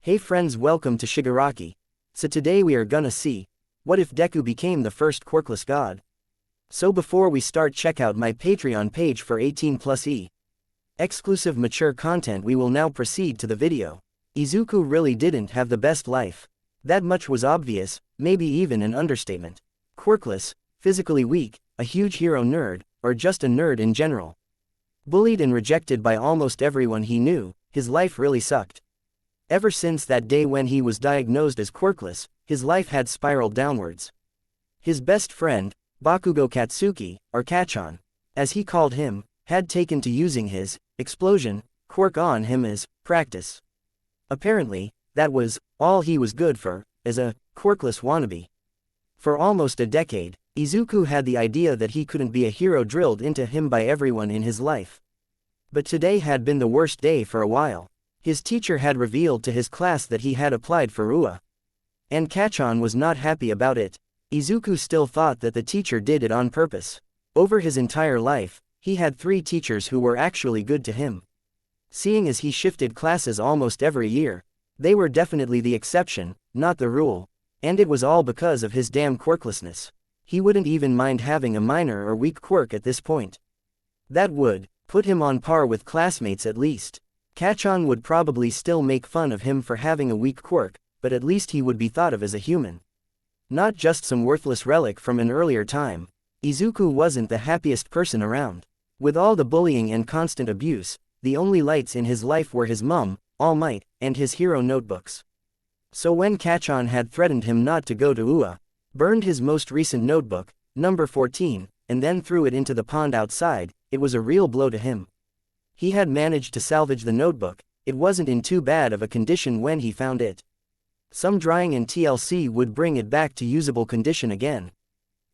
Hey friends, welcome to Shigaraki. So today we are gonna see, what if Deku became the first quirkless god? So before we start, check out my Patreon page for 18+ exclusive mature content. We will now proceed to the video. Izuku really didn't have the best life. That much was obvious, maybe even an understatement. Quirkless, physically weak, a huge hero nerd, or just a nerd in general. Bullied and rejected by almost everyone he knew, his life really sucked. Ever since that day when he was diagnosed as quirkless, his life had spiraled downwards. His best friend, Bakugo Katsuki, or Kachan, as he called him, had taken to using his explosion quirk on him as practice. Apparently, that was all he was good for, as a quirkless wannabe. For almost a decade, Izuku had the idea that he couldn't be a hero drilled into him by everyone in his life. But today had been the worst day for a while. His teacher had revealed to his class that he had applied for UA. And Kachan was not happy about it. Izuku still thought that the teacher did it on purpose. Over his entire life, he had 3 teachers who were actually good to him. Seeing as he shifted classes almost every year, they were definitely the exception, not the rule. And it was all because of his damn quirklessness. He wouldn't even mind having a minor or weak quirk at this point. That would put him on par with classmates at least. Kachan would probably still make fun of him for having a weak quirk, but at least he would be thought of as a human. Not just some worthless relic from an earlier time. Izuku wasn't the happiest person around. With all the bullying and constant abuse, the only lights in his life were his mum, All Might, and his hero notebooks. So when Kachan had threatened him not to go to UA, burned his most recent notebook, number 14, and then threw it into the pond outside, it was a real blow to him. He had managed to salvage the notebook. It wasn't in too bad of a condition when he found it. Some drying and TLC would bring it back to usable condition again.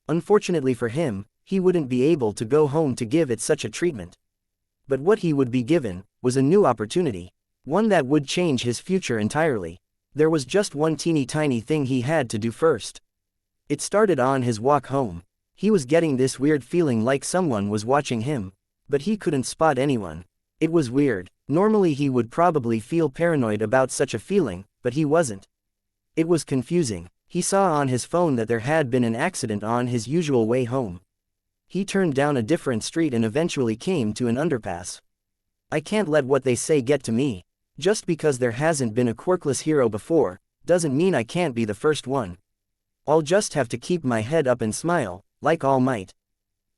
Unfortunately for him, he wouldn't be able to go home to give it such a treatment. But what he would be given was a new opportunity, one that would change his future entirely. There was just one teeny tiny thing he had to do first. It started on his walk home. He was getting this weird feeling like someone was watching him, but he couldn't spot anyone. It was weird. Normally he would probably feel paranoid about such a feeling, but he wasn't. It was confusing. He saw on his phone that there had been an accident on his usual way home. He turned down a different street and eventually came to an underpass. I can't let what they say get to me. Just because there hasn't been a quirkless hero before, doesn't mean I can't be the first one. I'll just have to keep my head up and smile, like All Might.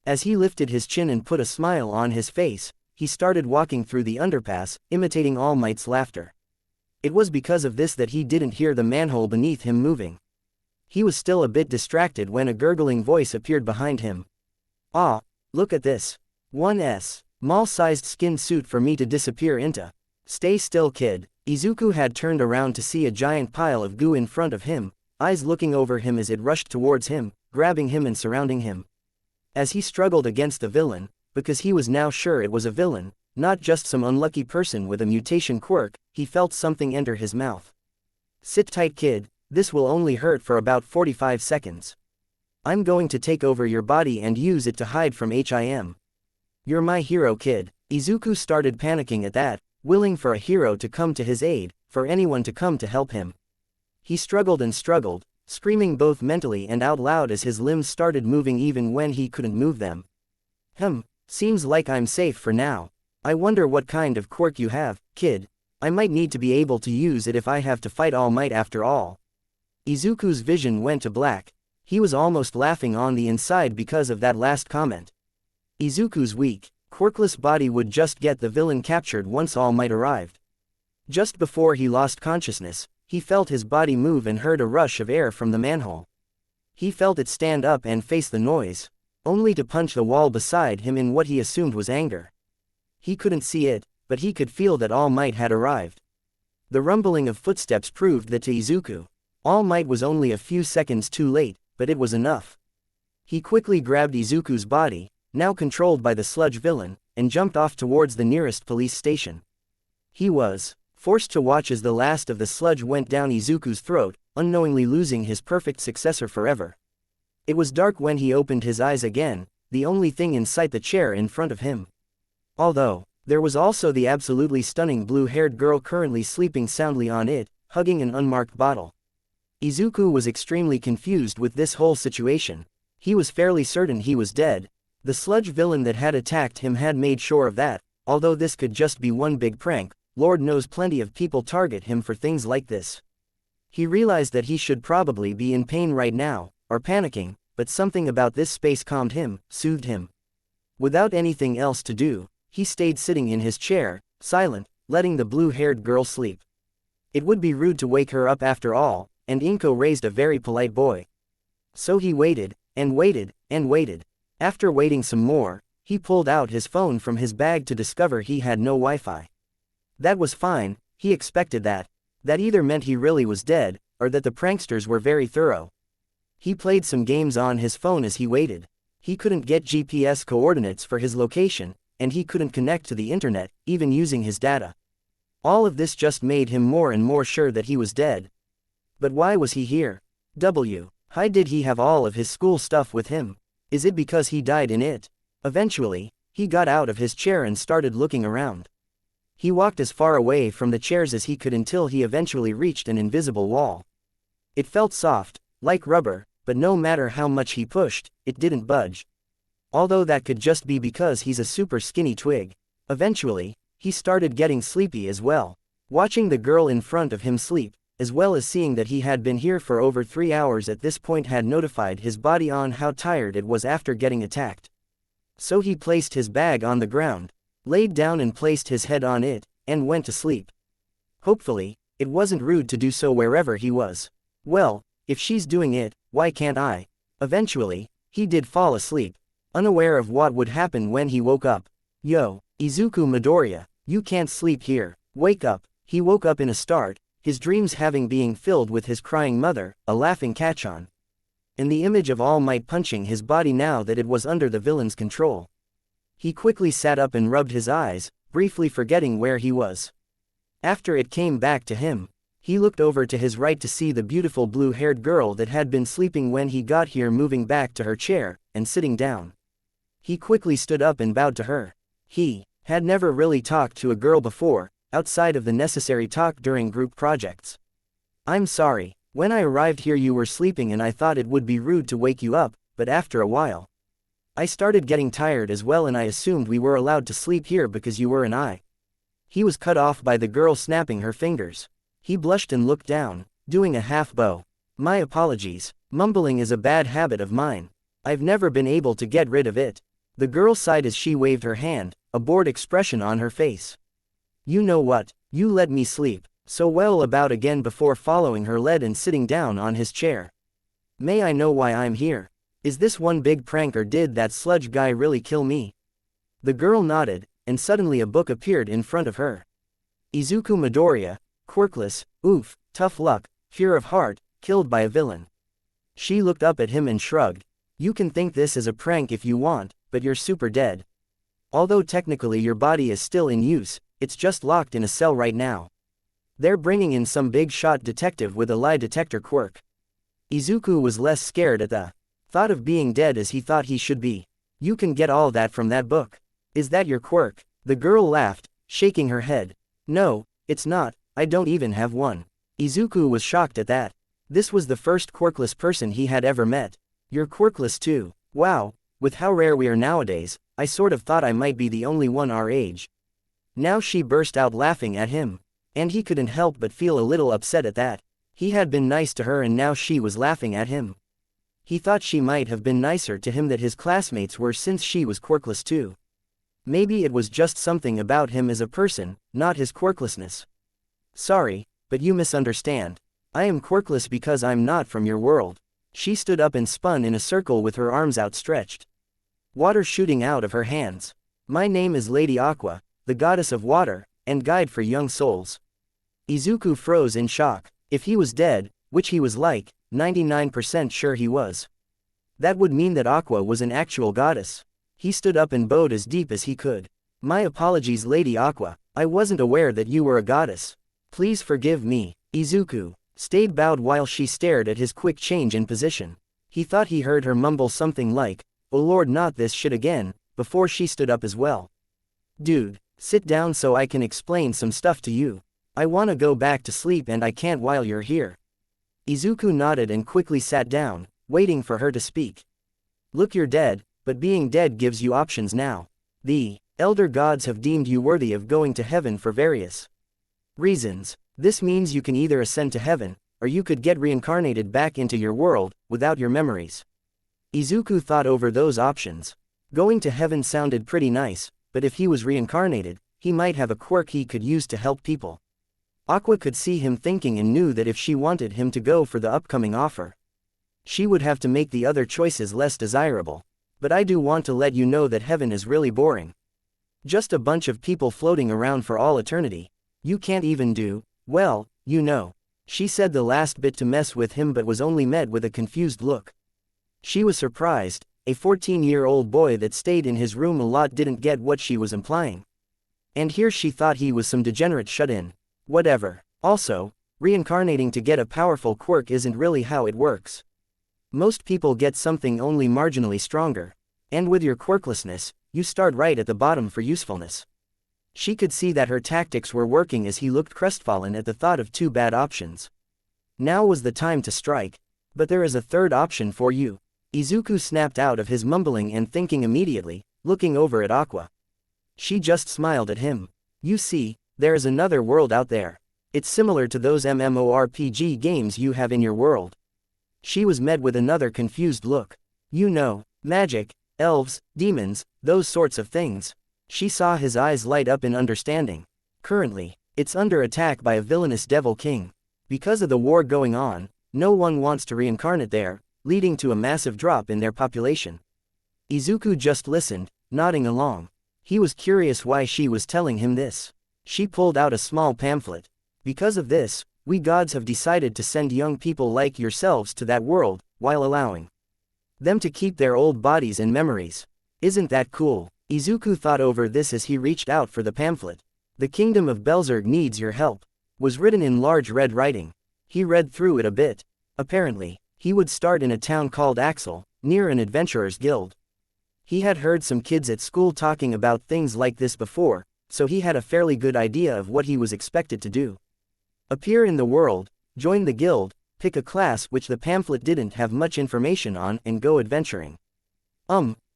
As he lifted his chin and put a smile on his face, he started walking through the underpass, imitating All Might's laughter. It was because of this that he didn't hear the manhole beneath him moving. He was still a bit distracted when a gurgling voice appeared behind him. Ah, look at this. 1S, mall-sized skin suit for me to disappear into. Stay still, kid. Izuku had turned around to see a giant pile of goo in front of him, eyes looking over him as it rushed towards him, grabbing him and surrounding him. As he struggled against the villain, because he was now sure it was a villain, not just some unlucky person with a mutation quirk, he felt something enter his mouth. Sit tight, kid, this will only hurt for about 45 seconds. I'm going to take over your body and use it to hide from him. You're my hero, kid. Izuku started panicking at that, willing for a hero to come to his aid, for anyone to come to help him. He struggled and struggled, screaming both mentally and out loud as his limbs started moving even when he couldn't move them. Seems like I'm safe for now. I wonder what kind of quirk you have, kid. I might need to be able to use it if I have to fight All Might after all. Izuku's vision went to black. He was almost laughing on the inside because of that last comment. Izuku's weak, quirkless body would just get the villain captured once All Might arrived. Just before he lost consciousness, he felt his body move and heard a rush of air from the manhole. He felt it stand up and face the noise, only to punch the wall beside him in what he assumed was anger. He couldn't see it, but he could feel that All Might had arrived. The rumbling of footsteps proved that to Izuku, All Might was only a few seconds too late, but it was enough. He quickly grabbed Izuku's body, now controlled by the sludge villain, and jumped off towards the nearest police station. He was forced to watch as the last of the sludge went down Izuku's throat, unknowingly losing his perfect successor forever. It was dark when he opened his eyes again, the only thing in sight the chair in front of him. Although, there was also the absolutely stunning blue-haired girl currently sleeping soundly on it, hugging an unmarked bottle. Izuku was extremely confused with this whole situation. He was fairly certain he was dead. The sludge villain that had attacked him had made sure of that. Although this could just be one big prank, Lord knows plenty of people target him for things like this. He realized that he should probably be in pain right now, or panicking, but something about this space calmed him, soothed him. Without anything else to do, he stayed sitting in his chair, silent, letting the blue-haired girl sleep. It would be rude to wake her up after all, and Inko raised a very polite boy. So he waited, and waited, and waited. After waiting some more, he pulled out his phone from his bag to discover he had no Wi-Fi. That was fine, he expected that. That either meant he really was dead, or that the pranksters were very thorough. He played some games on his phone as he waited. He couldn't get GPS coordinates for his location, and he couldn't connect to the internet, even using his data. All of this just made him more and more sure that he was dead. But why was he here? Why did he have all of his school stuff with him? Is it because he died in it? Eventually, he got out of his chair and started looking around. He walked as far away from the chairs as he could until he eventually reached an invisible wall. It felt soft, like rubber, but no matter how much he pushed, it didn't budge. Although that could just be because he's a super skinny twig. Eventually, he started getting sleepy as well. Watching the girl in front of him sleep, as well as seeing that he had been here for over 3 hours at this point had notified his body on how tired it was after getting attacked. So he placed his bag on the ground, laid down and placed his head on it, and went to sleep. Hopefully, it wasn't rude to do so wherever he was. Well, if she's doing it, why can't I? Eventually, he did fall asleep, unaware of what would happen when he woke up. Yo, Izuku Midoriya, you can't sleep here. Wake up. He woke up in a start, his dreams having being filled with his crying mother, a laughing Kachon. And the image of All Might punching his body now that it was under the villain's control. He quickly sat up and rubbed his eyes, briefly forgetting where he was. After it came back to him, he looked over to his right to see the beautiful blue-haired girl that had been sleeping when he got here moving back to her chair, and sitting down. He quickly stood up and bowed to her. He had never really talked to a girl before, outside of the necessary talk during group projects. I'm sorry, when I arrived here you were sleeping and I thought it would be rude to wake you up, but after a while, I started getting tired as well and I assumed we were allowed to sleep here because you were and I. He was cut off by the girl snapping her fingers. He blushed and looked down, doing a half bow. My apologies, mumbling is a bad habit of mine. I've never been able to get rid of it. The girl sighed as she waved her hand, a bored expression on her face. You know what, you let me sleep, so well about again before following her lead and sitting down on his chair. May I know why I'm here? Is this one big prank or did that sludge guy really kill me? The girl nodded, and suddenly a book appeared in front of her. Izuku Midoriya, Quirkless, oof, tough luck, fear of heart, killed by a villain. She looked up at him and shrugged. You can think this is a prank if you want, but you're super dead. Although technically your body is still in use, it's just locked in a cell right now. They're bringing in some big shot detective with a lie detector quirk. Izuku was less scared at the thought of being dead as he thought he should be. You can get all that from that book. Is that your quirk? The girl laughed, shaking her head. No, it's not, I don't even have one. Izuku was shocked at that. This was the first quirkless person he had ever met. You're quirkless too. Wow, with how rare we are nowadays, I sort of thought I might be the only one our age. Now she burst out laughing at him. And he couldn't help but feel a little upset at that. He had been nice to her and now she was laughing at him. He thought she might have been nicer to him that his classmates were since she was quirkless too. Maybe it was just something about him as a person, not his quirklessness. Sorry, but you misunderstand. I am quirkless because I'm not from your world. She stood up and spun in a circle with her arms outstretched. Water shooting out of her hands. My name is Lady Aqua, the goddess of water, and guide for young souls. Izuku froze in shock. If he was dead, which he was like, 99% sure he was. That would mean that Aqua was an actual goddess. He stood up and bowed as deep as he could. My apologies Lady Aqua, I wasn't aware that you were a goddess. Please forgive me. Izuku stayed bowed while she stared at his quick change in position. He thought he heard her mumble something like, oh lord not this shit again, before she stood up as well. Dude, sit down so I can explain some stuff to you. I wanna go back to sleep and I can't while you're here. Izuku nodded and quickly sat down, waiting for her to speak. Look, you're dead, but being dead gives you options now. The elder gods have deemed you worthy of going to heaven for various reasons. This means you can either ascend to heaven, or you could get reincarnated back into your world, without your memories. Izuku thought over those options. Going to heaven sounded pretty nice, but if he was reincarnated, he might have a quirk he could use to help people. Aqua could see him thinking and knew that if she wanted him to go for the upcoming offer, she would have to make the other choices less desirable. But I do want to let you know that heaven is really boring. Just a bunch of people floating around for all eternity. You can't even do, well, you know. She said the last bit to mess with him but was only met with a confused look. She was surprised. A 14-year-old boy that stayed in his room a lot didn't get what she was implying. And here she thought he was some degenerate shut-in. Whatever. Also, reincarnating to get a powerful quirk isn't really how it works. Most people get something only marginally stronger. And with your quirklessness, you start right at the bottom for usefulness. She could see that her tactics were working as he looked crestfallen at the thought of two bad options. Now was the time to strike. But there is a third option for you. Izuku snapped out of his mumbling and thinking immediately, looking over at Aqua. She just smiled at him. You see, there is another world out there. It's similar to those MMORPG games you have in your world. She was met with another confused look. You know, magic, elves, demons, those sorts of things. She saw his eyes light up in understanding. Currently, it's under attack by a villainous devil king. Because of the war going on, no one wants to reincarnate there, leading to a massive drop in their population. Izuku just listened, nodding along. He was curious why she was telling him this. She pulled out a small pamphlet. Because of this, we gods have decided to send young people like yourselves to that world, while allowing them to keep their old bodies and memories. Isn't that cool? Izuku thought over this as he reached out for the pamphlet. The Kingdom of Belzerg needs your help, was written in large red writing. He read through it a bit. Apparently, he would start in a town called Axel, near an adventurer's guild. He had heard some kids at school talking about things like this before, so he had a fairly good idea of what he was expected to do. Appear in the world, join the guild, pick a class which the pamphlet didn't have much information on, and go adventuring.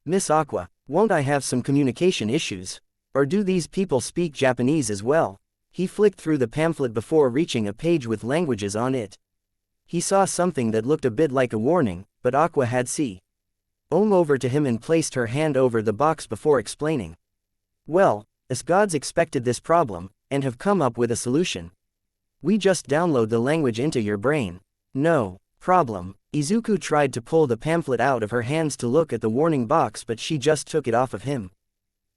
Miss Aqua, won't I have some communication issues? Or do these people speak Japanese as well? He flicked through the pamphlet before reaching a page with languages on it. He saw something that looked a bit like a warning, but Aqua had over to him and placed her hand over the box before explaining. Well, as gods expected this problem, and have come up with a solution. We just download the language into your brain. No problem. Izuku tried to pull the pamphlet out of her hands to look at the warning box, but she just took it off of him.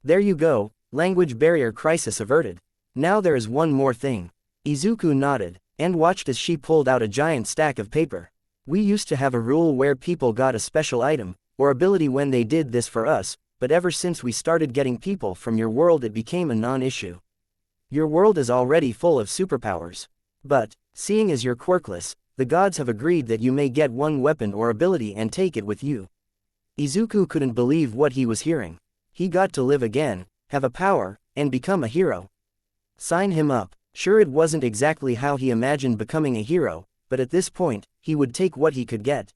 There you go, language barrier crisis averted. Now there is one more thing. Izuku nodded, and watched as she pulled out a giant stack of paper. We used to have a rule where people got a special item, or ability when they did this for us, but ever since we started getting people from your world it became a non-issue. Your world is already full of superpowers. But, seeing as you're quirkless, the gods have agreed that you may get one weapon or ability and take it with you. Izuku couldn't believe what he was hearing. He got to live again, have a power, and become a hero. Sign him up. Sure, it wasn't exactly how he imagined becoming a hero, but at this point, he would take what he could get.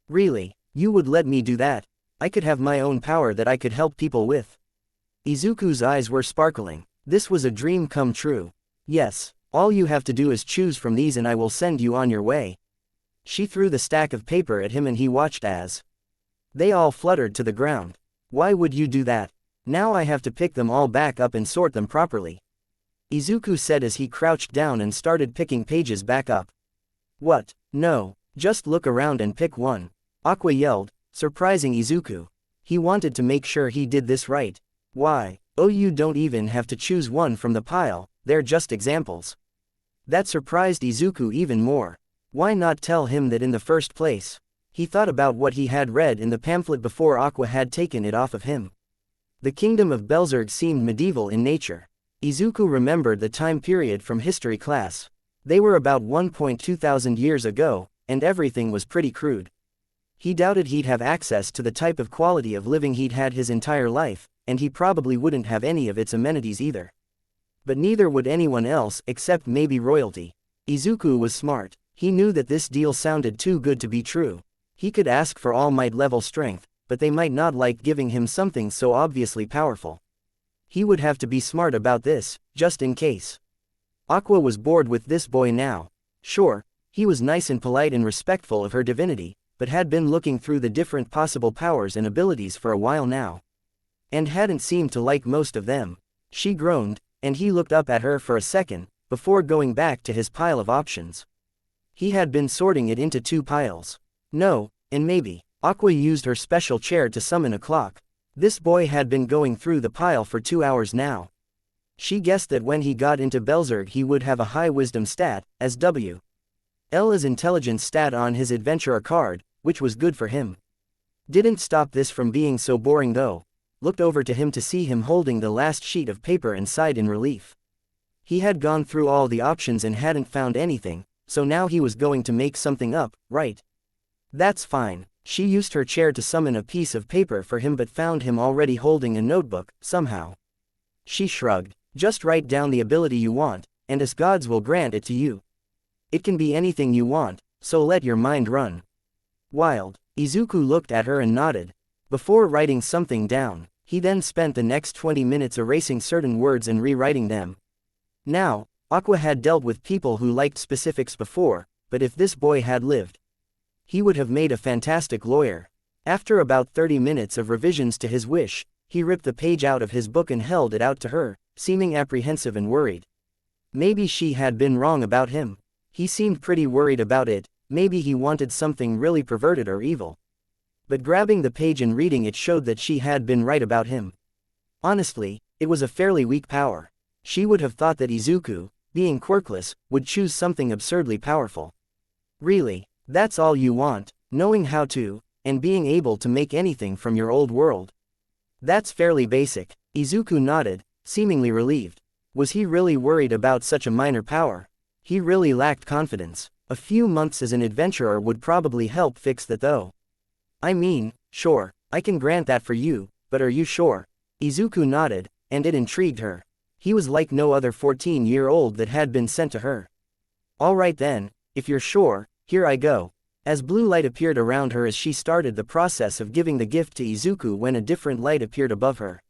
Really, you would let me do that? I could have my own power that I could help people with. Izuku's eyes were sparkling. This was a dream come true. Yes. All you have to do is choose from these and I will send you on your way. She threw the stack of paper at him and he watched as they all fluttered to the ground. Why would you do that? Now I have to pick them all back up and sort them properly. Izuku said as he crouched down and started picking pages back up. What? No, just look around and pick one. Aqua yelled, surprising Izuku. He wanted to make sure he did this right. Why? Oh, you don't even have to choose one from the pile, they're just examples. That surprised Izuku even more. Why not tell him that in the first place? He thought about what he had read in the pamphlet before Aqua had taken it off of him. The Kingdom of Belzerg seemed medieval in nature. Izuku remembered the time period from history class. They were about 1,200 years ago, and everything was pretty crude. He doubted he'd have access to the type of quality of living he'd had his entire life, and he probably wouldn't have any of its amenities either. But neither would anyone else except maybe royalty. Izuku was smart. He knew that this deal sounded too good to be true. He could ask for All Might level strength, but they might not like giving him something so obviously powerful. He would have to be smart about this, just in case. Aqua was bored with this boy now. Sure, he was nice and polite and respectful of her divinity, but had been looking through the different possible powers and abilities for a while now. And hadn't seemed to like most of them. She groaned, and he looked up at her for a second, before going back to his pile of options. He had been sorting it into 2 piles. No, and maybe. Aqua used her special chair to summon a clock. This boy had been going through the pile for 2 hours now. She guessed that when he got into Belzerg he would have a high wisdom stat, as W. L's intelligence stat on his adventurer card, which was good for him. Didn't stop this from being so boring though. Looked over to him to see him holding the last sheet of paper and sighed in relief. He had gone through all the options and hadn't found anything, so now he was going to make something up, right? That's fine. She used her chair to summon a piece of paper for him but found him already holding a notebook, somehow. She shrugged. Just write down the ability you want, and as gods will grant it to you. It can be anything you want, so let your mind run. Wild. Izuku looked at her and nodded. Before writing something down, he then spent the next 20 minutes erasing certain words and rewriting them. Now, Aqua had dealt with people who liked specifics before, but if this boy had lived, he would have made a fantastic lawyer. After about 30 minutes of revisions to his wish, he ripped the page out of his book and held it out to her, seeming apprehensive and worried. Maybe she had been wrong about him. He seemed pretty worried about it, maybe he wanted something really perverted or evil. But grabbing the page and reading it showed that she had been right about him. Honestly, it was a fairly weak power. She would have thought that Izuku, being quirkless, would choose something absurdly powerful. Really, that's all you want, knowing how to, and being able to make anything from your old world. That's fairly basic. Izuku nodded, seemingly relieved. Was he really worried about such a minor power? He really lacked confidence. A few months as an adventurer would probably help fix that though. I mean, sure, I can grant that for you, but are you sure? Izuku nodded, and it intrigued her. He was like no other 14-year-old that had been sent to her. Alright then, if you're sure, here I go. As blue light appeared around her as she started the process of giving the gift to Izuku when a different light appeared above her.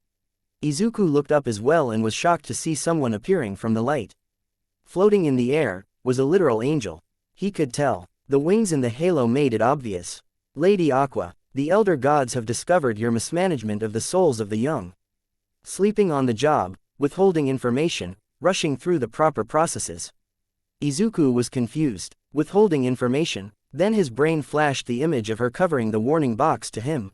Izuku looked up as well and was shocked to see someone appearing from the light. Floating in the air, was a literal angel. He could tell. The wings and the halo made it obvious. Lady Aqua, the elder gods have discovered your mismanagement of the souls of the young. Sleeping on the job, withholding information, rushing through the proper processes. Izuku was confused. Withholding information, then his brain flashed the image of her covering the warning box to him.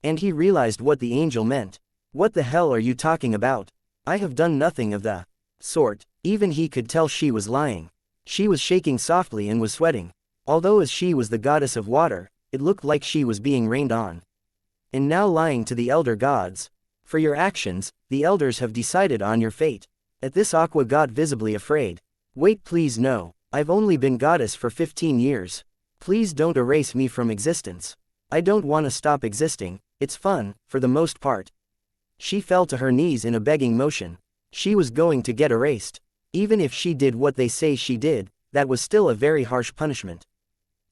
And he realized what the angel meant. What the hell are you talking about? I have done nothing of the sort. Even he could tell she was lying. She was shaking softly and was sweating. Although as she was the goddess of water, it looked like she was being rained on. And now lying to the elder gods. For your actions, the elders have decided on your fate. At this Aqua got visibly afraid. Wait, please, no. I've only been goddess for 15 years. Please don't erase me from existence. I don't want to stop existing. It's fun, for the most part. She fell to her knees in a begging motion. She was going to get erased. Even if she did what they say she did, that was still a very harsh punishment.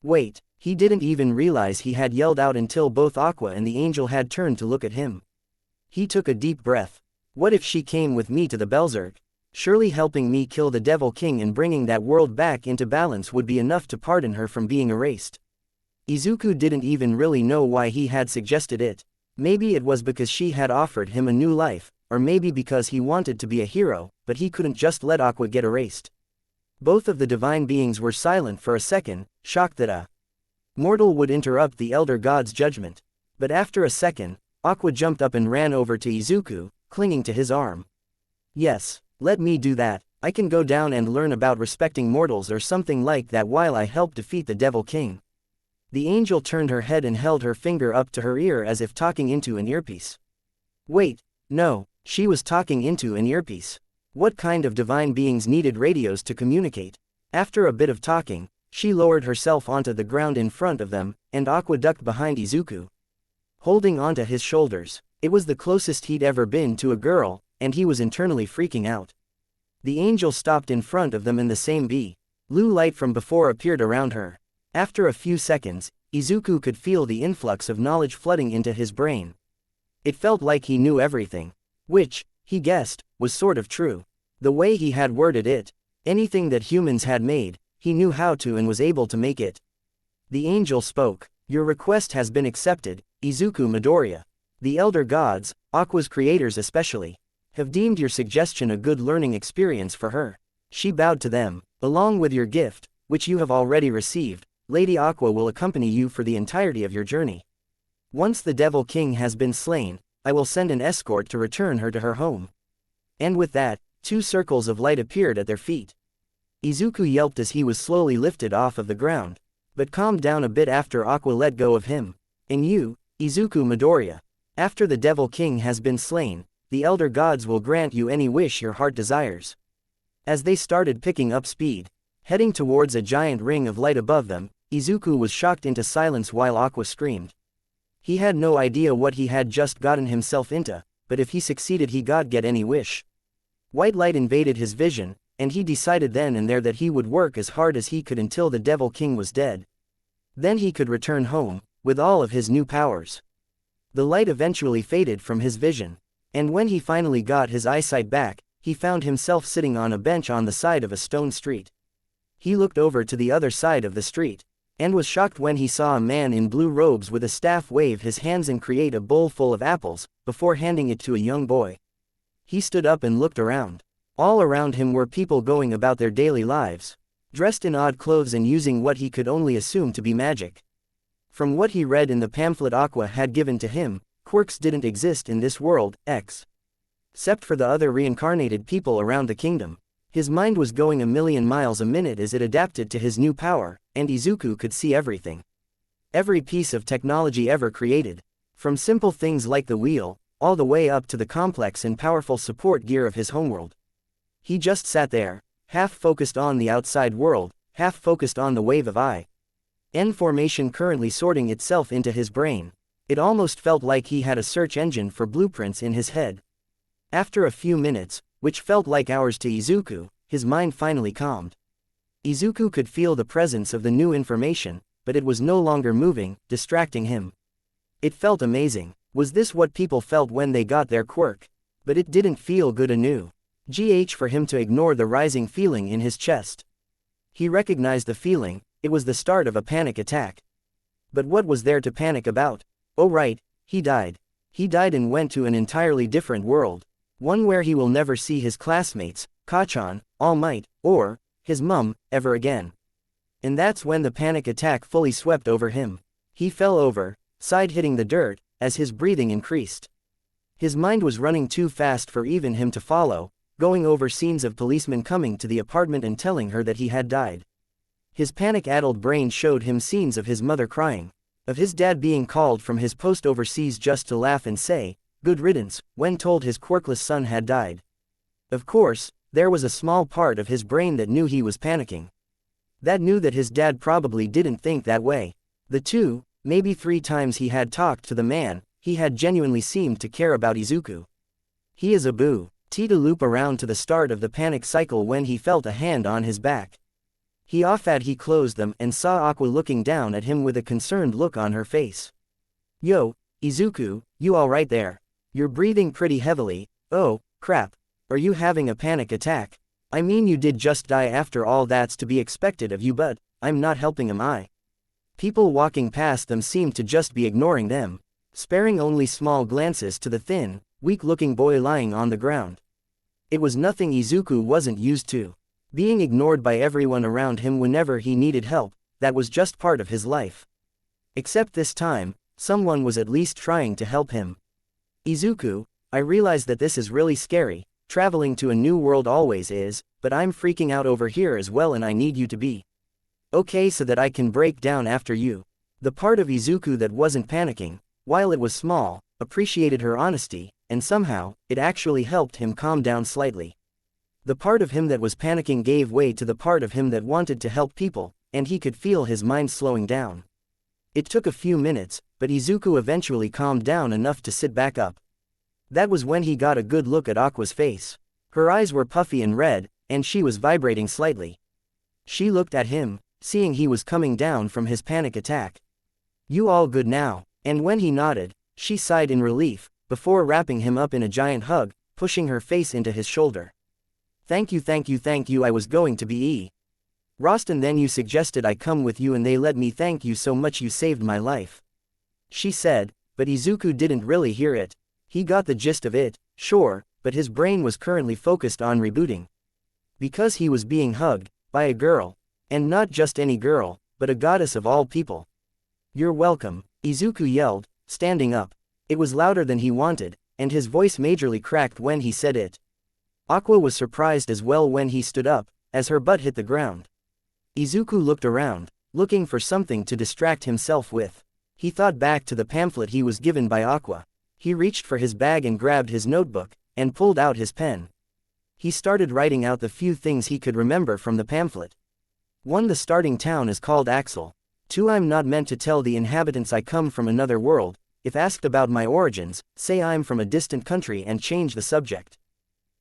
Wait, he didn't even realize he had yelled out until both Aqua and the angel had turned to look at him. He took a deep breath. What if she came with me to the Belzerg? Surely helping me kill the Devil King and bringing that world back into balance would be enough to pardon her from being erased. Izuku didn't even really know why he had suggested it. Maybe it was because she had offered him a new life, or maybe because he wanted to be a hero, but he couldn't just let Aqua get erased. Both of the divine beings were silent for a second, shocked that a mortal would interrupt the elder god's judgment. But after a second, Aqua jumped up and ran over to Izuku, clinging to his arm. Yes, let me do that. I can go down and learn about respecting mortals or something like that while I help defeat the Devil King. The angel turned her head and held her finger up to her ear as if talking into an earpiece. Wait, no, she was talking into an earpiece. What kind of divine beings needed radios to communicate? After a bit of talking, she lowered herself onto the ground in front of them, and Aqua ducked behind Izuku, holding onto his shoulders. It was the closest he'd ever been to a girl, and he was internally freaking out. The angel stopped in front of them and the same blue light from before appeared around her. After a few seconds, Izuku could feel the influx of knowledge flooding into his brain. It felt like he knew everything. Which, he guessed, was sort of true. The way he had worded it, anything that humans had made, he knew how to and was able to make it. The angel spoke. Your request has been accepted, Izuku Midoriya. The elder gods, Aqua's creators especially, have deemed your suggestion a good learning experience for her. She bowed to them. Along with your gift, which you have already received, Lady Aqua will accompany you for the entirety of your journey. Once the Devil King has been slain, I will send an escort to return her to her home. And with that, 2 circles of light appeared at their feet. Izuku yelped as he was slowly lifted off of the ground, but calmed down a bit after Aqua let go of him. And you, Izuku Midoriya, after the Devil King has been slain, the elder gods will grant you any wish your heart desires. As they started picking up speed, heading towards a giant ring of light above them, Izuku was shocked into silence while Aqua screamed. He had no idea what he had just gotten himself into, but if he succeeded he could get any wish. White light invaded his vision, and he decided then and there that he would work as hard as he could until the Devil King was dead. Then he could return home, with all of his new powers. The light eventually faded from his vision, and when he finally got his eyesight back, he found himself sitting on a bench on the side of a stone street. He looked over to the other side of the street, and was shocked when he saw a man in blue robes with a staff wave his hands and create a bowl full of apples, before handing it to a young boy. He stood up and looked around. All around him were people going about their daily lives, dressed in odd clothes and using what he could only assume to be magic. From what he read in the pamphlet Aqua had given to him, quirks didn't exist in this world, except for the other reincarnated people around the kingdom. His mind was going a million miles a minute as it adapted to his new power, and Izuku could see everything. Every piece of technology ever created, from simple things like the wheel, all the way up to the complex and powerful support gear of his homeworld. He just sat there, half focused on the outside world, half focused on the wave of N formation currently sorting itself into his brain. It almost felt like he had a search engine for blueprints in his head. After a few minutes, which felt like hours to Izuku, his mind finally calmed. Izuku could feel the presence of the new information, but it was no longer moving, distracting him. It felt amazing. Was this what people felt when they got their quirk? But it didn't feel good anew. For him to ignore the rising feeling in his chest. He recognized the feeling, it was the start of a panic attack. But what was there to panic about? Oh right, he died. He died and went to an entirely different world. One where he will never see his classmates, Kachan, All Might, or his mum, ever again. And that's when the panic attack fully swept over him. He fell over, side hitting the dirt, as his breathing increased. His mind was running too fast for even him to follow, going over scenes of policemen coming to the apartment and telling her that he had died. His panic-addled brain showed him scenes of his mother crying, of his dad being called from his post overseas just to laugh and say, "Good riddance," when told his quirkless son had died. Of course, there was a small part of his brain that knew he was panicking. That knew that his dad probably didn't think that way. The 2, maybe 3 times he had talked to the man, he had genuinely seemed to care about Izuku. He is a boo. To loop around to the start of the panic cycle when he felt a hand on his back. He closed them and saw Aqua looking down at him with a concerned look on her face. Yo, Izuku, you alright there? You're breathing pretty heavily. Oh, crap. Are you having a panic attack? I mean you did just die after all, that's to be expected of you, but I'm not helping him. People walking past them seemed to just be ignoring them, sparing only small glances to the thin, weak-looking boy lying on the ground. It was nothing Izuku wasn't used to. Being ignored by everyone around him whenever he needed help, that was just part of his life. Except this time, someone was at least trying to help him. Izuku, I realize that this is really scary, traveling to a new world always is, but I'm freaking out over here as well and I need you to be okay so that I can break down after you. The part of Izuku that wasn't panicking, while it was small, appreciated her honesty, and somehow, it actually helped him calm down slightly. The part of him that was panicking gave way to the part of him that wanted to help people, and he could feel his mind slowing down. It took a few minutes, but Izuku eventually calmed down enough to sit back up. That was when he got a good look at Aqua's face. Her eyes were puffy and red, and she was vibrating slightly. She looked at him, seeing he was coming down from his panic attack. "You all good now?" And when he nodded, she sighed in relief, before wrapping him up in a giant hug, pushing her face into his shoulder. Thank you, I was going to be Roston, then you suggested I come with you and they let me. Thank you so much, you saved my life," she said, but Izuku didn't really hear it. He got the gist of it, sure, but his brain was currently focused on rebooting. Because he was being hugged by a girl, and not just any girl, but a goddess of all people. "You're welcome," Izuku yelled, standing up. It was louder than he wanted, and his voice majorly cracked when he said it. Aqua was surprised as well when he stood up, as her butt hit the ground. Izuku looked around, looking for something to distract himself with. He thought back to the pamphlet he was given by Aqua. He reached for his bag and grabbed his notebook, and pulled out his pen. He started writing out the few things he could remember from the pamphlet. 1. The starting town is called Axel. 2. I'm not meant to tell the inhabitants I come from another world. If asked about my origins, say I'm from a distant country and change the subject.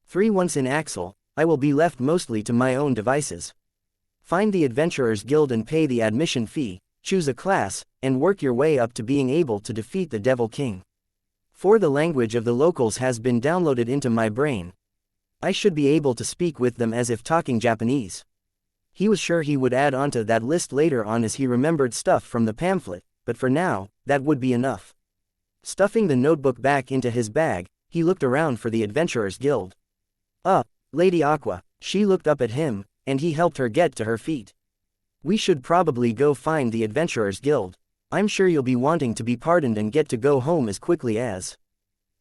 3. Once in Axel, I will be left mostly to my own devices. Find the Adventurers Guild and pay the admission fee, choose a class, and work your way up to being able to defeat the Devil King. 4. The language of the locals has been downloaded into my brain. I should be able to speak with them as if talking Japanese. He was sure he would add onto that list later on as he remembered stuff from the pamphlet, but for now, that would be enough. Stuffing the notebook back into his bag, he looked around for the Adventurers Guild. Lady Aqua, she looked up at him, and he helped her get to her feet. We should probably go find the Adventurers Guild. I'm sure you'll be wanting to be pardoned and get to go home as quickly as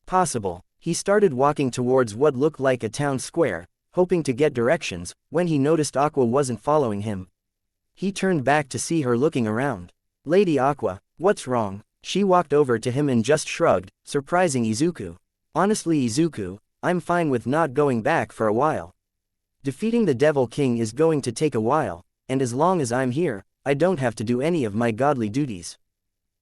possible. He started walking towards what looked like a town square, hoping to get directions, when he noticed Aqua wasn't following him. He turned back to see her looking around. Lady Aqua, what's wrong? She walked over to him and just shrugged, surprising Izuku. Honestly, Izuku, I'm fine with not going back for a while. Defeating the Devil King is going to take a while, and as long as I'm here, I don't have to do any of my godly duties.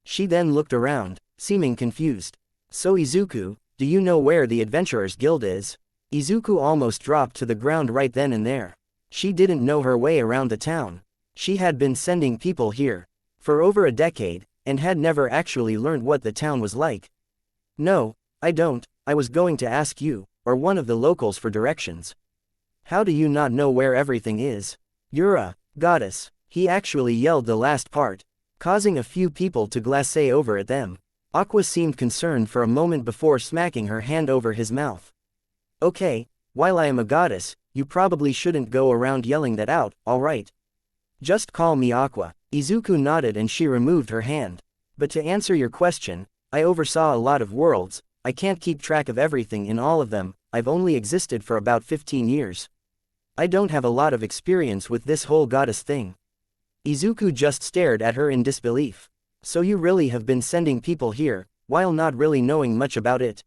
She then looked around, seeming confused. So Izuku, do you know where the Adventurers Guild is? Izuku almost dropped to the ground right then and there. She didn't know her way around the town. She had been sending people here for over a decade, and had never actually learned what the town was like. No, I don't. I was going to ask you, or one of the locals, for directions. How do you not know where everything is? You're a goddess. He actually yelled the last part, causing a few people to glace over at them. Aqua seemed concerned for a moment before smacking her hand over his mouth. Okay, while I am a goddess, you probably shouldn't go around yelling that out, alright? Just call me Aqua. Izuku nodded and she removed her hand. But to answer your question, I oversaw a lot of worlds. I can't keep track of everything in all of them. I've only existed for about 15 years. I don't have a lot of experience with this whole goddess thing. Izuku just stared at her in disbelief. So you really have been sending people here, while not really knowing much about it?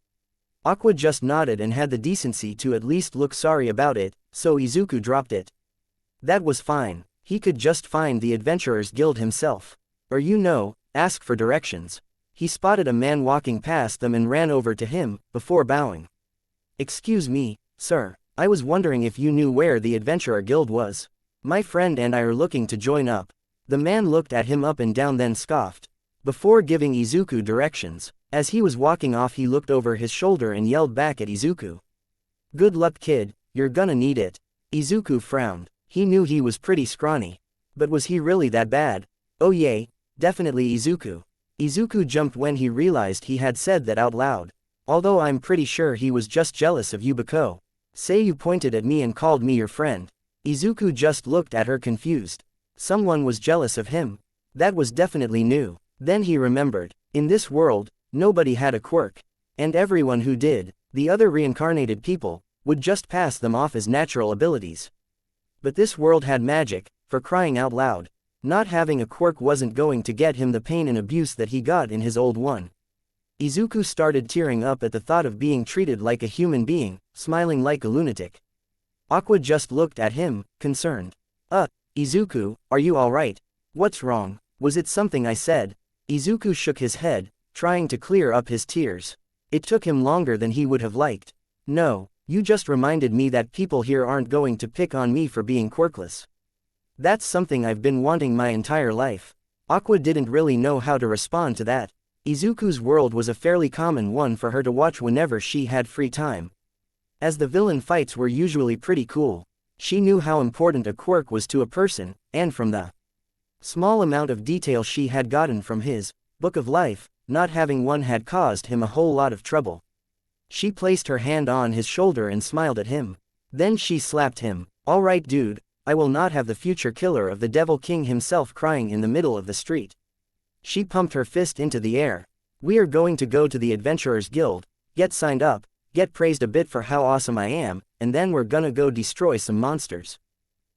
Aqua just nodded and had the decency to at least look sorry about it, so Izuku dropped it. That was fine. He could just find the Adventurers Guild himself. Or ask for directions. He spotted a man walking past them and ran over to him, before bowing. Excuse me, sir. I was wondering if you knew where the Adventurer Guild was. My friend and I are looking to join up. The man looked at him up and down then scoffed, before giving Izuku directions. As he was walking off he looked over his shoulder and yelled back at Izuku. Good luck, kid, you're gonna need it. Izuku frowned. He knew he was pretty scrawny. But was he really that bad? Oh yay, definitely Izuku. Izuku jumped when he realized he had said that out loud. Although I'm pretty sure he was just jealous of Yubiko. Say you pointed at me and called me your friend. Izuku just looked at her confused. Someone was jealous of him. That was definitely new. Then he remembered. In this world, nobody had a quirk. And everyone who did, the other reincarnated people, would just pass them off as natural abilities. But this world had magic, for crying out loud. Not having a quirk wasn't going to get him the pain and abuse that he got in his old one. Izuku started tearing up at the thought of being treated like a human being, smiling like a lunatic. Aqua just looked at him, concerned. Izuku, are you alright? What's wrong? Was it something I said? Izuku shook his head, trying to clear up his tears. It took him longer than he would have liked. No, You just reminded me that people here aren't going to pick on me for being quirkless. That's something I've been wanting my entire life. Aqua didn't really know how to respond to that. Izuku's world was a fairly common one for her to watch whenever she had free time. As the villain fights were usually pretty cool, she knew how important a quirk was to a person, and from the small amount of detail she had gotten from his Book of Life, not having one had caused him a whole lot of trouble. She placed her hand on his shoulder and smiled at him. Then she slapped him. "Alright dude, I will not have the future killer of the Devil King himself crying in the middle of the street." She pumped her fist into the air. "We are going to go to the Adventurers Guild, get signed up, get praised a bit for how awesome I am, and then we're gonna go destroy some monsters."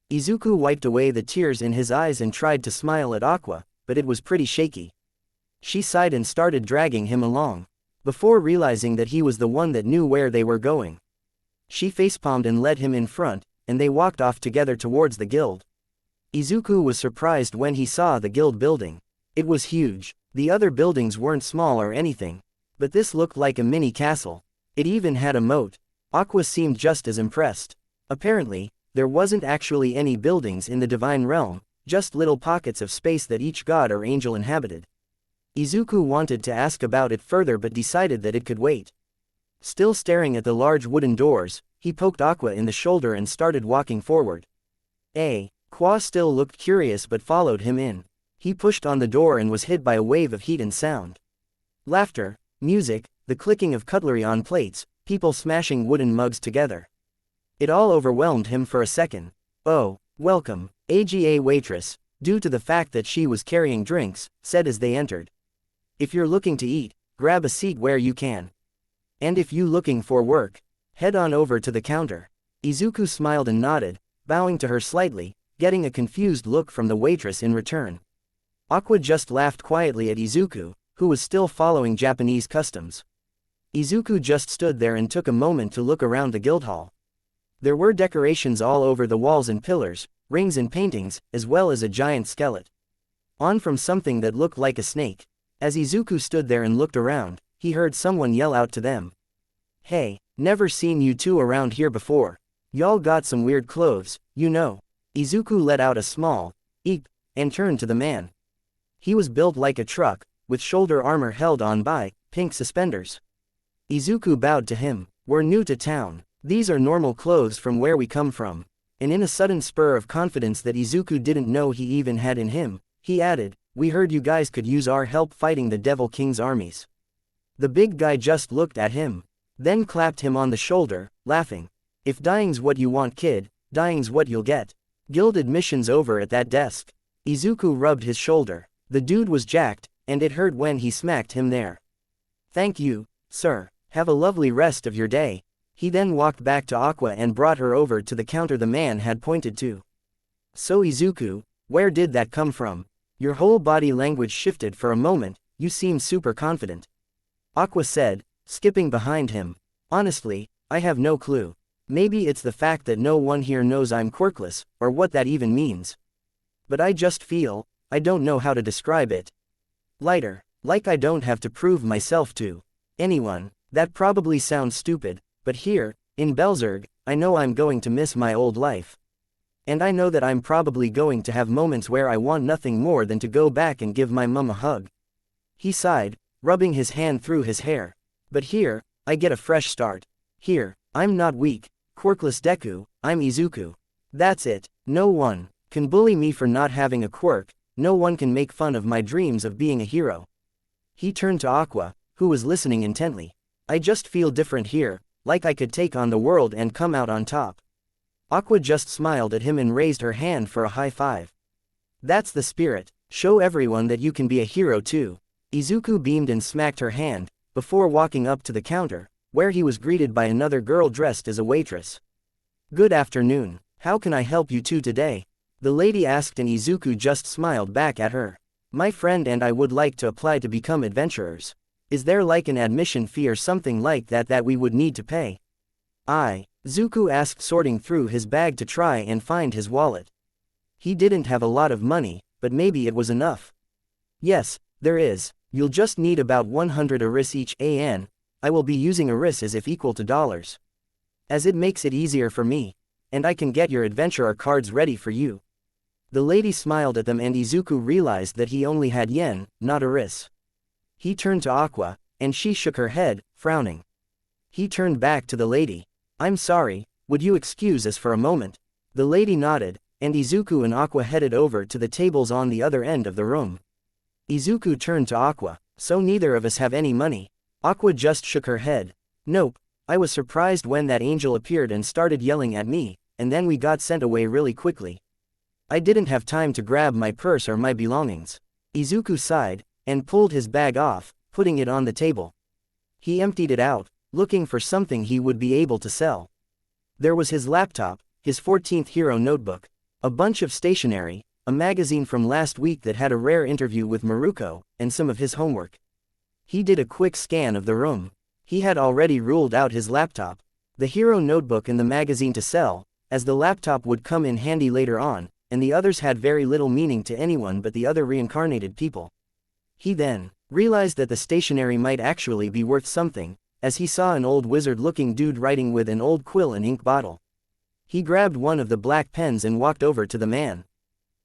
Izuku wiped away the tears in his eyes and tried to smile at Aqua, but it was pretty shaky. She sighed and started dragging him along. Before realizing that he was the one that knew where they were going, she facepalmed and led him in front, and they walked off together towards the guild. Izuku was surprised when he saw the guild building. It was huge. The other buildings weren't small or anything, but this looked like a mini castle. It even had a moat. Aqua seemed just as impressed. Apparently, there wasn't actually any buildings in the divine realm, just little pockets of space that each god or angel inhabited. Izuku wanted to ask about it further but decided that it could wait. Still staring at the large wooden doors, he poked Aqua in the shoulder and started walking forward. Qua still looked curious but followed him in. He pushed on the door and was hit by a wave of heat and sound. Laughter, music, the clicking of cutlery on plates, people smashing wooden mugs together. It all overwhelmed him for a second. "Oh, welcome." AGA waitress, due to the fact that she was carrying drinks, said as they entered. "If you're looking to eat, grab a seat where you can. And if you looking for work, head on over to the counter." Izuku smiled and nodded, bowing to her slightly, getting a confused look from the waitress in return. Aqua just laughed quietly at Izuku, who was still following Japanese customs. Izuku just stood there and took a moment to look around the guild hall. There were decorations all over the walls and pillars, rings and paintings, as well as a giant skeleton on from something that looked like a snake. As Izuku stood there and looked around, he heard someone yell out to them. "Hey, never seen you two around here before. Y'all got some weird clothes, you know." Izuku let out a small eep and turned to the man. He was built like a truck, with shoulder armor held on by pink suspenders. Izuku bowed to him. "We're new to town. These are normal clothes from where we come from." And in a sudden spur of confidence that Izuku didn't know he even had in him, he added, "We heard you guys could use our help fighting the Devil King's armies." The big guy just looked at him, then clapped him on the shoulder, laughing. "If dying's what you want kid, dying's what you'll get. Guild admission's over at that desk." Izuku rubbed his shoulder. The dude was jacked, and it hurt when he smacked him there. "Thank you, sir. Have a lovely rest of your day." He then walked back to Aqua and brought her over to the counter the man had pointed to. "So Izuku, where did that come from? Your whole body language shifted for a moment, you seem super confident." Aqua said, skipping behind him. "Honestly, I have no clue. Maybe it's the fact that no one here knows I'm quirkless, or what that even means. But I just feel, I don't know how to describe it. Lighter, like I don't have to prove myself to anyone." That probably sounds stupid, but here, in Belzerg, I know I'm going to miss my old life. And I know that I'm probably going to have moments where I want nothing more than to go back and give my mum a hug. He sighed, rubbing his hand through his hair. "But here, I get a fresh start. Here, I'm not weak, quirkless Deku, I'm Izuku. That's it. No one can bully me for not having a quirk, no one can make fun of my dreams of being a hero." He turned to Aqua, who was listening intently. "I just feel different here, like I could take on the world and come out on top." Aqua just smiled at him and raised her hand for a high five. "That's the spirit, show everyone that you can be a hero too." Izuku beamed and smacked her hand, before walking up to the counter, where he was greeted by another girl dressed as a waitress. "Good afternoon, how can I help you two today?" the lady asked, and Izuku just smiled back at her. "My friend and I would like to apply to become adventurers. Is there like an admission fee or something like that we would need to pay?" Zuko asked, sorting through his bag to try and find his wallet. He didn't have a lot of money, but maybe it was enough. "Yes, there is. You'll just need about 100 aris each. I will be using aris as if equal to dollars." as it makes it easier for me, and I can get your adventurer cards ready for you. The lady smiled at them and Izuku realized that he only had yen, not Aris. He turned to Aqua, and she shook her head, frowning. He turned back to the lady. I'm sorry, would you excuse us for a moment? The lady nodded, and Izuku and Aqua headed over to the tables on the other end of the room. Izuku turned to Aqua, so neither of us have any money. Aqua just shook her head. Nope, I was surprised when that angel appeared and started yelling at me, and then we got sent away really quickly. I didn't have time to grab my purse or my belongings. Izuku sighed, and pulled his bag off, putting it on the table. He emptied it out, looking for something he would be able to sell. There was his laptop, his 14th Hero notebook, a bunch of stationery, a magazine from last week that had a rare interview with Maruko, and some of his homework. He did a quick scan of the room. He had already ruled out his laptop, the Hero notebook and the magazine to sell, as the laptop would come in handy later on, and the others had very little meaning to anyone but the other reincarnated people. He then realized that the stationery might actually be worth something, as he saw an old wizard-looking dude writing with an old quill and ink bottle. He grabbed one of the black pens and walked over to the man.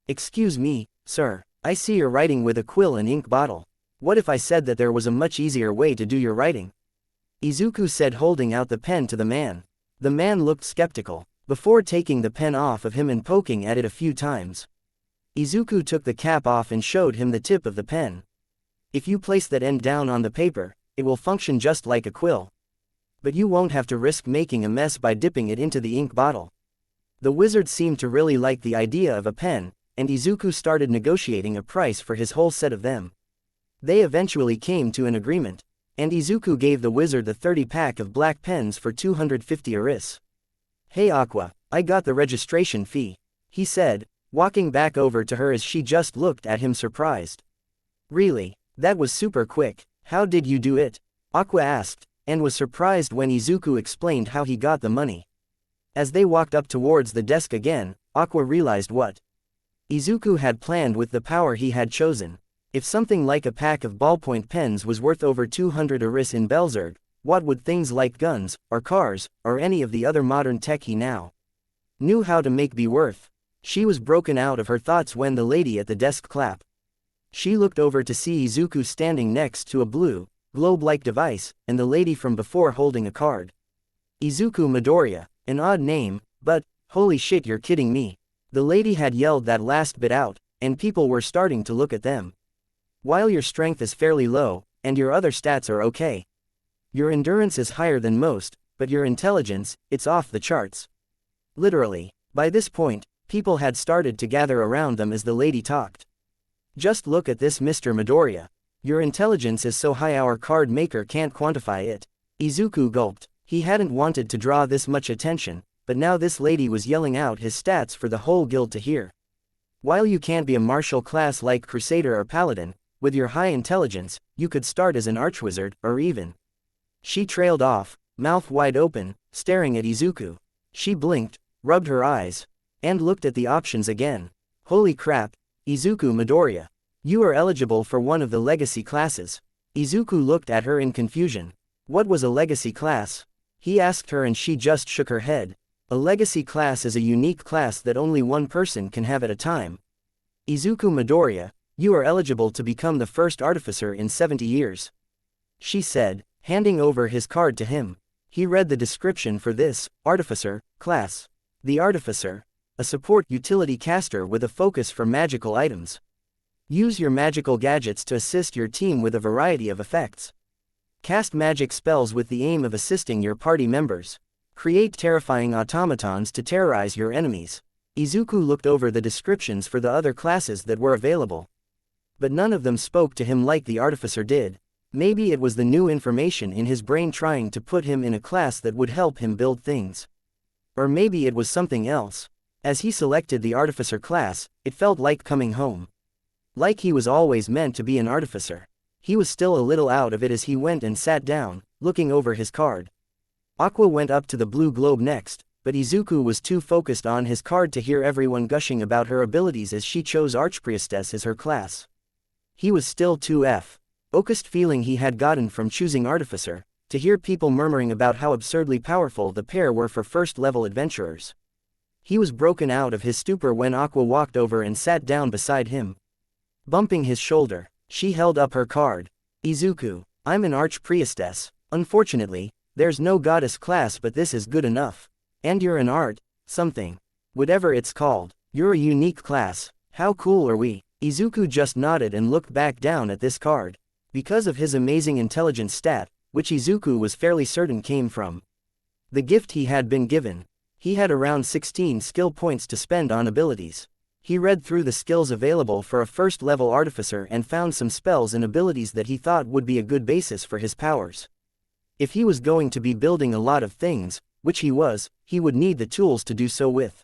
Excuse me, sir, I see you're writing with a quill and ink bottle. What if I said that there was a much easier way to do your writing? Izuku said, holding out the pen to the man. The man looked skeptical, before taking the pen off of him and poking at it a few times. Izuku took the cap off and showed him the tip of the pen. If you place that end down on the paper, it will function just like a quill. But you won't have to risk making a mess by dipping it into the ink bottle. The wizard seemed to really like the idea of a pen, and Izuku started negotiating a price for his whole set of them. They eventually came to an agreement, and Izuku gave the wizard the 30-pack of black pens for 250 Aris. Hey Aqua, I got the registration fee, he said, walking back over to her as she just looked at him surprised. Really? That was super quick. How did you do it? Aqua asked, and was surprised when Izuku explained how he got the money. As they walked up towards the desk again, Aqua realized what Izuku had planned with the power he had chosen. If something like a pack of ballpoint pens was worth over 200 Aris in Belzerg, what would things like guns, or cars, or any of the other modern tech he now knew how to make be worth? She was broken out of her thoughts when the lady at the desk clapped. She looked over to see Izuku standing next to a blue, globe-like device, and the lady from before holding a card. Izuku Midoriya, an odd name, but, holy shit, you're kidding me. The lady had yelled that last bit out, and people were starting to look at them. While your strength is fairly low, and your other stats are okay. Your endurance is higher than most, but your intelligence, it's off the charts. Literally. By this point, people had started to gather around them as the lady talked. Just look at this, Mr. Midoriya. Your intelligence is so high our card maker can't quantify it. Izuku gulped. He hadn't wanted to draw this much attention, but now this lady was yelling out his stats for the whole guild to hear. While you can't be a martial class like Crusader or Paladin, with your high intelligence, you could start as an archwizard, or even. She trailed off, mouth wide open, staring at Izuku. She blinked, rubbed her eyes, and looked at the options again. Holy crap, Izuku Midoriya. You are eligible for one of the legacy classes. Izuku looked at her in confusion. What was a legacy class? He asked her and she just shook her head. A legacy class is a unique class that only one person can have at a time. Izuku Midoriya, you are eligible to become the first artificer in 70 years. She said, handing over his card to him. He read the description for this artificer class. The artificer, a support utility caster with a focus for magical items. Use your magical gadgets to assist your team with a variety of effects. Cast magic spells with the aim of assisting your party members. Create terrifying automatons to terrorize your enemies. Izuku looked over the descriptions for the other classes that were available. But none of them spoke to him like the artificer did. Maybe it was the new information in his brain trying to put him in a class that would help him build things. Or maybe it was something else. As he selected the artificer class, it felt like coming home. Like he was always meant to be an artificer. He was still a little out of it as he went and sat down, looking over his card. Aqua went up to the blue globe next, but Izuku was too focused on his card to hear everyone gushing about her abilities as she chose Archpriestess as her class. He was still too focused feeling he had gotten from choosing Artificer, to hear people murmuring about how absurdly powerful the pair were for first-level adventurers. He was broken out of his stupor when Aqua walked over and sat down beside him. Bumping his shoulder, she held up her card. Izuku, I'm an arch-priestess. Unfortunately, there's no goddess class, but this is good enough. And you're an art, something. Whatever it's called, you're a unique class. How cool are we? Izuku just nodded and looked back down at this card. Because of his amazing intelligence stat, which Izuku was fairly certain came from the gift he had been given, he had around 16 skill points to spend on abilities. He read through the skills available for a first-level artificer and found some spells and abilities that he thought would be a good basis for his powers. If he was going to be building a lot of things, which he was, he would need the tools to do so with.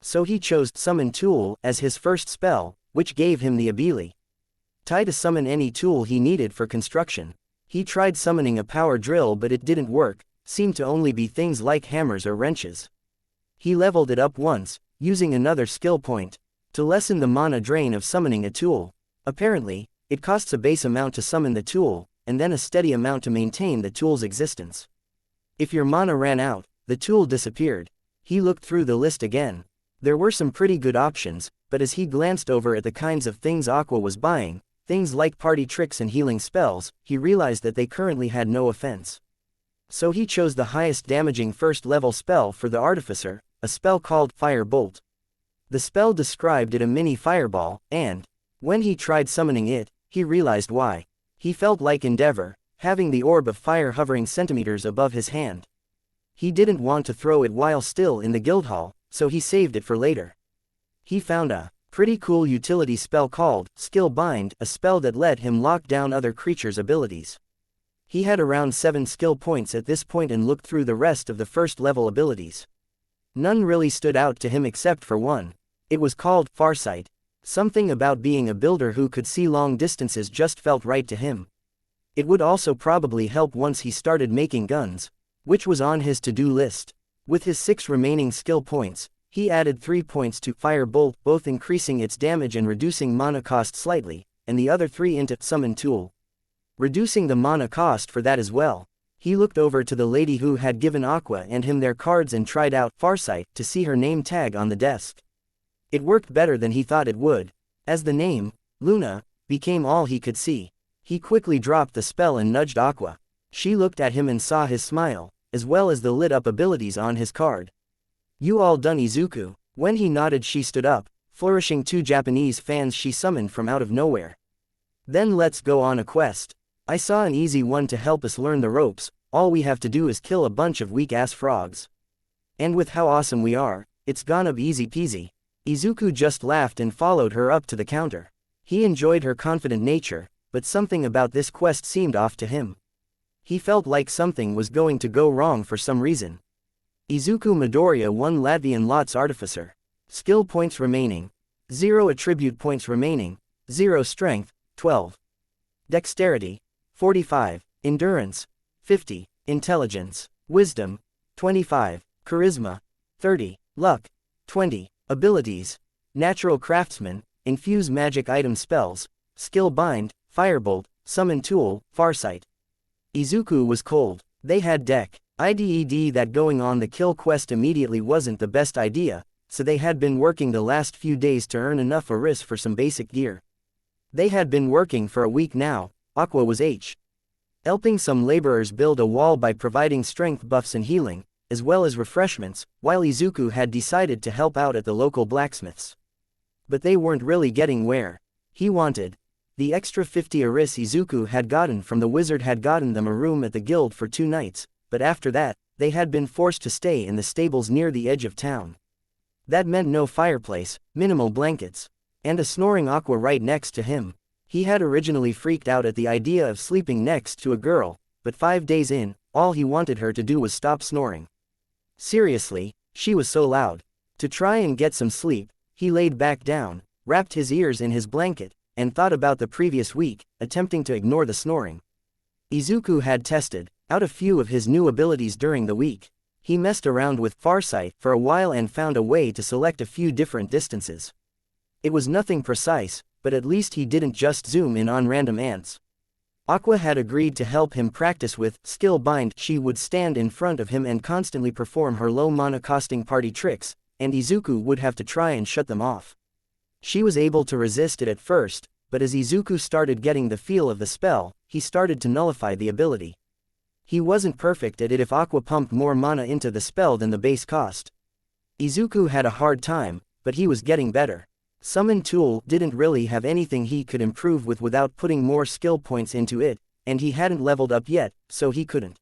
So he chose Summon Tool as his first spell, which gave him the ability to summon any tool he needed for construction. He tried summoning a power drill, but it didn't work, seemed to only be things like hammers or wrenches. He leveled it up once, using another skill point to lessen the mana drain of summoning a tool. Apparently, it costs a base amount to summon the tool, and then a steady amount to maintain the tool's existence. If your mana ran out, the tool disappeared. He looked through the list again. There were some pretty good options, but as he glanced over at the kinds of things Aqua was buying, things like party tricks and healing spells, he realized that they currently had no offense. So he chose the highest damaging first-level spell for the artificer, a spell called Fire Bolt. The spell described it a mini fireball, and when he tried summoning it, he realized why. He felt like Endeavor, having the orb of fire hovering centimeters above his hand. He didn't want to throw it while still in the guild hall, so he saved it for later. He found a pretty cool utility spell called Skill Bind, a spell that let him lock down other creatures' abilities. He had around 7 skill points at this point and looked through the rest of the first-level abilities. None really stood out to him except for one. It was called Farsight. Something about being a builder who could see long distances just felt right to him. It would also probably help once he started making guns, which was on his to-do list. With his 6 remaining skill points, he added 3 points to Fire Bolt, both increasing its damage and reducing mana cost slightly, and the other 3 into Summon Tool, reducing the mana cost for that as well. He looked over to the lady who had given Aqua and him their cards and tried out Farsight to see her name tag on the desk. It worked better than he thought it would. As the name, Luna, became all he could see, he quickly dropped the spell and nudged Aqua. She looked at him and saw his smile, as well as the lit-up abilities on his card. You all done, Izuku? When he nodded, she stood up, flourishing 2 Japanese fans she summoned from out of nowhere. Then let's go on a quest. I saw an easy one to help us learn the ropes. All we have to do is kill a bunch of weak-ass frogs. And with how awesome we are, it's gonna be easy peasy. Izuku just laughed and followed her up to the counter. He enjoyed her confident nature, but something about this quest seemed off to him. He felt like something was going to go wrong for some reason. Izuku Midoriya, 1 Latvian Lots Artificer. Skill points remaining. 0 attribute points remaining. 0 strength, 12. Dexterity, 45. Endurance, 50. Intelligence, Wisdom, 25. Charisma, 30. Luck, 20. Abilities: Natural Craftsman, Infuse Magic Item Spells, Skill Bind, Firebolt, Summon Tool, Farsight. Izuku was cold. They had deck IDED that going on the kill quest immediately wasn't the best idea, so they had been working the last few days to earn enough Aris for some basic gear. They had been working for a week now. Aqua was helping some laborers build a wall by providing strength buffs and healing, as well as refreshments, while Izuku had decided to help out at the local blacksmiths. But they weren't really getting where he wanted. The extra 50 Aris Izuku had gotten from the wizard had gotten them a room at the guild for 2 nights, but after that, they had been forced to stay in the stables near the edge of town. That meant no fireplace, minimal blankets, and a snoring Aqua right next to him. He had originally freaked out at the idea of sleeping next to a girl, but 5 days in, all he wanted her to do was stop snoring. Seriously, she was so loud. To try and get some sleep, he laid back down, wrapped his ears in his blanket, and thought about the previous week, attempting to ignore the snoring. Izuku had tested out a few of his new abilities during the week. He messed around with Farsight for a while and found a way to select a few different distances. It was nothing precise, but at least he didn't just zoom in on random ants. Aqua had agreed to help him practice with skill bind. She would stand in front of him and constantly perform her low mana costing party tricks, and Izuku would have to try and shut them off. She was able to resist it at first, but as Izuku started getting the feel of the spell, he started to nullify the ability. He wasn't perfect at it if Aqua pumped more mana into the spell than the base cost. Izuku had a hard time, but he was getting better. Summon Tool didn't really have anything he could improve with without putting more skill points into it, and he hadn't leveled up yet, so he couldn't.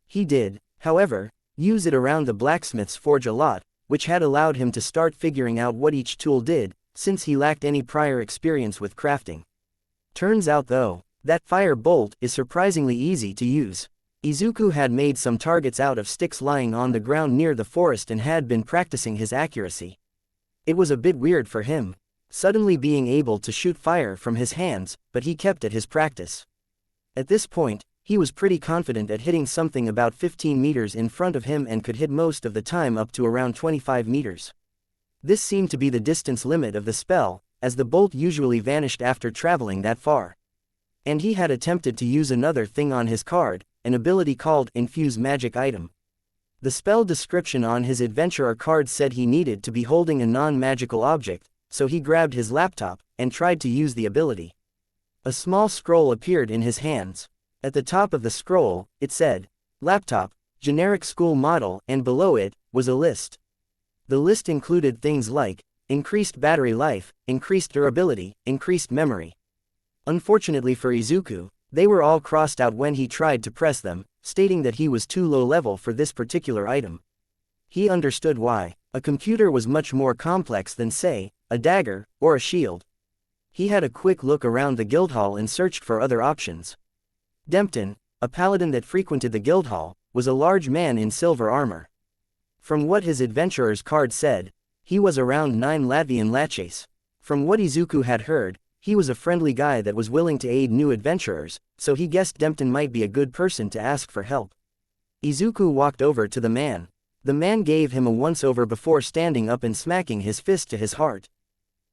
He did, however, use it around the blacksmith's forge a lot, which had allowed him to start figuring out what each tool did, since he lacked any prior experience with crafting. Turns out though, that fire bolt is surprisingly easy to use. Izuku had made some targets out of sticks lying on the ground near the forest and had been practicing his accuracy. It was a bit weird for him, suddenly being able to shoot fire from his hands, but he kept at his practice. At this point, he was pretty confident at hitting something about 15 meters in front of him and could hit most of the time up to around 25 meters. This seemed to be the distance limit of the spell, as the bolt usually vanished after traveling that far. And he had attempted to use another thing on his card, an ability called Infuse Magic Item. The spell description on his adventurer card said he needed to be holding a non-magical object, so he grabbed his laptop and tried to use the ability. A small scroll appeared in his hands. At the top of the scroll, it said, "Laptop, generic school model," and below it was a list. The list included things like increased battery life, increased durability, increased memory. Unfortunately for Izuku, they were all crossed out when he tried to press them, stating that he was too low level for this particular item. He understood why. A computer was much more complex than, say, a dagger or a shield. He had a quick look around the guildhall and searched for other options. Dempton, a paladin that frequented the guildhall, was a large man in silver armor. From what his adventurer's card said, he was around 9 Latvian laches. From what Izuku had heard, he was a friendly guy that was willing to aid new adventurers, so he guessed Dempton might be a good person to ask for help. Izuku walked over to the man. The man gave him a once-over before standing up and smacking his fist to his heart.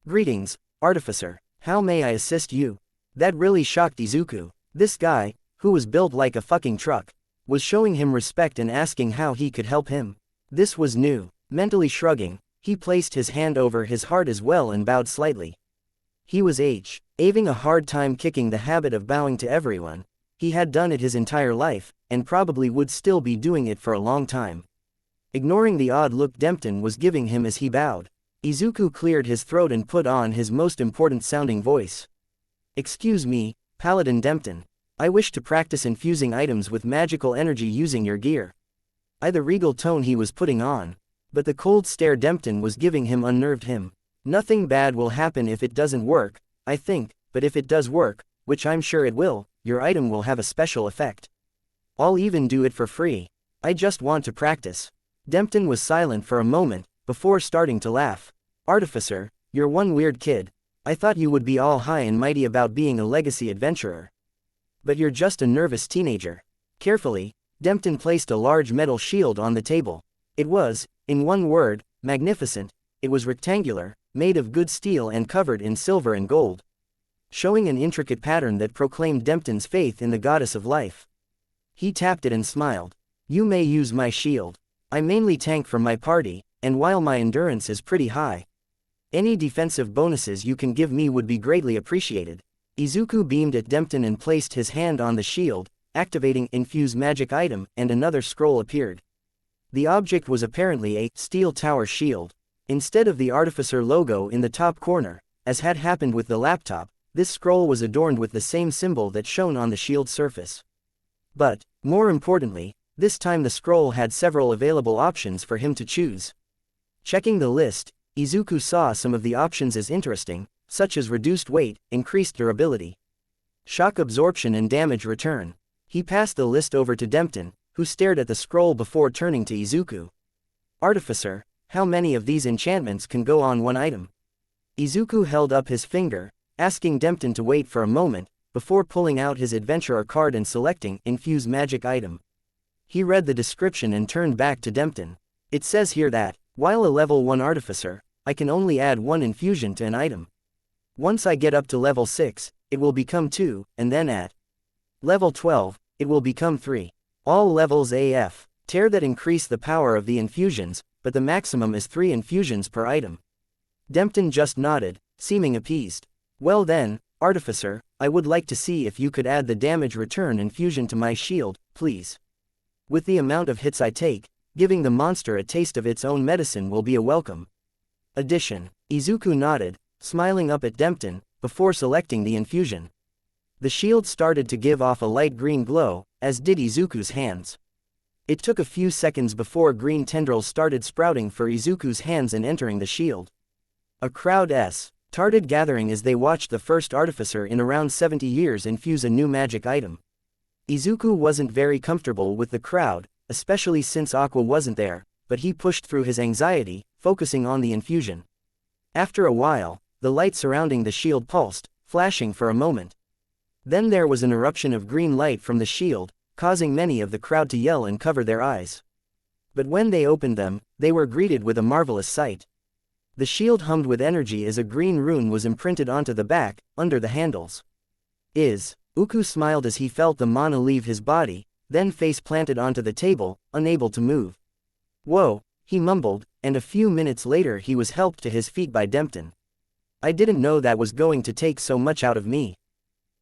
"Greetings, Artificer. How may I assist you?" That really shocked Izuku. This guy, who was built like a fucking truck, was showing him respect and asking how he could help him. This was new. Mentally shrugging, he placed his hand over his heart as well and bowed slightly. He was having a hard time kicking the habit of bowing to everyone. He had done it his entire life, and probably would still be doing it for a long time. Ignoring the odd look Dempton was giving him as he bowed, Izuku cleared his throat and put on his most important sounding voice. "Excuse me, Paladin Dempton. I wish to practice infusing items with magical energy using your gear." The regal tone he was putting on, but the cold stare Dempton was giving him unnerved him. "Nothing bad will happen if it doesn't work, I think, but if it does work, which I'm sure it will, your item will have a special effect. I'll even do it for free. I just want to practice." Dempton was silent for a moment, before starting to laugh. "Artificer, you're one weird kid. I thought you would be all high and mighty about being a legacy adventurer. But you're just a nervous teenager." Carefully, Dempton placed a large metal shield on the table. It was, in one word, magnificent. It was rectangular, made of good steel and covered in silver and gold, showing an intricate pattern that proclaimed Dempton's faith in the goddess of life. He tapped it and smiled. "You may use my shield. I mainly tank for my party, and while my endurance is pretty high, any defensive bonuses you can give me would be greatly appreciated." Izuku beamed at Dempton and placed his hand on the shield, activating Infuse Magic Item, and another scroll appeared. The object was apparently a steel tower shield. Instead of the Artificer logo in the top corner, as had happened with the laptop, this scroll was adorned with the same symbol that shone on the shield's surface. But, more importantly, this time the scroll had several available options for him to choose. Checking the list, Izuku saw some of the options as interesting, such as reduced weight, increased durability, shock absorption and damage return. He passed the list over to Dempton, who stared at the scroll before turning to Izuku. "Artificer, how many of these enchantments can go on one item?" Izuku held up his finger, asking Dempton to wait for a moment, before pulling out his adventurer card and selecting Infuse Magic Item. He read the description and turned back to Dempton. "It says here that, while a level 1 artificer, I can only add 1 infusion to an item. Once I get up to level 6, it will become 2, and then at Level 12, it will become 3. All levels AF. Tear that increase the power of the infusions, but the maximum is 3 infusions per item. Dempton just nodded, seeming appeased. Well then, Artificer, I would like to see if you could add the damage return infusion to my shield, please. With the amount of hits I take, giving the monster a taste of its own medicine will be a welcome addition. Izuku nodded, smiling up at Dempton, before selecting the infusion. The shield started to give off a light green glow, as did Izuku's hands. It took a few seconds before green tendrils started sprouting for Izuku's hands and entering the shield. A crowd started gathering as they watched the first artificer in around 70 years infuse a new magic item. Izuku wasn't very comfortable with the crowd, especially since Aqua wasn't there, but he pushed through his anxiety, focusing on the infusion. After a while, the light surrounding the shield pulsed, flashing for a moment. Then there was an eruption of green light from the shield, causing many of the crowd to yell and cover their eyes. But when they opened them, they were greeted with a marvelous sight. The shield hummed with energy as a green rune was imprinted onto the back, under the handles. Uku smiled as he felt the mana leave his body, then face planted onto the table, unable to move. Whoa, he mumbled, and a few minutes later he was helped to his feet by Dempton. I didn't know that was going to take so much out of me.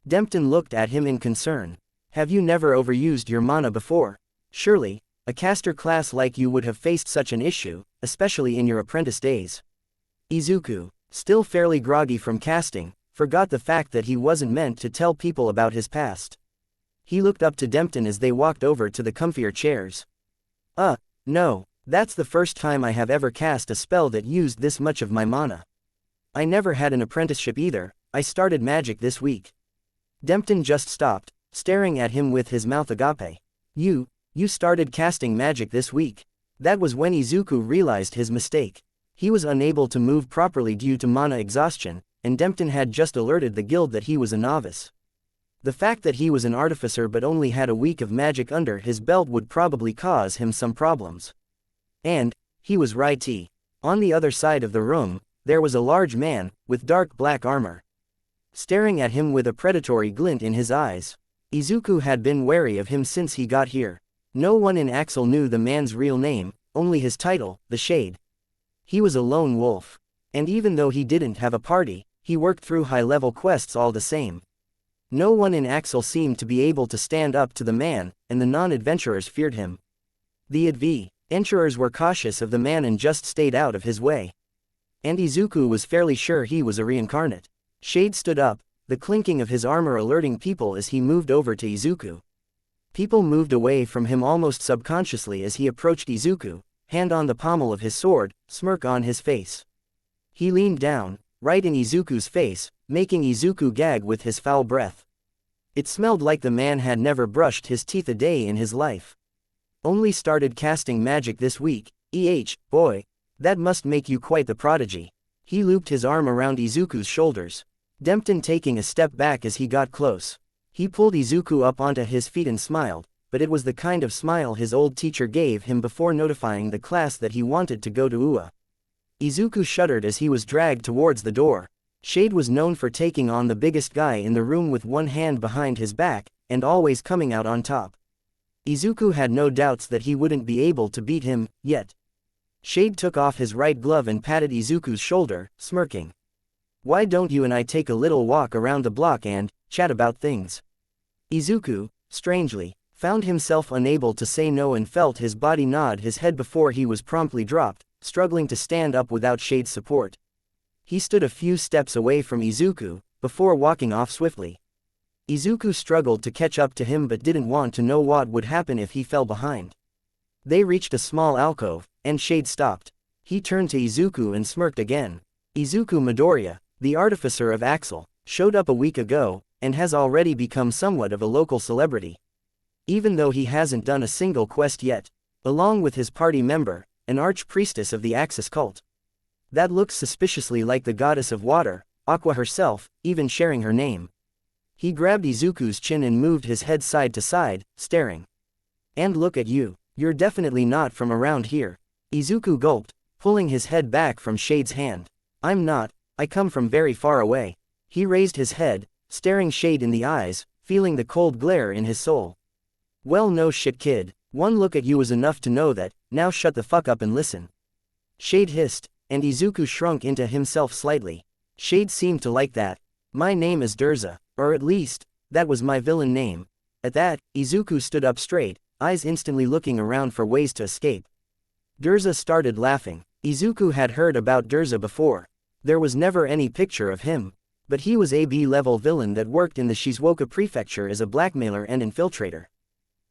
Dempton looked at him in concern. Have you never overused your mana before? Surely, a caster class like you would have faced such an issue, especially in your apprentice days. Izuku, still fairly groggy from casting, forgot the fact that he wasn't meant to tell people about his past. He looked up to Dempton as they walked over to the comfier chairs. No, that's the first time I have ever cast a spell that used this much of my mana. I never had an apprenticeship either, I started magic this week. Dempton just stopped, staring at him with his mouth agape. You started casting magic this week. That was when Izuku realized his mistake. He was unable to move properly due to mana exhaustion, and Dempton had just alerted the guild that he was a novice. The fact that he was an artificer but only had a week of magic under his belt would probably cause him some problems. And he was right. On the other side of the room, there was a large man, with dark black armor. Staring at him with a predatory glint in his eyes. Izuku had been wary of him since he got here. No one in Axel knew the man's real name, only his title, the Shade. He was a lone wolf. And even though he didn't have a party, he worked through high-level quests all the same. No one in Axel seemed to be able to stand up to the man, and the non-adventurers feared him. The adventurers were cautious of the man and just stayed out of his way. And Izuku was fairly sure he was a reincarnate. Shade stood up, the clinking of his armor alerting people as he moved over to Izuku. People moved away from him almost subconsciously as he approached Izuku, hand on the pommel of his sword, smirk on his face. He leaned down, right in Izuku's face, making Izuku gag with his foul breath. It smelled like the man had never brushed his teeth a day in his life. Only started casting magic this week, boy. That must make you quite the prodigy. He looped his arm around Izuku's shoulders. Dempton taking a step back as he got close. He pulled Izuku up onto his feet and smiled, but it was the kind of smile his old teacher gave him before notifying the class that he wanted to go to UA. Izuku shuddered as he was dragged towards the door. Shade was known for taking on the biggest guy in the room with one hand behind his back, and always coming out on top. Izuku had no doubts that he wouldn't be able to beat him, yet. Shade took off his right glove and patted Izuku's shoulder, smirking. Why don't you and I take a little walk around the block and chat about things? Izuku, strangely, found himself unable to say no and felt his body nod his head before he was promptly dropped, struggling to stand up without Shade's support. He stood a few steps away from Izuku, before walking off swiftly. Izuku struggled to catch up to him but didn't want to know what would happen if he fell behind. They reached a small alcove, and Shade stopped. He turned to Izuku and smirked again. Izuku Midoriya, the artificer of Axel, showed up a week ago, and has already become somewhat of a local celebrity. Even though he hasn't done a single quest yet, along with his party member, an arch-priestess of the Axis cult. That looks suspiciously like the goddess of water, Aqua herself, even sharing her name. He grabbed Izuku's chin and moved his head side to side, staring. And look at you, you're definitely not from around here. Izuku gulped, pulling his head back from Shade's hand. I'm not, I come from very far away. He raised his head, staring Shade in the eyes, feeling the cold glare in his soul. Well, no shit, kid. One look at you was enough to know that. Now shut the fuck up and listen. Shade hissed, and Izuku shrunk into himself slightly. Shade seemed to like that. My name is Durza, or at least, that was my villain name. At that, Izuku stood up straight, eyes instantly looking around for ways to escape. Durza started laughing. Izuku had heard about Durza before. There was never any picture of him. But he was a B-level villain that worked in the Shizuoka prefecture as a blackmailer and infiltrator.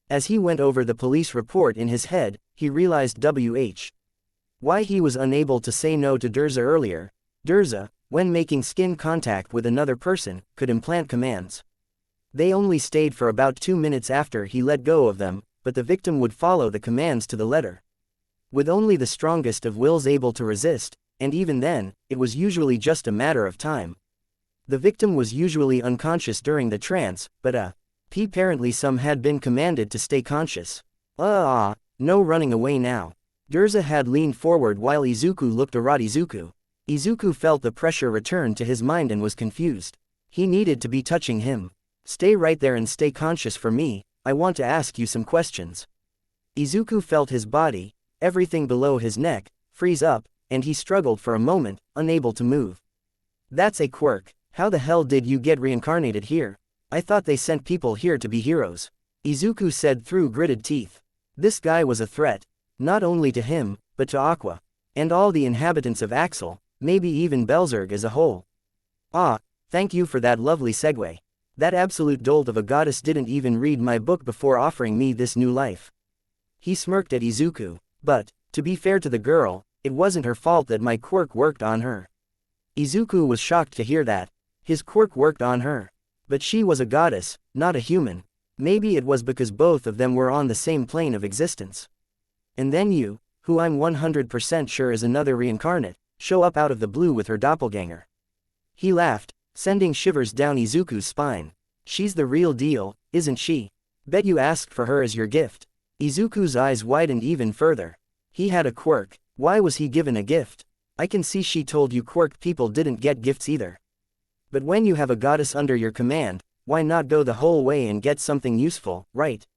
As he went over the police report in his head, he realized why he was unable to say no to Durza earlier. Durza, when making skin contact with another person, could implant commands. They only stayed for about 2 minutes after he let go of them, but the victim would follow the commands to the letter. With only the strongest of wills able to resist, and even then, it was usually just a matter of time. The victim was usually unconscious during the trance, but apparently some had been commanded to stay conscious. No running away now. Durza had leaned forward while Izuku looked at Izuku. Izuku felt the pressure return to his mind and was confused. He needed to be touching him. Stay right there and stay conscious for me, I want to ask you some questions. Izuku felt his body, everything below his neck, freeze up, and he struggled for a moment, unable to move. That's a quirk. How the hell did you get reincarnated here? I thought they sent people here to be heroes. Izuku said through gritted teeth. This guy was a threat. Not only to him, but to Aqua. And all the inhabitants of Axel, maybe even Belzerg as a whole. Thank you for that lovely segue. That absolute dolt of a goddess didn't even read my book before offering me this new life. He smirked at Izuku. But, to be fair to the girl, it wasn't her fault that my quirk worked on her. Izuku was shocked to hear that. His quirk worked on her. But she was a goddess, not a human. Maybe it was because both of them were on the same plane of existence. And then you, who I'm 100% sure is another reincarnate, show up out of the blue with her doppelganger. He laughed, sending shivers down Izuku's spine. She's the real deal, isn't she? Bet you asked for her as your gift. Izuku's eyes widened even further. He had a quirk. Why was he given a gift? I can see she told you quirk people didn't get gifts either. But when you have a goddess under your command, why not go the whole way and get something useful, right?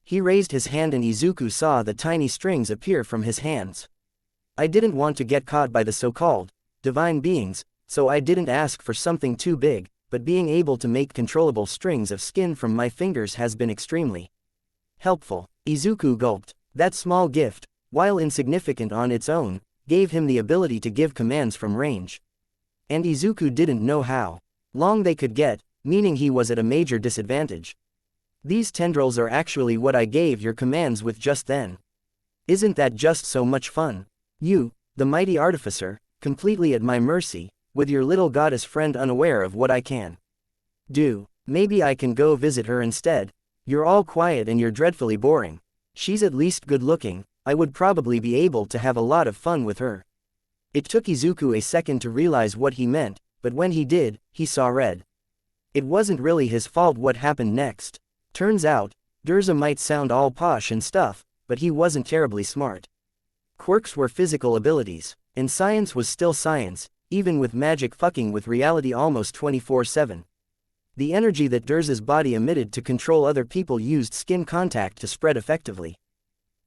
He raised his hand and Izuku saw the tiny strings appear from his hands. I didn't want to get caught by the so-called divine beings, so I didn't ask for something too big, but being able to make controllable strings of skin from my fingers has been extremely helpful. Izuku gulped. That small gift, while insignificant on its own, gave him the ability to give commands from range. And Izuku didn't know how long they could get, meaning he was at a major disadvantage. These tendrils are actually what I gave your commands with just then. Isn't that just so much fun? You, the mighty artificer, completely at my mercy, with your little goddess friend unaware of what I can do. Maybe I can go visit her instead. You're all quiet and you're dreadfully boring. She's at least good looking, I would probably be able to have a lot of fun with her. It took Izuku a second to realize what he meant, but when he did, he saw red. It wasn't really his fault what happened next. Turns out, Durza might sound all posh and stuff, but he wasn't terribly smart. Quirks were physical abilities, and science was still science, even with magic fucking with reality almost 24/7. The energy that Durza's body emitted to control other people used skin contact to spread effectively.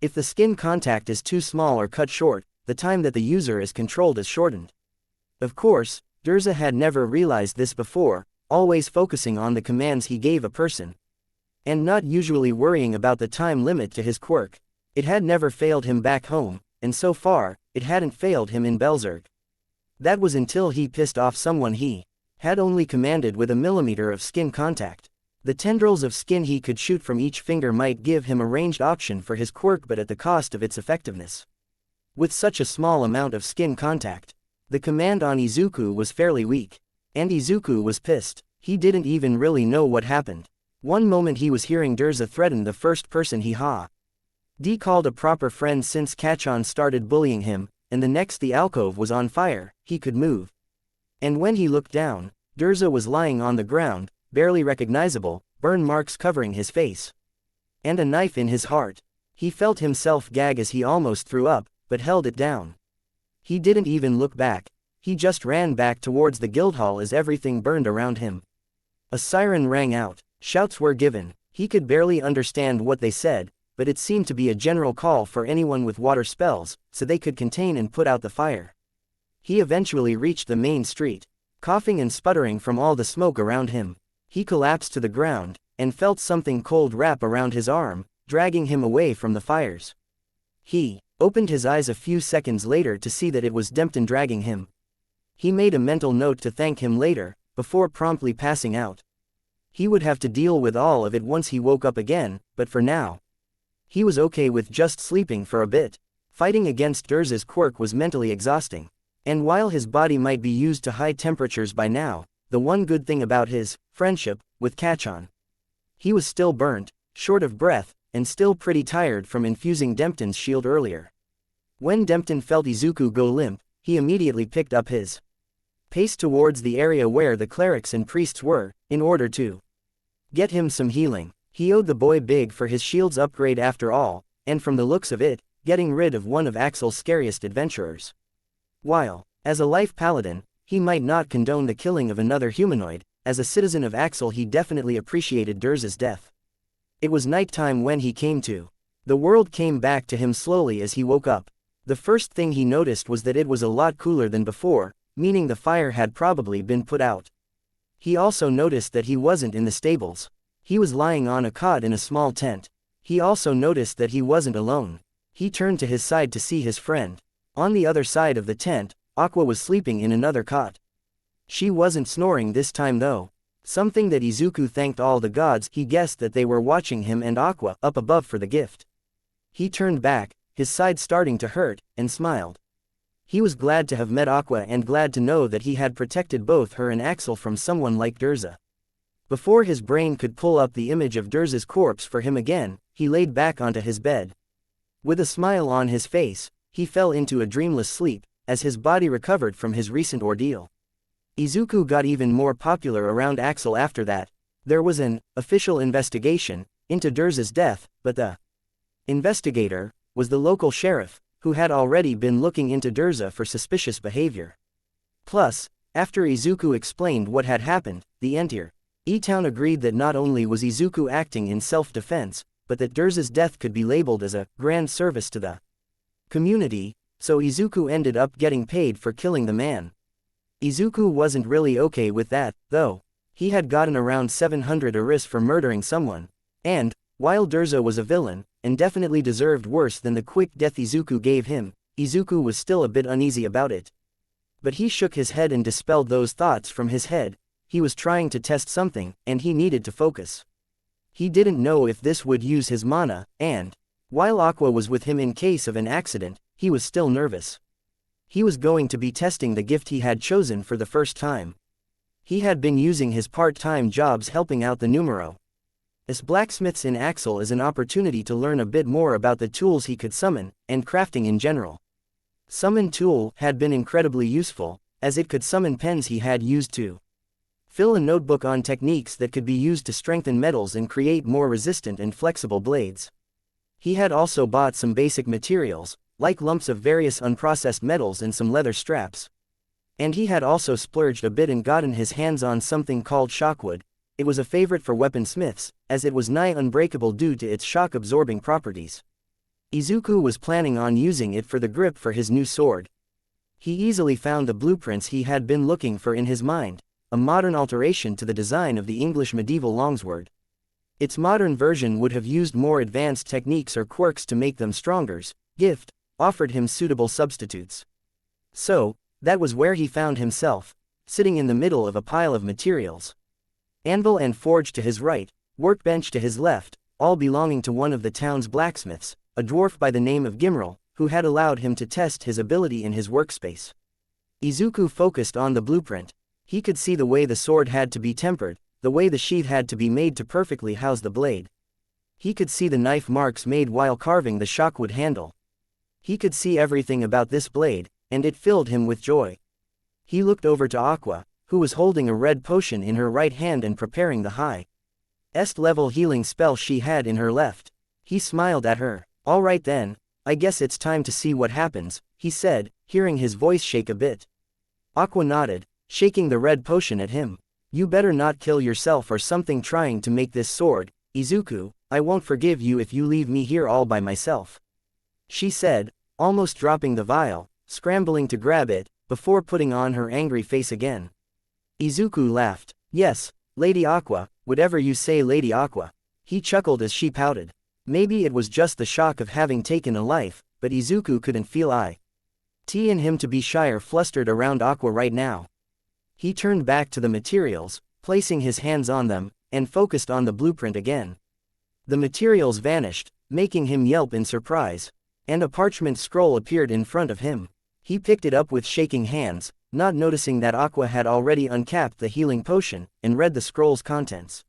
If the skin contact is too small or cut short, the time that the user is controlled is shortened. Of course, Durza had never realized this before, always focusing on the commands he gave a person. And not usually worrying about the time limit to his quirk. It had never failed him back home, and so far, it hadn't failed him in Belzerg. That was until he pissed off someone he had only commanded with a millimeter of skin contact. The tendrils of skin he could shoot from each finger might give him a ranged option for his quirk, but at the cost of its effectiveness. With such a small amount of skin contact, the command on Izuku was fairly weak. And Izuku was pissed. He didn't even really know what happened. One moment he was hearing Durza threaten the first person he called a proper friend since Kachon started bullying him, and the next the alcove was on fire, he could move. And when he looked down, Durza was lying on the ground, barely recognizable, burn marks covering his face. And a knife in his heart. He felt himself gag as he almost threw up, but held it down. He didn't even look back. He just ran back towards the guildhall as everything burned around him. A siren rang out. Shouts were given. He could barely understand what they said, but it seemed to be a general call for anyone with water spells, so they could contain and put out the fire. He eventually reached the main street. Coughing and sputtering from all the smoke around him, he collapsed to the ground, and felt something cold wrap around his arm, dragging him away from the fires. He opened his eyes a few seconds later to see that it was Dempton dragging him. He made a mental note to thank him later, before promptly passing out. He would have to deal with all of it once he woke up again, but for now, he was okay with just sleeping for a bit. Fighting against Durza's quirk was mentally exhausting. And while his body might be used to high temperatures by now, the one good thing about his friendship with Kachon, he was still burnt, short of breath, and still pretty tired from infusing Dempton's shield earlier. When Dempton felt Izuku go limp, he immediately picked up his pace towards the area where the clerics and priests were, in order to get him some healing. He owed the boy big for his shield's upgrade after all, and from the looks of it, getting rid of one of Axel's scariest adventurers. While, as a life paladin, he might not condone the killing of another humanoid, as a citizen of Axel he definitely appreciated Durza's death. It was nighttime when he came to. The world came back to him slowly as he woke up. The first thing he noticed was that it was a lot cooler than before, meaning the fire had probably been put out. He also noticed that he wasn't in the stables. He was lying on a cot in a small tent. He also noticed that he wasn't alone. He turned to his side to see his friend. On the other side of the tent, Aqua was sleeping in another cot. She wasn't snoring this time though. Something that Izuku thanked all the gods. He guessed that they were watching him and Aqua up above for the gift. He turned back, his side starting to hurt, and smiled. He was glad to have met Aqua and glad to know that he had protected both her and Axel from someone like Durza. Before his brain could pull up the image of Durza's corpse for him again, he laid back onto his bed. With a smile on his face, he fell into a dreamless sleep, as his body recovered from his recent ordeal. Izuku got even more popular around Axel after that. There was an official investigation into Durza's death, but the investigator was the local sheriff, who had already been looking into Durza for suspicious behavior. Plus, after Izuku explained what had happened, the entire E-Town agreed that not only was Izuku acting in self-defense, but that Durza's death could be labeled as a grand service to the community, so Izuku ended up getting paid for killing the man. Izuku wasn't really okay with that, though. He had gotten around 700 aris for murdering someone. And, while Durza was a villain, and definitely deserved worse than the quick death Izuku gave him, Izuku was still a bit uneasy about it. But he shook his head and dispelled those thoughts from his head. He was trying to test something, and he needed to focus. He didn't know if this would use his mana, and, while Aqua was with him in case of an accident, he was still nervous. He was going to be testing the gift he had chosen for the first time. He had been using his part-time jobs helping out the numero as blacksmiths in Axel as an opportunity to learn a bit more about the tools he could summon, and crafting in general. Summon tool had been incredibly useful, as it could summon pens he had used to fill a notebook on techniques that could be used to strengthen metals and create more resistant and flexible blades. He had also bought some basic materials, like lumps of various unprocessed metals and some leather straps. And he had also splurged a bit and gotten his hands on something called shockwood. It was a favorite for weaponsmiths, as it was nigh unbreakable due to its shock-absorbing properties. Izuku was planning on using it for the grip for his new sword. He easily found the blueprints he had been looking for in his mind, a modern alteration to the design of the English medieval longsword. Its modern version would have used more advanced techniques or quirks to make them stronger. Gift offered him suitable substitutes. So, that was where he found himself, sitting in the middle of a pile of materials. Anvil and forge to his right, workbench to his left, all belonging to one of the town's blacksmiths, a dwarf by the name of Gimral, who had allowed him to test his ability in his workspace. Izuku focused on the blueprint. He could see the way the sword had to be tempered, the way the sheath had to be made to perfectly house the blade. He could see the knife marks made while carving the shockwood handle. He could see everything about this blade, and it filled him with joy. He looked over to Aqua, who was holding a red potion in her right hand and preparing the highest level healing spell she had in her left. He smiled at her. "All right then, I guess it's time to see what happens," he said, hearing his voice shake a bit. Aqua nodded, shaking the red potion at him. You better not kill yourself or something trying to make this sword, Izuku. I won't forgive you if you leave me here all by myself," she said, almost dropping the vial, scrambling to grab it, before putting on her angry face again. Izuku laughed. "Yes, Lady Aqua, whatever you say, Lady Aqua," he chuckled as she pouted. Maybe it was just the shock of having taken a life, but Izuku couldn't feel it in him to be shy or flustered around Aqua right now. He turned back to the materials, placing his hands on them, and focused on the blueprint again. The materials vanished, making him yelp in surprise, and a parchment scroll appeared in front of him. He picked it up with shaking hands, not noticing that Aqua had already uncapped the healing potion, and read the scroll's contents.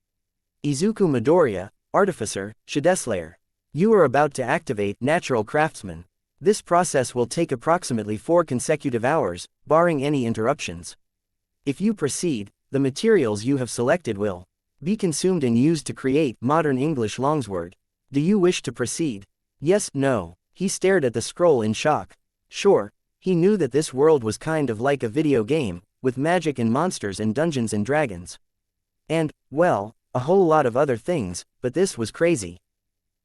"Izuku Midoriya, Artificer, Shideslayer. You are about to activate Natural Craftsman. This process will take approximately 4 consecutive hours, barring any interruptions. If you proceed, the materials you have selected will be consumed and used to create Modern English Longsword. Do you wish to proceed? Yes, no." He stared at the scroll in shock. Sure, he knew that this world was kind of like a video game, with magic and monsters and Dungeons and Dragons. And, well, a whole lot of other things, but this was crazy.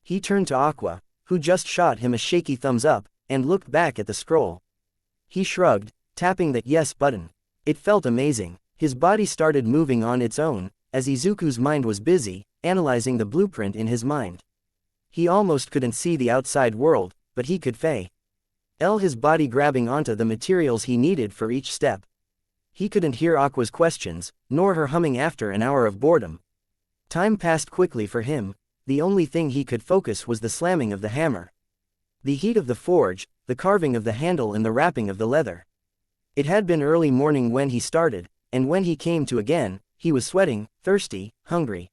He turned to Aqua, who just shot him a shaky thumbs up, and looked back at the scroll. He shrugged, tapping that yes button. It felt amazing. His body started moving on its own, as Izuku's mind was busy, analyzing the blueprint in his mind. He almost couldn't see the outside world, but he could feel his body grabbing onto the materials he needed for each step. He couldn't hear Aqua's questions, nor her humming after an hour of boredom. Time passed quickly for him. The only thing he could focus was the slamming of the hammer, the heat of the forge, the carving of the handle and the wrapping of the leather. It had been early morning when he started, and when he came to again, he was sweating, thirsty, hungry,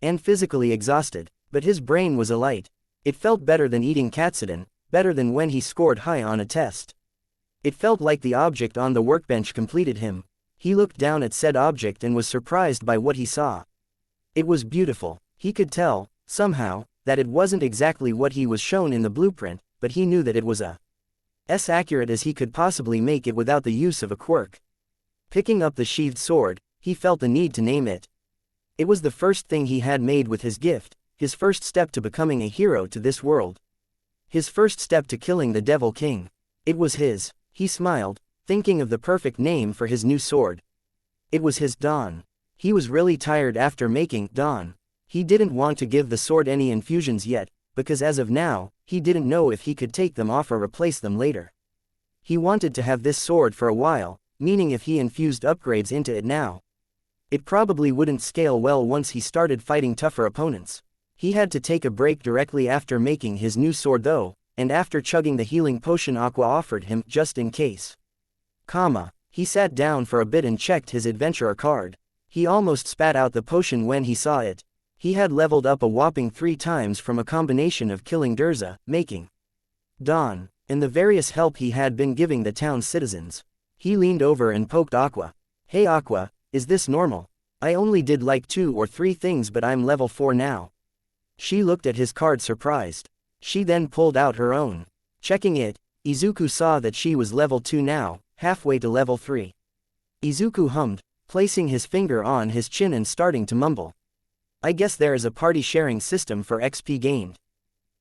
and physically exhausted, but his brain was alight. It felt better than eating katsudon, better than when he scored high on a test. It felt like the object on the workbench completed him. He looked down at said object and was surprised by what he saw. It was beautiful. He could tell, somehow, that it wasn't exactly what he was shown in the blueprint, but he knew that it was as accurate as he could possibly make it without the use of a quirk. Picking up the sheathed sword, he felt the need to name it. It was the first thing he had made with his gift, his first step to becoming a hero to this world. His first step to killing the Devil King. It was his. He smiled, thinking of the perfect name for his new sword. It was his Dawn. He was really tired after making Dawn. He didn't want to give the sword any infusions yet, because as of now, he didn't know if he could take them off or replace them later. He wanted to have this sword for a while, meaning if he infused upgrades into it now, it probably wouldn't scale well once he started fighting tougher opponents. He had to take a break directly after making his new sword though, and after chugging the healing potion Aqua offered him just in case. He sat down for a bit and checked his adventurer card. He almost spat out the potion when he saw it. He had leveled up a whopping 3 times from a combination of killing Durza, making Dawn, and the various help he had been giving the town's citizens. He leaned over and poked Aqua. "Hey Aqua, is this normal? I only did like 2 or 3 things but I'm level 4 now." She looked at his card surprised. She then pulled out her own. Checking it, Izuku saw that she was level 2 now, halfway to level 3. Izuku hummed, placing his finger on his chin and starting to mumble. "I guess there is a party sharing system for XP gained.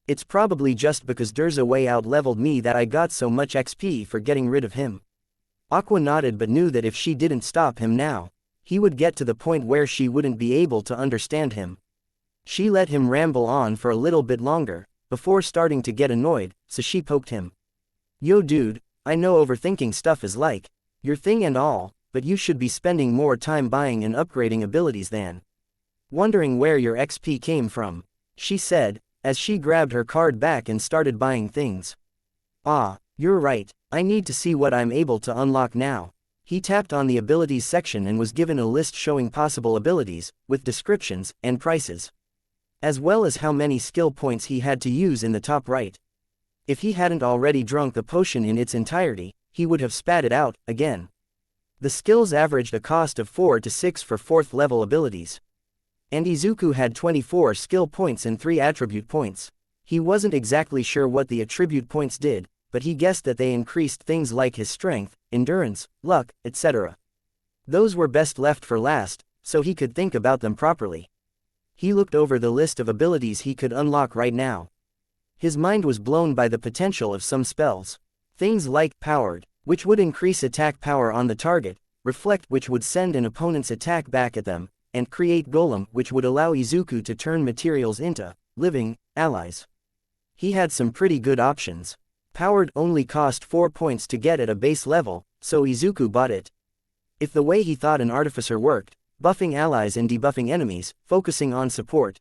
It's probably just because Durza way out leveled me that I got so much XP for getting rid of him." Aqua nodded but knew that if she didn't stop him now, he would get to the point where she wouldn't be able to understand him. She let him ramble on for a little bit longer, before starting to get annoyed, so she poked him. "Yo dude, I know overthinking stuff is like your thing and all, but you should be spending more time buying and upgrading abilities than wondering where your XP came from," she said, as she grabbed her card back and started buying things. "Ah, you're right, I need to see what I'm able to unlock now." He tapped on the abilities section and was given a list showing possible abilities, with descriptions and prices, as well as how many skill points he had to use in the top right. If he hadn't already drunk the potion in its entirety, he would have spat it out again. The skills averaged a cost of 4 to 6 for 4th level abilities. And Izuku had 24 skill points and 3 attribute points. He wasn't exactly sure what the attribute points did, but he guessed that they increased things like his strength, endurance, luck, etc. Those were best left for last, so he could think about them properly. He looked over the list of abilities he could unlock right now. His mind was blown by the potential of some spells. Things like Powered, which would increase attack power on the target, Reflect, which would send an opponent's attack back at them, and Create Golem, which would allow Izuku to turn materials into living allies. He had some pretty good options. Powered only cost 4 points to get at a base level, so Izuku bought it. If the way he thought an artificer worked, buffing allies and debuffing enemies, focusing on support,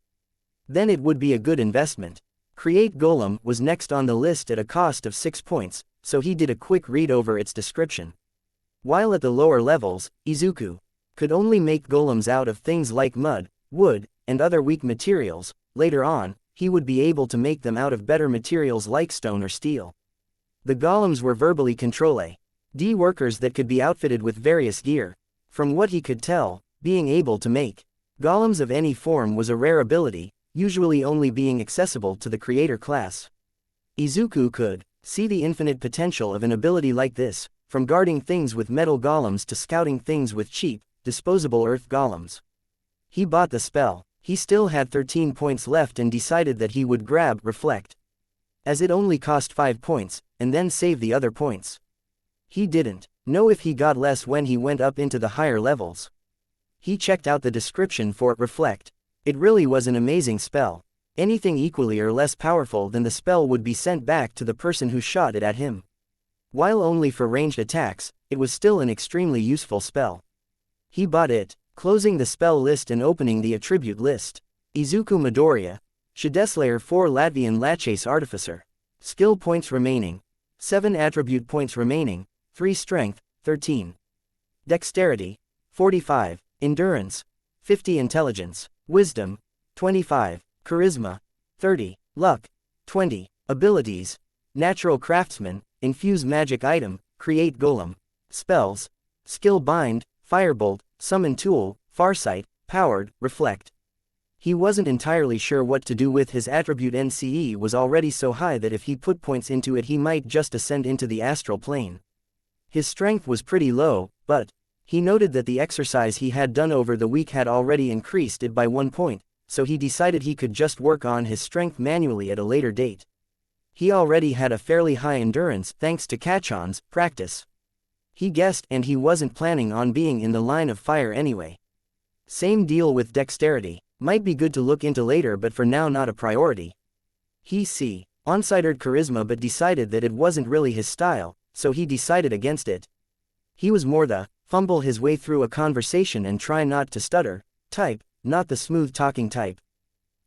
then it would be a good investment. Create Golem was next on the list at a cost of 6 points, so he did a quick read over its description. While at the lower levels, Izuku could only make golems out of things like mud, wood, and other weak materials. Later on, he would be able to make them out of better materials like stone or steel. The golems were verbally Control A.D. workers that could be outfitted with various gear. From what he could tell, being able to make golems of any form was a rare ability, usually only being accessible to the creator class. Izuku could see the infinite potential of an ability like this, from guarding things with metal golems to scouting things with cheap, disposable earth golems. He bought the spell. He still had 13 points left and decided that he would grab Reflect, as it only cost 5 points, and then save the other points. He didn't know if he got less when he went up into the higher levels. He checked out the description for Reflect. It really was an amazing spell. Anything equally or less powerful than the spell would be sent back to the person who shot it at him. While only for ranged attacks, it was still an extremely useful spell. He bought it, closing the spell list and opening the attribute list. Izuku Midoriya, Shideslayer 4 Latvian Laches Artificer. Skill points remaining. 7 attribute points remaining, 3 strength, 13. Dexterity, 45. Endurance, 50. Intelligence, Wisdom, 25. Charisma, 30. Luck, 20. Abilities, Natural Craftsman, Infuse Magic Item, Create Golem. Spells, Skill Bind, Firebolt, Summon Tool, Farsight, Powered, Reflect. He wasn't entirely sure what to do with his attribute. NCE was already so high that if he put points into it he might just ascend into the astral plane. His strength was pretty low, but he noted that the exercise he had done over the week had already increased it by 1 point, so he decided he could just work on his strength manually at a later date. He already had a fairly high endurance thanks to Kachon's practice. He guessed, and he wasn't planning on being in the line of fire anyway. Same deal with dexterity. Might be good to look into later, but for now not a priority. He considered charisma but decided that it wasn't really his style, so he decided against it. He was more the fumble his way through a conversation and try not to stutter type, not the smooth talking type.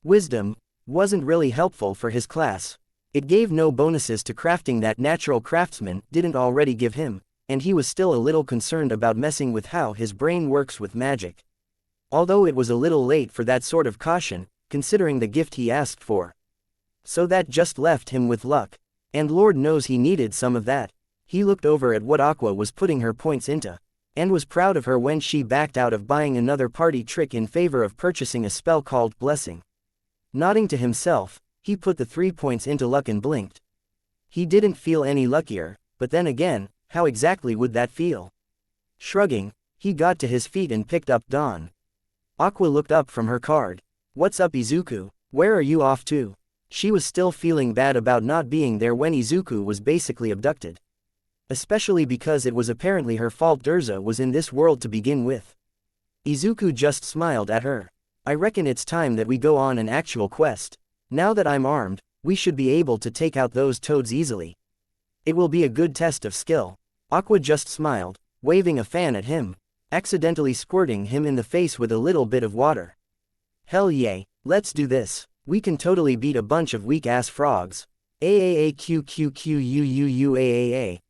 Wisdom wasn't really helpful for his class. It gave no bonuses to crafting that Natural Craftsman didn't already give him, and he was still a little concerned about messing with how his brain works with magic. Although it was a little late for that sort of caution, considering the gift he asked for. So that just left him with luck. And Lord knows he needed some of that. He looked over at what Aqua was putting her points into, and was proud of her when she backed out of buying another party trick in favor of purchasing a spell called Blessing. Nodding to himself, he put the 3 points into luck and blinked. He didn't feel any luckier, but then again, how exactly would that feel? Shrugging, he got to his feet and picked up Dawn. Aqua looked up from her card. "What's up, Izuku? Where are you off to?" She was still feeling bad about not being there when Izuku was basically abducted. Especially because it was apparently her fault Durza was in this world to begin with. Izuku just smiled at her. "I reckon it's time that we go on an actual quest. Now that I'm armed, we should be able to take out those toads easily. It will be a good test of skill." Aqua just smiled, waving a fan at him, accidentally squirting him in the face with a little bit of water. "Hell yay, let's do this. We can totally beat a bunch of weak-ass frogs. AAAQQQUUUAAA."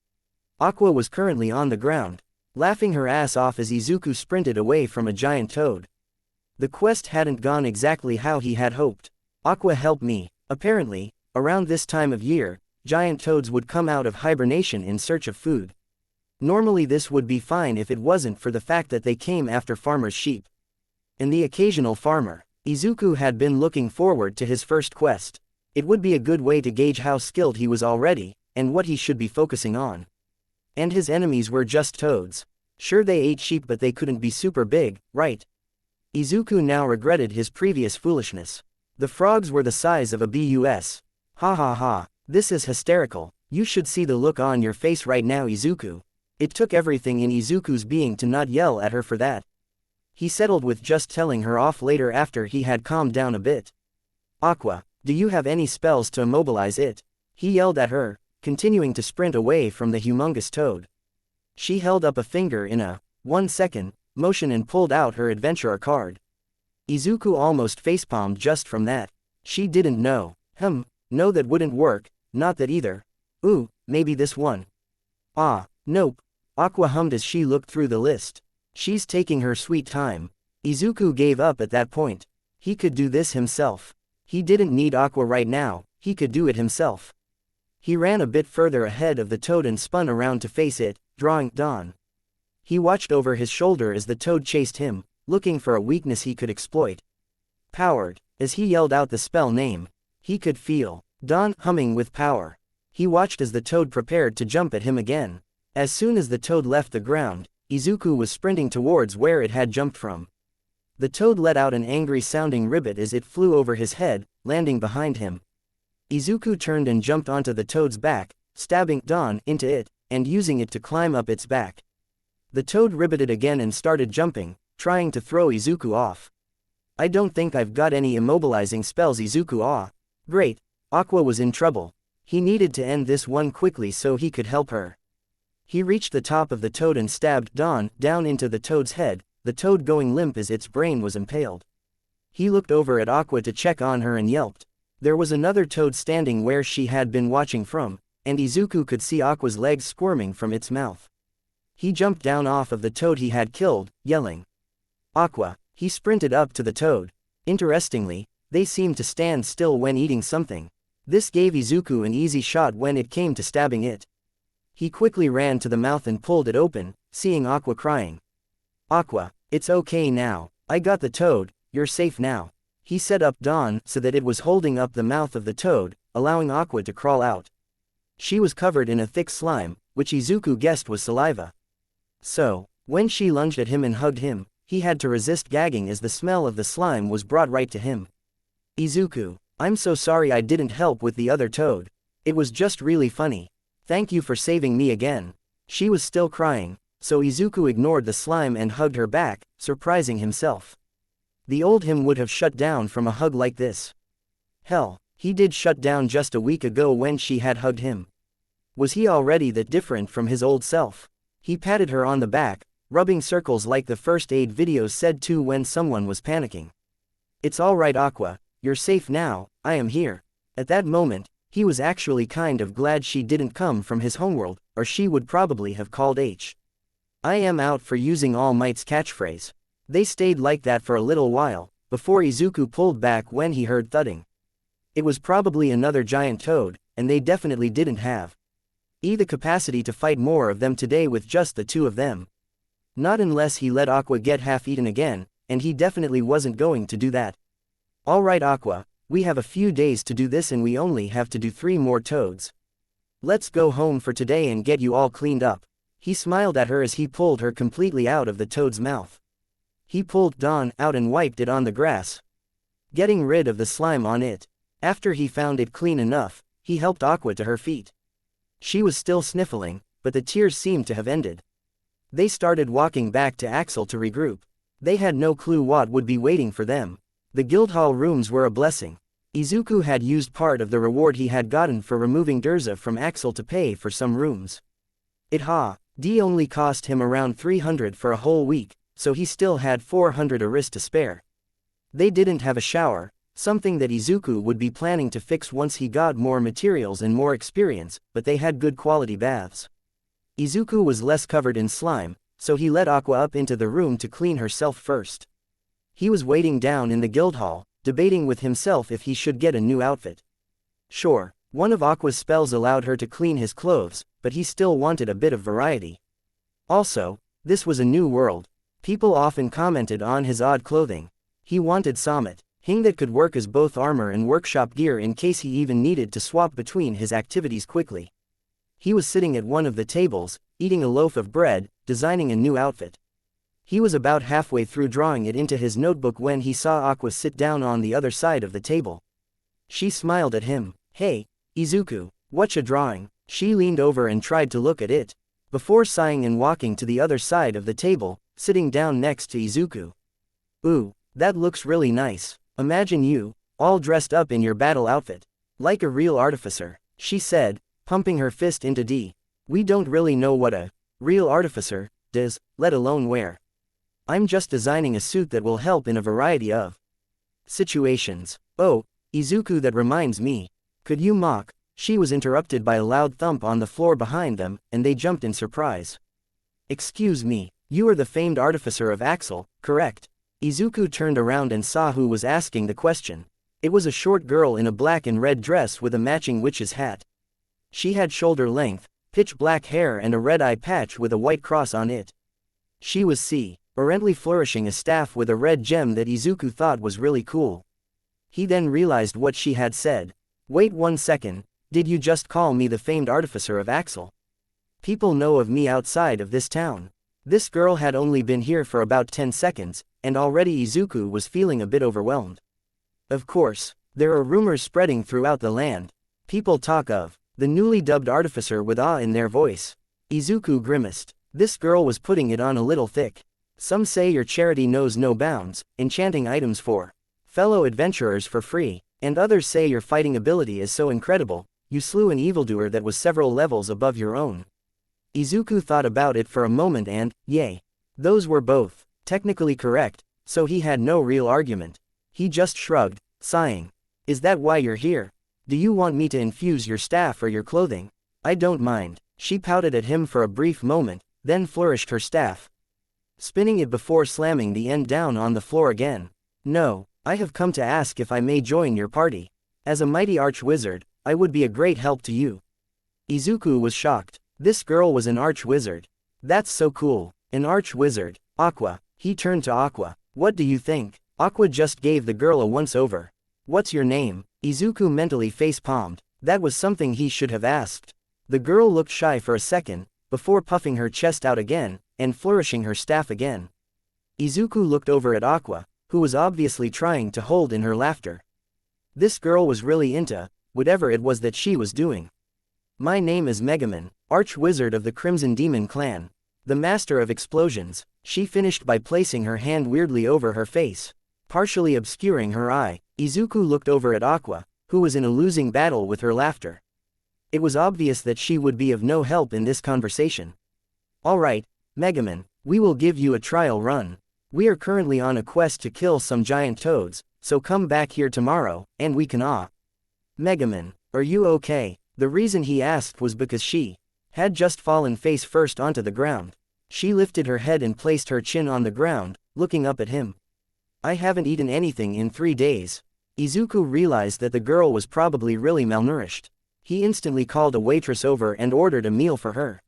Aqua was currently on the ground, laughing her ass off as Izuku sprinted away from a giant toad. The quest hadn't gone exactly how he had hoped. "Aqua, help me." Apparently, around this time of year, giant toads would come out of hibernation in search of food. Normally this would be fine if it wasn't for the fact that they came after farmers' sheep. And the occasional farmer. Izuku had been looking forward to his first quest. It would be a good way to gauge how skilled he was already, and what he should be focusing on. And his enemies were just toads. Sure, they ate sheep but they couldn't be super big, right? Izuku now regretted his previous foolishness. The frogs were the size of a bus. Ha ha ha, this is hysterical. You should see the look on your face right now, Izuku. It took everything in Izuku's being to not yell at her for that. He settled with just telling her off later after he had calmed down a bit. Aqua, do you have any spells to immobilize it? He yelled at her, continuing to sprint away from the humongous toad. She held up a finger in a 1 second motion and pulled out her adventurer card. Izuku almost facepalmed just from that. She didn't know. No, that wouldn't work, not that either. Ooh, maybe this one. Ah, nope. Aqua hummed as she looked through the list. She's taking her sweet time. Izuku gave up at that point. He could do this himself. He didn't need Aqua right now, he could do it himself. He ran a bit further ahead of the toad and spun around to face it, drawing Dawn. He watched over his shoulder as the toad chased him, looking for a weakness he could exploit. Powered. As he yelled out the spell name, he could feel Dawn humming with power. He watched as the toad prepared to jump at him again. As soon as the toad left the ground, Izuku was sprinting towards where it had jumped from. The toad let out an angry-sounding ribbit as it flew over his head, landing behind him. Izuku turned and jumped onto the toad's back, stabbing Dawn into it, and using it to climb up its back. The toad ribbited again and started jumping, trying to throw Izuku off. I don't think I've got any immobilizing spells, Izuku. Ah. Great. Aqua was in trouble. He needed to end this one quickly so he could help her. He reached the top of the toad and stabbed Dawn down into the toad's head, the toad going limp as its brain was impaled. He looked over at Aqua to check on her and yelped. There was another toad standing where she had been watching from, and Izuku could see Aqua's legs squirming from its mouth. He jumped down off of the toad he had killed, yelling. Aqua. He sprinted up to the toad. Interestingly, they seemed to stand still when eating something. This gave Izuku an easy shot when it came to stabbing it. He quickly ran to the mouth and pulled it open, seeing Aqua crying. Aqua, it's okay now, I got the toad, you're safe now. He set up Dawn so that it was holding up the mouth of the toad, allowing Aqua to crawl out. She was covered in a thick slime, which Izuku guessed was saliva. So, when she lunged at him and hugged him, he had to resist gagging as the smell of the slime was brought right to him. Izuku, I'm so sorry I didn't help with the other toad. It was just really funny. Thank you for saving me again. She was still crying, so Izuku ignored the slime and hugged her back, surprising himself. The old him would have shut down from a hug like this. Hell, he did shut down just a week ago when she had hugged him. Was he already that different from his old self? He patted her on the back, rubbing circles like the first aid videos said to when someone was panicking. It's alright, Aqua, you're safe now, I am here. At that moment, he was actually kind of glad she didn't come from his homeworld, or she would probably have called H. I am out for using All Might's catchphrase. They stayed like that for a little while, before Izuku pulled back when he heard thudding. It was probably another giant toad, and they definitely didn't have the capacity to fight more of them today with just the two of them. Not unless he let Aqua get half-eaten again, and he definitely wasn't going to do that. Alright, Aqua, we have a few days to do this and we only have to do 3 more toads. Let's go home for today and get you all cleaned up. He smiled at her as he pulled her completely out of the toad's mouth. He pulled Dawn out and wiped it on the grass, getting rid of the slime on it. After he found it clean enough, he helped Aqua to her feet. She was still sniffling, but the tears seemed to have ended. They started walking back to Axel to regroup. They had no clue what would be waiting for them. The Guildhall rooms were a blessing. Izuku had used part of the reward he had gotten for removing Durza from Axel to pay for some rooms. It only cost him around 300 for a whole week, so he still had 400 aris to spare. They didn't have a shower, something that Izuku would be planning to fix once he got more materials and more experience, but they had good quality baths. Izuku was less covered in slime, so he let Aqua up into the room to clean herself first. He was waiting down in the Guildhall, debating with himself if he should get a new outfit. Sure, one of Aqua's spells allowed her to clean his clothes, but he still wanted a bit of variety. Also, this was a new world. People often commented on his odd clothing. He wanted Summit Hing that could work as both armor and workshop gear in case he even needed to swap between his activities quickly. He was sitting at one of the tables, eating a loaf of bread, designing a new outfit. He was about halfway through drawing it into his notebook when he saw Aqua sit down on the other side of the table. She smiled at him. "Hey, Izuku, whatcha drawing?" She leaned over and tried to look at it, before sighing and walking to the other side of the table, sitting down next to Izuku. "Ooh, that looks really nice. Imagine you, all dressed up in your battle outfit. Like a real artificer," she said, pumping her fist into D. "We don't really know what a real artificer does, let alone wear. I'm just designing a suit that will help in a variety of situations." "Oh, Izuku, that reminds me. Could you mock?" She was interrupted by a loud thump on the floor behind them, and they jumped in surprise. "Excuse me, you are the famed artificer of Axel, correct?" Izuku turned around and saw who was asking the question. It was a short girl in a black and red dress with a matching witch's hat. She had shoulder-length, pitch-black hair and a red eye patch with a white cross on it. She was currently flourishing a staff with a red gem that Izuku thought was really cool. He then realized what she had said. "Wait 1 second, did you just call me the famed artificer of Axel? People know of me outside of this town." This girl had only been here for about 10 seconds, and already Izuku was feeling a bit overwhelmed. Of course, there are rumors spreading throughout the land. People talk of the newly dubbed artificer with awe in their voice. Izuku grimaced. This girl was putting it on a little thick. "Some say your charity knows no bounds, enchanting items for fellow adventurers for free, and others say your fighting ability is so incredible, you slew an evildoer that was several levels above your own." Izuku thought about it for a moment and, yay. Those were both technically correct, so he had no real argument. He just shrugged, sighing. "Is that why you're here? Do you want me to infuse your staff or your clothing?" "I don't mind." She pouted at him for a brief moment, then flourished her staff, spinning it before slamming the end down on the floor again. "No, I have come to ask if I may join your party. As a mighty arch-wizard, I would be a great help to you." Izuku was shocked. This girl was an arch-wizard. That's so cool. An arch-wizard. "Aqua." He turned to Aqua. "What do you think?" Aqua just gave the girl a once-over. "What's your name?" Izuku mentally face-palmed. That was something he should have asked. The girl looked shy for a second, before puffing her chest out again, and flourishing her staff again. Izuku looked over at Aqua, who was obviously trying to hold in her laughter. This girl was really into whatever it was that she was doing. "My name is Megaman, Arch-Wizard of the Crimson Demon Clan. The Master of Explosions." She finished by placing her hand weirdly over her face, partially obscuring her eye. Izuku looked over at Aqua, who was in a losing battle with her laughter. It was obvious that she would be of no help in this conversation. "Alright, Megaman, we will give you a trial run. We are currently on a quest to kill some giant toads, so come back here tomorrow, and we can Megaman, are you okay?" The reason he asked was because she had just fallen face first onto the ground. She lifted her head and placed her chin on the ground, looking up at him. "I haven't eaten anything in 3 days." Izuku realized that the girl was probably really malnourished. He instantly called a waitress over and ordered a meal for her.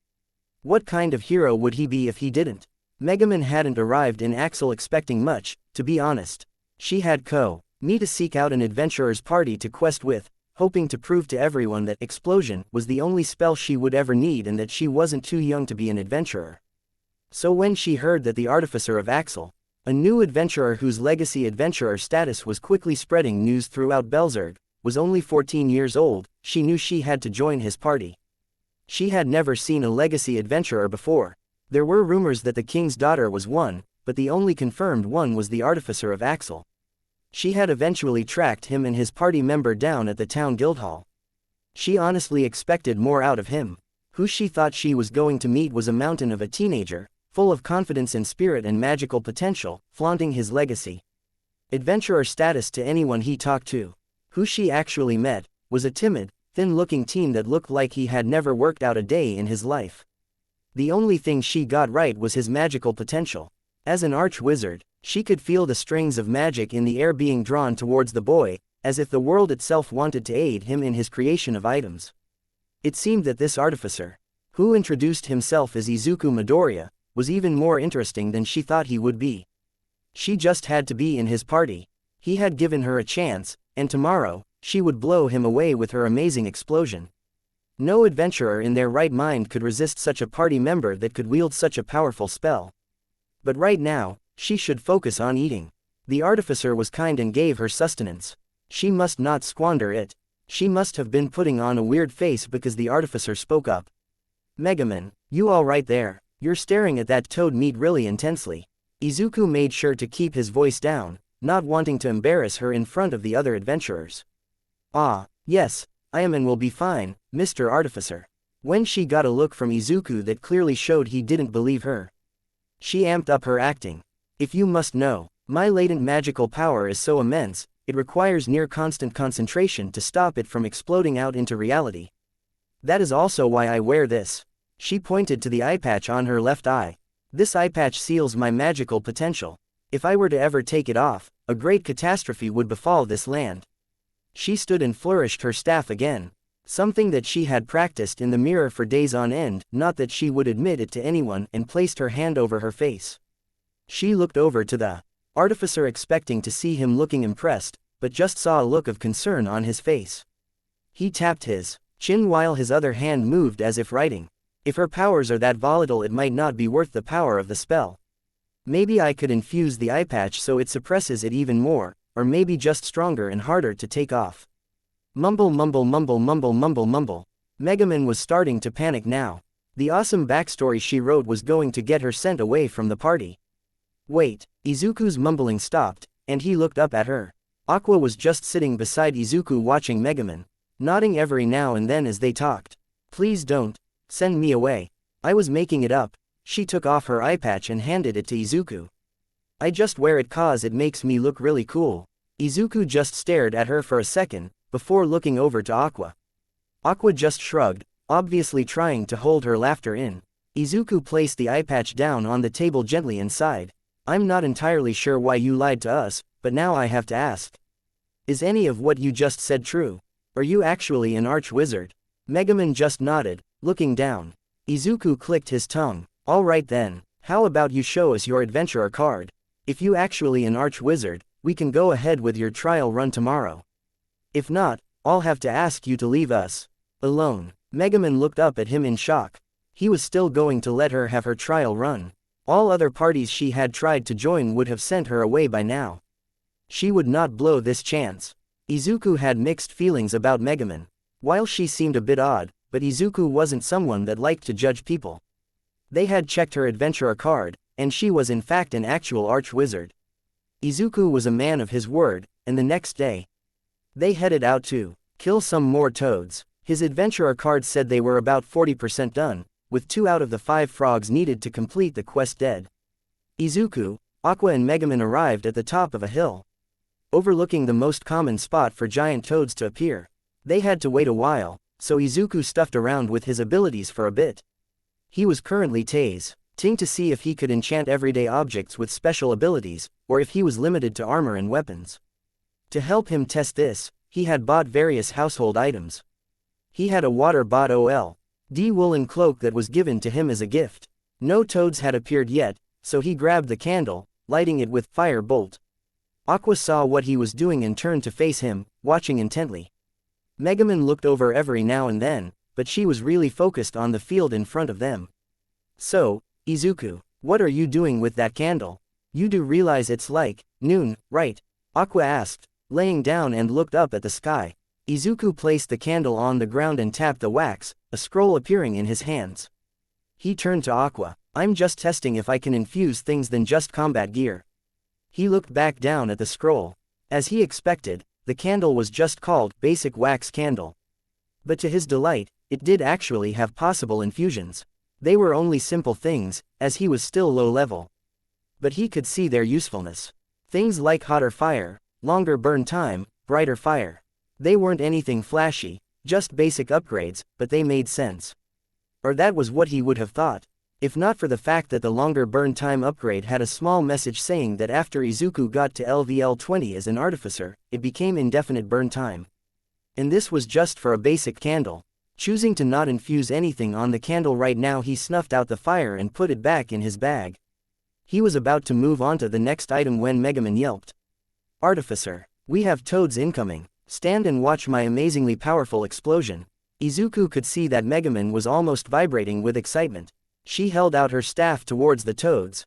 What kind of hero would he be if he didn't? Megaman hadn't arrived in Axel expecting much, to be honest. She had me to seek out an adventurer's party to quest with, hoping to prove to everyone that explosion was the only spell she would ever need and that she wasn't too young to be an adventurer. So when she heard that the artificer of Axel, a new adventurer whose legacy adventurer status was quickly spreading news throughout Belzerg, was only 14 years old, she knew she had to join his party. She had never seen a legacy adventurer before. There were rumors that the king's daughter was one, but the only confirmed one was the artificer of Axel. She had eventually tracked him and his party member down at the town guildhall. She honestly expected more out of him. Who she thought she was going to meet was a mountain of a teenager, full of confidence and spirit and magical potential, flaunting his legacy adventurer status to anyone he talked to. Who she actually met was a timid, thin-looking teen that looked like he had never worked out a day in his life. The only thing she got right was his magical potential. As an arch-wizard, she could feel the strings of magic in the air being drawn towards the boy, as if the world itself wanted to aid him in his creation of items. It seemed that this artificer, who introduced himself as Izuku Midoriya, was even more interesting than she thought he would be. She just had to be in his party. He had given her a chance, and tomorrow, she would blow him away with her amazing explosion. No adventurer in their right mind could resist such a party member that could wield such a powerful spell. But right now, she should focus on eating. The artificer was kind and gave her sustenance. She must not squander it. She must have been putting on a weird face because the artificer spoke up. Megumin, you all right there? You're staring at that toad meat really intensely. Izuku made sure to keep his voice down, not wanting to embarrass her in front of the other adventurers. Ah, yes, I am and will be fine, Mr. Artificer. When she got a look from Izuku that clearly showed he didn't believe her, she amped up her acting. If you must know, my latent magical power is so immense, it requires near constant concentration to stop it from exploding out into reality. That is also why I wear this. She pointed to the eye patch on her left eye. This eye patch seals my magical potential. If I were to ever take it off, a great catastrophe would befall this land. She stood and flourished her staff again. Something that she had practiced in the mirror for days on end, not that she would admit it to anyone, and placed her hand over her face. She looked over to the artificer expecting to see him looking impressed, but just saw a look of concern on his face. He tapped his chin while his other hand moved as if writing. If her powers are that volatile, it might not be worth the power of the spell. Maybe I could infuse the eye patch so it suppresses it even more, or maybe just stronger and harder to take off. Mumble mumble mumble mumble mumble mumble. Megumin was starting to panic now. The awesome backstory she wrote was going to get her sent away from the party. Wait, Izuku's mumbling stopped, and he looked up at her. Aqua was just sitting beside Izuku watching Megumin, nodding every now and then as they talked. Please don't send me away. I was making it up. She took off her eye patch and handed it to Izuku. I just wear it cause it makes me look really cool. Izuku just stared at her for a second, before looking over to Aqua. Aqua just shrugged, obviously trying to hold her laughter in. Izuku placed the eye patch down on the table gently and sighed. I'm not entirely sure why you lied to us, but now I have to ask. Is any of what you just said true? Are you actually an arch-wizard? Megumin just nodded, looking down. Izuku clicked his tongue. Alright then, how about you show us your adventurer card? If you actually an arch-wizard, we can go ahead with your trial run tomorrow. If not, I'll have to ask you to leave us alone. Megumin looked up at him in shock. He was still going to let her have her trial run. All other parties she had tried to join would have sent her away by now. She would not blow this chance. Izuku had mixed feelings about Megumin. While she seemed a bit odd, but Izuku wasn't someone that liked to judge people. They had checked her adventurer card, and she was in fact an actual arch-wizard. Izuku was a man of his word, and the next day, they headed out to kill some more toads. His adventurer card said they were about 40% done, with 2 out of the 5 frogs needed to complete the quest dead. Izuku, Aqua and Megumin arrived at the top of a hill, overlooking the most common spot for giant toads to appear. They had to wait a while, so Izuku stuffed around with his abilities for a bit. He was currently testing to see if he could enchant everyday objects with special abilities, or if he was limited to armor and weapons. To help him test this, he had bought various household items. He had a water-bought OL.D woolen cloak that was given to him as a gift. No toads had appeared yet, so he grabbed the candle, lighting it with fire bolt. Aqua saw what he was doing and turned to face him, watching intently. Megumin looked over every now and then, but she was really focused on the field in front of them. So, Izuku, what are you doing with that candle? You do realize it's like noon, right? Aqua asked, laying down and looked up at the sky. Izuku placed the candle on the ground and tapped the wax, a scroll appearing in his hands. He turned to Aqua. I'm just testing if I can infuse things than just combat gear. He looked back down at the scroll. As he expected, the candle was just called Basic Wax Candle. But to his delight, it did actually have possible infusions. They were only simple things, as he was still low level. But he could see their usefulness. Things like hotter fire, longer burn time, brighter fire. They weren't anything flashy, just basic upgrades, but they made sense. Or that was what he would have thought, if not for the fact that the longer burn time upgrade had a small message saying that after Izuku got to LVL 20 as an artificer, it became indefinite burn time. And this was just for a basic candle. Choosing to not infuse anything on the candle right now, he snuffed out the fire and put it back in his bag. He was about to move on to the next item when Megumin yelped. Artificer, we have toads incoming. Stand and watch my amazingly powerful explosion. Izuku could see that Megumin was almost vibrating with excitement. She held out her staff towards the toads,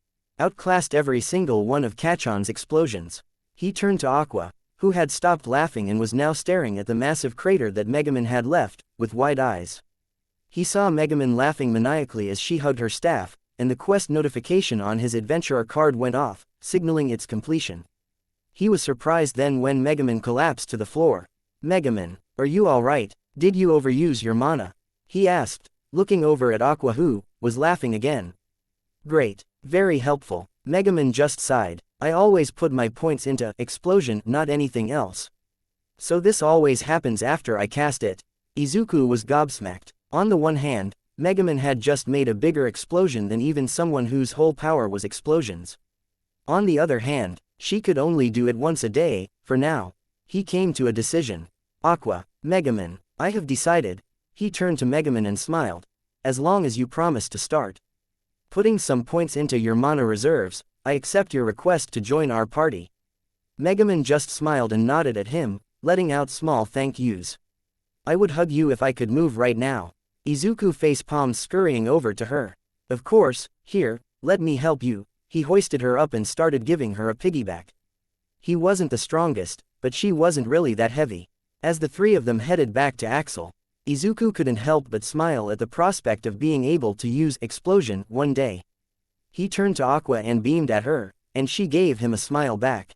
Outclassed every single one of Kachon's explosions. He turned to Aqua, who had stopped laughing and was now staring at the massive crater that Megaman had left, with wide eyes. He saw Megaman laughing maniacally as she hugged her staff, and the quest notification on his adventurer card went off, signaling its completion. He was surprised then when Megaman collapsed to the floor. "Megaman, are you alright? Did you overuse your mana?" he asked, looking over at Aqua who was laughing again. "Great. Very helpful." Megaman just sighed. "I always put my points into explosion, not anything else. So this always happens after I cast it." Izuku was gobsmacked. On the one hand, Megaman had just made a bigger explosion than even someone whose whole power was explosions. On the other hand, she could only do it once a day, for now. He came to a decision. "Aqua, Megaman, I have decided." He turned to Megaman and smiled. "As long as you promise to start putting some points into your mana reserves, I accept your request to join our party." Megaman just smiled and nodded at him, letting out small thank yous. "I would hug you if I could move right now." Izuku face palms scurrying over to her. "Of course, here, let me help you." He hoisted her up and started giving her a piggyback. He wasn't the strongest, but she wasn't really that heavy. As the three of them headed back to Axel, Izuku couldn't help but smile at the prospect of being able to use explosion one day. He turned to Aqua and beamed at her, and she gave him a smile back.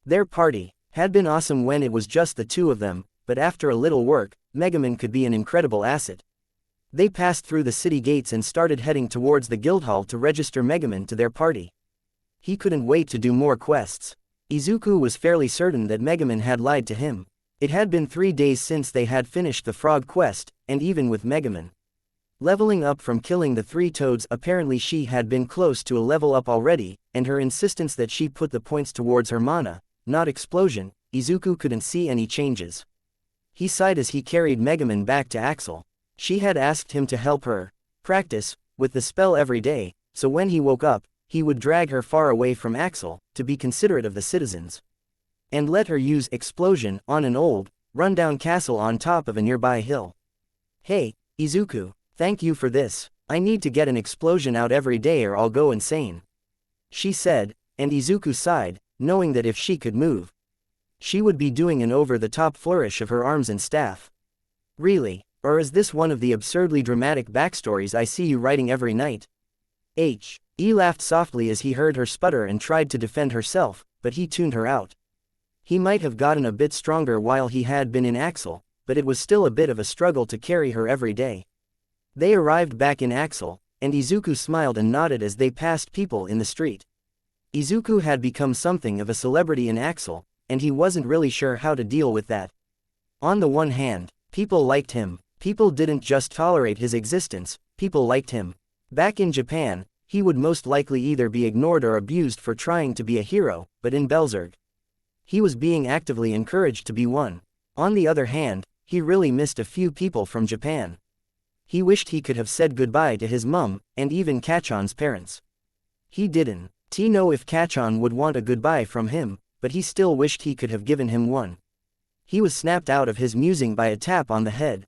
Their party had been awesome when it was just the two of them, but after a little work, Megaman could be an incredible asset. They passed through the city gates and started heading towards the Guildhall to register Megaman to their party. He couldn't wait to do more quests. Izuku was fairly certain that Megaman had lied to him. It had been 3 days since they had finished the frog quest, and even with Megaman leveling up from killing the 3 toads, apparently she had been close to a level up already, and her insistence that she put the points towards her mana, not explosion, Izuku couldn't see any changes. He sighed as he carried Megaman back to Axel. She had asked him to help her practice with the spell every day, so when he woke up, he would drag her far away from Axel, to be considerate of the citizens. And let her use explosion on an old, rundown castle on top of a nearby hill. "Hey, Izuku, thank you for this. I need to get an explosion out every day or I'll go insane," she said, and Izuku sighed, knowing that if she could move, she would be doing an over-the-top flourish of her arms and staff. "Really? Or is this one of the absurdly dramatic backstories I see you writing every night?" He laughed softly as he heard her sputter and tried to defend herself, but he tuned her out. He might have gotten a bit stronger while he had been in Axel, but it was still a bit of a struggle to carry her every day. They arrived back in Axel, and Izuku smiled and nodded as they passed people in the street. Izuku had become something of a celebrity in Axel, and he wasn't really sure how to deal with that. On the one hand, people liked him. People didn't just tolerate his existence, people liked him. Back in Japan, he would most likely either be ignored or abused for trying to be a hero, but in Belzerg, he was being actively encouraged to be one. On the other hand, he really missed a few people from Japan. He wished he could have said goodbye to his mum, and even Kachon's parents. He didn't know if Kachon would want a goodbye from him, but he still wished he could have given him one. He was snapped out of his musing by a tap on the head.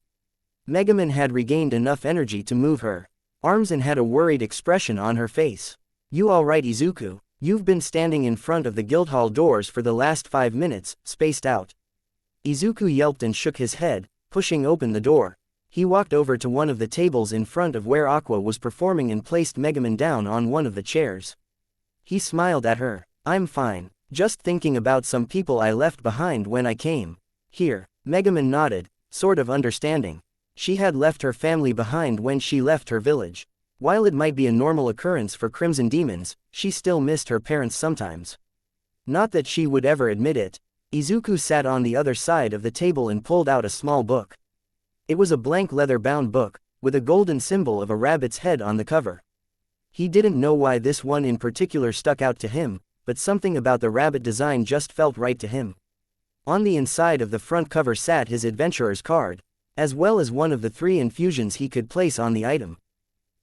Megaman had regained enough energy to move her arms and had a worried expression on her face. "You alright, Izuku? You've been standing in front of the Guildhall doors for the last 5 minutes, spaced out." Izuku yelped and shook his head, pushing open the door. He walked over to one of the tables in front of where Aqua was performing and placed Megumin down on one of the chairs. He smiled at her. I'm fine. Just thinking about some people I left behind when I came here. Megumin nodded, sort of understanding. She had left her family behind when she left her village. While it might be a normal occurrence for Crimson Demons, she still missed her parents sometimes. Not that she would ever admit it. Izuku sat on the other side of the table and pulled out a small book. It was a blank leather-bound book, with a golden symbol of a rabbit's head on the cover. He didn't know why this one in particular stuck out to him, but something about the rabbit design just felt right to him. On the inside of the front cover sat his adventurer's card, as well as one of the 3 infusions he could place on the item.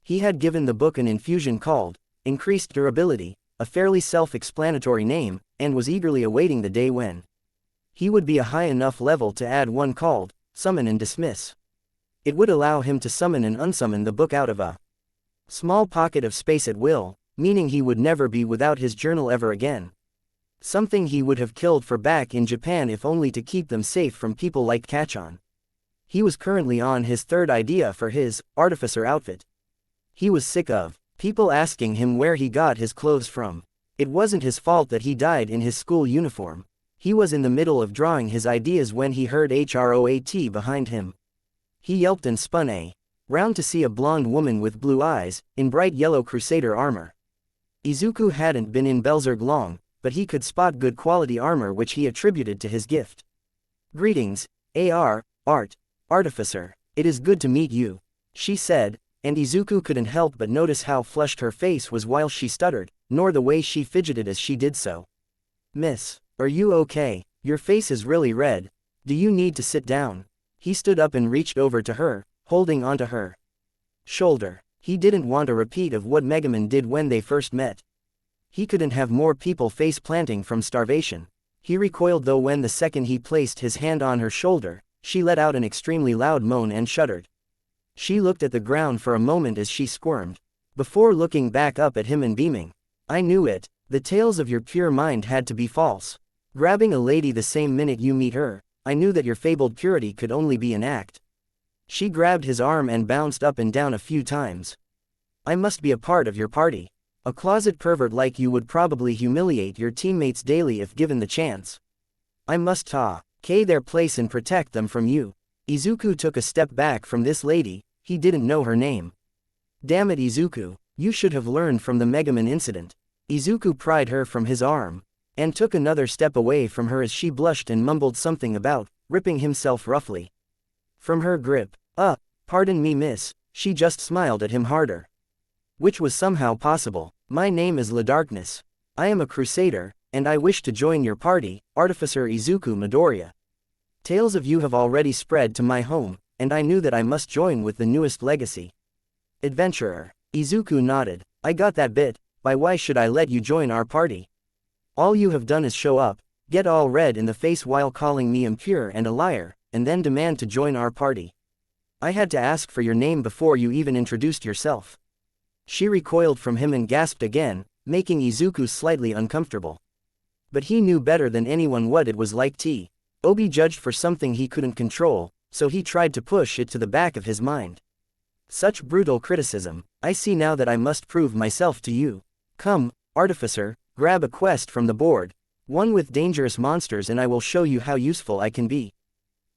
He had given the book an infusion called Increased Durability, a fairly self-explanatory name, and was eagerly awaiting the day when he would be a high enough level to add one called Summon and Dismiss. It would allow him to summon and unsummon the book out of a small pocket of space at will, meaning he would never be without his journal ever again. Something he would have killed for back in Japan if only to keep them safe from people like Kachon. He was currently on his 3rd idea for his artificer outfit. He was sick of people asking him where he got his clothes from. It wasn't his fault that he died in his school uniform. He was in the middle of drawing his ideas when he heard HROAT behind him. He yelped and spun round to see a blonde woman with blue eyes, in bright yellow crusader armor. Izuku hadn't been in Belzerg long, but he could spot good quality armor which he attributed to his gift. Greetings, Artificer. It is good to meet you, she said, and Izuku couldn't help but notice how flushed her face was while she stuttered, nor the way she fidgeted as she did so. Miss, are you okay? Your face is really red. Do you need to sit down? He stood up and reached over to her, holding onto her shoulder. He didn't want a repeat of what Megumin did when they first met. He couldn't have more people face-planting from starvation. He recoiled though when the second he placed his hand on her shoulder, she let out an extremely loud moan and shuddered. She looked at the ground for a moment as she squirmed, before looking back up at him and beaming. I knew it, the tales of your pure mind had to be false. Grabbing a lady the same minute you meet her, I knew that your fabled purity could only be an act. She grabbed his arm and bounced up and down a few times. I must be a part of your party. A closet pervert like you would probably humiliate your teammates daily if given the chance. I must take their place and protect them from you. Izuku took a step back from this lady. He didn't know her name. Damn it, Izuku, you should have learned from the Megumin incident. Izuku pried her from his arm, and took another step away from her as she blushed and mumbled something about ripping himself roughly from her grip. Pardon me miss, she just smiled at him harder. Which was somehow possible. My name is La Darkness. I am a crusader, and I wish to join your party, Artificer Izuku Midoriya. Tales of you have already spread to my home, and I knew that I must join with the newest legacy. Adventurer. Izuku nodded. I got that bit, by why should I let you join our party? All you have done is show up, get all red in the face while calling me impure and a liar, and then demand to join our party. I had to ask for your name before you even introduced yourself. She recoiled from him and gasped again, making Izuku slightly uncomfortable. But he knew better than anyone what it was like to be judged for something he couldn't control, so he tried to push it to the back of his mind. Such brutal criticism. I see now that I must prove myself to you. Come, Artificer, grab a quest from the board, one with dangerous monsters, and I will show you how useful I can be.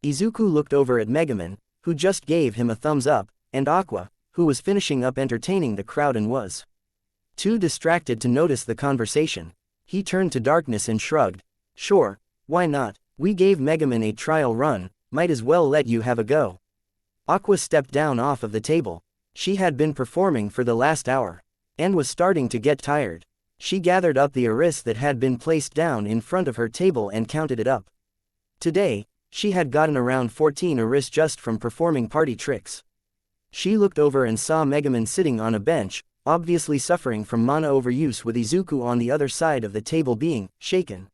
Izuku looked over at Megumin, who just gave him a thumbs up, and Aqua, who was finishing up entertaining the crowd and was too distracted to notice the conversation. He turned to Darkness and shrugged. Sure, why not? We gave Megumin a trial run, might as well let you have a go. Aqua stepped down off of the table. She had been performing for the last hour, and was starting to get tired. She gathered up the iris that had been placed down in front of her table and counted it up. Today, she had gotten around 14 iris just from performing party tricks. She looked over and saw Megumin sitting on a bench, obviously suffering from mana overuse, with Izuku on the other side of the table being shaken.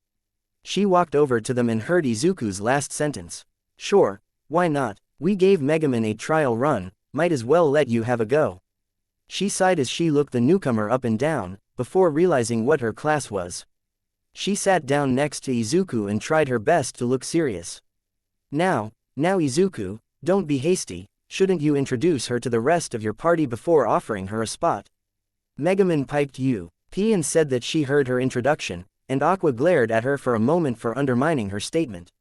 She walked over to them and heard Izuku's last sentence. Sure, why not? We gave Megumin a trial run, might as well let you have a go. She sighed as she looked the newcomer up and down, before realizing what her class was. She sat down next to Izuku and tried her best to look serious. Now Izuku, don't be hasty, shouldn't you introduce her to the rest of your party before offering her a spot? Megumin piped up and said that she heard her introduction, and Aqua glared at her for a moment for undermining her statement.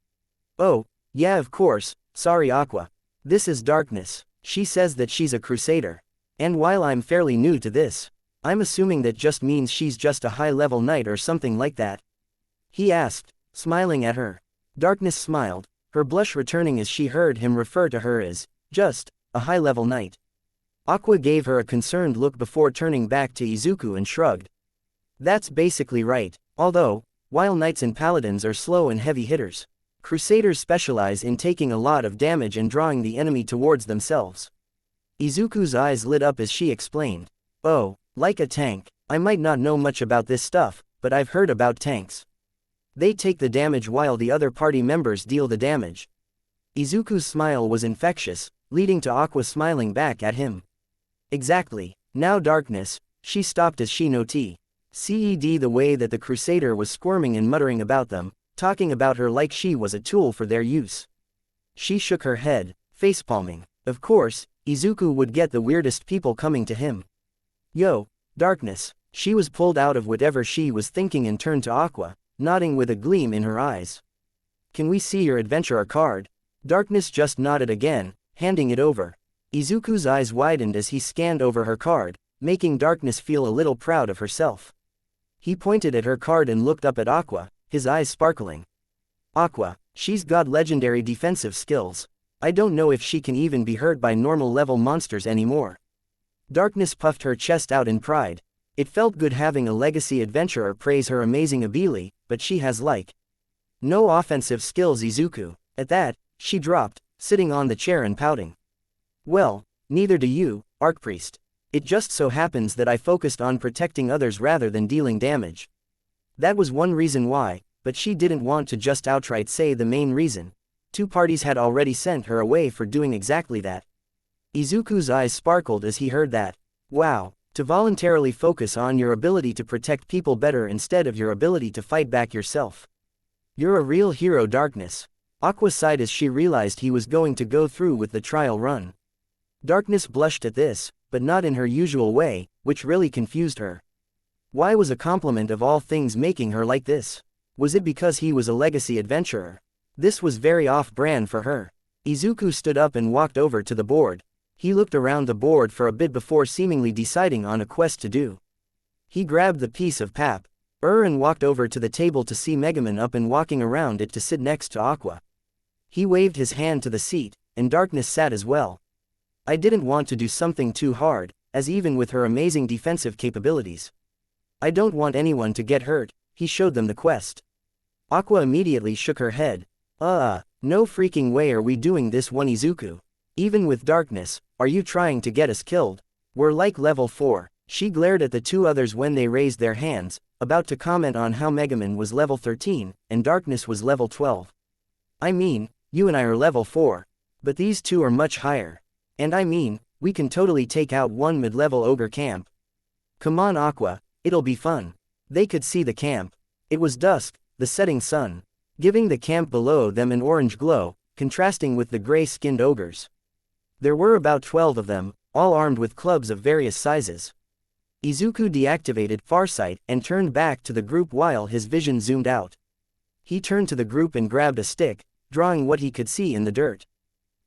Oh, yeah, of course, sorry Aqua. This is Darkness. She says that she's a crusader. And while I'm fairly new to this, I'm assuming that just means she's just a high-level knight or something like that. He asked, smiling at her. Darkness smiled, her blush returning as she heard him refer to her as, just, a high-level knight. Aqua gave her a concerned look before turning back to Izuku and shrugged. That's basically right, although, while knights and paladins are slow and heavy hitters, crusaders specialize in taking a lot of damage and drawing the enemy towards themselves. Izuku's eyes lit up as she explained. Oh, like a tank. I might not know much about this stuff, but I've heard about tanks. They take the damage while the other party members deal the damage. Izuku's smile was infectious, leading to Aqua smiling back at him. Exactly. Now Darkness, she stopped as she noted. The way that the crusader was squirming and muttering about them, talking about her like she was a tool for their use. She shook her head, facepalming. Of course, Izuku would get the weirdest people coming to him. Yo, Darkness. She was pulled out of whatever she was thinking and turned to Aqua, nodding with a gleam in her eyes. Can we see your adventurer card? Darkness just nodded again, handing it over. Izuku's eyes widened as he scanned over her card, making Darkness feel a little proud of herself. He pointed at her card and looked up at Aqua, his eyes sparkling. Aqua, she's got legendary defensive skills. I don't know if she can even be hurt by normal level monsters anymore. Darkness puffed her chest out in pride. It felt good having a legacy adventurer praise her amazing ability, but she has no offensive skills. Izuku. At that, she dropped, sitting on the chair and pouting. Well, neither do you, Archpriest. It just so happens that I focused on protecting others rather than dealing damage. That was one reason why, but she didn't want to just outright say the main reason. Two parties had already sent her away for doing exactly that. Izuku's eyes sparkled as he heard that. Wow, to voluntarily focus on your ability to protect people better instead of your ability to fight back yourself. You're a real hero. Darkness. Aqua sighed as she realized he was going to go through with the trial run. Darkness blushed at this, but not in her usual way, which really confused her. Why was a compliment of all things making her like this? Was it because he was a legacy adventurer? This was very off-brand for her. Izuku stood up and walked over to the board. He looked around the board for a bit before seemingly deciding on a quest to do. He grabbed the piece of paper and walked over to the table to see Megumin up and walking around it to sit next to Aqua. He waved his hand to the seat, and Darkness sat as well. I didn't want to do something too hard, as even with her amazing defensive capabilities, I don't want anyone to get hurt. He showed them the quest. Aqua immediately shook her head. No freaking way are we doing this one. Izuku. Even with Darkness, are you trying to get us killed? We're like level 4. She glared at the two others when they raised their hands, about to comment on how Megumin was level 13, and Darkness was level 12. I mean, you and I are level 4. But these two are much higher. And I mean, we can totally take out one mid-level ogre camp. Come on Aqua, it'll be fun. They could see the camp. It was dusk, the setting sun, giving the camp below them an orange glow, contrasting with the gray-skinned ogres. There were about 12 of them, all armed with clubs of various sizes. Izuku deactivated Farsight and turned back to the group while his vision zoomed out. He turned to the group and grabbed a stick, drawing what he could see in the dirt.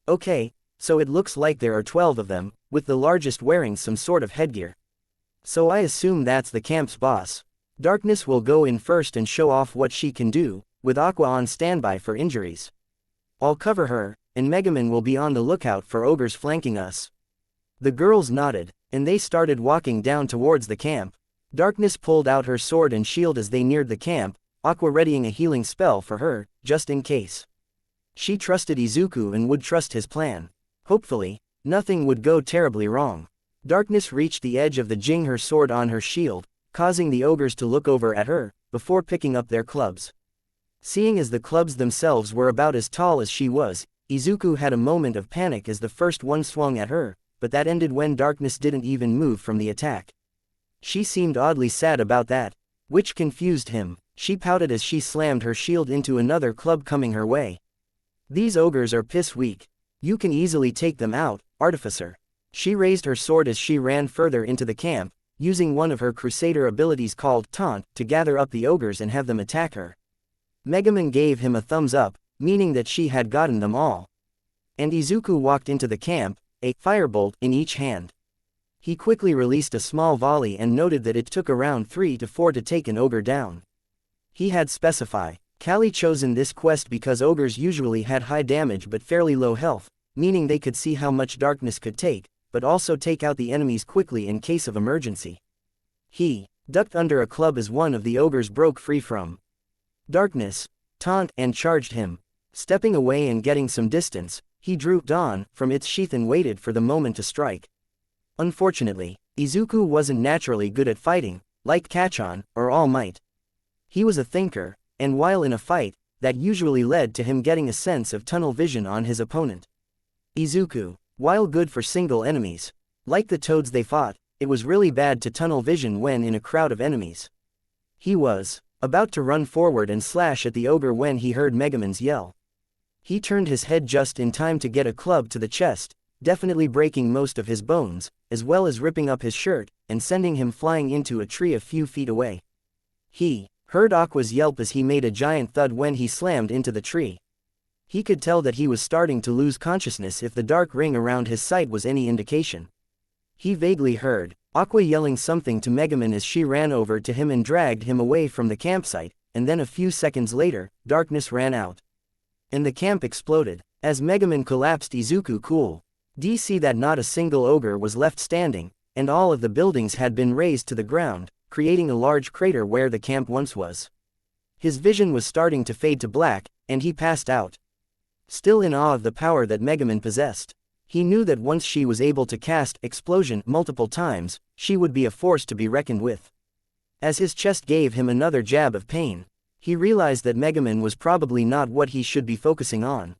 Okay, so it looks like there are 12 of them, with the largest wearing some sort of headgear. So I assume that's the camp's boss. Darkness will go in first and show off what she can do, with Aqua on standby for injuries. I'll cover her, and Megumin will be on the lookout for ogres flanking us. The girls nodded, and they started walking down towards the camp. Darkness pulled out her sword and shield as they neared the camp, Aqua readying a healing spell for her, just in case. She trusted Izuku and would trust his plan. Hopefully, nothing would go terribly wrong. Darkness reached the edge of the jing, her sword on her shield, causing the ogres to look over at her, before picking up their clubs. Seeing as the clubs themselves were about as tall as she was, Izuku had a moment of panic as the first one swung at her, but that ended when Darkness didn't even move from the attack. She seemed oddly sad about that, which confused him. She pouted as she slammed her shield into another club coming her way. These ogres are piss weak. You can easily take them out, Artificer. She raised her sword as she ran further into the camp, using one of her Crusader abilities called Taunt to gather up the ogres and have them attack her. Megumin gave him a thumbs up, meaning that she had gotten them all. And Izuku walked into the camp, a firebolt in each hand. He quickly released a small volley and noted that it took around 3 to 4 to take an ogre down. He had Kali chosen this quest because ogres usually had high damage but fairly low health, meaning they could see how much darkness could take, but also take out the enemies quickly in case of emergency. He ducked under a club as one of the ogres broke free from darkness, taunt, and charged him. Stepping away and getting some distance, he drew Dawn from its sheath and waited for the moment to strike. Unfortunately, Izuku wasn't naturally good at fighting, like Kachan or All Might. He was a thinker, and while in a fight, that usually led to him getting a sense of tunnel vision on his opponent. Izuku, while good for single enemies, like the toads they fought, it was really bad to tunnel vision when in a crowd of enemies. He was about to run forward and slash at the ogre when he heard Megumin's yell. He turned his head just in time to get a club to the chest, definitely breaking most of his bones, as well as ripping up his shirt, and sending him flying into a tree a few feet away. He heard Aqua's yelp as he made a giant thud when he slammed into the tree. He could tell that he was starting to lose consciousness if the dark ring around his sight was any indication. He vaguely heard Aqua yelling something to Megumin as she ran over to him and dragged him away from the campsite, and then a few seconds later, darkness ran out. And the camp exploded. As Megumin collapsed, Izuku cool. See that not a single ogre was left standing, and all of the buildings had been razed to the ground, creating a large crater where the camp once was. His vision was starting to fade to black, and he passed out. Still in awe of the power that Megumin possessed, he knew that once she was able to cast Explosion multiple times, she would be a force to be reckoned with. As his chest gave him another jab of pain, he realized that Megumin was probably not what he should be focusing on.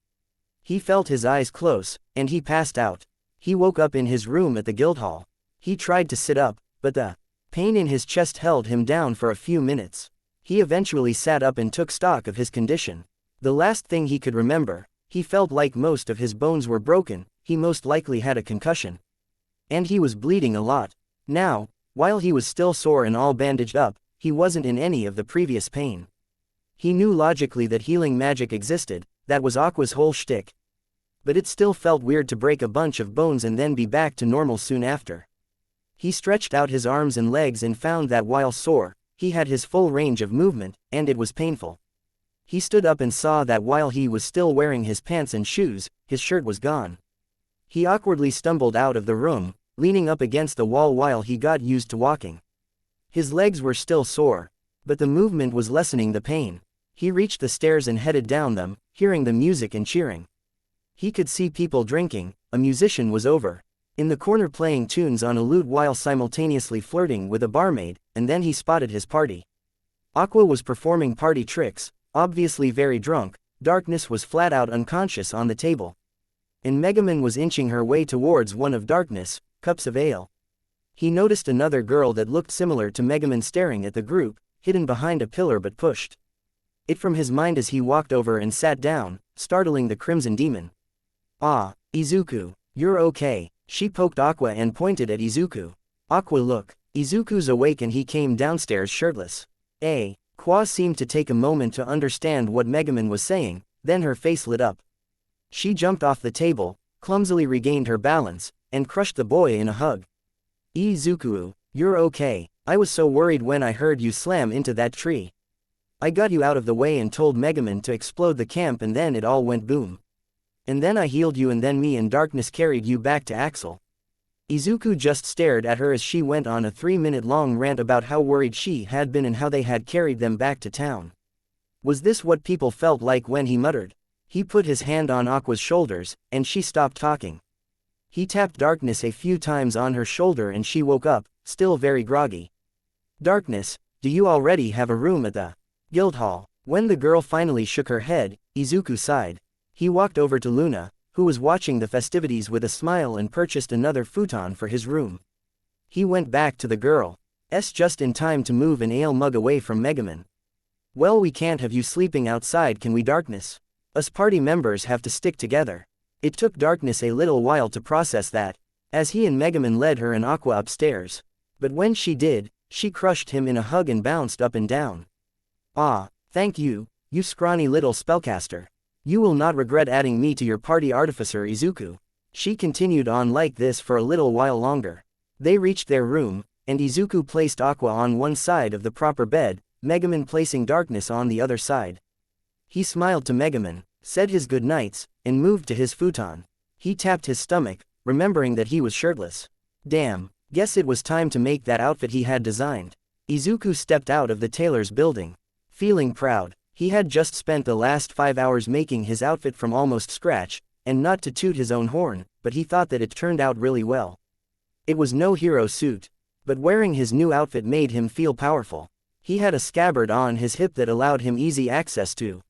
He felt his eyes close, and he passed out. He woke up in his room at the Guildhall. He tried to sit up, but the pain in his chest held him down for a few minutes. He eventually sat up and took stock of his condition. The last thing he could remember, he felt like most of his bones were broken, he most likely had a concussion. And he was bleeding a lot. Now, while he was still sore and all bandaged up, he wasn't in any of the previous pain. He knew logically that healing magic existed, that was Aqua's whole shtick. But it still felt weird to break a bunch of bones and then be back to normal soon after. He stretched out his arms and legs and found that while sore, he had his full range of movement, and it was painful. He stood up and saw that while he was still wearing his pants and shoes, his shirt was gone. He awkwardly stumbled out of the room, leaning up against the wall while he got used to walking. His legs were still sore, but the movement was lessening the pain. He reached the stairs and headed down them, hearing the music and cheering. He could see people drinking. A musician was over in the corner playing tunes on a lute while simultaneously flirting with a barmaid, and then he spotted his party. Aqua was performing party tricks, obviously very drunk. Darkness was flat out unconscious on the table. And Megumin was inching her way towards one of Darkness' cups of ale. He noticed another girl that looked similar to Megumin staring at the group, hidden behind a pillar but pushed it from his mind as he walked over and sat down, startling the Crimson Demon. "Ah, Izuku, you're okay." She poked Aqua and pointed at Izuku. "Aqua, look, Izuku's awake and he came downstairs shirtless." Qua seemed to take a moment to understand what Megumin was saying, then her face lit up. She jumped off the table, clumsily regained her balance, and crushed the boy in a hug. "Izuku, you're okay. I was so worried when I heard you slam into that tree. I got you out of the way and told Megumin to explode the camp and then it all went boom. And then I healed you and then me and Darkness carried you back to Axel." Izuku just stared at her as she went on a 3-minute-long rant about how worried she had been and how they had carried them back to town. Was this what people felt like when he muttered? He put his hand on Aqua's shoulders, and she stopped talking. He tapped Darkness a few times on her shoulder and she woke up, still very groggy. "Darkness, do you already have a room at the Guildhall?" When the girl finally shook her head, Izuku sighed. He walked over to Luna, who was watching the festivities with a smile, and purchased another futon for his room. He went back to the girl's just in time to move an ale mug away from Megumin. "Well, we can't have you sleeping outside, can we, Darkness? Us party members have to stick together." It took Darkness a little while to process that, as he and Megaman led her and Aqua upstairs. But when she did, she crushed him in a hug and bounced up and down. "Ah, thank you, you scrawny little spellcaster. You will not regret adding me to your party, Artificer Izuku." She continued on like this for a little while longer. They reached their room, and Izuku placed Aqua on one side of the proper bed, Megaman placing Darkness on the other side. He smiled to Megaman, said his goodnights, and moved to his futon. He tapped his stomach, remembering that he was shirtless. Damn, guess it was time to make that outfit he had designed. Izuku stepped out of the tailor's building. Feeling proud, he had just spent the last 5 hours making his outfit from almost scratch, and not to toot his own horn, but he thought that it turned out really well. It was no hero suit, but wearing his new outfit made him feel powerful. He had a scabbard on his hip that allowed him easy access to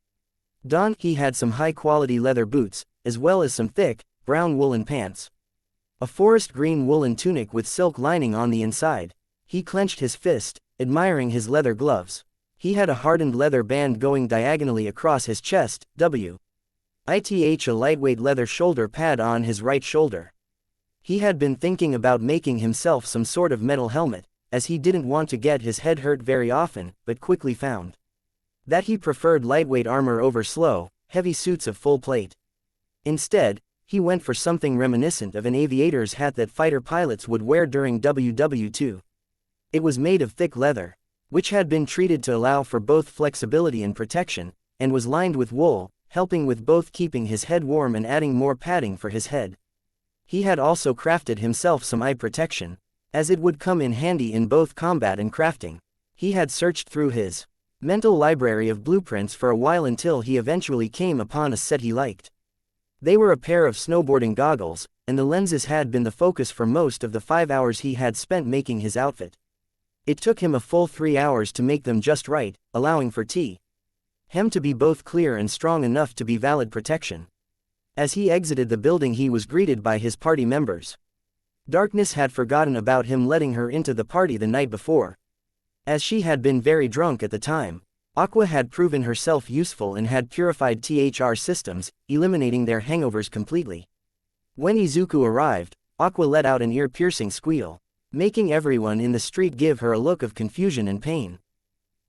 Don. He had some high-quality leather boots, as well as some thick, brown woolen pants. A forest green woolen tunic with silk lining on the inside. He clenched his fist, admiring his leather gloves. He had a hardened leather band going diagonally across his chest, a lightweight leather shoulder pad on his right shoulder. He had been thinking about making himself some sort of metal helmet, as he didn't want to get his head hurt very often, but quickly found that he preferred lightweight armor over slow, heavy suits of full plate. Instead, he went for something reminiscent of an aviator's hat that fighter pilots would wear during WW2. It was made of thick leather, which had been treated to allow for both flexibility and protection, and was lined with wool, helping with both keeping his head warm and adding more padding for his head. He had also crafted himself some eye protection, as it would come in handy in both combat and crafting. He had searched through his mental library of blueprints for a while until he eventually came upon a set he liked. They were a pair of snowboarding goggles, and the lenses had been the focus for most of the 5 hours he had spent making his outfit. It took him a full 3 hours to make them just right, allowing for him to be both clear and strong enough to be valid protection. As he exited the building, he was greeted by his party members. Darkness had forgotten about him letting her into the party the night before. As she had been very drunk at the time, Aqua had proven herself useful and had purified THR systems, eliminating their hangovers completely. When Izuku arrived, Aqua let out an ear-piercing squeal, making everyone in the street give her a look of confusion and pain.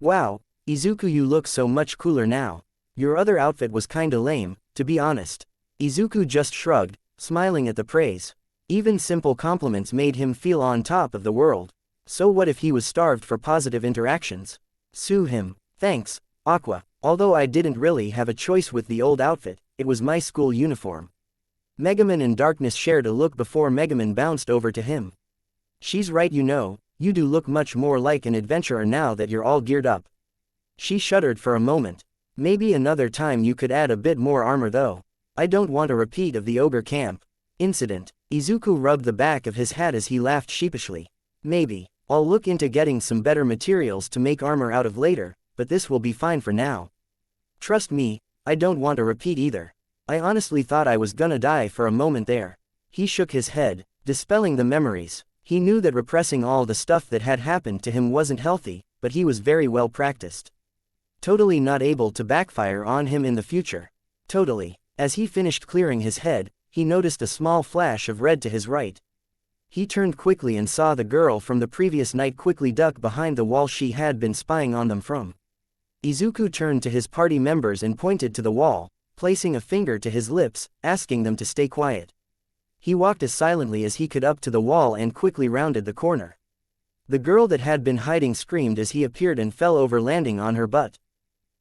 "Wow, Izuku, you look so much cooler now. Your other outfit was kinda lame, to be honest." Izuku just shrugged, smiling at the praise. Even simple compliments made him feel on top of the world. So what if he was starved for positive interactions? Sue him. "Thanks, Aqua. Although I didn't really have a choice with the old outfit, it was my school uniform." Megaman and Darkness shared a look before Megaman bounced over to him. "She's right, you know, you do look much more like an adventurer now that you're all geared up." She shuddered for a moment. "Maybe another time you could add a bit more armor though. I don't want a repeat of the ogre camp incident." Izuku rubbed the back of his hat as he laughed sheepishly. "Maybe. I'll look into getting some better materials to make armor out of later, but this will be fine for now. Trust me, I don't want a repeat either. I honestly thought I was gonna die for a moment there." He shook his head, dispelling the memories. He knew that repressing all the stuff that had happened to him wasn't healthy, but he was very well practiced. Totally not able to backfire on him in the future. Totally. As he finished clearing his head, he noticed a small flash of red to his right. He turned quickly and saw the girl from the previous night quickly duck behind the wall she had been spying on them from. Izuku turned to his party members and pointed to the wall, placing a finger to his lips, asking them to stay quiet. He walked as silently as he could up to the wall and quickly rounded the corner. The girl that had been hiding screamed as he appeared and fell over, landing on her butt.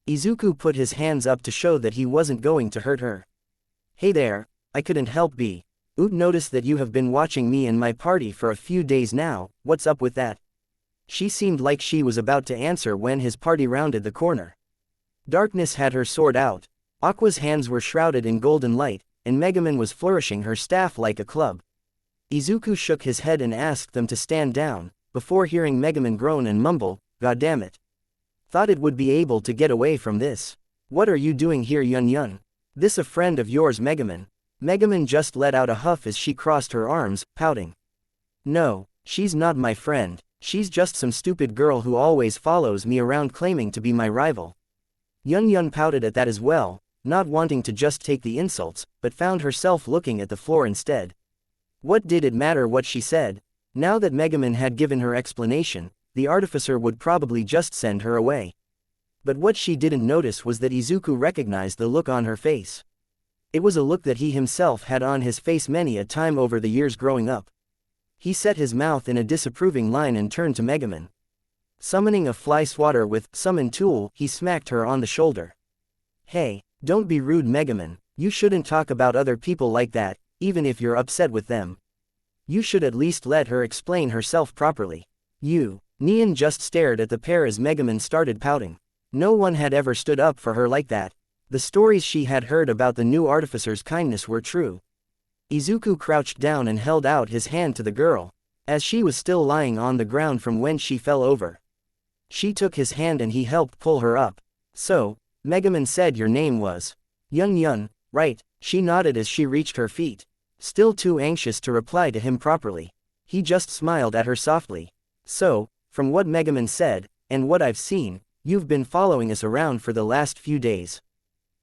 Izuku put his hands up to show that he wasn't going to hurt her. "Hey there, I couldn't help be. Noticed that you have been watching me and my party for a few days now, what's up with that?" She seemed like she was about to answer when his party rounded the corner. Darkness had her sword out. Aqua's hands were shrouded in golden light, and Megaman was flourishing her staff like a club. Izuku shook his head and asked them to stand down, before hearing Megaman groan and mumble, "God damn it. Thought it would be able to get away from this. What are you doing here, Yun Yun? This a friend of yours, Megaman?" Megaman just let out a huff as she crossed her arms, pouting. "No, she's not my friend. She's just some stupid girl who always follows me around claiming to be my rival." Yun Yun pouted at that as well, not wanting to just take the insults, but found herself looking at the floor instead. What did it matter what she said? Now that Megumin had given her explanation, the artificer would probably just send her away. But what she didn't notice was that Izuku recognized the look on her face. It was a look that he himself had on his face many a time over the years growing up. He set his mouth in a disapproving line and turned to Megumin. Summoning a fly swatter with summon tool, he smacked her on the shoulder. Hey, don't be rude, Megumin. You shouldn't talk about other people like that, even if you're upset with them. You should at least let her explain herself properly. Neon just stared at the pair as Megumin started pouting. No one had ever stood up for her like that. The stories she had heard about the new artificer's kindness were true. Izuku crouched down and held out his hand to the girl, as she was still lying on the ground from when she fell over. She took his hand and he helped pull her up. So, Megumin said your name was Yun, right? She nodded as she reached her feet. Still too anxious to reply to him properly. He just smiled at her softly. So, from what Megumin said, and what I've seen, you've been following us around for the last few days.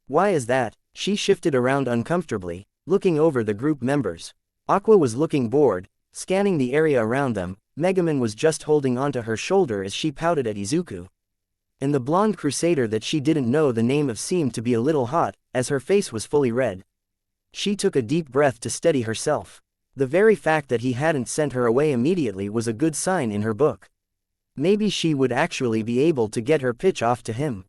Why is that? She shifted around uncomfortably, looking over the group members. Aqua was looking bored, scanning the area around them. Megumin was just holding onto her shoulder as she pouted at Izuku. And the blonde crusader that she didn't know the name of seemed to be a little hot, as her face was fully red. She took a deep breath to steady herself. The very fact that he hadn't sent her away immediately was a good sign in her book. Maybe she would actually be able to get her pitch off to him.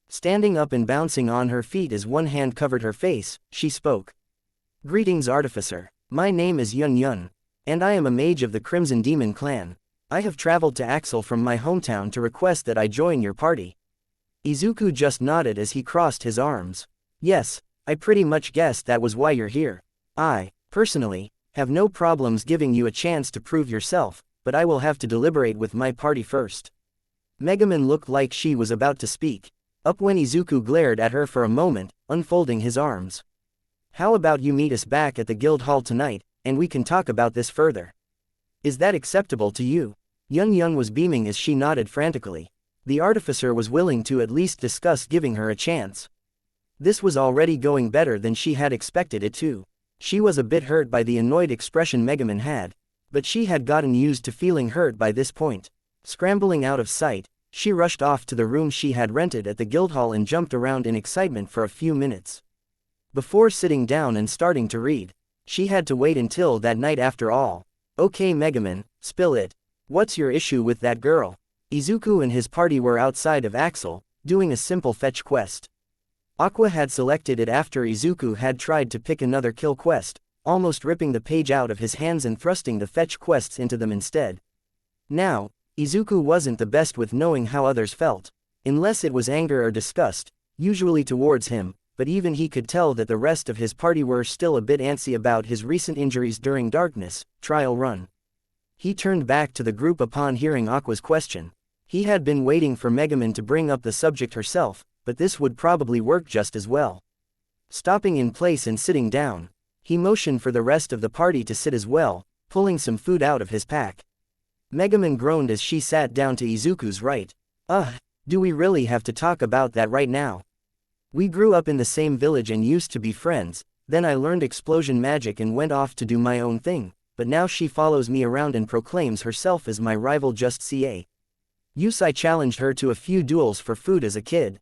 Standing up and bouncing on her feet as one hand covered her face, she spoke. Greetings, Artificer. My name is Yun, and I am a mage of the Crimson Demon clan. I have traveled to Axel from my hometown to request that I join your party. Izuku just nodded as he crossed his arms. Yes, I pretty much guessed that was why you're here. I, personally, have no problems giving you a chance to prove yourself, but I will have to deliberate with my party first. Megumin looked like she was about to speak. Up when Izuku glared at her for a moment, unfolding his arms. How about you meet us back at the guild hall tonight, and we can talk about this further. Is that acceptable to you? Yun was beaming as she nodded frantically. The artificer was willing to at least discuss giving her a chance. This was already going better than she had expected it to. She was a bit hurt by the annoyed expression Megumin had, but she had gotten used to feeling hurt by this point. Scrambling out of sight, she rushed off to the room she had rented at the guild hall and jumped around in excitement for a few minutes. Before sitting down and starting to read, she had to wait until that night after all. Okay, Megumin, spill it. What's your issue with that girl? Izuku and his party were outside of Axel, doing a simple fetch quest. Aqua had selected it after Izuku had tried to pick another kill quest, almost ripping the page out of his hands and thrusting the fetch quests into them instead. Now, Izuku wasn't the best with knowing how others felt, unless it was anger or disgust, usually towards him, but even he could tell that the rest of his party were still a bit antsy about his recent injuries during Darkness Trial Run. He turned back to the group upon hearing Aqua's question. He had been waiting for Megumin to bring up the subject herself, but this would probably work just as well. Stopping in place and sitting down, he motioned for the rest of the party to sit as well, pulling some food out of his pack. Megumin groaned as she sat down to Izuku's right. Do we really have to talk about that right now? We grew up in the same village and used to be friends, then I learned explosion magic and went off to do my own thing, but now she follows me around and proclaims herself as my rival just ca. I challenged her to a few duels for food as a kid.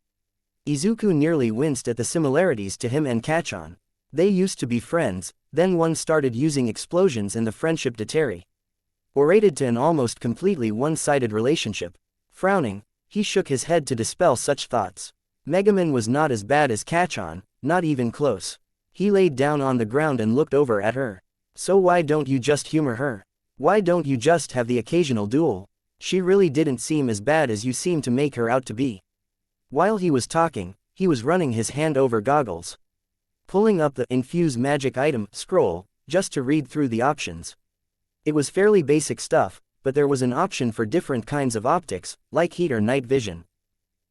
Izuku nearly winced at the similarities to him and Kachon. They used to be friends, then one started using explosions and the friendship deteriorated to an almost completely one-sided relationship. Frowning, he shook his head to dispel such thoughts. Megumin was not as bad as Kachon, not even close. He laid down on the ground and looked over at her. So why don't you just humor her? Why don't you just have the occasional duel? She really didn't seem as bad as you seem to make her out to be. While he was talking, he was running his hand over goggles, pulling up the infuse magic item scroll, just to read through the options. It was fairly basic stuff, but there was an option for different kinds of optics, like heat or night vision.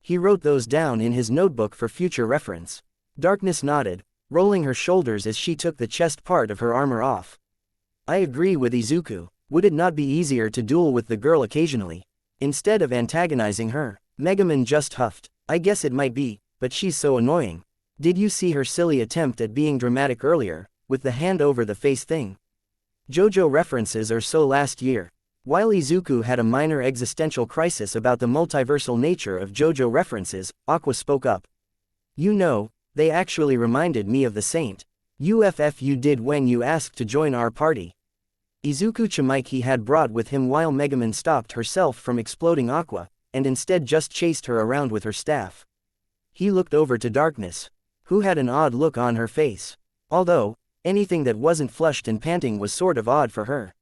He wrote those down in his notebook for future reference. Darkness nodded, rolling her shoulders as she took the chest part of her armor off. I agree with Izuku. Would it not be easier to duel with the girl occasionally, instead of antagonizing her? Megumin just huffed. I guess it might be, but she's so annoying. Did you see her silly attempt at being dramatic earlier, with the hand over the face thing? JoJo references are so last year. While Izuku had a minor existential crisis about the multiversal nature of JoJo references, Aqua spoke up. You know, they actually reminded me of the Saint UFF you did when you asked to join our party. Izuku Chimike had brought with him while Megaman stopped herself from exploding Aqua, and instead just chased her around with her staff. He looked over to Darkness, who had an odd look on her face. Although, anything that wasn't flushed and panting was sort of odd for her.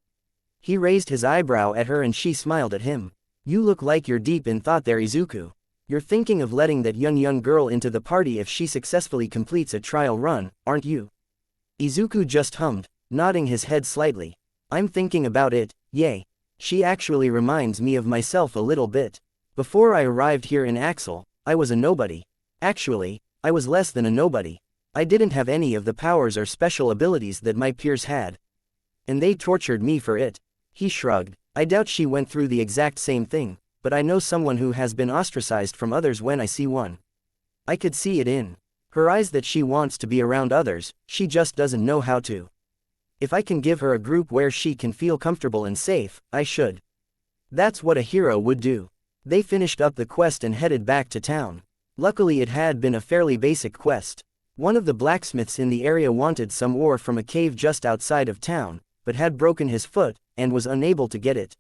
He raised his eyebrow at her and she smiled at him. You look like you're deep in thought there, Izuku. You're thinking of letting that young girl into the party if she successfully completes a trial run, aren't you? Izuku just hummed, nodding his head slightly. I'm thinking about it, yay. She actually reminds me of myself a little bit. Before I arrived here in Axel, I was a nobody. Actually, I was less than a nobody. I didn't have any of the powers or special abilities that my peers had. And they tortured me for it. He shrugged. I doubt she went through the exact same thing, but I know someone who has been ostracized from others when I see one. I could see it in her eyes that she wants to be around others, she just doesn't know how to. If I can give her a group where she can feel comfortable and safe, I should. That's what a hero would do. They finished up the quest and headed back to town. Luckily it had been a fairly basic quest. One of the blacksmiths in the area wanted some ore from a cave just outside of town, but had broken his foot, and was unable to get it.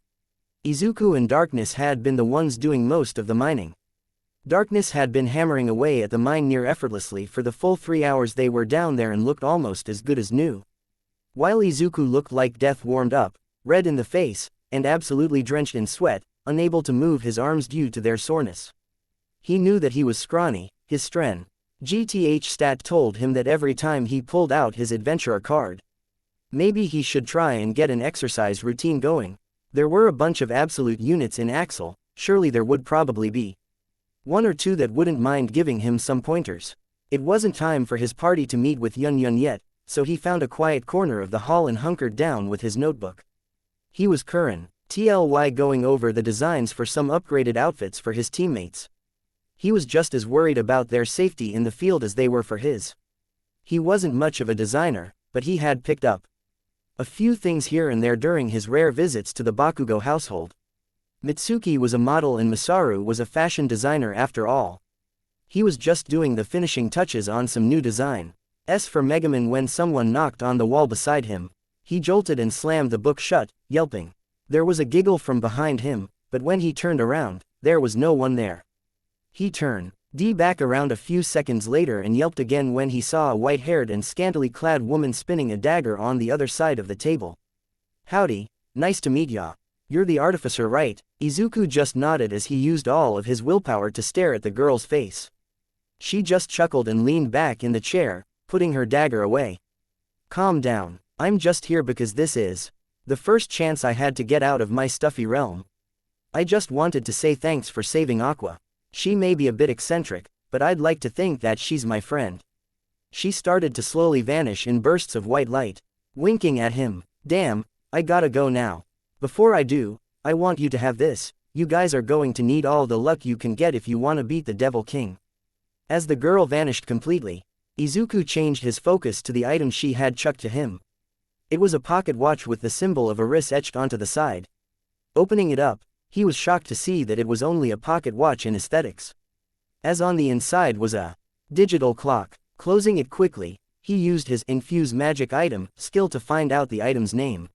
Izuku and Darkness had been the ones doing most of the mining. Darkness had been hammering away at the mine near effortlessly for the full 3 hours they were down there and looked almost as good as new. While Izuku looked like death warmed up, red in the face, and absolutely drenched in sweat, unable to move his arms due to their soreness. He knew that he was scrawny, his Stren GTH stat told him that every time he pulled out his adventurer card. Maybe he should try and get an exercise routine going. There were a bunch of absolute units in Axel, surely there would probably be one or two that wouldn't mind giving him some pointers. It wasn't time for his party to meet with Yun yet, so he found a quiet corner of the hall and hunkered down with his notebook. He was TLY going over the designs for some upgraded outfits for his teammates. He was just as worried about their safety in the field as they were for his. He wasn't much of a designer, but he had picked up a few things here and there during his rare visits to the Bakugo household. Mitsuki was a model and Masaru was a fashion designer after all. He was just doing the finishing touches on some new design. S for Megaman when someone knocked on the wall beside him. He jolted and slammed the book shut, yelping. There was a giggle from behind him, but when he turned around, there was no one there. He turned back around a few seconds later and yelped again when he saw a white-haired and scantily clad woman spinning a dagger on the other side of the table. Howdy, nice to meet ya. You're the artificer, right? Izuku just nodded as he used all of his willpower to stare at the girl's face. She just chuckled and leaned back in the chair, putting her dagger away. Calm down, I'm just here because this is the first chance I had to get out of my stuffy realm. I just wanted to say thanks for saving Aqua. She may be a bit eccentric, but I'd like to think that she's my friend. She started to slowly vanish in bursts of white light, winking at him. Damn, I gotta go now. Before I do, I want you to have this. You guys are going to need all the luck you can get if you want to beat the Devil King. As the girl vanished completely, Izuku changed his focus to the item she had chucked to him. It was a pocket watch with the symbol of Eris etched onto the side. Opening it up, he was shocked to see that it was only a pocket watch in aesthetics. As on the inside was a digital clock. Closing it quickly, he used his infuse magic item skill to find out the item's name.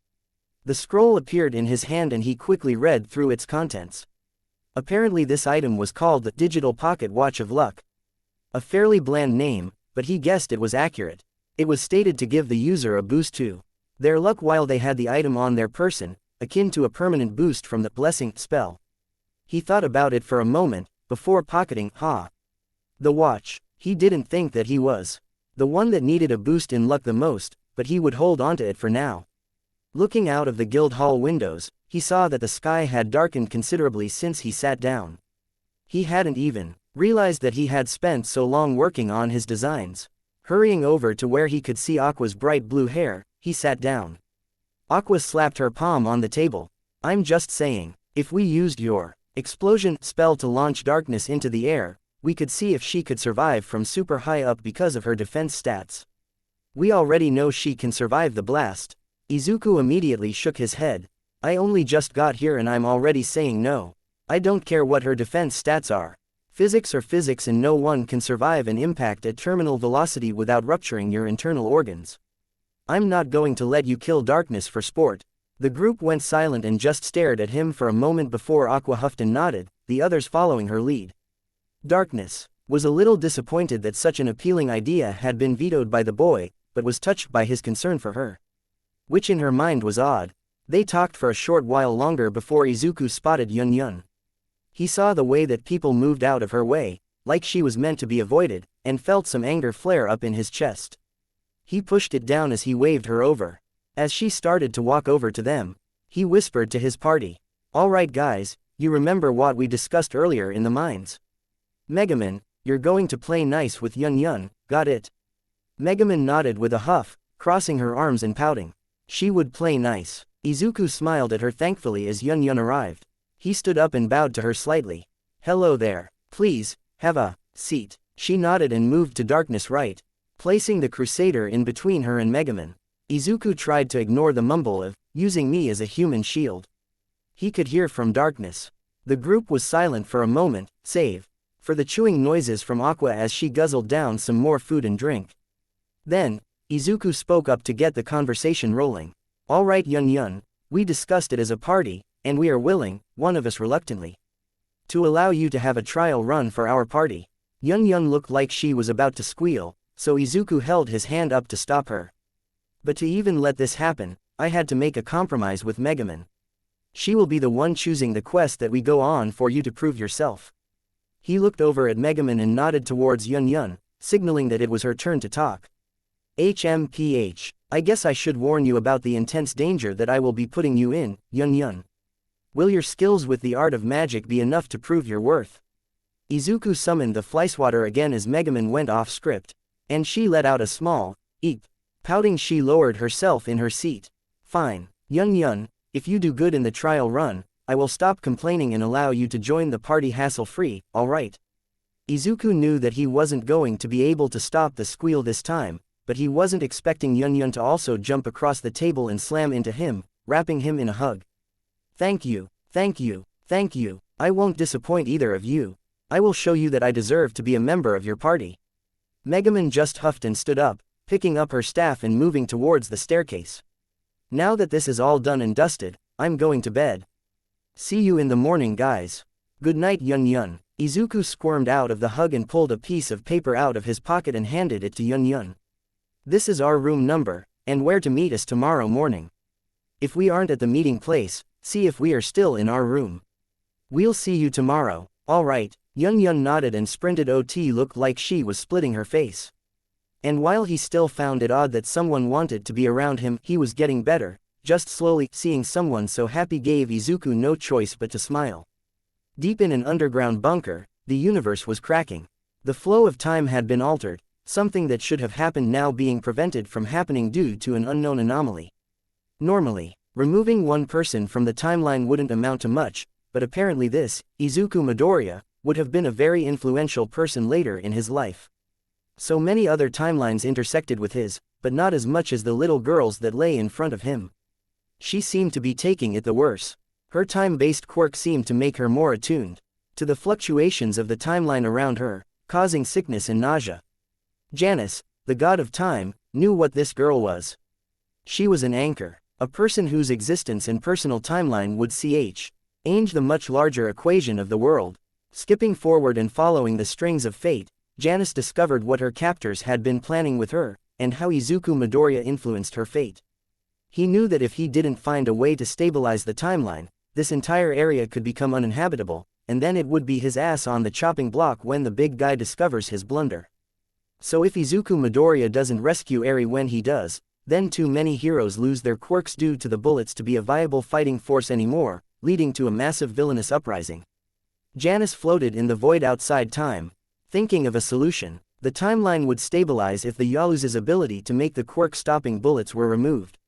The scroll appeared in his hand and he quickly read through its contents. Apparently this item was called the Digital Pocket Watch of Luck. A fairly bland name, but he guessed it was accurate. It was stated to give the user a boost to their luck while they had the item on their person, akin to a permanent boost from the blessing spell. He thought about it for a moment, before pocketing the watch. He didn't think that he was the one that needed a boost in luck the most, but he would hold onto it for now. Looking out of the guild hall windows, he saw that the sky had darkened considerably since he sat down. He hadn't even realized that he had spent so long working on his designs. Hurrying over to where he could see Aqua's bright blue hair, he sat down. Aqua slapped her palm on the table. I'm just saying, if we used your explosion spell to launch darkness into the air, We could see if she could survive from super high up because of her defense stats. We already know she can survive the blast. Izuku immediately shook his head. I only just got here and I'm already saying no. I don't care what her defense stats are. Physics are physics and no one can survive an impact at terminal velocity without rupturing your internal organs. I'm not going to let you kill Darkness for sport. The group went silent and just stared at him for a moment before Aqua huffed and nodded, the others following her lead. Darkness was a little disappointed that such an appealing idea had been vetoed by the boy, but was touched by his concern for her. Which in her mind was odd. They talked for a short while longer before Izuku spotted Yun Yun. He saw the way that people moved out of her way, like she was meant to be avoided, and felt some anger flare up in his chest. He pushed it down as he waved her over. As she started to walk over to them, he whispered to his party. Alright guys, you remember what we discussed earlier in the mines. Megaman, you're going to play nice with Yun Yun, got it? Megaman nodded with a huff, crossing her arms and pouting. She would play nice. Izuku smiled at her thankfully as Yun Yun arrived. He stood up and bowed to her slightly. Hello there. Please, have a seat. She nodded and moved to Darkness right, placing the Crusader in between her and Megaman. Izuku tried to ignore the mumble of, using me as a human shield. He could hear from Darkness. The group was silent for a moment, save for the chewing noises from Aqua as she guzzled down some more food and drink. Then, Izuku spoke up to get the conversation rolling. Alright Yun Yun, we discussed it as a party, and we are willing, one of us reluctantly, to allow you to have a trial run for our party. Yun Yun looked like she was about to squeal, so Izuku held his hand up to stop her. But to even let this happen, I had to make a compromise with Megaman. She will be the one choosing the quest that we go on for you to prove yourself. He looked over at Megaman and nodded towards Yun Yun, signaling that it was her turn to talk. HMPH, I guess I should warn you about the intense danger that I will be putting you in, Yun Yun. Will your skills with the art of magic be enough to prove your worth? Izuku summoned the Fleiswater again as Megaman went off script, and she let out a small, eep. Pouting, she lowered herself in her seat. Fine, Yun Yun, if you do good in the trial run, I will stop complaining and allow you to join the party hassle-free, alright? Izuku knew that he wasn't going to be able to stop the squeal this time, but he wasn't expecting Yun Yun to also jump across the table and slam into him, wrapping him in a hug. Thank you, thank you, thank you, I won't disappoint either of you. I will show you that I deserve to be a member of your party. Megaman just huffed and stood up, picking up her staff and moving towards the staircase. Now that this is all done and dusted, I'm going to bed. See you in the morning guys. Good night Yun Yun. Izuku squirmed out of the hug and pulled a piece of paper out of his pocket and handed it to Yun Yun. This is our room number, and where to meet us tomorrow morning. If we aren't at the meeting place, see if we are still in our room. We'll see you tomorrow. Alright, Yun Yun nodded and sprinted. OT looked like she was splitting her face. And while he still found it odd that someone wanted to be around him, he was getting better, just slowly. Seeing someone so happy gave Izuku no choice but to smile. Deep in an underground bunker, the universe was cracking. The flow of time had been altered, something that should have happened now being prevented from happening due to an unknown anomaly. Normally, removing one person from the timeline wouldn't amount to much, but apparently this, Izuku Midoriya, would have been a very influential person later in his life. So many other timelines intersected with his, but not as much as the little girls that lay in front of him. She seemed to be taking it the worse. Her time-based quirk seemed to make her more attuned to the fluctuations of the timeline around her, causing sickness and nausea. Janus, the god of time, knew what this girl was. She was an anchor, a person whose existence and personal timeline would change the much larger equation of the world. Skipping forward and following the strings of fate, Janus discovered what her captors had been planning with her, and how Izuku Midoriya influenced her fate. He knew that if he didn't find a way to stabilize the timeline, this entire area could become uninhabitable, and then it would be his ass on the chopping block when the big guy discovers his blunder. So if Izuku Midoriya doesn't rescue Eri when he does, then too many heroes lose their quirks due to the bullets to be a viable fighting force anymore, leading to a massive villainous uprising. Janus floated in the void outside time, thinking of a solution. The timeline would stabilize if the Yaluza's ability to make the quirk-stopping bullets were removed.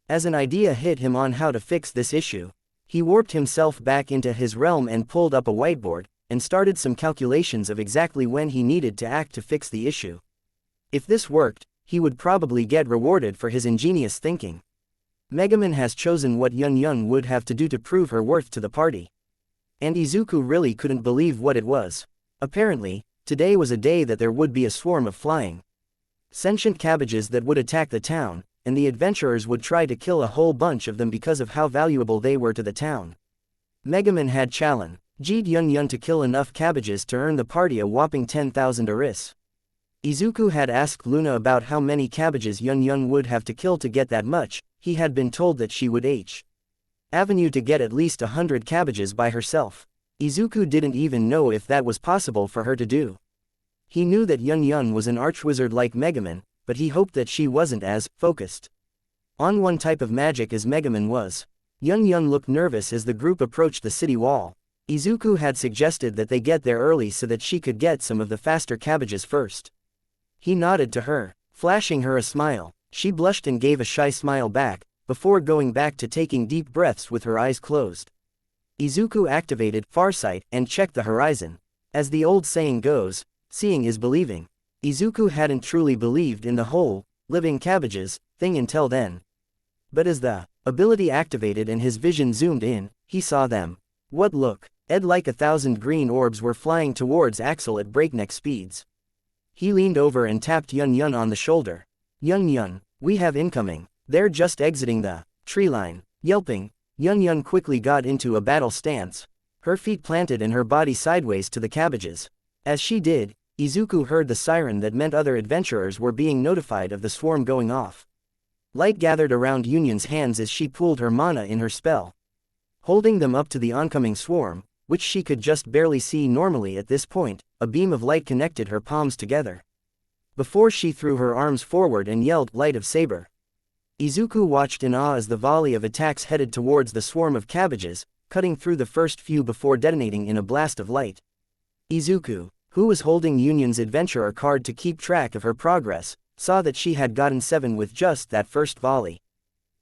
As an idea hit him on how to fix this issue, he warped himself back into his realm and pulled up a whiteboard, and started some calculations of exactly when he needed to act to fix the issue. If this worked, he would probably get rewarded for his ingenious thinking. Megumin has chosen what Yun Yun would have to do to prove her worth to the party. And Izuku really couldn't believe what it was. Apparently, today was a day that there would be a swarm of flying sentient cabbages that would attack the town, and the adventurers would try to kill a whole bunch of them because of how valuable they were to the town. Megumin had challenged Yun Yun to kill enough cabbages to earn the party a whopping 10,000 aris. Izuku had asked Luna about how many cabbages Yun Yun would have to kill to get that much. He had been told that she would avenue to get at least 100 cabbages by herself. Izuku didn't even know if that was possible for her to do. He knew that Yun Yun was an archwizard like Megumin, but he hoped that she wasn't as focused on one type of magic as Megumin was. Yun Yun looked nervous as the group approached the city wall. Izuku had suggested that they get there early so that she could get some of the faster cabbages first. He nodded to her, flashing her a smile. She blushed and gave a shy smile back, before going back to taking deep breaths with her eyes closed. Izuku activated Farsight and checked the horizon. As the old saying goes, seeing is believing. Izuku hadn't truly believed in the whole living cabbages thing until then. But as the ability activated and his vision zoomed in, he saw them. What look? Like 1,000 green orbs were flying towards Axel at breakneck speeds. He leaned over and tapped Yun Yun on the shoulder. Yun Yun, we have incoming. They're just exiting the tree line. Yelping, Yun Yun quickly got into a battle stance, her feet planted and her body sideways to the cabbages. As she did, Izuku heard the siren that meant other adventurers were being notified of the swarm going off. Light gathered around Yun Yun's hands as she pooled her mana in her spell, holding them up to the oncoming swarm, which she could just barely see normally at this point. A beam of light connected her palms together before she threw her arms forward and yelled, "Light of Saber." Izuku watched in awe as the volley of attacks headed towards the swarm of cabbages, cutting through the first few before detonating in a blast of light. Izuku, who was holding Yun Yun's adventurer card to keep track of her progress, saw that she had gotten 7 with just that first volley.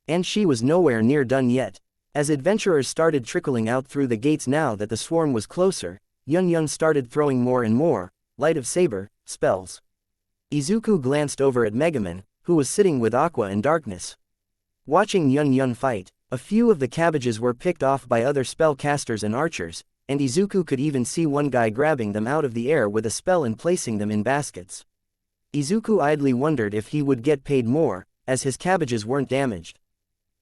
And she was nowhere near done yet. As adventurers started trickling out through the gates now that the swarm was closer, Yun Yun started throwing more and more Light of Saber spells. Izuku glanced over at Megumin, who was sitting with Aqua in darkness. Watching Yun Yun fight, a few of the cabbages were picked off by other spellcasters and archers, and Izuku could even see one guy grabbing them out of the air with a spell and placing them in baskets. Izuku idly wondered if he would get paid more, as his cabbages weren't damaged.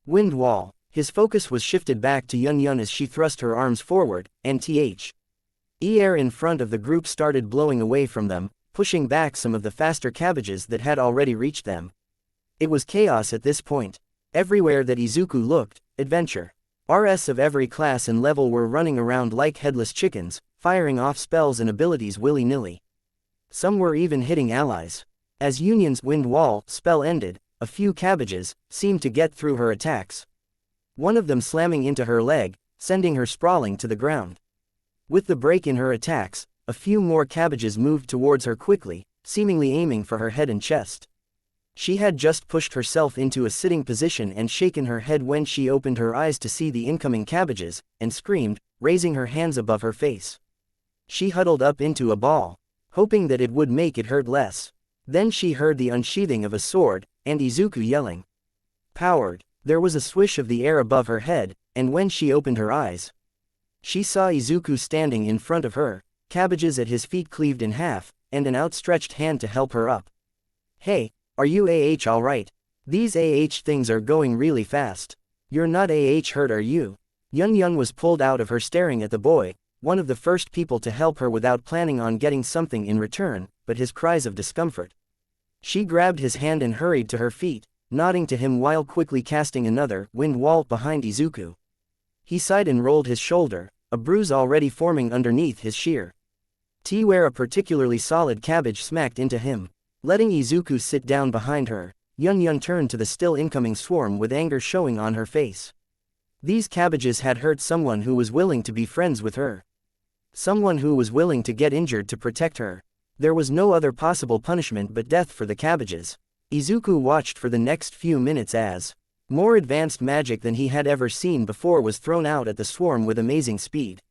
Wind wall. His focus was shifted back to Yun Yun as she thrust her arms forward, and air in front of the group started blowing away from them, pushing back some of the faster cabbages that had already reached them. It was chaos at this point. Everywhere that Izuku looked, adventurers of every class and level were running around like headless chickens, firing off spells and abilities willy-nilly. Some were even hitting allies. As Yun Yun's wind wall spell ended, a few cabbages seemed to get through her attacks. One of them slamming into her leg, sending her sprawling to the ground. With the break in her attacks, a few more cabbages moved towards her quickly, seemingly aiming for her head and chest. She had just pushed herself into a sitting position and shaken her head when she opened her eyes to see the incoming cabbages, and screamed, raising her hands above her face. She huddled up into a ball, hoping that it would make it hurt less. Then she heard the unsheathing of a sword, and Izuku yelling. Powered. There was a swish of the air above her head, and when she opened her eyes, she saw Izuku standing in front of her, cabbages at his feet cleaved in half, and an outstretched hand to help her up. Hey, are you alright? These things are going really fast. You're not hurt, are you? Yun Yun was pulled out of her staring at the boy, one of the first people to help her without planning on getting something in return, but his cries of discomfort. She grabbed his hand and hurried to her feet, nodding to him while quickly casting another wind wall behind Izuku. He sighed and rolled his shoulder, a bruise already forming underneath his sheer where a particularly solid cabbage smacked into him. Letting Izuku sit down behind her, Yun Yun turned to the still incoming swarm with anger showing on her face. These cabbages had hurt someone who was willing to be friends with her. Someone who was willing to get injured to protect her. There was no other possible punishment but death for the cabbages. Izuku watched for the next few minutes as more advanced magic than he had ever seen before was thrown out at the swarm with amazing speed.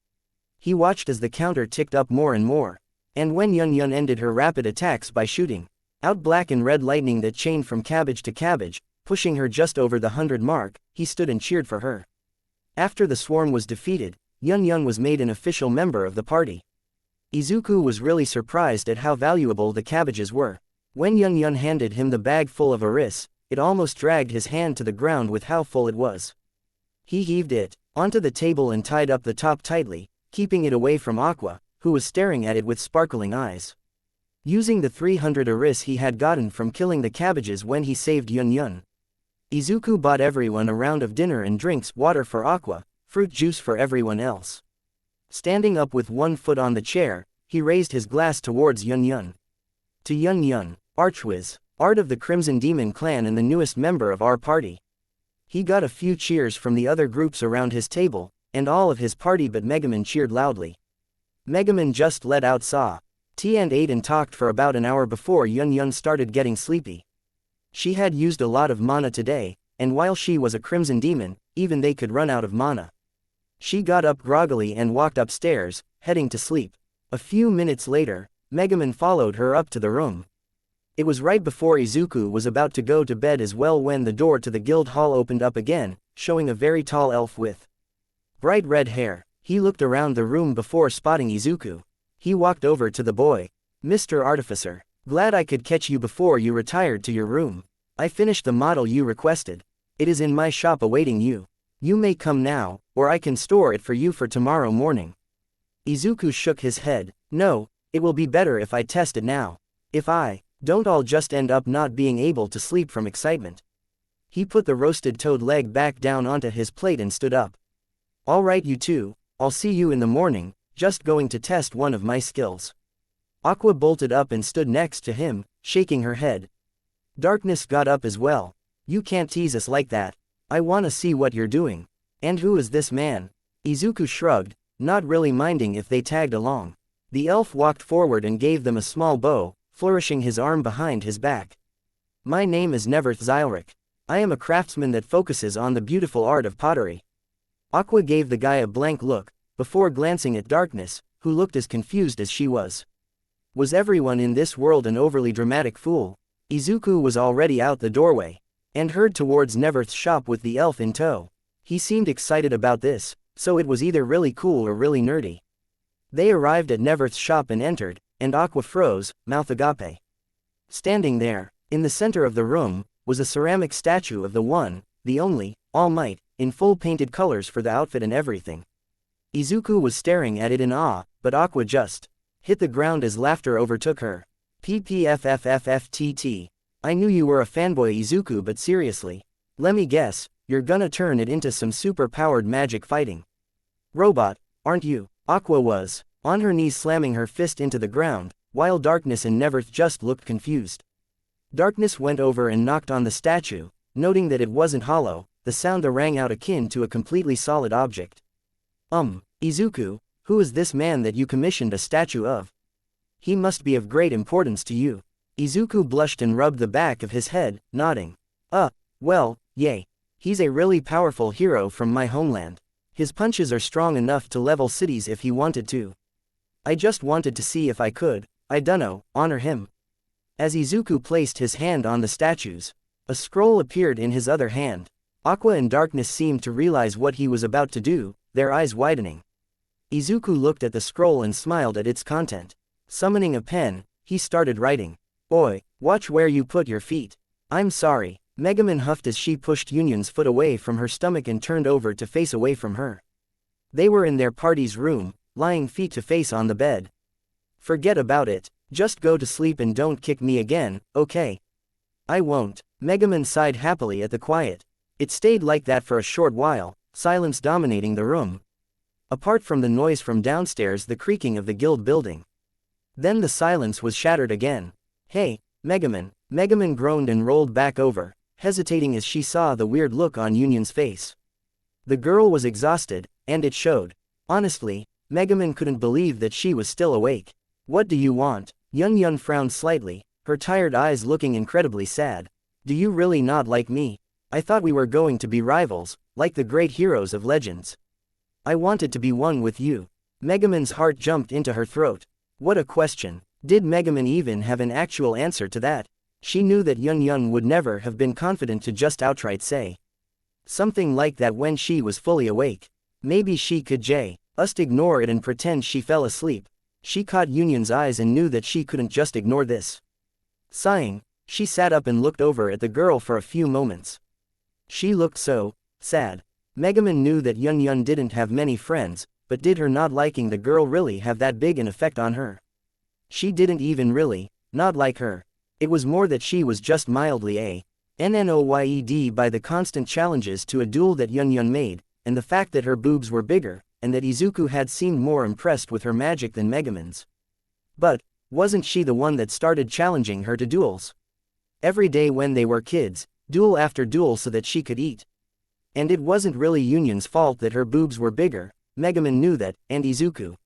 He watched as the counter ticked up more and more. And when Yun Yun ended her rapid attacks by shooting out black and red lightning that chained from cabbage to cabbage, pushing her just over the 100 mark, he stood and cheered for her. After the swarm was defeated, Yun Yun was made an official member of the party. Izuku was really surprised at how valuable the cabbages were. When Yun Yun handed him the bag full of aris, it almost dragged his hand to the ground with how full it was. He heaved it onto the table and tied up the top tightly, keeping it away from Aqua, who was staring at it with sparkling eyes. Using the 300 aris he had gotten from killing the cabbages when he saved Yun Yun, Izuku bought everyone a round of dinner and drinks, water for Aqua, fruit juice for everyone else. Standing up with one foot on the chair, he raised his glass towards Yun Yun. To Yun Yun, Archwiz, Art of the Crimson Demon Clan and the newest member of our party. He got a few cheers from the other groups around his table, and all of his party but Megaman cheered loudly. Megaman just let out tea and ate and talked for about an hour before Yun Yun started getting sleepy. She had used a lot of mana today, and while she was a crimson demon, even they could run out of mana. She got up groggily and walked upstairs, heading to sleep. A few minutes later, Megaman followed her up to the room. It was right before Izuku was about to go to bed as well when the door to the guild hall opened up again, showing a very tall elf with bright red hair. He looked around the room before spotting Izuku. He walked over to the boy. "Mr. Artificer, glad I could catch you before you retired to your room. I finished the model you requested. It is in my shop awaiting you. You may come now, or I can store it for you for tomorrow morning." Izuku shook his head. "No, it will be better if I test it now. If I don't, I'll just end up not being able to sleep from excitement." He put the roasted toad leg back down onto his plate and stood up. "All right, you two, I'll see you in the morning, just going to test one of my skills." Aqua bolted up and stood next to him, shaking her head. Darkness got up as well. "You can't tease us like that. I wanna see what you're doing. And who is this man?" Izuku shrugged, not really minding if they tagged along. The elf walked forward and gave them a small bow, flourishing his arm behind his back. "My name is Neverth Zylric. I am a craftsman that focuses on the beautiful art of pottery." Aqua gave the guy a blank look, before glancing at Darkness, who looked as confused as she was. Was everyone in this world an overly dramatic fool? Izuku was already out the doorway, and hurried towards Neverth's shop with the elf in tow. He seemed excited about this, so it was either really cool or really nerdy. They arrived at Neverth's shop and entered, and Aqua froze, mouth agape. Standing there, in the center of the room, was a ceramic statue of the one, the only, All Might, in full painted colors for the outfit and everything. Izuku was staring at it in awe, but Aqua just hit the ground as laughter overtook her. "PPFFFFTT. I knew you were a fanboy, Izuku, but seriously. Lemme guess, you're gonna turn it into some super-powered magic fighting robot, aren't you?" Aqua was on her knees slamming her fist into the ground, while Darkness and Neverth just looked confused. Darkness went over and knocked on the statue, noting that it wasn't hollow. The sound rang out akin to a completely solid object. Izuku, who is this man that you commissioned a statue of? He must be of great importance to you." Izuku blushed and rubbed the back of his head, nodding. Well, yay. He's a really powerful hero from my homeland. His punches are strong enough to level cities if he wanted to. I just wanted to see if I could, I dunno, honor him." As Izuku placed his hand on the statues, a scroll appeared in his other hand. Aqua and Darkness seemed to realize what he was about to do, their eyes widening. Izuku looked at the scroll and smiled at its content. Summoning a pen, he started writing. "Oi, watch where you put your feet. I'm sorry." Megaman huffed as she pushed Union's foot away from her stomach and turned over to face away from her. They were in their party's room, lying feet to face on the bed. "Forget about it, just go to sleep and don't kick me again, okay?" "I won't." Megaman sighed happily at the quiet. It stayed like that for a short while, silence dominating the room. Apart from the noise from downstairs, the creaking of the guild building. Then the silence was shattered again. "Hey, Megaman." Megaman groaned and rolled back over, hesitating as she saw the weird look on Union's face. The girl was exhausted, and it showed. Honestly, Megaman couldn't believe that she was still awake. "What do you want?" Yun Yun frowned slightly, her tired eyes looking incredibly sad. "Do you really not like me? I thought we were going to be rivals, like the great heroes of legends. I wanted to be one with you." Megumin's heart jumped into her throat. What a question. Did Megumin even have an actual answer to that? She knew that Yun would never have been confident to just outright say something like that when she was fully awake. Maybe she could just ignore it and pretend she fell asleep. She caught Yun's eyes and knew that she couldn't just ignore this. Sighing, she sat up and looked over at the girl for a few moments. She looked so sad. Megumin knew that Yun didn't have many friends, but did her not liking the girl really have that big an effect on her? She didn't even really not like her. It was more that she was just mildly annoyed by the constant challenges to a duel that Yun made, and the fact that her boobs were bigger, and that Izuku had seemed more impressed with her magic than Megumin's. But wasn't she the one that started challenging her to duels? Every day when they were kids, duel after duel so that she could eat. And it wasn't really Yun's fault that her boobs were bigger. Megumin knew that, and Izuku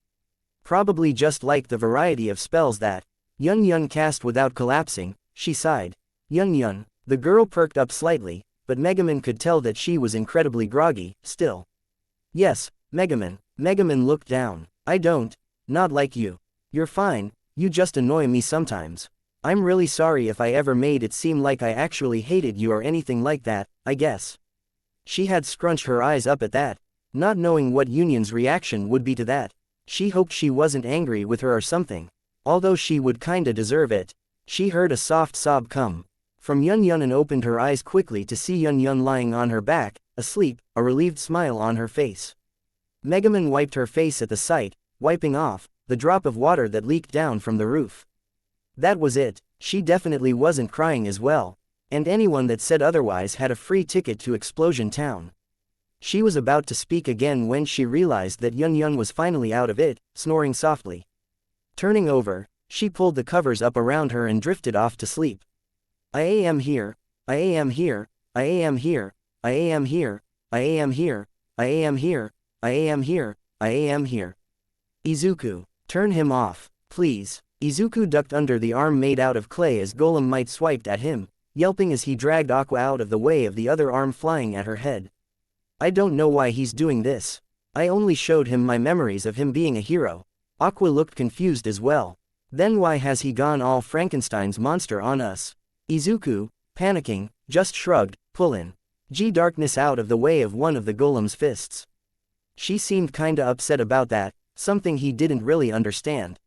probably just liked the variety of spells that Yun cast without collapsing. She sighed. Yun. The girl perked up slightly, but Megumin could tell that she was incredibly groggy, still. Yes, Megumin. Megumin looked down. I don't not like you. You're fine, you just annoy me sometimes. I'm really sorry if I ever made it seem like I actually hated you or anything like that, I guess. She had scrunched her eyes up at that, not knowing what Yun's reaction would be to that. She hoped she wasn't angry with her or something. Although she would kinda deserve it. She heard a soft sob come from Yun and opened her eyes quickly to see Yun lying on her back, asleep, a relieved smile on her face. Megumin wiped her face at the sight, wiping off the drop of water that leaked down from the roof. That was it. She definitely wasn't crying as well. And anyone that said otherwise had a free ticket to Explosion Town. She was about to speak again when she realized that Yun was finally out of it, snoring softly. Turning over, she pulled the covers up around her and drifted off to sleep. I am here, I am here, I am here, I am here, I am here, I am here, I am here, I am here. Izuku, turn him off, please. Izuku ducked under the arm made out of clay as Golem Might swiped at him, yelping as he dragged Aqua out of the way of the other arm flying at her head. I don't know why he's doing this. I only showed him my memories of him being a hero. Aqua looked confused as well. Then why has he gone all Frankenstein's monster on us? Izuku, panicking, just shrugged, pulling darkness out of the way of one of the golem's fists. She seemed kinda upset about that, something he didn't really understand.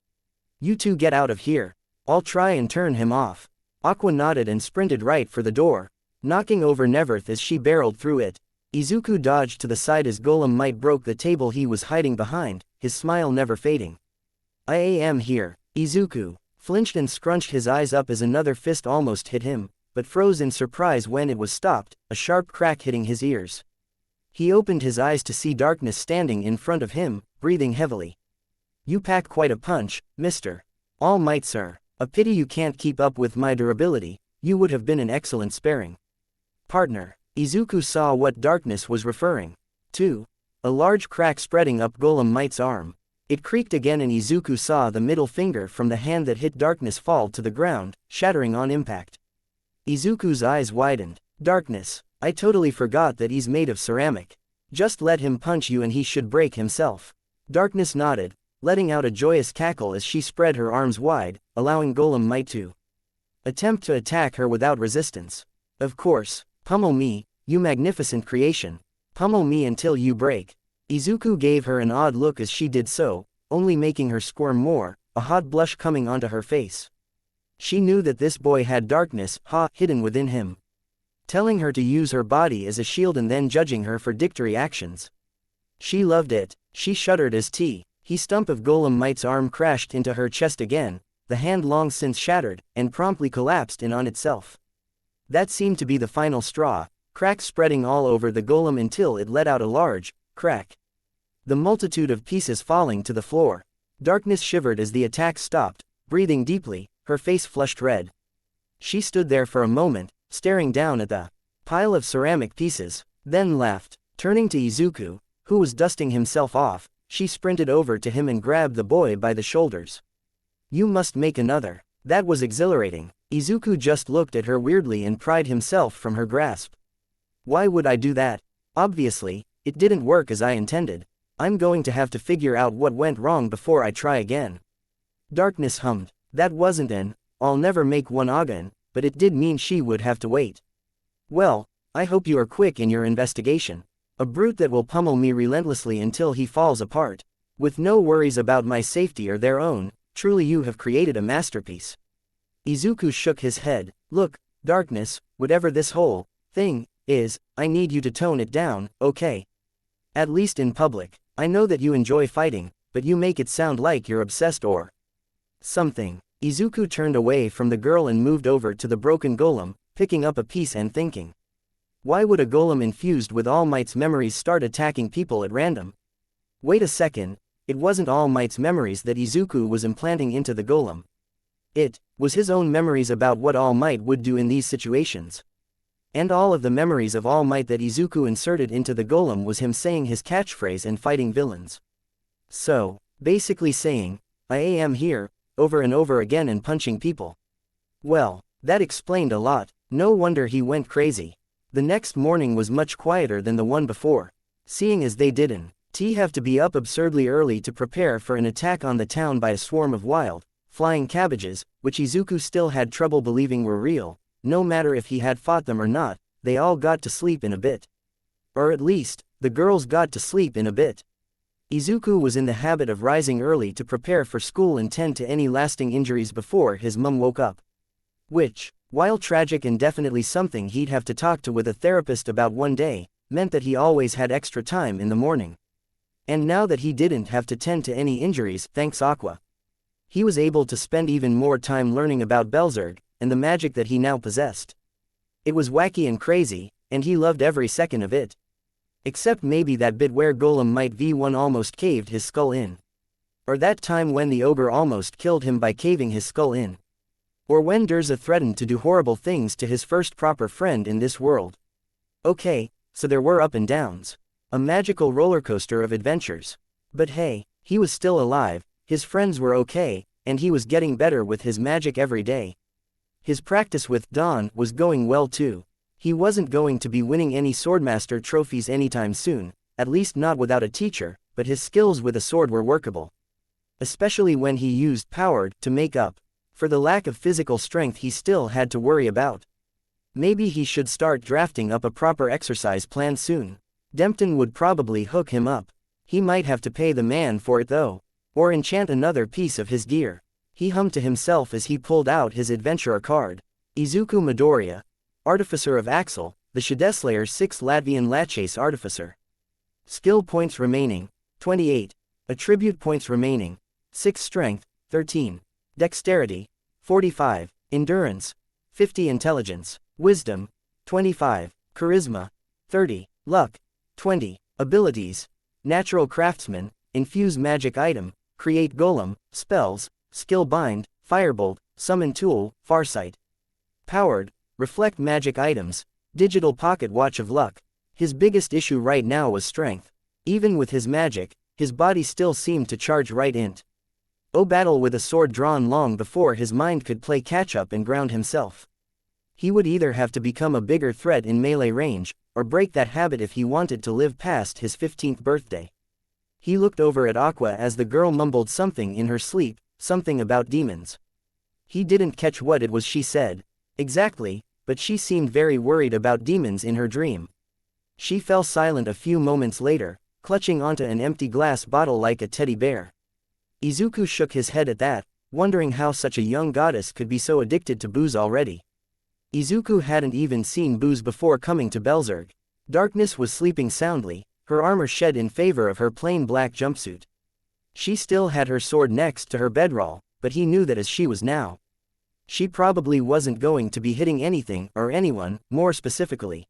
You two get out of here. I'll try and turn him off. Aqua nodded and sprinted right for the door, knocking over Neverth as she barreled through it. Izuku dodged to the side as Golem Might broke the table he was hiding behind, his smile never fading. I am here. Izuku flinched and scrunched his eyes up as another fist almost hit him, but froze in surprise when it was stopped, a sharp crack hitting his ears. He opened his eyes to see darkness standing in front of him, breathing heavily. You pack quite a punch, Mr. All Might, sir. A pity you can't keep up with my durability. You would have been an excellent sparring partner. Izuku saw what darkness was referring to. A large crack spreading up Golem Might's arm. It creaked again and Izuku saw the middle finger from the hand that hit darkness fall to the ground, shattering on impact. Izuku's eyes widened. Darkness. I totally forgot that he's made of ceramic. Just let him punch you and he should break himself. Darkness nodded, letting out a joyous cackle as she spread her arms wide, allowing Golem Might to attempt to attack her without resistance. Of course. Pummel me, you magnificent creation. Pummel me until you break. Izuku gave her an odd look as she did so, only making her squirm more, a hot blush coming onto her face. She knew that this boy had darkness hidden within him, telling her to use her body as a shield and then judging her for dictory actions. She loved it. She shuddered as he stump of Golem Might's arm crashed into her chest again, the hand long since shattered, and promptly collapsed in on itself. That seemed to be the final straw, cracks spreading all over the golem until it let out a large crack. The multitude of pieces falling to the floor. Darkness shivered as the attack stopped, breathing deeply, her face flushed red. She stood there for a moment, staring down at the pile of ceramic pieces, then laughed. Turning to Izuku, who was dusting himself off, she sprinted over to him and grabbed the boy by the shoulders. You must make another. That was exhilarating. Izuku just looked at her weirdly and pried himself from her grasp. Why would I do that? Obviously, it didn't work as I intended. I'm going to have to figure out what went wrong before I try again. Darkness hummed. That wasn't an, I'll never make one again, but it did mean she would have to wait. Well, I hope you are quick in your investigation. A brute that will pummel me relentlessly until he falls apart. With no worries about my safety or their own, truly you have created a masterpiece. Izuku shook his head. Look, Darkness, whatever this whole thing is, I need you to tone it down, okay? At least in public. I know that you enjoy fighting, but you make it sound like you're obsessed or something. Izuku turned away from the girl and moved over to the broken golem, picking up a piece and thinking. Why would a golem infused with All Might's memories start attacking people at random? Wait a second, it wasn't All Might's memories that Izuku was implanting into the golem. It was his own memories about what All Might would do in these situations. And all of the memories of All Might that Izuku inserted into the golem was him saying his catchphrase and fighting villains. So, basically saying, I am here, over and over again and punching people. Well, that explained a lot, no wonder he went crazy. The next morning was much quieter than the one before, seeing as they didn't have to be up absurdly early to prepare for an attack on the town by a swarm of wild, flying cabbages, which Izuku still had trouble believing were real. No matter if he had fought them or not, they all got to sleep in a bit. Or at least, the girls got to sleep in a bit. Izuku was in the habit of rising early to prepare for school and tend to any lasting injuries before his mum woke up. Which, while tragic and definitely something he'd have to talk to with a therapist about one day, meant that he always had extra time in the morning. And now that he didn't have to tend to any injuries, thanks Aqua, he was able to spend even more time learning about Belzerg, and the magic that he now possessed. It was wacky and crazy, and he loved every second of it. Except maybe that bit where Golem Might V1 almost caved his skull in. Or that time when the ogre almost killed him by caving his skull in. Or when Durza threatened to do horrible things to his first proper friend in this world. Okay, so there were up and downs. A magical roller coaster of adventures. But hey, he was still alive, his friends were okay, and he was getting better with his magic every day. His practice with Dawn was going well too. He wasn't going to be winning any Swordmaster trophies anytime soon, at least not without a teacher, but his skills with a sword were workable. Especially when he used powered to make up for the lack of physical strength he still had to worry about. Maybe he should start drafting up a proper exercise plan soon. Dempton would probably hook him up. He might have to pay the man for it though. Or enchant another piece of his gear. He hummed to himself as he pulled out his adventurer card. Izuku Midoriya, Artificer of Axel, the Shadeslayer's 6th Latvian Laches Artificer. Skill points remaining, 28. Attribute points remaining, 6 Strength, 13. Dexterity, 45. Endurance, 50. Intelligence, Wisdom, 25. Charisma, 30. Luck, 20. Abilities, Natural Craftsman, Infuse Magic Item, Create Golem, Spells, Skill Bind, Firebolt, Summon Tool, Farsight. Powered, Reflect Magic Items, Digital Pocket Watch of Luck. His biggest issue right now was strength. Even with his magic, his body still seemed to charge right int. Battle with a sword drawn long before his mind could play catch-up and ground himself. He would either have to become a bigger threat in melee range, or break that habit if he wanted to live past his 15th birthday. He looked over at Aqua as the girl mumbled something in her sleep, something about demons. He didn't catch what it was she said exactly, but she seemed very worried about demons in her dream. She fell silent a few moments later, clutching onto an empty glass bottle like a teddy bear. Izuku shook his head at that, wondering how such a young goddess could be so addicted to booze already. Izuku hadn't even seen booze before coming to Belzerg. Darkness was sleeping soundly, her armor shed in favor of her plain black jumpsuit. She still had her sword next to her bedroll, but he knew that as she was now, she probably wasn't going to be hitting anything or anyone, more specifically.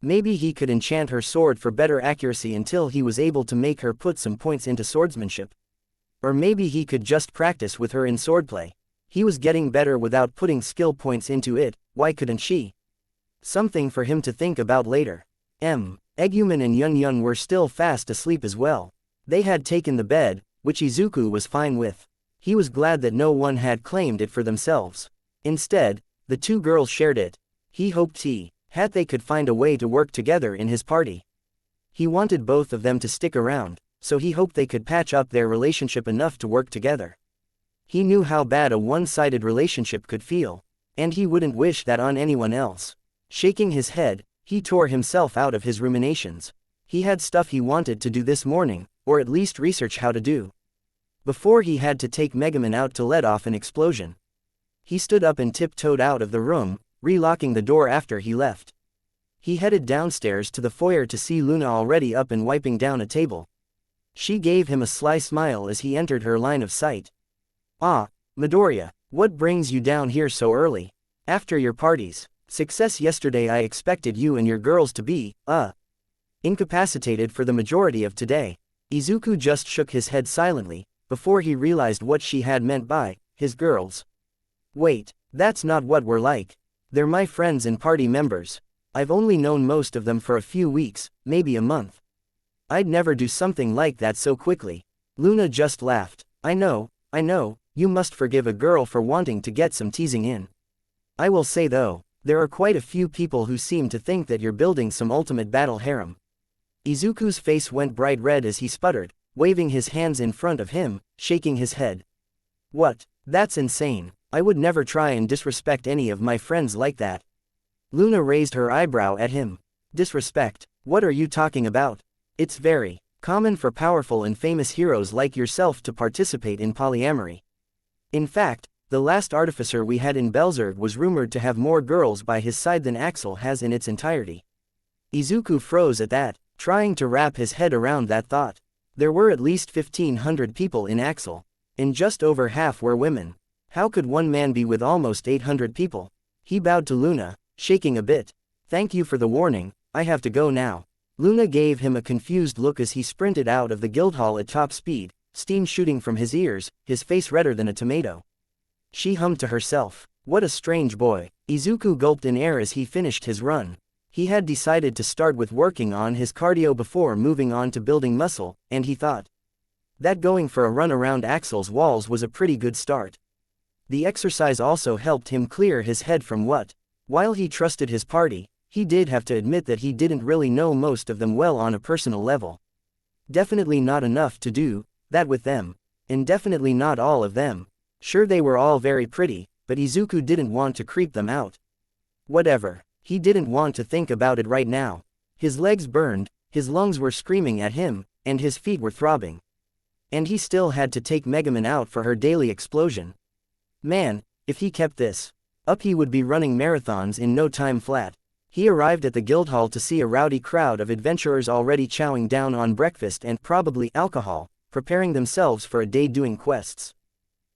Maybe he could enchant her sword for better accuracy until he was able to make her put some points into swordsmanship. Or maybe he could just practice with her in swordplay. He was getting better without putting skill points into it, why couldn't she? Something for him to think about later. Eguman and Yun Yun were still fast asleep as well. They had taken the bed, which Izuku was fine with. He was glad that no one had claimed it for themselves. Instead, the two girls shared it. He hoped they could find a way to work together in his party. He wanted both of them to stick around, so he hoped they could patch up their relationship enough to work together. He knew how bad a one-sided relationship could feel, and he wouldn't wish that on anyone else. Shaking his head, he tore himself out of his ruminations. He had stuff he wanted to do this morning, or at least research how to do, before he had to take Megaman out to let off an explosion. He stood up and tiptoed out of the room, relocking the door after he left. He headed downstairs to the foyer to see Luna already up and wiping down a table. She gave him a sly smile as he entered her line of sight. "Ah, Midoriya, what brings you down here so early? After your parties, success yesterday, I expected you and your girls to be, incapacitated for the majority of today." Izuku just shook his head silently, before he realized what she had meant by, his girls. "Wait, that's not what we're like. They're my friends and party members. I've only known most of them for a few weeks, maybe a month. I'd never do something like that so quickly." Luna just laughed. I know, you must forgive a girl for wanting to get some teasing in. I will say though, there are quite a few people who seem to think that you're building some ultimate battle harem." Izuku's face went bright red as he sputtered, waving his hands in front of him, shaking his head. "What? That's insane. I would never try and disrespect any of my friends like that." Luna raised her eyebrow at him. "Disrespect? What are you talking about? It's very common for powerful and famous heroes like yourself to participate in polyamory. In fact, the last artificer we had in Belzerg was rumored to have more girls by his side than Axel has in its entirety." Izuku froze at that, trying to wrap his head around that thought. There were at least 1,500 people in Axel, and just over half were women. How could one man be with almost 800 people? He bowed to Luna, shaking a bit. "Thank you for the warning, I have to go now." Luna gave him a confused look as he sprinted out of the guildhall at top speed, steam shooting from his ears, his face redder than a tomato. She hummed to herself. What a strange boy. Izuku gulped in air as he finished his run. He had decided to start with working on his cardio before moving on to building muscle, and he thought that going for a run around Axel's walls was a pretty good start. The exercise also helped him clear his head from what, while he trusted his party, he did have to admit that he didn't really know most of them well on a personal level. Definitely not enough to do that with them, and definitely not all of them. Sure, they were all very pretty, but Izuku didn't want to creep them out. Whatever. He didn't want to think about it right now. His legs burned, his lungs were screaming at him, and his feet were throbbing. And he still had to take Megaman out for her daily explosion. Man, if he kept this up, he would be running marathons in no time flat. He arrived at the guildhall to see a rowdy crowd of adventurers already chowing down on breakfast and probably alcohol, preparing themselves for a day doing quests.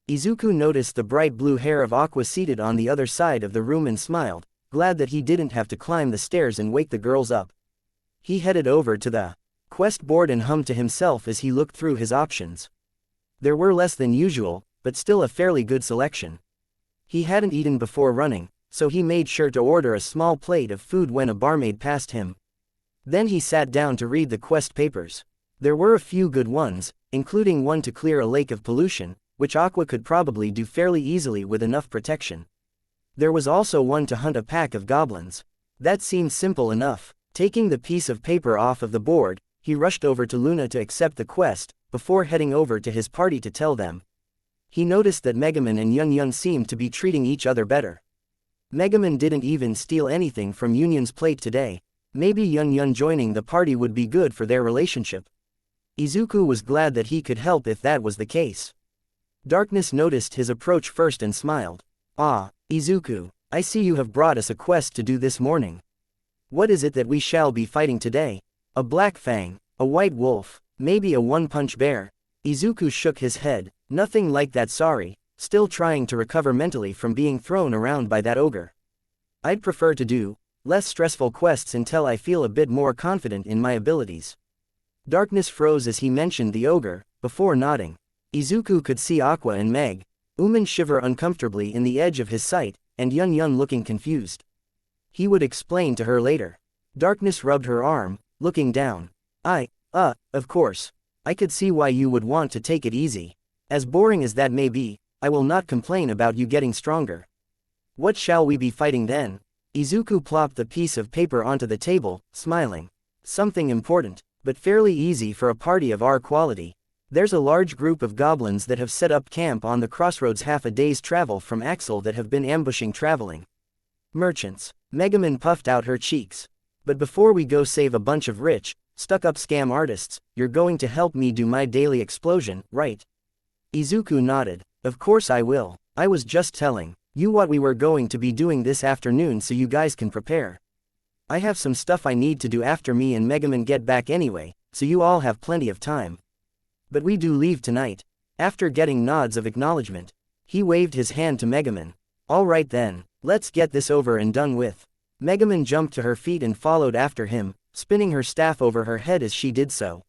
Izuku noticed the bright blue hair of Aqua seated on the other side of the room and smiled, glad that he didn't have to climb the stairs and wake the girls up. He headed over to the quest board and hummed to himself as he looked through his options. There were less than usual, but still a fairly good selection. He hadn't eaten before running, so he made sure to order a small plate of food when a barmaid passed him. Then he sat down to read the quest papers. There were a few good ones, including one to clear a lake of pollution, which Aqua could probably do fairly easily with enough protection. There was also one to hunt a pack of goblins. That seemed simple enough. Taking the piece of paper off of the board, he rushed over to Luna to accept the quest, before heading over to his party to tell them. He noticed that Megaman and Yun Yun seemed to be treating each other better. Megaman didn't even steal anything from Yun's plate today. Maybe Yun Yun joining the party would be good for their relationship. Izuku was glad that he could help if that was the case. Darkness noticed his approach first and smiled. "Ah, Izuku, I see you have brought us a quest to do this morning. What is it that we shall be fighting today? A black fang, a white wolf, maybe a one-punch bear?" Izuku shook his head. "Nothing like that, sorry, still trying to recover mentally from being thrown around by that ogre. I'd prefer to do less stressful quests until I feel a bit more confident in my abilities." Darkness froze as he mentioned the ogre, before nodding. Izuku could see Aqua and Meg Uman shiver uncomfortably in the edge of his sight, and Yun Yun looking confused. He would explain to her later. Darkness rubbed her arm, looking down. Of course. I could see why you would want to take it easy. As boring as that may be, I will not complain about you getting stronger. What shall we be fighting then?" Izuku plopped the piece of paper onto the table, smiling. "Something important. but fairly easy for a party of our quality. There's a large group of goblins that have set up camp on the crossroads half a day's travel from Axel that have been ambushing traveling merchants. Megumin puffed out her cheeks. But before we go save a bunch of rich, stuck-up scam artists, you're going to help me do my daily explosion, right? Izuku nodded. Of course I will. I was just telling you what we were going to be doing this afternoon so you guys can prepare. I have some stuff I need to do after me and Megumin get back anyway, so you all have plenty of time. But we do leave tonight. After getting nods of acknowledgement, he waved his hand to Megumin. All right then, let's get this over and done with. Megumin jumped to her feet and followed after him, spinning her staff over her head as she did so.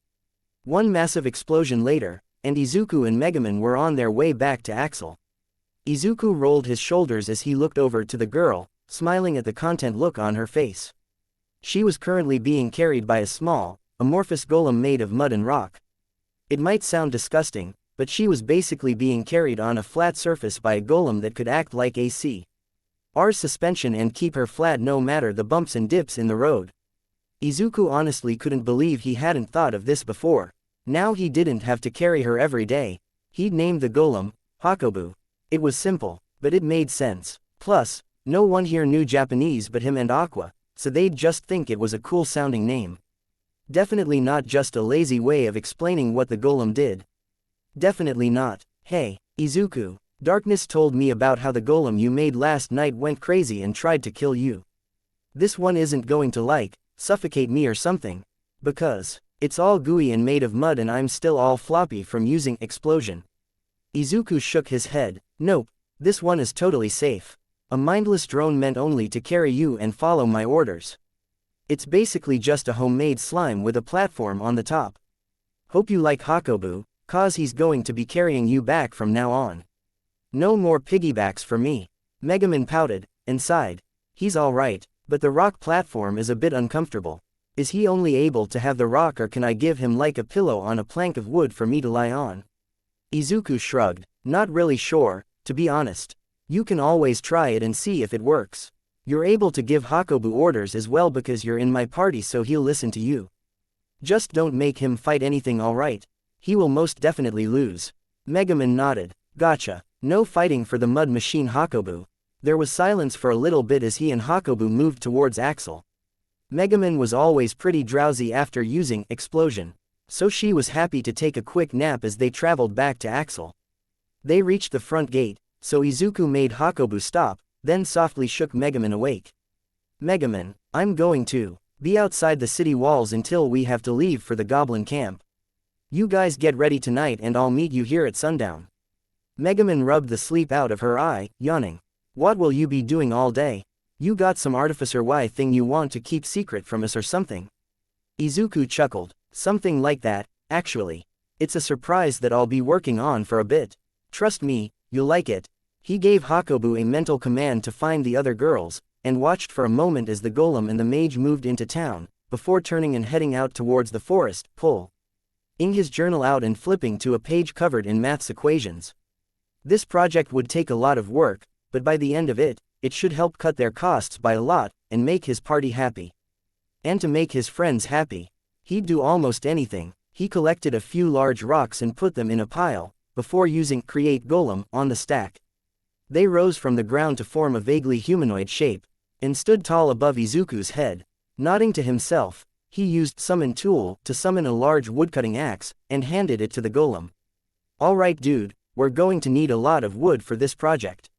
One massive explosion later, and Izuku and Megumin were on their way back to Axel. Izuku rolled his shoulders as he looked over to the girl, smiling at the content look on her face. She was currently being carried by a small, amorphous golem made of mud and rock. It might sound disgusting, but she was basically being carried on a flat surface by a golem that could act like AC. R's suspension and keep her flat no matter the bumps and dips in the road. Izuku honestly couldn't believe he hadn't thought of this before. Now he didn't have to carry her every day. He'd named the golem Hakobu. It was simple, but it made sense. Plus, no one here knew Japanese but him and Aqua, so they'd just think it was a cool sounding name. Definitely not just a lazy way of explaining what the golem did. Definitely not. Hey, Izuku, Darkness told me about how the golem you made last night went crazy and tried to kill you. This one isn't going to suffocate me or something. Because it's all gooey and made of mud and I'm still all floppy from using explosion. Izuku shook his head. Nope, this one is totally safe. A mindless drone meant only to carry you and follow my orders. It's basically just a homemade slime with a platform on the top. Hope you like Hakobu, cause he's going to be carrying you back from now on. No more piggybacks for me. Megumin pouted, and sighed. He's alright, but the rock platform is a bit uncomfortable. Is he only able to have the rock or can I give him like a pillow on a plank of wood for me to lie on? Izuku shrugged. Not really sure, to be honest. You can always try it and see if it works. You're able to give Hakobu orders as well because you're in my party so he'll listen to you. Just don't make him fight anything alright. He will most definitely lose. Megumin nodded. Gotcha. No fighting for the mud machine Hakobu. There was silence for a little bit as he and Hakobu moved towards Axel. Megumin was always pretty drowsy after using explosion, so she was happy to take a quick nap as they traveled back to Axel. They reached the front gate, so Izuku made Hakobu stop, then softly shook Megumin awake. Megumin, I'm going to be outside the city walls until we have to leave for the goblin camp. You guys get ready tonight and I'll meet you here at sundown. Megumin rubbed the sleep out of her eye, yawning. What will you be doing all day? You got some artificer Y thing you want to keep secret from us or something? Izuku chuckled. Something like that, actually. It's a surprise that I'll be working on for a bit. Trust me, you'll like it. He gave Hakobu a mental command to find the other girls, and watched for a moment as the golem and the mage moved into town, before turning and heading out towards the forest, pulling his journal out and flipping to a page covered in maths equations. This project would take a lot of work, but by the end of it, it should help cut their costs by a lot, and make his party happy. And to make his friends happy, he'd do almost anything. He collected a few large rocks and put them in a pile, before using Create Golem on the stack. They rose from the ground to form a vaguely humanoid shape, and stood tall above Izuku's head. Nodding to himself, he used Summon Tool to summon a large woodcutting axe, and handed it to the golem. Alright dude, we're going to need a lot of wood for this project.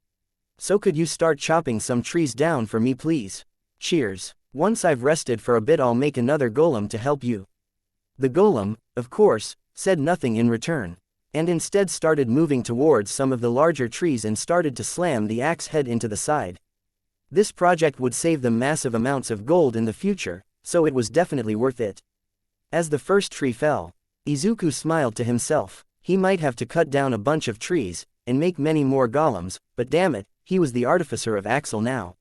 So could you start chopping some trees down for me please? Cheers. Once I've rested for a bit I'll make another golem to help you. The golem, of course, said nothing in return, and instead started moving towards some of the larger trees and started to slam the axe head into the side. This project would save them massive amounts of gold in the future, so it was definitely worth it. As the first tree fell, Izuku smiled to himself. He might have to cut down a bunch of trees, and make many more golems, but damn it, he was the artificer of Axel now.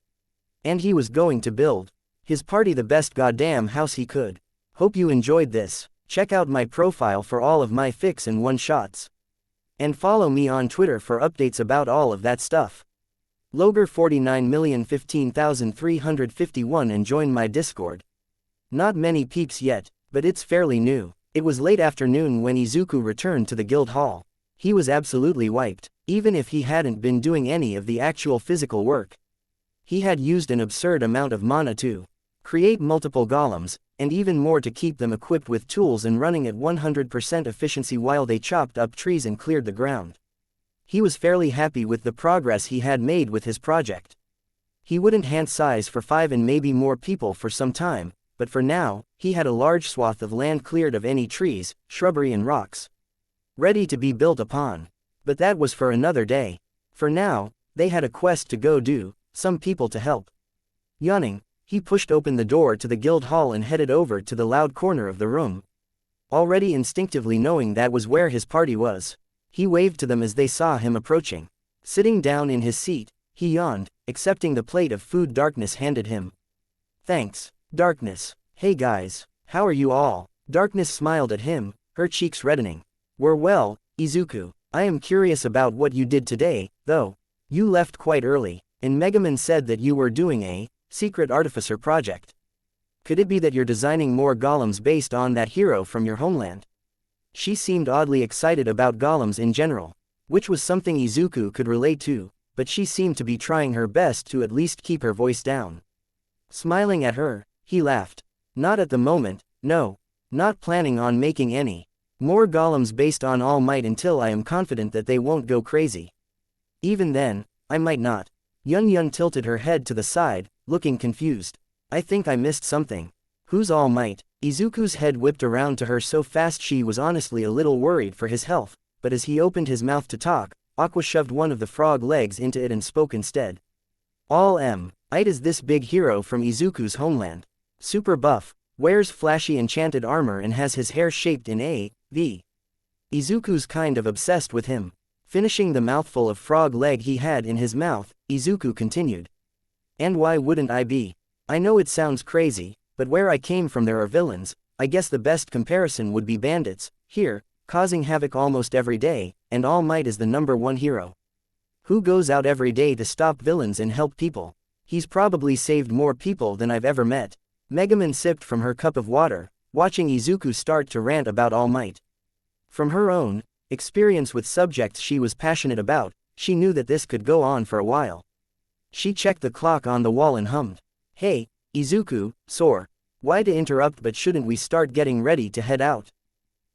And he was going to build his party the best goddamn house he could. Hope you enjoyed this. Check out my profile for all of my fix and one-shots. And follow me on Twitter for updates about all of that stuff. Loger 49,015,351 and join my Discord. Not many peeps yet, But it's fairly new. It was late afternoon when Izuku returned to the guild hall. He was absolutely wiped, even if he hadn't been doing any of the actual physical work. He had used an absurd amount of mana to create multiple golems, and even more to keep them equipped with tools and running at 100% efficiency while they chopped up trees and cleared the ground. He was fairly happy with the progress he had made with his project. He wouldn't hand size for 5 and maybe more people for some time, but for now, he had a large swath of land cleared of any trees, shrubbery and rocks, ready to be built upon. But that was for another day. For now, they had a quest to go do, some people to help. Yawning, he pushed open the door to the guild hall and headed over to the loud corner of the room. Already instinctively knowing that was where his party was, he waved to them as they saw him approaching. Sitting down in his seat, he yawned, accepting the plate of food Darkness handed him. Thanks, Darkness. Hey guys, how are you all? Darkness smiled at him, her cheeks reddening. We're well, Izuku. I am curious about what you did today, though. You left quite early, and Megaman said that you were doing a secret artificer project. Could it be that you're designing more golems based on that hero from your homeland? She seemed oddly excited about golems in general, which was something Izuku could relate to, but she seemed to be trying her best to at least keep her voice down. Smiling at her, he laughed. Not at the moment, no. Not planning on making any more golems based on All Might until I am confident that they won't go crazy. Even then, I might not. Yun Yun tilted her head to the side, looking confused. I think I missed something. Who's All Might? Izuku's head whipped around to her so fast she was honestly a little worried for his health, but as he opened his mouth to talk, Aqua shoved one of the frog legs into it and spoke instead. All Might is this big hero from Izuku's homeland. Super buff, wears flashy enchanted armor and has his hair shaped in a V. Izuku's kind of obsessed with him. Finishing the mouthful of frog leg he had in his mouth, Izuku continued. And why wouldn't I be? I know it sounds crazy, but where I came from there are villains. I guess the best comparison would be bandits, here, causing havoc almost every day, and All Might is the #1 hero. Who goes out every day to stop villains and help people? He's probably saved more people than I've ever met. Megaman sipped from her cup of water, watching Izuku start to rant about All Might. From her own experience with subjects she was passionate about, she knew that this could go on for a while. She checked the clock on the wall and hummed. Hey, Izuku, sore. Why to interrupt, but shouldn't we start getting ready to head out?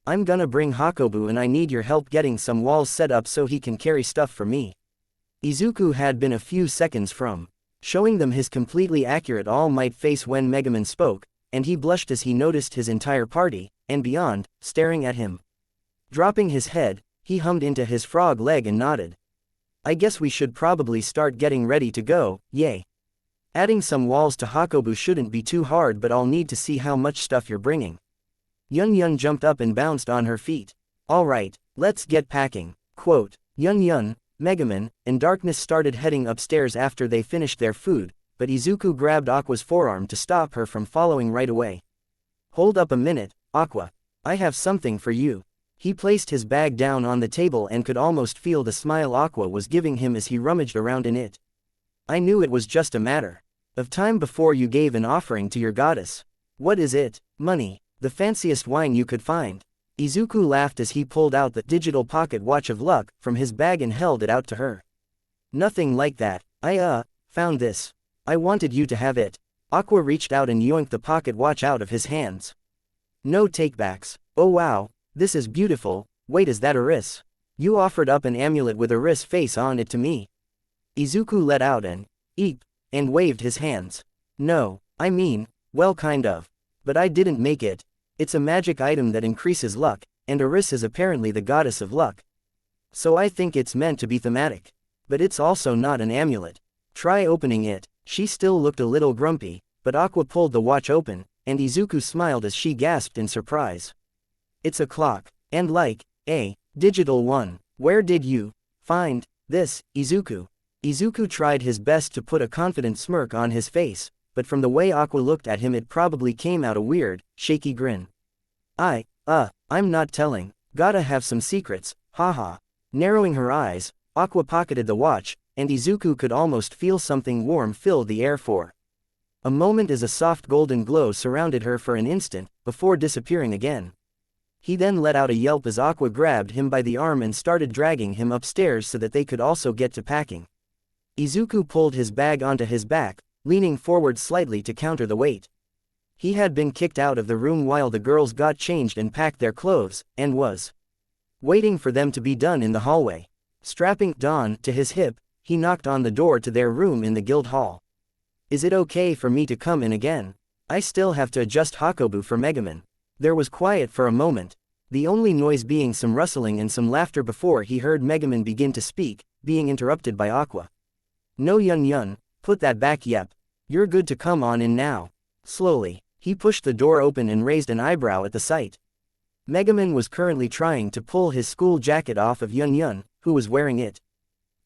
I'm gonna bring Hakobu and I need your help getting some walls set up so he can carry stuff for me. Izuku had been a few seconds from showing them his completely accurate All Might face when Megaman spoke, and he blushed as he noticed his entire party, and beyond, staring at him. Dropping his head, he hummed into his frog leg and nodded. I guess we should probably start getting ready to go, yay. Adding some walls to Hakobu shouldn't be too hard, but I'll need to see how much stuff you're bringing. Yun Yun jumped up and bounced on her feet. Alright, let's get packing. Quote, Yun Yun, Megaman, and Darkness started heading upstairs after they finished their food, but Izuku grabbed Aqua's forearm to stop her from following right away. Hold up a minute, Aqua. I have something for you. He placed his bag down on the table and could almost feel the smile Aqua was giving him as he rummaged around in it. I knew it was just a matter of time before you gave an offering to your goddess. What is it? Money. The fanciest wine you could find. Izuku laughed as he pulled out the digital pocket watch of luck from his bag and held it out to her. Nothing like that. I found this. I wanted you to have it. Aqua reached out and yoinked the pocket watch out of his hands. No takebacks. Oh wow, this is beautiful. Wait, is that Eris? You offered up an amulet with Eris face on it to me. Izuku let out an eep and waved his hands. No, I mean, well, kind of. But I didn't make it. It's a magic item that increases luck, and Eris is apparently the goddess of luck. So I think it's meant to be thematic. But it's also not an amulet. Try opening it. She still looked a little grumpy, but Aqua pulled the watch open, and Izuku smiled as she gasped in surprise. It's a clock, and like a digital one. Where did you find this, Izuku? Izuku tried his best to put a confident smirk on his face, but from the way Aqua looked at him it probably came out a weird, shaky grin. I'm not telling. Gotta have some secrets, haha. Narrowing her eyes, Aqua pocketed the watch, and Izuku could almost feel something warm fill the air for A moment as a soft golden glow surrounded her for an instant, before disappearing again. He then let out a yelp as Aqua grabbed him by the arm and started dragging him upstairs so that they could also get to packing. Izuku pulled his bag onto his back, leaning forward slightly to counter the weight. He had been kicked out of the room while the girls got changed and packed their clothes, and was waiting for them to be done in the hallway. Strapping Dawn to his hip, he knocked on the door to their room in the guild hall. Is it okay for me to come in again? I still have to adjust Hakobu for Megumin. There was quiet for a moment, the only noise being some rustling and some laughter before he heard Megumin begin to speak, being interrupted by Aqua. No Yun, put that back. Yep. You're good to come on in now. Slowly, he pushed the door open and raised an eyebrow at the sight. Megumin was currently trying to pull his school jacket off of Yun, who was wearing it.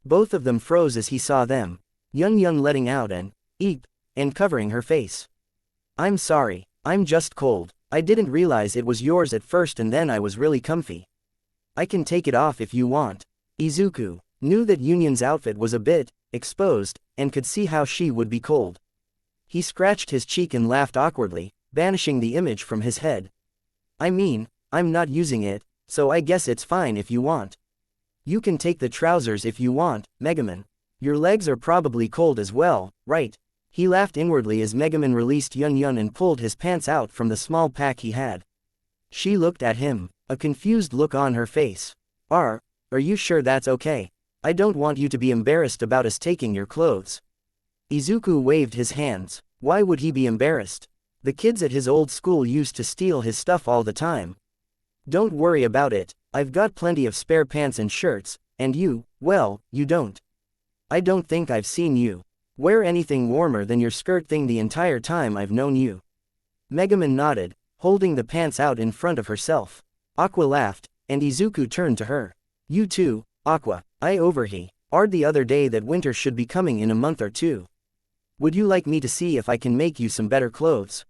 Both of them froze as he saw them, Yun letting out an eep, and covering her face. I'm sorry, I'm just cold. I didn't realize it was yours at first and then I was really comfy. I can take it off if you want. Izuku knew that Yun's outfit was a bit exposed, and could see how she would be cold. He scratched his cheek and laughed awkwardly, banishing the image from his head. I mean, I'm not using it, so I guess it's fine if you want. You can take the trousers if you want, Megumin. Your legs are probably cold as well, right? He laughed inwardly as Megumin released Yun and pulled his pants out from the small pack he had. She looked at him, a confused look on her face. Are you sure that's okay? I don't want you to be embarrassed about us taking your clothes. Izuku waved his hands. Why would he be embarrassed? The kids at his old school used to steal his stuff all the time. Don't worry about it, I've got plenty of spare pants and shirts, and you, well, you don't. I don't think I've seen you wear anything warmer than your skirt thing the entire time I've known you. Megumin nodded, holding the pants out in front of herself. Aqua laughed, and Izuku turned to her. You too, Aqua, I overheard the other day that winter should be coming in a month or two. Would you like me to see if I can make you some better clothes?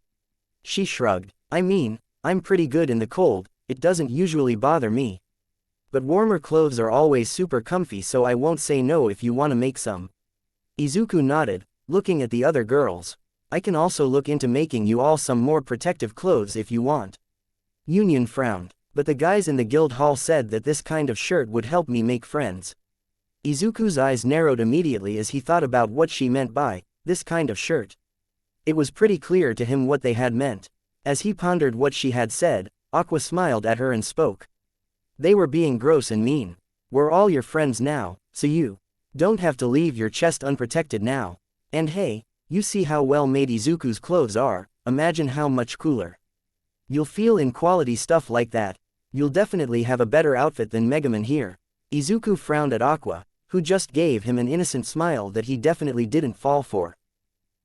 She shrugged. I mean, I'm pretty good in the cold, it doesn't usually bother me. But warmer clothes are always super comfy, so I won't say no if you want to make some. Izuku nodded, looking at the other girls. I can also look into making you all some more protective clothes if you want. Yun frowned, but the guys in the guild hall said that this kind of shirt would help me make friends. Izuku's eyes narrowed immediately as he thought about what she meant by this kind of shirt. It was pretty clear to him what they had meant. As he pondered what she had said, Aqua smiled at her and spoke. They were being gross and mean. We're all your friends now, so you don't have to leave your chest unprotected now. And hey, you see how well made Izuku's clothes are, imagine how much cooler you'll feel in quality stuff like that. You'll definitely have a better outfit than Megumin here. Izuku frowned at Aqua, who just gave him an innocent smile that he definitely didn't fall for.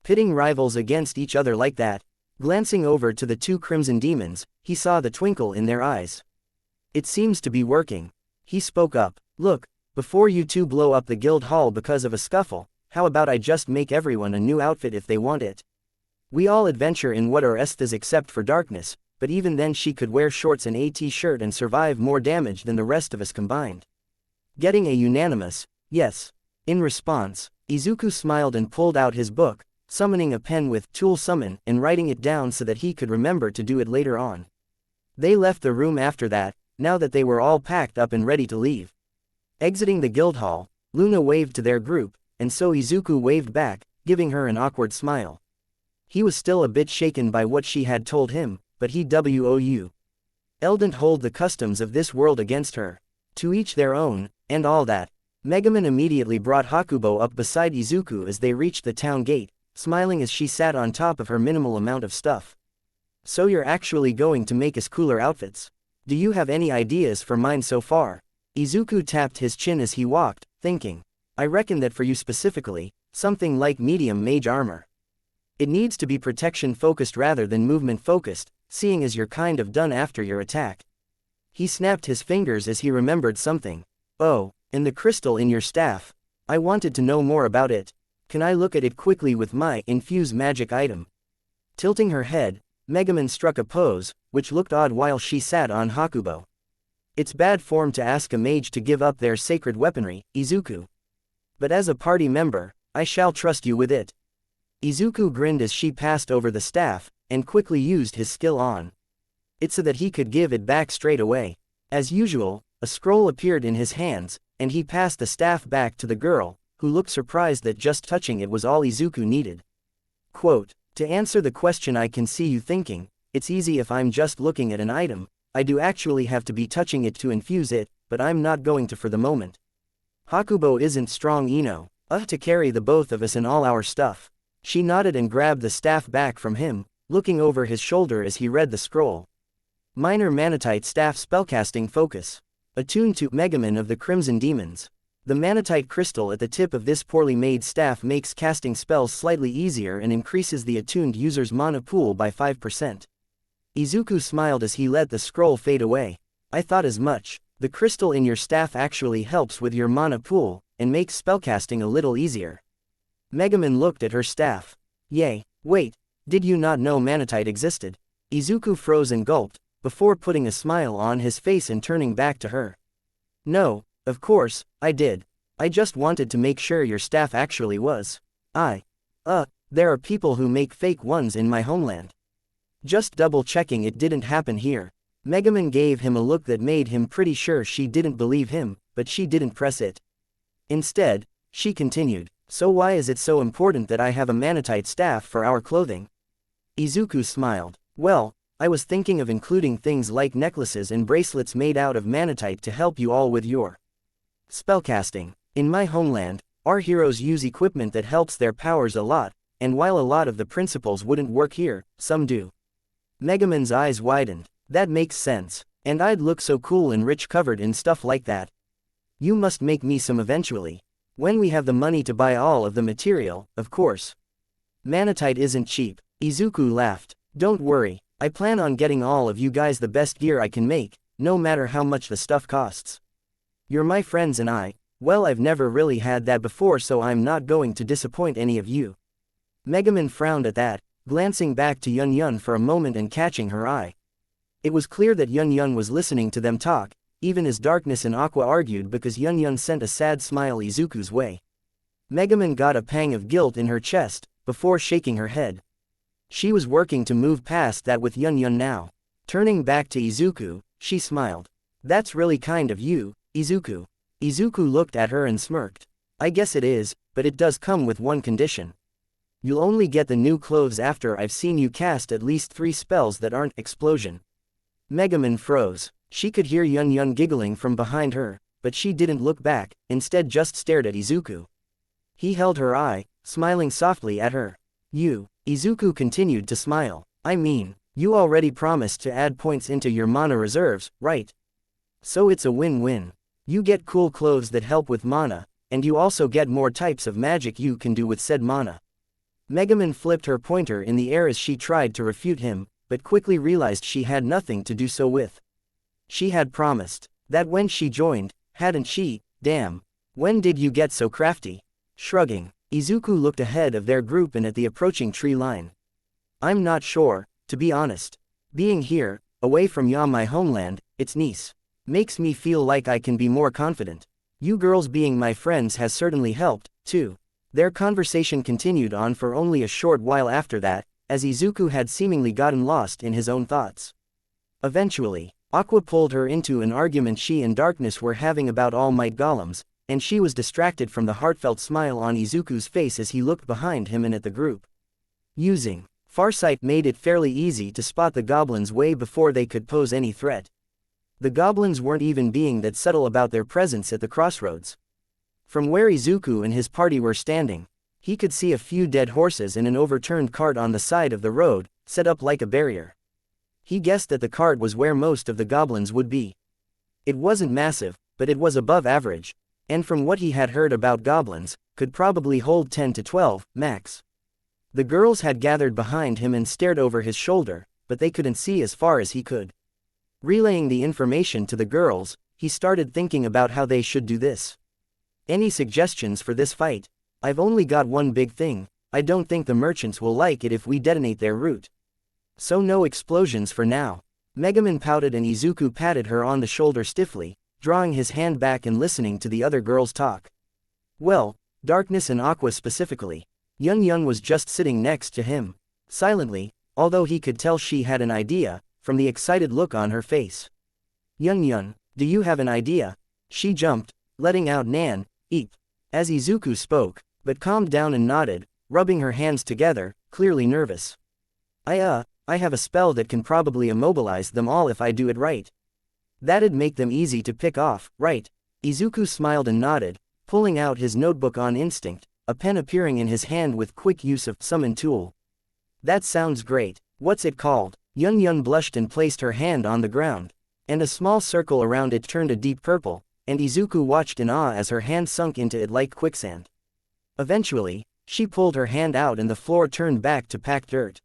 Pitting rivals against each other like that. Glancing over to the two crimson demons, he saw the twinkle in their eyes. It seems to be working. He spoke up. Look, before you two blow up the guild hall because of a scuffle, how about I just make everyone a new outfit if they want it? We all adventure in what are esthas except for darkness, but even then she could wear shorts and a t-shirt and survive more damage than the rest of us combined. Getting a unanimous yes. In response, Izuku smiled and pulled out his book, summoning a pen with tool summon and writing it down so that he could remember to do it later on. They left the room after that, now that they were all packed up and ready to leave. Exiting the guild hall, Luna waved to their group, and so Izuku waved back, giving her an awkward smile. He was still a bit shaken by what she had told him, but he wouldn't hold the customs of this world against her. To each their own, and all that. Megumin immediately brought Hakubo up beside Izuku as they reached the town gate, smiling as she sat on top of her minimal amount of stuff. So you're actually going to make us cooler outfits? Do you have any ideas for mine so far? Izuku tapped his chin as he walked, thinking. I reckon that for you specifically, something like medium mage armor. It needs to be protection focused rather than movement focused, seeing as you're kind of done after your attack. He snapped his fingers as he remembered something. Oh, and the crystal in your staff. I wanted to know more about it. Can I look at it quickly with my infuse magic item? Tilting her head, Megumin struck a pose, which looked odd while she sat on Hakubo. It's bad form to ask a mage to give up their sacred weaponry, Izuku. But as a party member, I shall trust you with it. Izuku grinned as she passed over the staff, and quickly used his skill on it so that he could give it back straight away. As usual, a scroll appeared in his hands, and he passed the staff back to the girl, who looked surprised that just touching it was all Izuku needed. Quote, "To answer the question I can see you thinking, it's easy if I'm just looking at an item, I do actually have to be touching it to infuse it, but I'm not going to for the moment. Hakubo isn't strong to carry the both of us and all our stuff." She nodded and grabbed the staff back from him, looking over his shoulder as he read the scroll. Minor Manatite Staff Spellcasting Focus. Attuned to Megaman of the Crimson Demons. The Manatite crystal at the tip of this poorly made staff makes casting spells slightly easier and increases the attuned user's mana pool by 5%. Izuku smiled as he let the scroll fade away. "I thought as much. The crystal in your staff actually helps with your mana pool, and makes spellcasting a little easier." Megaman looked at her staff. "Yay, wait, did you not know Manatite existed?" Izuku froze and gulped, before putting a smile on his face and turning back to her. "No, of course, I did. I just wanted to make sure your staff actually was. There are people who make fake ones in my homeland. Just double checking it didn't happen here." Megaman gave him a look that made him pretty sure she didn't believe him, but she didn't press it. Instead, she continued, "So why is it so important that I have a Manatite staff for our clothing?" Izuku smiled. "Well, I was thinking of including things like necklaces and bracelets made out of Manatite to help you all with your spellcasting. In my homeland, our heroes use equipment that helps their powers a lot, and while a lot of the principles wouldn't work here, some do." Megaman's eyes widened. "That makes sense. And I'd look so cool and rich covered in stuff like that. You must make me some eventually. When we have the money to buy all of the material, of course. Manatite isn't cheap." Izuku laughed. "Don't worry, I plan on getting all of you guys the best gear I can make, no matter how much the stuff costs. You're my friends and well, I've never really had that before, so I'm not going to disappoint any of you." Megaman frowned at that, glancing back to Yun Yun for a moment and catching her eye. It was clear that Yun Yun was listening to them talk, even as Darkness and Aqua argued, because Yun Yun sent a sad smile Izuku's way. Megaman got a pang of guilt in her chest, before shaking her head. She was working to move past that with Yun Yun now. Turning back to Izuku, she smiled. "That's really kind of you, Izuku." Izuku looked at her and smirked. "I guess it is, but it does come with one condition. You'll only get the new clothes after I've seen you cast at least 3 spells that aren't explosion." Megaman froze. She could hear Yun Yun giggling from behind her, but she didn't look back, instead just stared at Izuku. He held her eye, smiling softly at her. Izuku continued to smile. "I mean, you already promised to add points into your mana reserves, right? So it's a win-win. You get cool clothes that help with mana, and you also get more types of magic you can do with said mana." Megaman flipped her pointer in the air as she tried to refute him, but quickly realized she had nothing to do so with. She had promised that when she joined, hadn't she? Damn. When did you get so crafty? Shrugging, Izuku looked ahead of their group and at the approaching tree line. "I'm not sure, to be honest. Being here, away from my homeland, it's nice. Makes me feel like I can be more confident. You girls being my friends has certainly helped, too." Their conversation continued on for only a short while after that, as Izuku had seemingly gotten lost in his own thoughts. Eventually, Aqua pulled her into an argument she and Darkness were having about All Might golems, and she was distracted from the heartfelt smile on Izuku's face as he looked behind him and at the group. Using Farsight made it fairly easy to spot the goblins way before they could pose any threat. The goblins weren't even being that subtle about their presence at the crossroads. From where Izuku and his party were standing, he could see a few dead horses and an overturned cart on the side of the road, set up like a barrier. He guessed that the cart was where most of the goblins would be. It wasn't massive, but it was above average, and from what he had heard about goblins, could probably hold 10 to 12, max. The girls had gathered behind him and stared over his shoulder, but they couldn't see as far as he could. Relaying the information to the girls, he started thinking about how they should do this. "Any suggestions for this fight? I've only got one big thing. I don't think the merchants will like it if we detonate their route. So no explosions for now." Megaman pouted and Izuku patted her on the shoulder stiffly, drawing his hand back and listening to the other girls talk. "Well, Darkness and Aqua specifically. Yun Yun was just sitting next to him. Silently, although he could tell she had an idea, from the excited look on her face. Yun Yun, do you have an idea? She jumped, letting out Nan, eep. As Izuku spoke, but calmed down and nodded, rubbing her hands together, clearly nervous. I have a spell that can probably immobilize them all if I do it right. That'd make them easy to pick off, right? Izuku smiled and nodded, pulling out his notebook on instinct, a pen appearing in his hand with quick use of summon tool. That sounds great. What's it called? Yun Yun blushed and placed her hand on the ground, and a small circle around it turned a deep purple, and Izuku watched in awe as her hand sunk into it like quicksand. Eventually, she pulled her hand out and the floor turned back to packed dirt.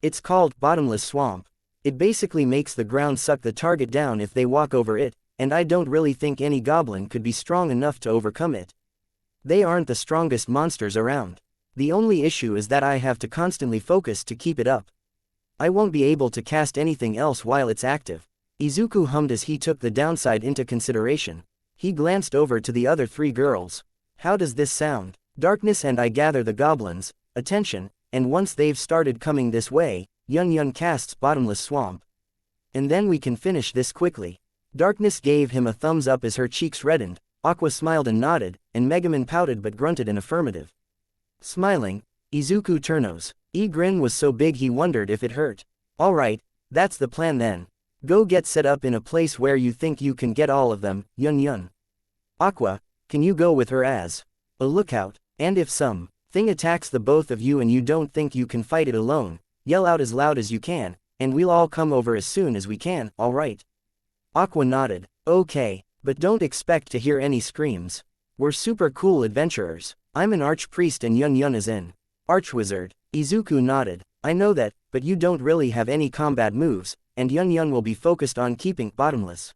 It's called Bottomless Swamp. It basically makes the ground suck the target down if they walk over it, and I don't really think any goblin could be strong enough to overcome it. They aren't the strongest monsters around. The only issue is that I have to constantly focus to keep it up. I won't be able to cast anything else while it's active. Izuku hummed as he took the downside into consideration. He glanced over to the other three girls. How does this sound? Darkness and I gather the goblins, attention, and once they've started coming this way, Yun Yun casts Bottomless Swamp. And then we can finish this quickly. Darkness gave him a thumbs up as her cheeks reddened, Aqua smiled and nodded, and Megumin pouted but grunted in affirmative. Smiling, Izuku Turnos. Grin was so big he wondered if it hurt. Alright, that's the plan then. Go get set up in a place where you think you can get all of them, Yun Yun. Aqua, can you go with her as a lookout? And if some thing attacks the both of you and you don't think you can fight it alone, yell out as loud as you can, and we'll all come over as soon as we can, alright? Aqua nodded. Okay, but don't expect to hear any screams. We're super cool adventurers. I'm an archpriest and Yun Yun is an archwizard. Izuku nodded. I know that, but you don't really have any combat moves, and Yun Yun will be focused on keeping Bottomless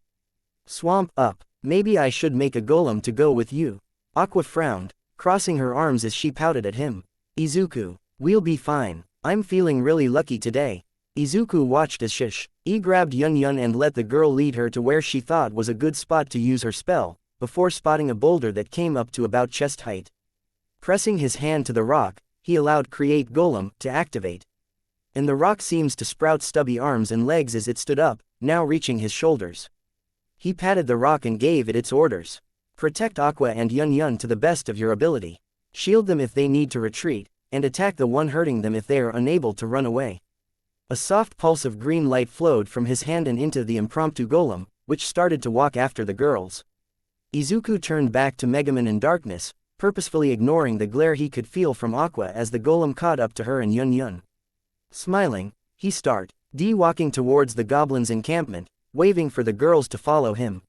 Swamp up. Maybe I should make a golem to go with you. Aqua frowned, crossing her arms as she pouted at him. Izuku, we'll be fine. I'm feeling really lucky today. Izuku watched as E grabbed Yun Yun and let the girl lead her to where she thought was a good spot to use her spell, before spotting a boulder that came up to about chest height. Pressing his hand to the rock, he allowed Create Golem to activate. And the rock seems to sprout stubby arms and legs as it stood up, now reaching his shoulders. He patted the rock and gave it its orders. Protect Aqua and Yun Yun to the best of your ability. Shield them if they need to retreat, and attack the one hurting them if they are unable to run away. A soft pulse of green light flowed from his hand and into the impromptu golem, which started to walk after the girls. Izuku turned back to Megumin in darkness, purposefully ignoring the glare he could feel from Aqua as the golem caught up to her and Yun Yun. Smiling, he started walking towards the goblin's encampment, waving for the girls to follow him.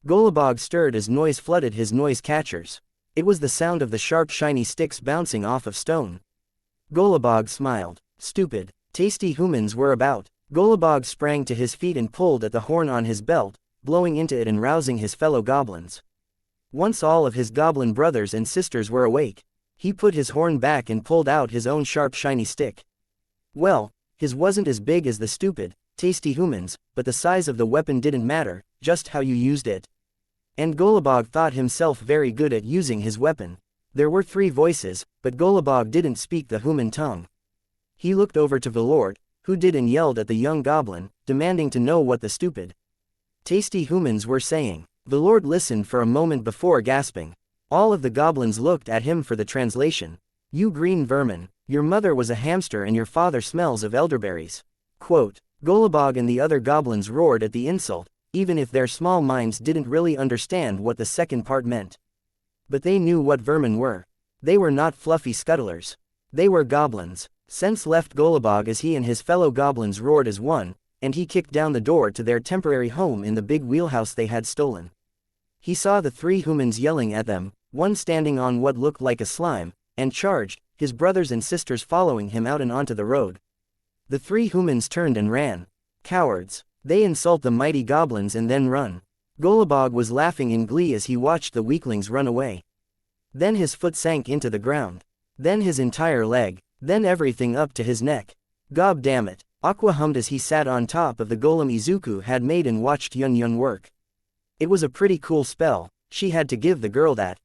Golabog stirred as noise flooded his noise catchers. It was the sound of the sharp shiny sticks bouncing off of stone. Golabog smiled. Stupid, tasty humans were about. Golabog sprang to his feet and pulled at the horn on his belt, blowing into it and rousing his fellow goblins. Once all of his goblin brothers and sisters were awake, he put his horn back and pulled out his own sharp shiny stick. Well, his wasn't as big as the stupid, tasty humans, but the size of the weapon didn't matter, just how you used it. And Golabog thought himself very good at using his weapon. There were 3 voices, but Golabog didn't speak the human tongue. He looked over to Velour, who did and yelled at the young goblin, demanding to know what the stupid, tasty humans were saying. Velour listened for a moment before gasping. All of the goblins looked at him for the translation. You green vermin, your mother was a hamster and your father smells of elderberries. Quote. Golabog and the other goblins roared at the insult, even if their small minds didn't really understand what the second part meant. But they knew what vermin were. They were not fluffy scuttlers. They were goblins. Sense left Golabog as he and his fellow goblins roared as one, and he kicked down the door to their temporary home in the big wheelhouse they had stolen. He saw the 3 humans yelling at them, one standing on what looked like a slime, and charged, his brothers and sisters following him out and onto the road. The 3 humans turned and ran. Cowards. They insult the mighty goblins and then run. Golabog was laughing in glee as he watched the weaklings run away. Then his foot sank into the ground. Then his entire leg. Then everything up to his neck. Gob damn it. Aqua hummed as he sat on top of the golem Izuku had made and watched Yun Yun work. It was a pretty cool spell, she had to give the girl that.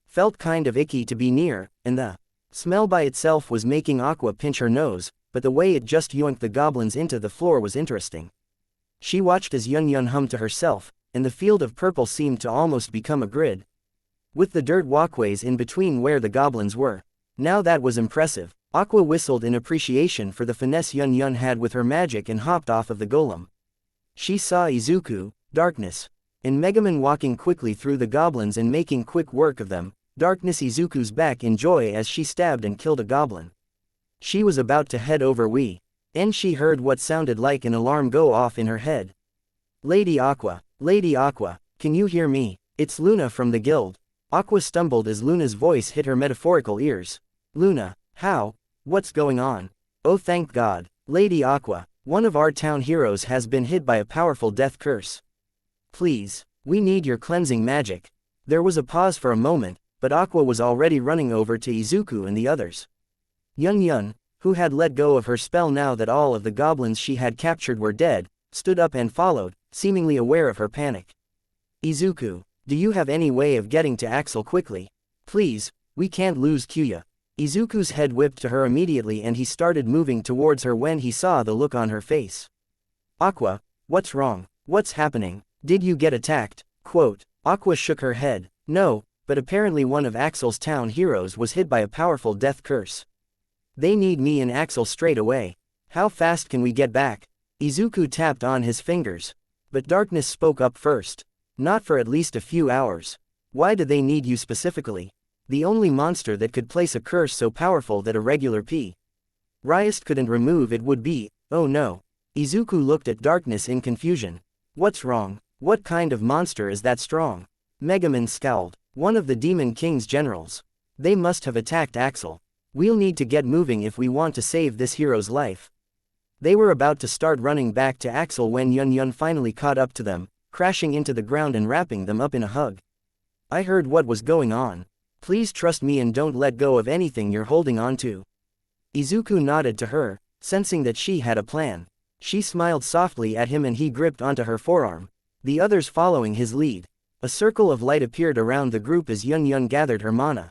Felt kind of icky to be near, and the Smell by itself was making Aqua pinch her nose, but the way it just yoinked the goblins into the floor was interesting. She watched as Yun Yun hummed to herself, and the field of purple seemed to almost become a grid, with the dirt walkways in between where the goblins were. Now that was impressive. Aqua whistled in appreciation for the finesse Yun Yun had with her magic and hopped off of the golem. She saw Izuku, Darkness, and Megaman walking quickly through the goblins and making quick work of them. Darkness Izuku's back in joy as she stabbed and killed a goblin. She was about to head over and she heard what sounded like an alarm go off in her head. Lady Aqua, can you hear me? It's Luna from the guild. Aqua stumbled as Luna's voice hit her metaphorical ears. Luna, how? What's going on? Oh, thank God. Lady Aqua, one of our town heroes has been hit by a powerful death curse. Please, we need your cleansing magic. There was a pause for a moment, but Aqua was already running over to Izuku and the others. Yun Yun, who had let go of her spell now that all of the goblins she had captured were dead, stood up and followed, seemingly aware of her panic. Izuku, do you have any way of getting to Axel quickly? Please, we can't lose Kyuya. Izuku's head whipped to her immediately and he started moving towards her when he saw the look on her face. Aqua, what's wrong? What's happening? Did you get attacked? Aqua shook her head. No, but apparently one of Axel's town heroes was hit by a powerful death curse. They need me and Axel straight away. How fast can we get back? Izuku tapped on his fingers. But Darkness spoke up first. Not for at least a few hours. Why do they need you specifically? The only monster that could place a curse so powerful that a regular Riot couldn't remove it would be, oh no. Izuku looked at Darkness in confusion. What's wrong? What kind of monster is that strong? Megaman scowled. One of the Demon King's generals. They must have attacked Axel. We'll need to get moving if we want to save this hero's life. They were about to start running back to Axel when Yun Yun finally caught up to them, crashing into the ground and wrapping them up in a hug. I heard what was going on. Please trust me and don't let go of anything you're holding on to. Izuku nodded to her, sensing that she had a plan. She smiled softly at him and he gripped onto her forearm, the others following his lead. A circle of light appeared around the group as Yun Yun gathered her mana.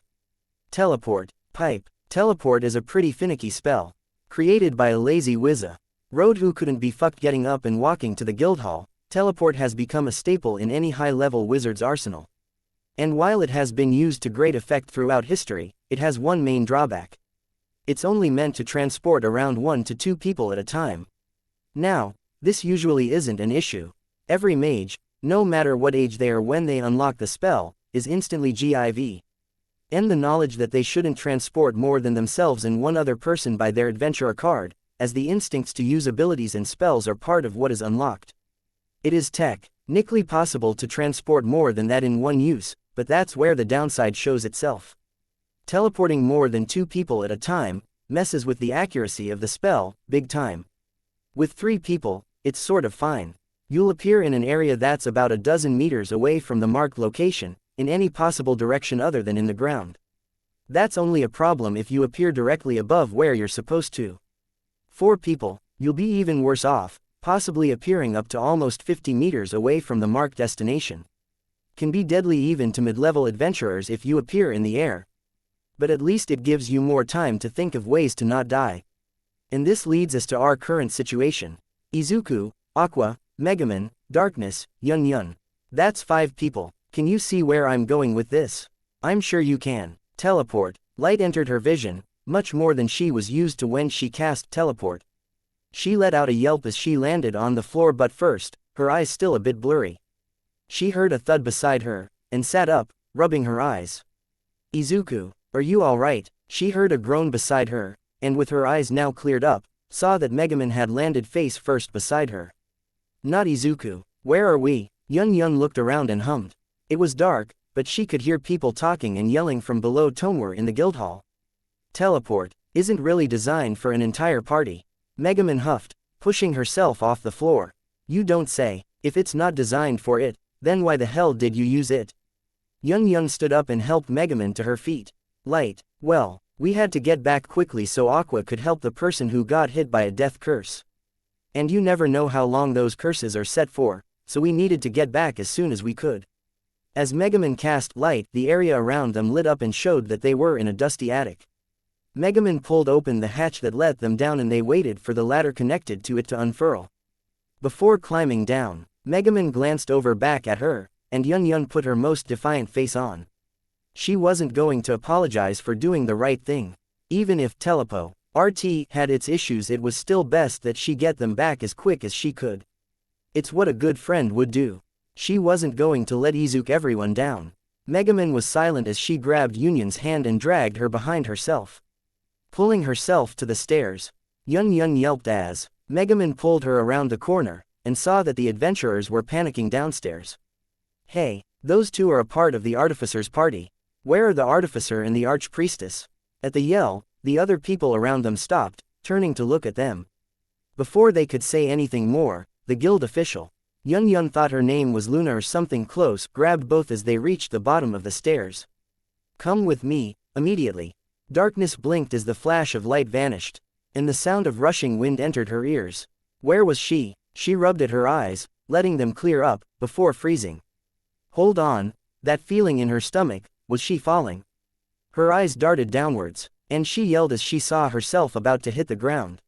Teleport, pipe. Teleport is a pretty finicky spell, created by a lazy wizard. Road who couldn't be fucked getting up and walking to the guild hall. Teleport has become a staple in any high-level wizard's arsenal. And while it has been used to great effect throughout history, it has one main drawback. It's only meant to transport around 1 to 2 people at a time. Now, this usually isn't an issue. Every mage, no matter what age they are when they unlock the spell, is instantly GIV. And the knowledge that they shouldn't transport more than themselves and one other person by their adventurer card, as the instincts to use abilities and spells are part of what is unlocked. It is technically possible to transport more than that in one use, but that's where the downside shows itself. Teleporting more than 2 people at a time messes with the accuracy of the spell, big time. With 3 people, it's sort of fine. You'll appear in an area that's about a dozen meters away from the marked location, in any possible direction other than in the ground. That's only a problem if you appear directly above where you're supposed to. 4 people, you'll be even worse off, possibly appearing up to almost 50 meters away from the marked destination. Can be deadly even to mid-level adventurers if you appear in the air. But at least it gives you more time to think of ways to not die. And this leads us to our current situation. Izuku, Aqua, Megaman, Darkness, Yun Yun. That's 5 people. Can you see where I'm going with this? I'm sure you can. Teleport. Light entered her vision, much more than she was used to when she cast teleport. She let out a yelp as she landed on the floor, but first, her eyes still a bit blurry. She heard a thud beside her, and sat up, rubbing her eyes. Izuku, are you alright? She heard a groan beside her, and with her eyes now cleared up, saw that Megaman had landed face first beside her. Not Izuku. Where are we? Yun Yun looked around and hummed. It was dark, but she could hear people talking and yelling from below. Tomewere in the guild hall. Teleport isn't really designed for an entire party. Megaman huffed, pushing herself off the floor. You don't say. If it's not designed for it, then why the hell did you use it? Yun Yun stood up and helped Megaman to her feet. Light, well, we had to get back quickly so Aqua could help the person who got hit by a death curse. And you never know how long those curses are set for, so we needed to get back as soon as we could. As Megaman cast light, the area around them lit up and showed that they were in a dusty attic. Megaman pulled open the hatch that let them down and they waited for the ladder connected to it to unfurl. Before climbing down, Megaman glanced over back at her, and Yun Yun put her most defiant face on. She wasn't going to apologize for doing the right thing. Even if Telepo RT had its issues, it was still best that she get them back as quick as she could. It's what a good friend would do. She wasn't going to let Izuku everyone down. Megaman was silent as she grabbed Union's hand and dragged her behind herself. Pulling herself to the stairs, Yun Yun yelped as Megaman pulled her around the corner, and saw that the adventurers were panicking downstairs. Hey, those two are a part of the Artificer's party. Where are the Artificer and the Archpriestess? At the yell, the other people around them stopped, turning to look at them. Before they could say anything more, the guild official, Yun Yun thought her name was Luna or something close, grabbed both as they reached the bottom of the stairs. Come with me, immediately. Darkness blinked as the flash of light vanished, and the sound of rushing wind entered her ears. Where was she? She rubbed at her eyes, letting them clear up, before freezing. Hold on, that feeling in her stomach, was she falling? Her eyes darted downwards, and she yelled as she saw herself about to hit the ground.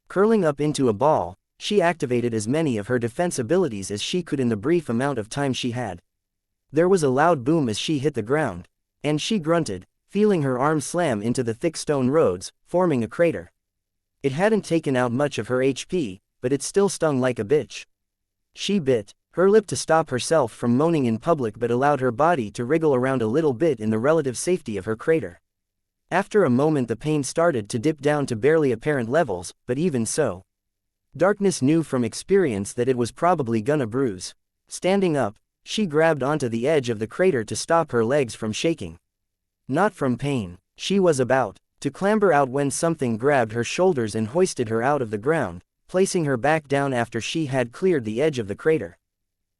Curling up into a ball, she activated as many of her defense abilities as she could in the brief amount of time she had. There was a loud boom as she hit the ground, and she grunted, feeling her arm slam into the thick stone roads, forming a crater. It hadn't taken out much of her HP, but it still stung like a bitch. She bit her lip to stop herself from moaning in public but allowed her body to wriggle around a little bit in the relative safety of her crater. After a moment the pain started to dip down to barely apparent levels, but even so, Darkness knew from experience that it was probably gonna bruise. Standing up, she grabbed onto the edge of the crater to stop her legs from shaking. Not from pain. She was about to clamber out when something grabbed her shoulders and hoisted her out of the ground, placing her back down after she had cleared the edge of the crater.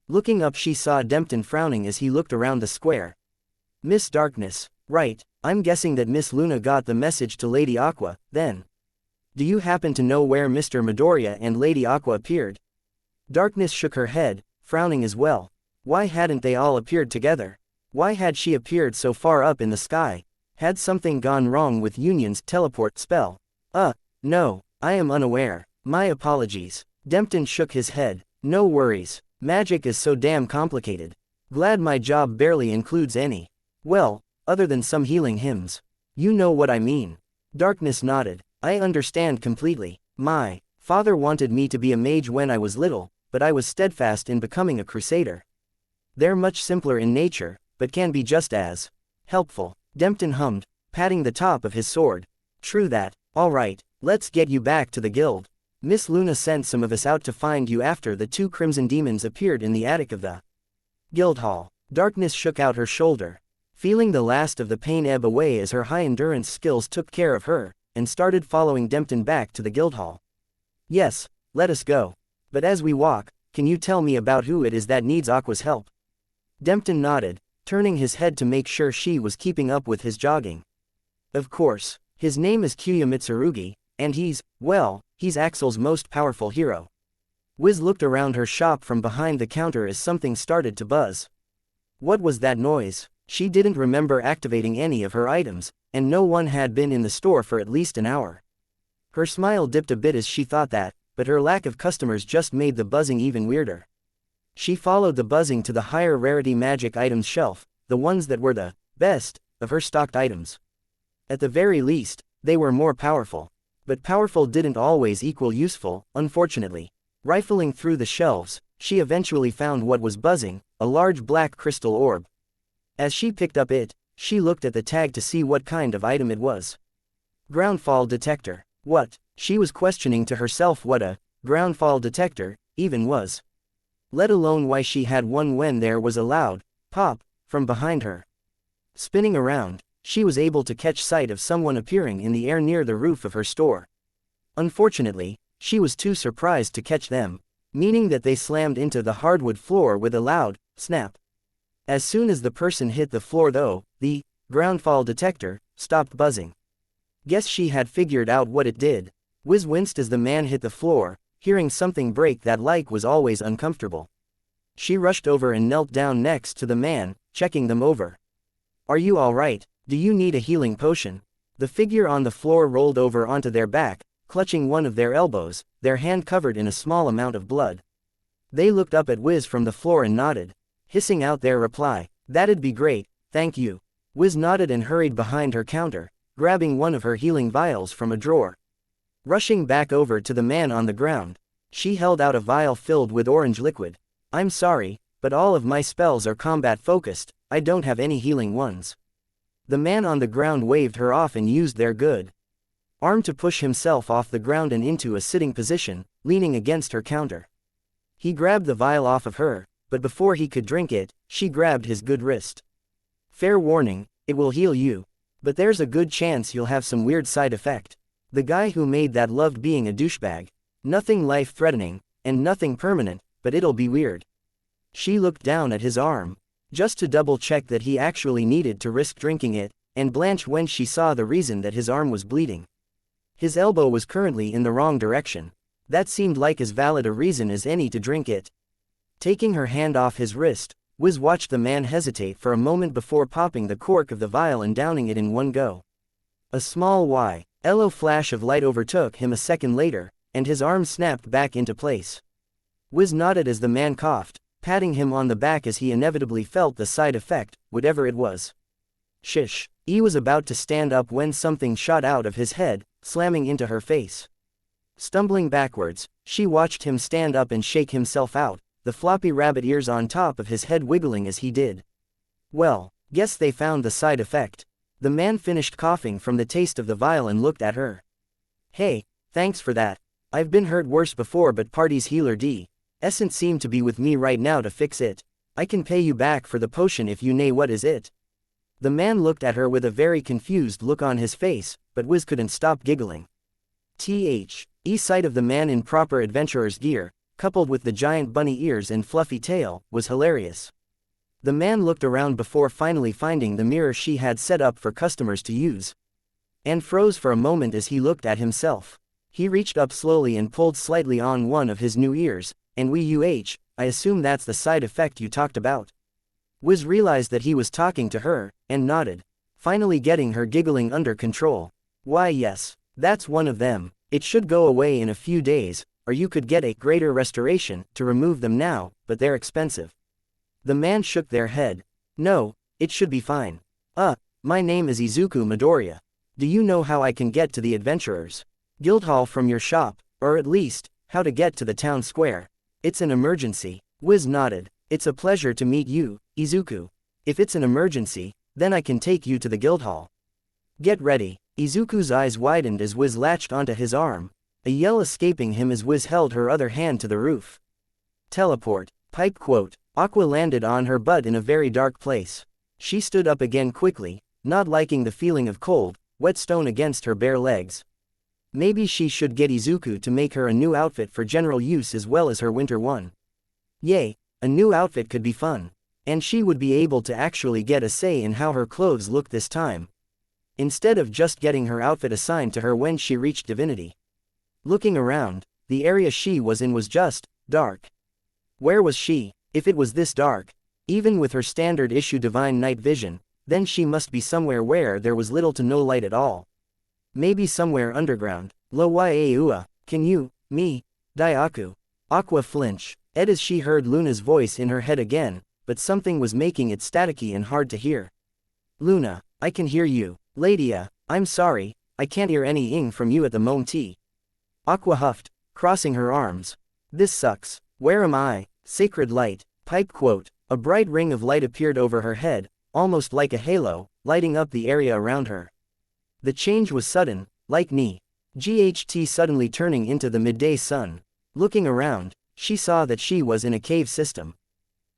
Looking up she saw Dempton frowning as he looked around the square. Miss Darkness, right, I'm guessing that Miss Luna got the message to Lady Aqua, then. Do you happen to know where Mr. Midoriya and Lady Aqua appeared? Darkness shook her head, frowning as well. Why hadn't they all appeared together? Why had she appeared so far up in the sky? Had something gone wrong with Union's teleport spell? No, I am unaware. My apologies. Dempton shook his head. No worries. Magic is so damn complicated. Glad my job barely includes any. Well, other than some healing hymns. You know what I mean. Darkness nodded. I understand completely. My father wanted me to be a mage when I was little, but I was steadfast in becoming a crusader. They're much simpler in nature, but can be just as helpful. Dempton hummed, patting the top of his sword. True that. All right, let's get you back to the guild. Miss Luna sent some of us out to find you after the two crimson demons appeared in the attic of the guild hall. Darkness shook out her shoulder, feeling the last of the pain ebb away as her high endurance skills took care of her, and started following Dempton back to the guild hall. Yes, let us go. But as we walk, can you tell me about who it is that needs Aqua's help? Dempton nodded, turning his head to make sure she was keeping up with his jogging. Of course, his name is Kyuya Mitsurugi, and he's Axel's most powerful hero. Wiz looked around her shop from behind the counter as something started to buzz. What was that noise? She didn't remember activating any of her items, and no one had been in the store for at least an hour. Her smile dipped a bit as she thought that, but her lack of customers just made the buzzing even weirder. She followed the buzzing to the higher rarity magic items shelf, the ones that were the best of her stocked items. At the very least, they were more powerful. But powerful didn't always equal useful, unfortunately. Rifling through the shelves, she eventually found what was buzzing, a large black crystal orb. As she picked up it, she looked at the tag to see what kind of item it was. Groundfall detector. What? She was questioning to herself what a groundfall detector even was. Let alone why she had one when there was a loud pop from behind her. Spinning around, she was able to catch sight of someone appearing in the air near the roof of her store. Unfortunately, she was too surprised to catch them, meaning that they slammed into the hardwood floor with a loud snap. As soon as the person hit the floor though, the groundfall detector stopped buzzing. Guess she had figured out what it did. Wiz winced as the man hit the floor, hearing something break that like was always uncomfortable. She rushed over and knelt down next to the man, checking them over. Are you alright? Do you need a healing potion? The figure on the floor rolled over onto their back, clutching one of their elbows, their hand covered in a small amount of blood. They looked up at Wiz from the floor and nodded, hissing out their reply, "That'd be great, thank you." Wiz nodded and hurried behind her counter, grabbing one of her healing vials from a drawer. Rushing back over to the man on the ground, she held out a vial filled with orange liquid. "I'm sorry, but all of my spells are combat focused, I don't have any healing ones." The man on the ground waved her off and used their good arm to push himself off the ground and into a sitting position, leaning against her counter. He grabbed the vial off of her, but before he could drink it, she grabbed his good wrist. "Fair warning, it will heal you. But there's a good chance you'll have some weird side effect. The guy who made that loved being a douchebag. Nothing life-threatening, and nothing permanent, but it'll be weird." She looked down at his arm, just to double-check that he actually needed to risk drinking it, and blanched when she saw the reason that his arm was bleeding. His elbow was currently in the wrong direction. That seemed like as valid a reason as any to drink it. Taking her hand off his wrist, Wiz watched the man hesitate for a moment before popping the cork of the vial and downing it in one go. A small yellow flash of light overtook him a second later, and his arm snapped back into place. Wiz nodded as the man coughed, patting him on the back as he inevitably felt the side effect, whatever it was. Shish. He was about to stand up when something shot out of his head, slamming into her face. Stumbling backwards, she watched him stand up and shake himself out, the floppy rabbit ears on top of his head wiggling as he did. "Well, guess they found the side effect." The man finished coughing from the taste of the vial and looked at her. "Hey, thanks for that. I've been hurt worse before, but party's healer Essence seem to be with me right now to fix it. I can pay you back for the potion if you know what is it." The man looked at her with a very confused look on his face, but Wiz couldn't stop giggling. Sight of the man in proper adventurer's gear, coupled with the giant bunny ears and fluffy tail, was hilarious. The man looked around before finally finding the mirror she had set up for customers to use, and froze for a moment as he looked at himself. He reached up slowly and pulled slightly on one of his new ears, and I assume that's the side effect you talked about." Wiz realized that he was talking to her, and nodded, finally getting her giggling under control. "Why yes, that's one of them. It should go away in a few days, or you could get a greater restoration to remove them now, but they're expensive." The man shook their head. "No, it should be fine. My name is Izuku Midoriya. Do you know how I can get to the Adventurers Guildhall from your shop, or at least, how to get to the town square? It's an emergency." Wiz nodded. "It's a pleasure to meet you, Izuku. If it's an emergency, then I can take you to the Guildhall. Get ready." Izuku's eyes widened as Wiz latched onto his arm, a yell escaping him as Wiz held her other hand to the roof. "Teleport." Pipe quote. Aqua landed on her butt in a very dark place. She stood up again quickly, not liking the feeling of cold, wet stone against her bare legs. Maybe she should get Izuku to make her a new outfit for general use as well as her winter one. Yay, a new outfit could be fun. And she would be able to actually get a say in how her clothes looked this time, instead of just getting her outfit assigned to her when she reached divinity. Looking around, the area she was in was just dark. Where was she? If it was this dark, even with her standard issue divine night vision, then she must be somewhere where there was little to no light at all. Maybe somewhere underground. Can you, me, Daiaku? Aqua flinch, as she heard Luna's voice in her head again, but something was making it staticky and hard to hear. "Luna, I can hear you." "Ladia, I'm sorry, I can't hear any ing from you at the moment." Aqua huffed, crossing her arms. "This sucks. Where am I?" Sacred light. Pipe quote. A bright ring of light appeared over her head, almost like a halo, lighting up the area around her. The change was sudden, like GHT suddenly turning into the midday sun. Looking around, she saw that she was in a cave system.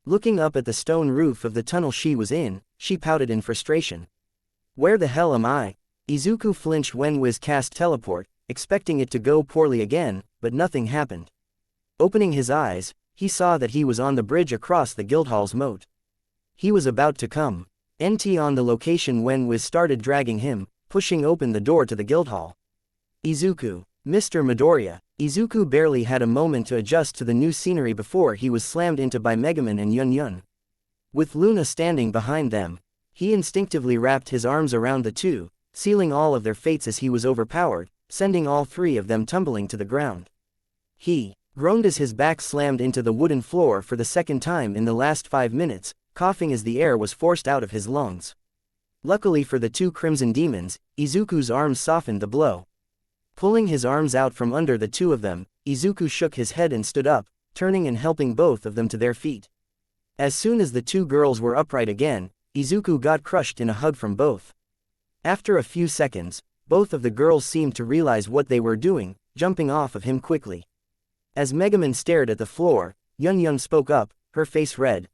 Looking up at the stone roof of the tunnel she was in, she pouted in frustration. "Where the hell am I?" Izuku flinched when Wiz cast teleport, expecting it to go poorly again, but nothing happened. Opening his eyes, he saw that he was on the bridge across the Guildhall's moat. He was about to come on the location when Wiz started dragging him, pushing open the door to the Guildhall. "Izuku, Mr. Midoriya." Izuku barely had a moment to adjust to the new scenery before he was slammed into by Megaman and Yun Yun. With Luna standing behind them, he instinctively wrapped his arms around the two, sealing all of their fates as he was overpowered, sending all three of them tumbling to the ground. He groaned as his back slammed into the wooden floor for the second time in the last 5 minutes, coughing as the air was forced out of his lungs. Luckily for the two crimson demons, Izuku's arms softened the blow. Pulling his arms out from under the two of them, Izuku shook his head and stood up, turning and helping both of them to their feet. As soon as the two girls were upright again, Izuku got crushed in a hug from both. After a few seconds, both of the girls seemed to realize what they were doing, jumping off of him quickly. As Megumin stared at the floor, Yun spoke up, her face red.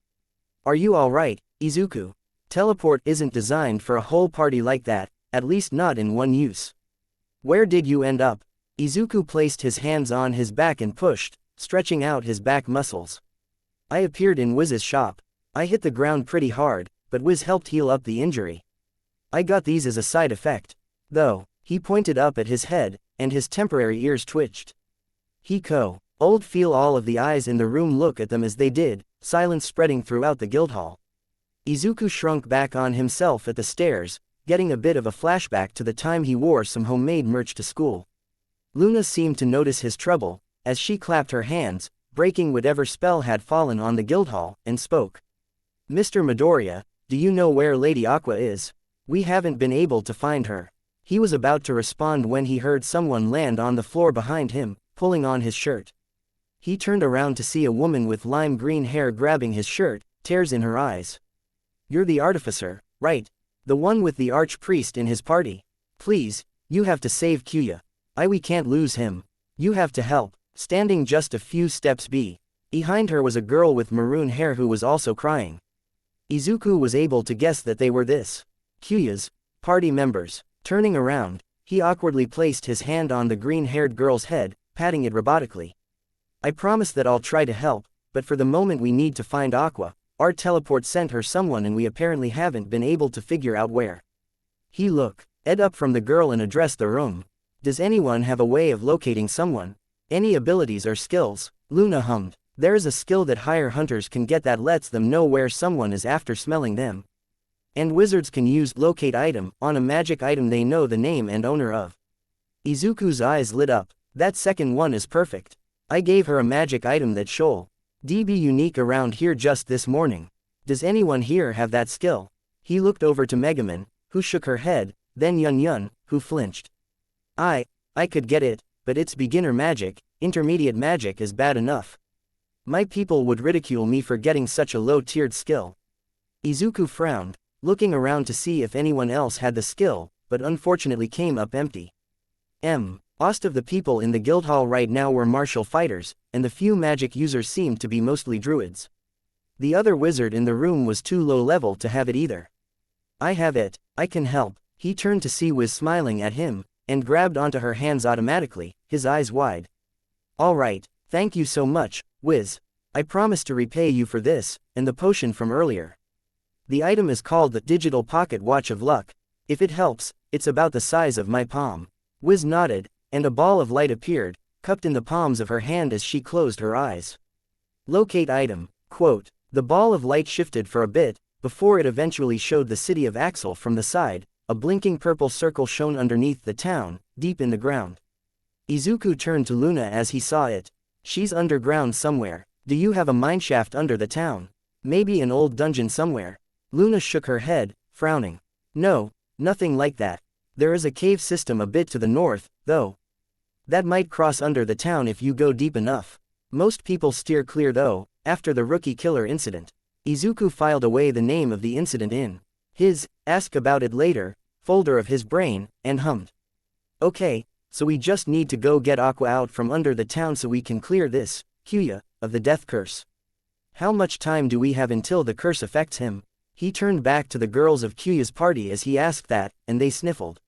"Are you alright, Izuku? Teleport isn't designed for a whole party like that, at least not in one use. Where did you end up?" Izuku placed his hands on his back and pushed, stretching out his back muscles. "I appeared in Wiz's shop. I hit the ground pretty hard, but Wiz helped heal up the injury. I got these as a side effect. Though," he pointed up at his head, and his temporary ears twitched. Old feel all of the eyes in the room look at them as they did, silence spreading throughout the guildhall. Izuku shrunk back on himself at the stairs, getting a bit of a flashback to the time he wore some homemade merch to school. Luna seemed to notice his trouble, as she clapped her hands, breaking whatever spell had fallen on the guildhall, and spoke. "Mr. Midoriya, do you know where Lady Aqua is? We haven't been able to find her." He was about to respond when he heard someone land on the floor behind him, pulling on his shirt. He turned around to see a woman with lime green hair grabbing his shirt, tears in her eyes. "You're the artificer, right? The one with the archpriest in his party? Please, you have to save Kyuya. We can't lose him. You have to help." Standing just a few steps behind her was a girl with maroon hair who was also crying. Izuku was able to guess that they were Kyuya's party members. Turning around, he awkwardly placed his hand on the green-haired girl's head, patting it robotically. "I promise that I'll try to help, but for the moment we need to find Aqua. Our teleport sent her someone and we apparently haven't been able to figure out where." He looked up from the girl and addressed the room. "Does anyone have a way of locating someone? Any abilities or skills?" Luna hummed. "There's a skill that higher hunters can get that lets them know where someone is after smelling them. And wizards can use locate item on a magic item they know the name and owner of." Izuku's eyes lit up. "That second one is perfect. I gave her a magic item that should be unique around here just this morning. Does anyone here have that skill?" He looked over to Megumin, who shook her head, then Yun, who flinched. I could get it, but it's beginner magic. Intermediate magic is bad enough. My people would ridicule me for getting such a low-tiered skill." Izuku frowned, looking around to see if anyone else had the skill, but unfortunately came up empty. Most of the people in the guildhall right now were martial fighters, and the few magic users seemed to be mostly druids. The other wizard in the room was too low level to have it either. "I have it, I can help." He turned to see Wiz smiling at him, and grabbed onto her hands automatically, his eyes wide. "Alright, thank you so much, Wiz. I promise to repay you for this, and the potion from earlier. The item is called the Digital Pocket Watch of Luck. If it helps, it's about the size of my palm." Wiz nodded, and a ball of light appeared, cupped in the palms of her hand as she closed her eyes. "Locate item." The ball of light shifted for a bit, before it eventually showed the city of Axel from the side. A blinking purple circle shone underneath the town, deep in the ground. Izuku turned to Luna as he saw it. "She's underground somewhere. Do you have a mineshaft under the town? Maybe an old dungeon somewhere?" Luna shook her head, frowning. "No, nothing like that. There is a cave system a bit to the north, though. That might cross under the town if you go deep enough. Most people steer clear though, after the rookie killer incident." Izuku filed away the name of the incident in his ask about it later folder of his brain, and hummed. "Okay, so we just need to go get Aqua out from under the town so we can clear this, Kyuya, of the death curse. How much time do we have until the curse affects him?" He turned back to the girls of Kyuya's party as he asked that, and they sniffled.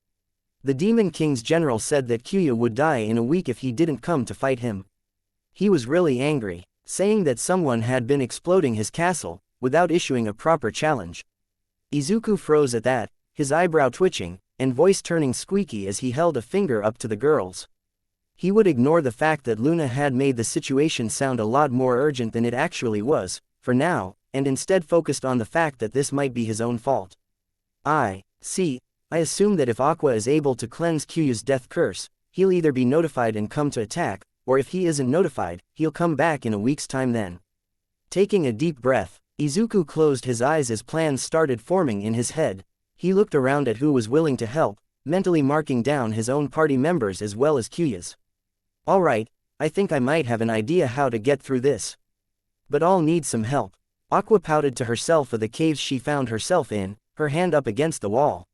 The Demon King's general said that Kyuya would die in a week if he didn't come to fight him. He was really angry, saying that someone had been exploding his castle, without issuing a proper challenge. Izuku froze at that, his eyebrow twitching, and voice turning squeaky as he held a finger up to the girls. He would ignore the fact that Luna had made the situation sound a lot more urgent than it actually was, for now, and instead focused on the fact that this might be his own fault. "I see. I assume that if Aqua is able to cleanse Kyuya's death curse, he'll either be notified and come to attack, or if he isn't notified, he'll come back in a week's time then. Taking a deep breath, Izuku closed his eyes as plans started forming in his head. He looked around at who was willing to help, mentally marking down his own party members as well as Kyuya's. Alright, I think I might have an idea how to get through this. But I'll need some help. Aqua pouted to herself of the caves she found herself in, her hand up against the wall.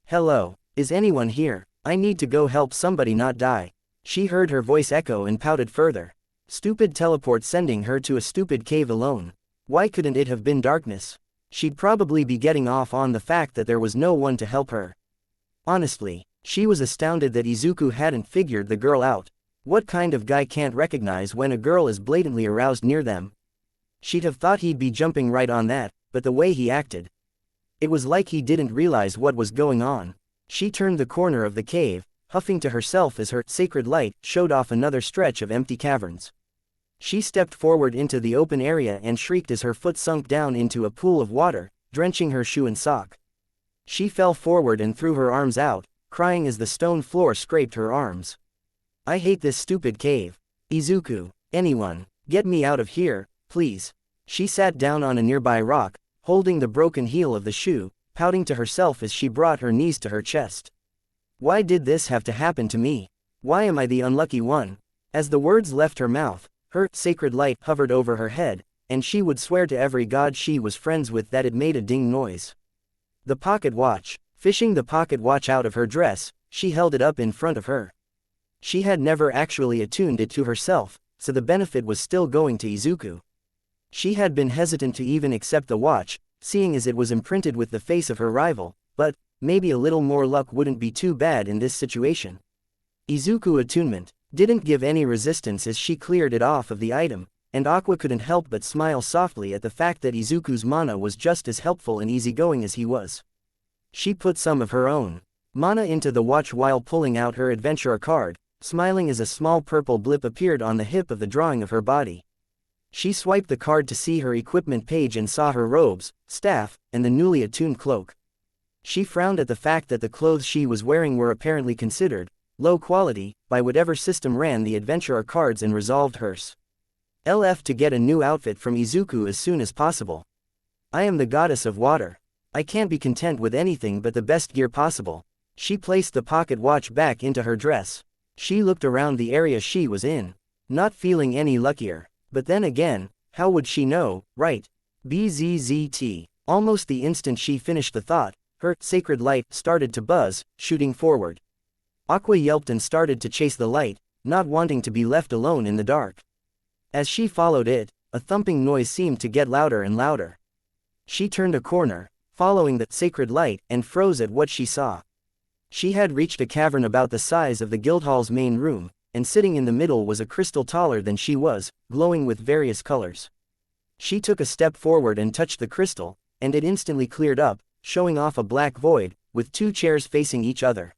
Hello, is anyone here? I need to go help somebody not die. She heard her voice echo and pouted further. Stupid teleport sending her to a stupid cave alone. Why couldn't it have been darkness? She'd probably be getting off on the fact that there was no one to help her. Honestly, she was astounded that Izuku hadn't figured the girl out. What kind of guy can't recognize when a girl is blatantly aroused near them? She'd have thought he'd be jumping right on that, but the way he acted. It was like he didn't realize what was going on. She turned the corner of the cave, huffing to herself as her sacred light showed off another stretch of empty caverns. She stepped forward into the open area and shrieked as her foot sunk down into a pool of water, drenching her shoe and sock. She fell forward and threw her arms out, crying as the stone floor scraped her arms. I hate this stupid cave. Izuku, anyone, get me out of here, please. She sat down on a nearby rock, holding the broken heel of the shoe, pouting to herself as she brought her knees to her chest. Why did this have to happen to me? Why am I the unlucky one? As the words left her mouth, her sacred light hovered over her head, and she would swear to every god she was friends with that it made a ding noise. The pocket watch. Fishing the pocket watch out of her dress, she held it up in front of her. She had never actually attuned it to herself, so the benefit was still going to Izuku. She had been hesitant to even accept the watch, seeing as it was imprinted with the face of her rival, but maybe a little more luck wouldn't be too bad in this situation. Izuku attunement didn't give any resistance as she cleared it off of the item, and Aqua couldn't help but smile softly at the fact that Izuku's mana was just as helpful and easygoing as he was. She put some of her own mana into the watch while pulling out her adventurer card, smiling as a small purple blip appeared on the hip of the drawing of her body. She swiped the card to see her equipment page and saw her robes, staff, and the newly attuned cloak. She frowned at the fact that the clothes she was wearing were apparently considered low quality by whatever system ran the adventurer cards and resolved hers. LF to get a new outfit from Izuku as soon as possible. I am the goddess of water. I can't be content with anything but the best gear possible. She placed the pocket watch back into her dress. She looked around the area she was in, not feeling any luckier. But then again, how would she know, right? BZZT. Almost the instant she finished the thought, her sacred light started to buzz, shooting forward. Aqua yelped and started to chase the light, not wanting to be left alone in the dark. As she followed it, a thumping noise seemed to get louder and louder. She turned a corner, following the sacred light, and froze at what she saw. She had reached a cavern about the size of the guildhall's main room, and sitting in the middle was a crystal taller than she was, glowing with various colors. She took a step forward and touched the crystal, and it instantly cleared up, showing off a black void, with two chairs facing each other.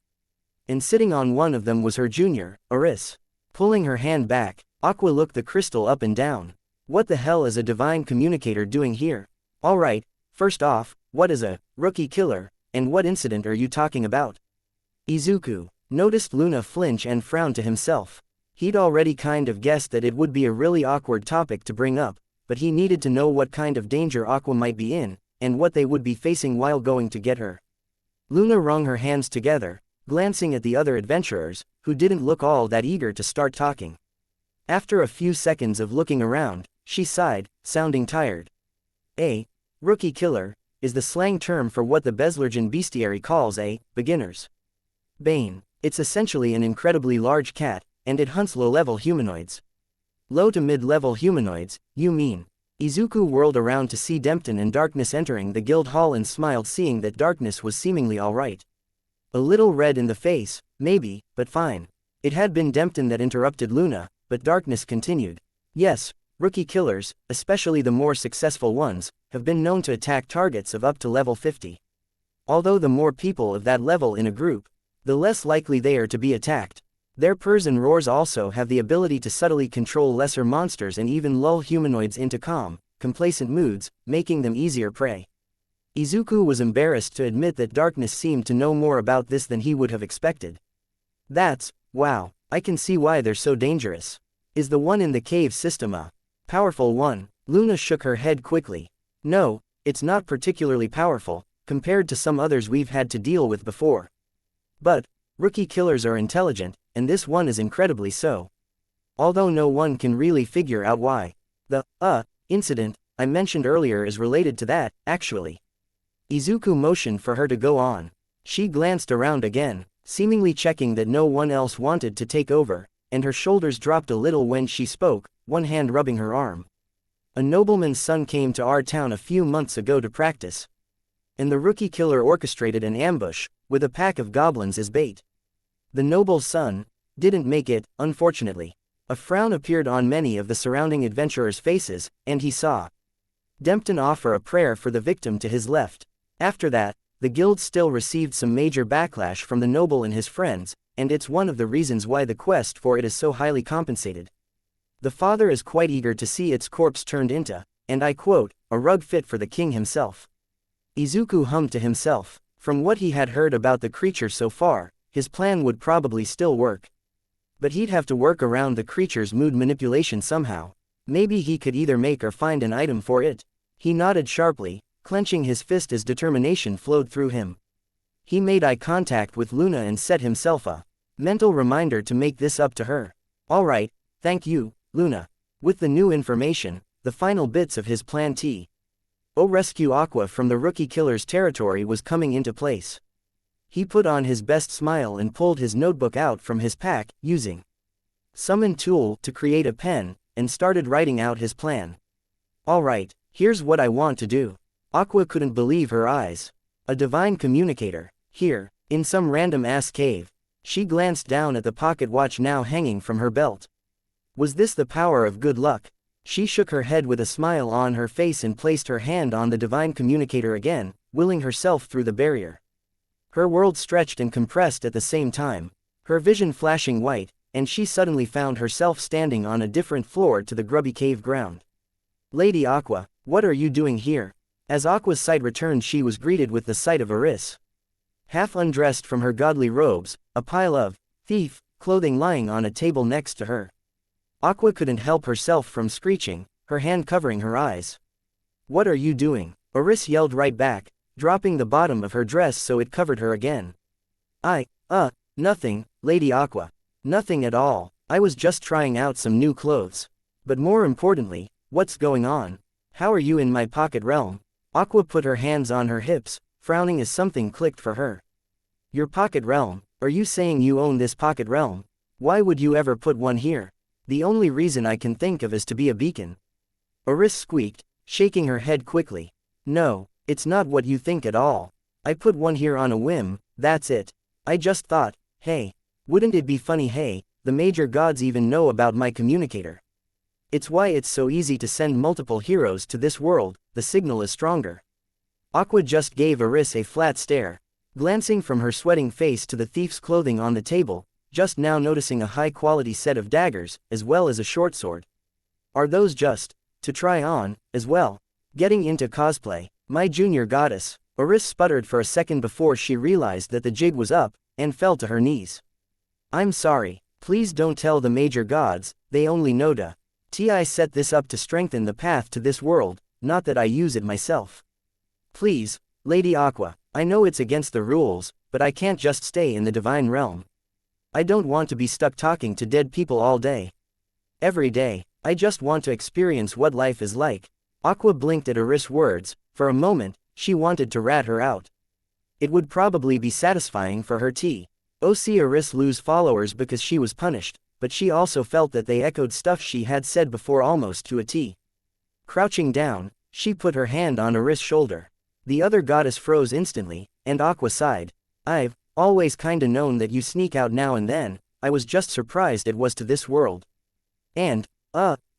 And sitting on one of them was her junior, Aris. Pulling her hand back, Aqua looked the crystal up and down. What the hell is a divine communicator doing here? Alright, first off, what is a rookie killer, and what incident are you talking about? Izuku noticed Luna flinch and frown to himself. He'd already kind of guessed that it would be a really awkward topic to bring up, but he needed to know what kind of danger Aqua might be in, and what they would be facing while going to get her. Luna wrung her hands together, glancing at the other adventurers, who didn't look all that eager to start talking. After a few seconds of looking around, she sighed, sounding tired. A rookie killer is the slang term for what the Beslergen bestiary calls a beginner's bane. It's essentially an incredibly large cat, and it hunts low-level humanoids. Low to mid-level humanoids, you mean? Izuku whirled around to see Dempton and Darkness entering the guild hall and smiled, seeing that Darkness was seemingly alright. A little red in the face, maybe, but fine. It had been Dempton that interrupted Luna, but Darkness continued. Yes, rookie killers, especially the more successful ones, have been known to attack targets of up to level 50. Although the more people of that level in a group, the less likely they are to be attacked. Their purrs and roars also have the ability to subtly control lesser monsters and even lull humanoids into calm, complacent moods, making them easier prey. Izuku was embarrassed to admit that darkness seemed to know more about this than he would have expected. Wow, I can see why they're so dangerous. Is the one in the cave system a powerful one? Luna shook her head quickly. No, it's not particularly powerful, compared to some others we've had to deal with before. But, rookie killers are intelligent, and this one is incredibly so. Although no one can really figure out why. The incident I mentioned earlier is related to that, actually. Izuku motioned for her to go on. She glanced around again, seemingly checking that no one else wanted to take over, and her shoulders dropped a little when she spoke, one hand rubbing her arm. A nobleman's son came to our town a few months ago to practice. And the rookie killer orchestrated an ambush, with a pack of goblins as bait. The noble's son didn't make it, unfortunately. A frown appeared on many of the surrounding adventurers' faces, and he saw Dempton offer a prayer for the victim to his left. After that, the guild still received some major backlash from the noble and his friends, and it's one of the reasons why the quest for it is so highly compensated. The father is quite eager to see its corpse turned into, and I quote, a rug fit for the king himself. Izuku hummed to himself. From what he had heard about the creature so far, his plan would probably still work. But he'd have to work around the creature's mood manipulation somehow. Maybe he could either make or find an item for it. He nodded sharply, clenching his fist as determination flowed through him. He made eye contact with Luna and set himself a mental reminder to make this up to her. All right, thank you, Luna. With the new information, the final bits of his plan rescue Aqua from the rookie killer's territory was coming into place. He put on his best smile and pulled his notebook out from his pack, using Summon Tool to create a pen, and started writing out his plan. All right, here's what I want to do. Aqua couldn't believe her eyes. A divine communicator, here, in some random-ass cave. She glanced down at the pocket watch now hanging from her belt. Was this the power of good luck? She shook her head with a smile on her face and placed her hand on the divine communicator again, willing herself through the barrier. Her world stretched and compressed at the same time, her vision flashing white, and she suddenly found herself standing on a different floor to the grubby cave ground. Lady Aqua, what are you doing here? As Aqua's sight returned, she was greeted with the sight of Eris. Half undressed from her godly robes, a pile of thief clothing lying on a table next to her. Aqua couldn't help herself from screeching, her hand covering her eyes. What are you doing? Eris yelled right back, dropping the bottom of her dress so it covered her again. Nothing, Lady Aqua. Nothing at all. I was just trying out some new clothes. But more importantly, what's going on? How are you in my pocket realm? Aqua put her hands on her hips, frowning as something clicked for her. Your pocket realm? Are you saying you own this pocket realm? Why would you ever put one here? The only reason I can think of is to be a beacon. Eris squeaked, shaking her head quickly. No, it's not what you think at all. I put one here on a whim, that's it. I just thought, hey, wouldn't it be funny, hey, the major gods even know about my communicator. It's why it's so easy to send multiple heroes to this world, the signal is stronger. Aqua just gave Eris a flat stare, glancing from her sweating face to the thief's clothing on the table, just now noticing a high-quality set of daggers, as well as a short sword. Are those just to try on, as well? Getting into cosplay, my junior goddess. Eris sputtered for a second before she realized that the jig was up, and fell to her knees. I'm sorry, please don't tell the major gods, they only know I set this up to strengthen the path to this world, not that I use it myself. Please, Lady Aqua, I know it's against the rules, but I can't just stay in the divine realm. I don't want to be stuck talking to dead people all day. Every day, I just want to experience what life is like. Aqua blinked at Eris' words. For a moment, she wanted to rat her out. It would probably be satisfying for her to see Eris lose followers because she was punished, but she also felt that they echoed stuff she had said before almost to a T. Crouching down, she put her hand on Eris' shoulder. The other goddess froze instantly, and Aqua sighed. I've always kinda known that you sneak out now and then, I was just surprised it was to this world. And,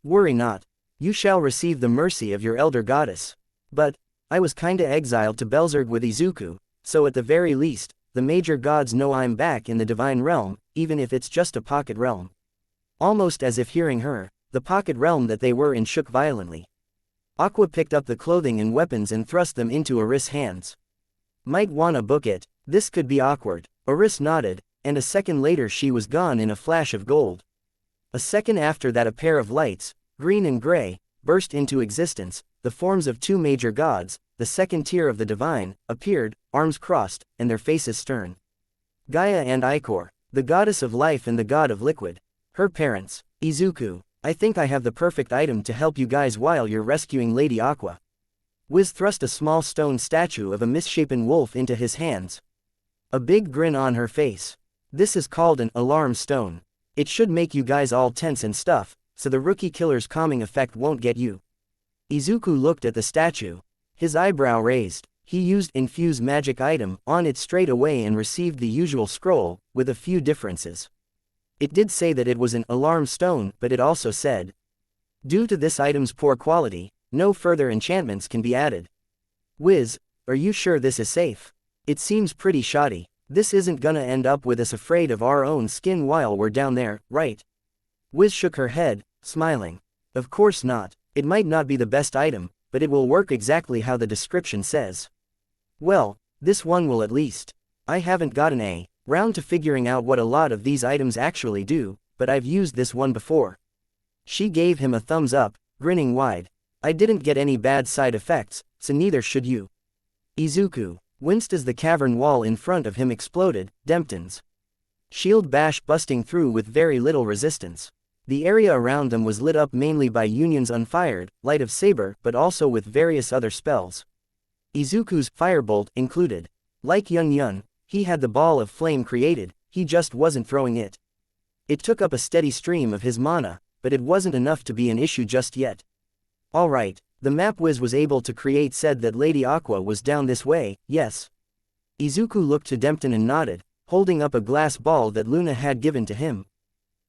worry not. You shall receive the mercy of your elder goddess. But, I was kinda exiled to Belzerg with Izuku, so at the very least, the major gods know I'm back in the divine realm, even if it's just a pocket realm. Almost as if hearing her, the pocket realm that they were in shook violently. Aqua picked up the clothing and weapons and thrust them into Aris' hands. Might wanna book it, this could be awkward. Aris nodded, and a second later she was gone in a flash of gold. A second after that a pair of lights, green and gray, burst into existence, the forms of two major gods, the second tier of the divine, appeared, arms crossed, and their faces stern. Gaia and Ikor, the goddess of life and the god of liquid. Her parents. Izuku, I think I have the perfect item to help you guys while you're rescuing Lady Aqua. Wiz thrust a small stone statue of a misshapen wolf into his hands. A big grin on her face. This is called an alarm stone. It should make you guys all tense and stuff, so the rookie killer's calming effect won't get you. Izuku looked at the statue. His eyebrow raised. He used infuse magic item on it straight away and received the usual scroll, with a few differences. It did say that it was an alarm stone, but it also said, due to this item's poor quality, no further enchantments can be added. Wiz, are you sure this is safe? It seems pretty shoddy. This isn't gonna end up with us afraid of our own skin while we're down there, right? Wiz shook her head, smiling. Of course not. It might not be the best item, but it will work exactly how the description says. Well, this one will at least. I haven't gotten a round to figuring out what a lot of these items actually do, but I've used this one before. She gave him a thumbs up, grinning wide. I didn't get any bad side effects, so neither should you. Izuku winced as the cavern wall in front of him exploded, Dempton's shield bash busting through with very little resistance. The area around them was lit up mainly by Union's Unfired, Light of Saber, but also with various other spells. Izuku's Firebolt included. Like Yun, he had the ball of flame created, he just wasn't throwing it. It took up a steady stream of his mana, but it wasn't enough to be an issue just yet. Alright, the map Wiz was able to create said that Lady Aqua was down this way, yes. Izuku looked to Dempton and nodded, holding up a glass ball that Luna had given to him.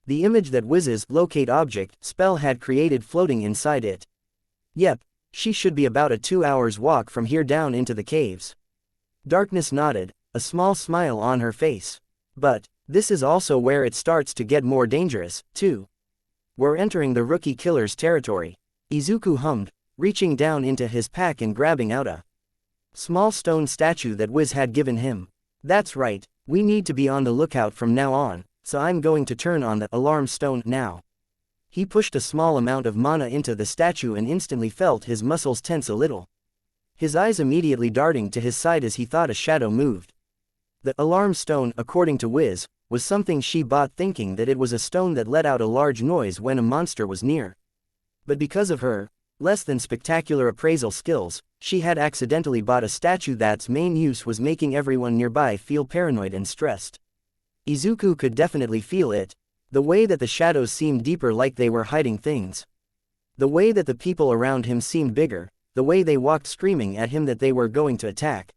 The image that Wiz's locate object spell had created floating inside it. Yep, she should be about a 2 hours walk from here down into the caves. Darkness nodded, a small smile on her face. But this is also where it starts to get more dangerous, too. We're entering the rookie killer's territory. Izuku hummed, reaching down into his pack and grabbing out a small stone statue that Wiz had given him. That's right, we need to be on the lookout from now on, so I'm going to turn on the alarm stone now. He pushed a small amount of mana into the statue and instantly felt his muscles tense a little. His eyes immediately darting to his side as he thought a shadow moved. The alarm stone, according to Wiz, was something she bought thinking that it was a stone that let out a large noise when a monster was near. But because of her less than spectacular appraisal skills, she had accidentally bought a statue that's main use was making everyone nearby feel paranoid and stressed. Izuku could definitely feel it. The way that the shadows seemed deeper, like they were hiding things. The way that the people around him seemed bigger, the way they walked screaming at him that they were going to attack.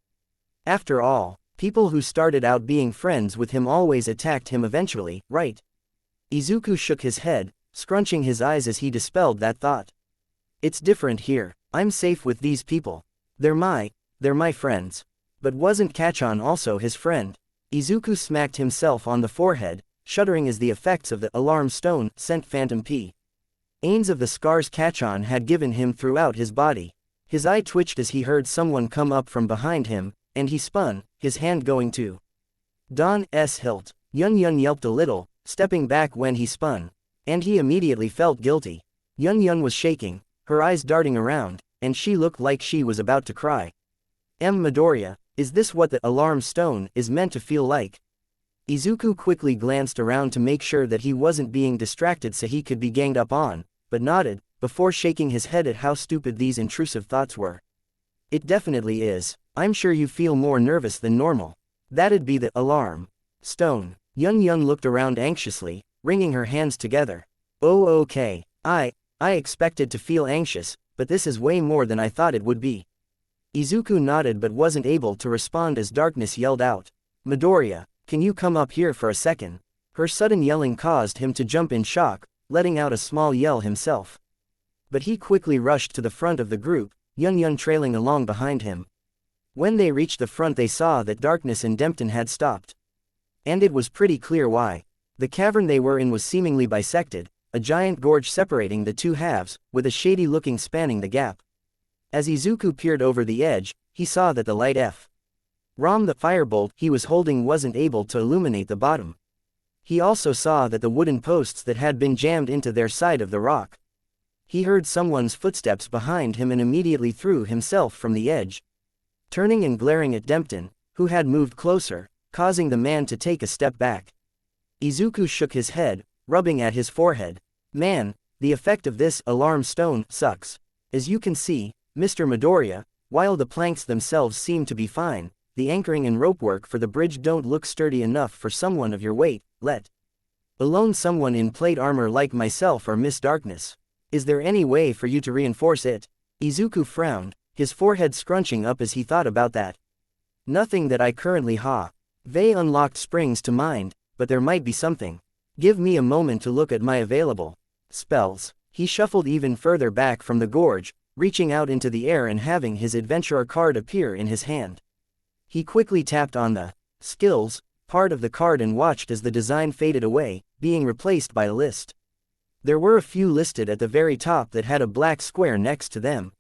After all, people who started out being friends with him always attacked him eventually, right? Izuku shook his head, scrunching his eyes as he dispelled that thought. It's different here. I'm safe with these people. They're my friends. But wasn't Kachan also his friend? Izuku smacked himself on the forehead, shuddering as the effects of the alarm stone sent phantom pains of the scars Kachan had given him throughout his body. His eye twitched as he heard someone come up from behind him, and he spun, his hand going to Don's hilt. Yun yelped a little, stepping back when he spun. And he immediately felt guilty. Yun was shaking, her eyes darting around, and she looked like she was about to cry. Midoriya, is this what the alarm stone is meant to feel like? Izuku quickly glanced around to make sure that he wasn't being distracted so he could be ganged up on, but nodded, before shaking his head at how stupid these intrusive thoughts were. It definitely is. I'm sure you feel more nervous than normal. That'd be the alarm stone. Yun looked around anxiously, wringing her hands together. Oh okay, I expected to feel anxious, but this is way more than I thought it would be. Izuku nodded but wasn't able to respond as Darkness yelled out. Midoriya, can you come up here for a second? Her sudden yelling caused him to jump in shock, letting out a small yell himself. But he quickly rushed to the front of the group, Yun trailing along behind him. When they reached the front they saw that Darkness and Dempton had stopped. And it was pretty clear why. The cavern they were in was seemingly bisected, a giant gorge separating the two halves, with a shady looking spanning the gap. As Izuku peered over the edge, he saw that the light from the firebolt he was holding wasn't able to illuminate the bottom. He also saw that the wooden posts that had been jammed into their side of the rock. He heard someone's footsteps behind him and immediately threw himself from the edge. Turning and glaring at Dempton, who had moved closer, causing the man to take a step back. Izuku shook his head, rubbing at his forehead. Man, the effect of this alarm stone sucks. As you can see, Mr. Midoriya, while the planks themselves seem to be fine, the anchoring and ropework for the bridge don't look sturdy enough for someone of your weight, let alone someone in plate armor like myself or Miss Darkness. Is there any way for you to reinforce it? Izuku frowned, his forehead scrunching up as he thought about that. Nothing that I currently have. They unlocked springs to mind, but there might be something. Give me a moment to look at my available spells. He shuffled even further back from the gorge, reaching out into the air and having his adventurer card appear in his hand. He quickly tapped on the skills part of the card and watched as the design faded away, being replaced by a list. There were a few listed at the very top that had a black square next to them,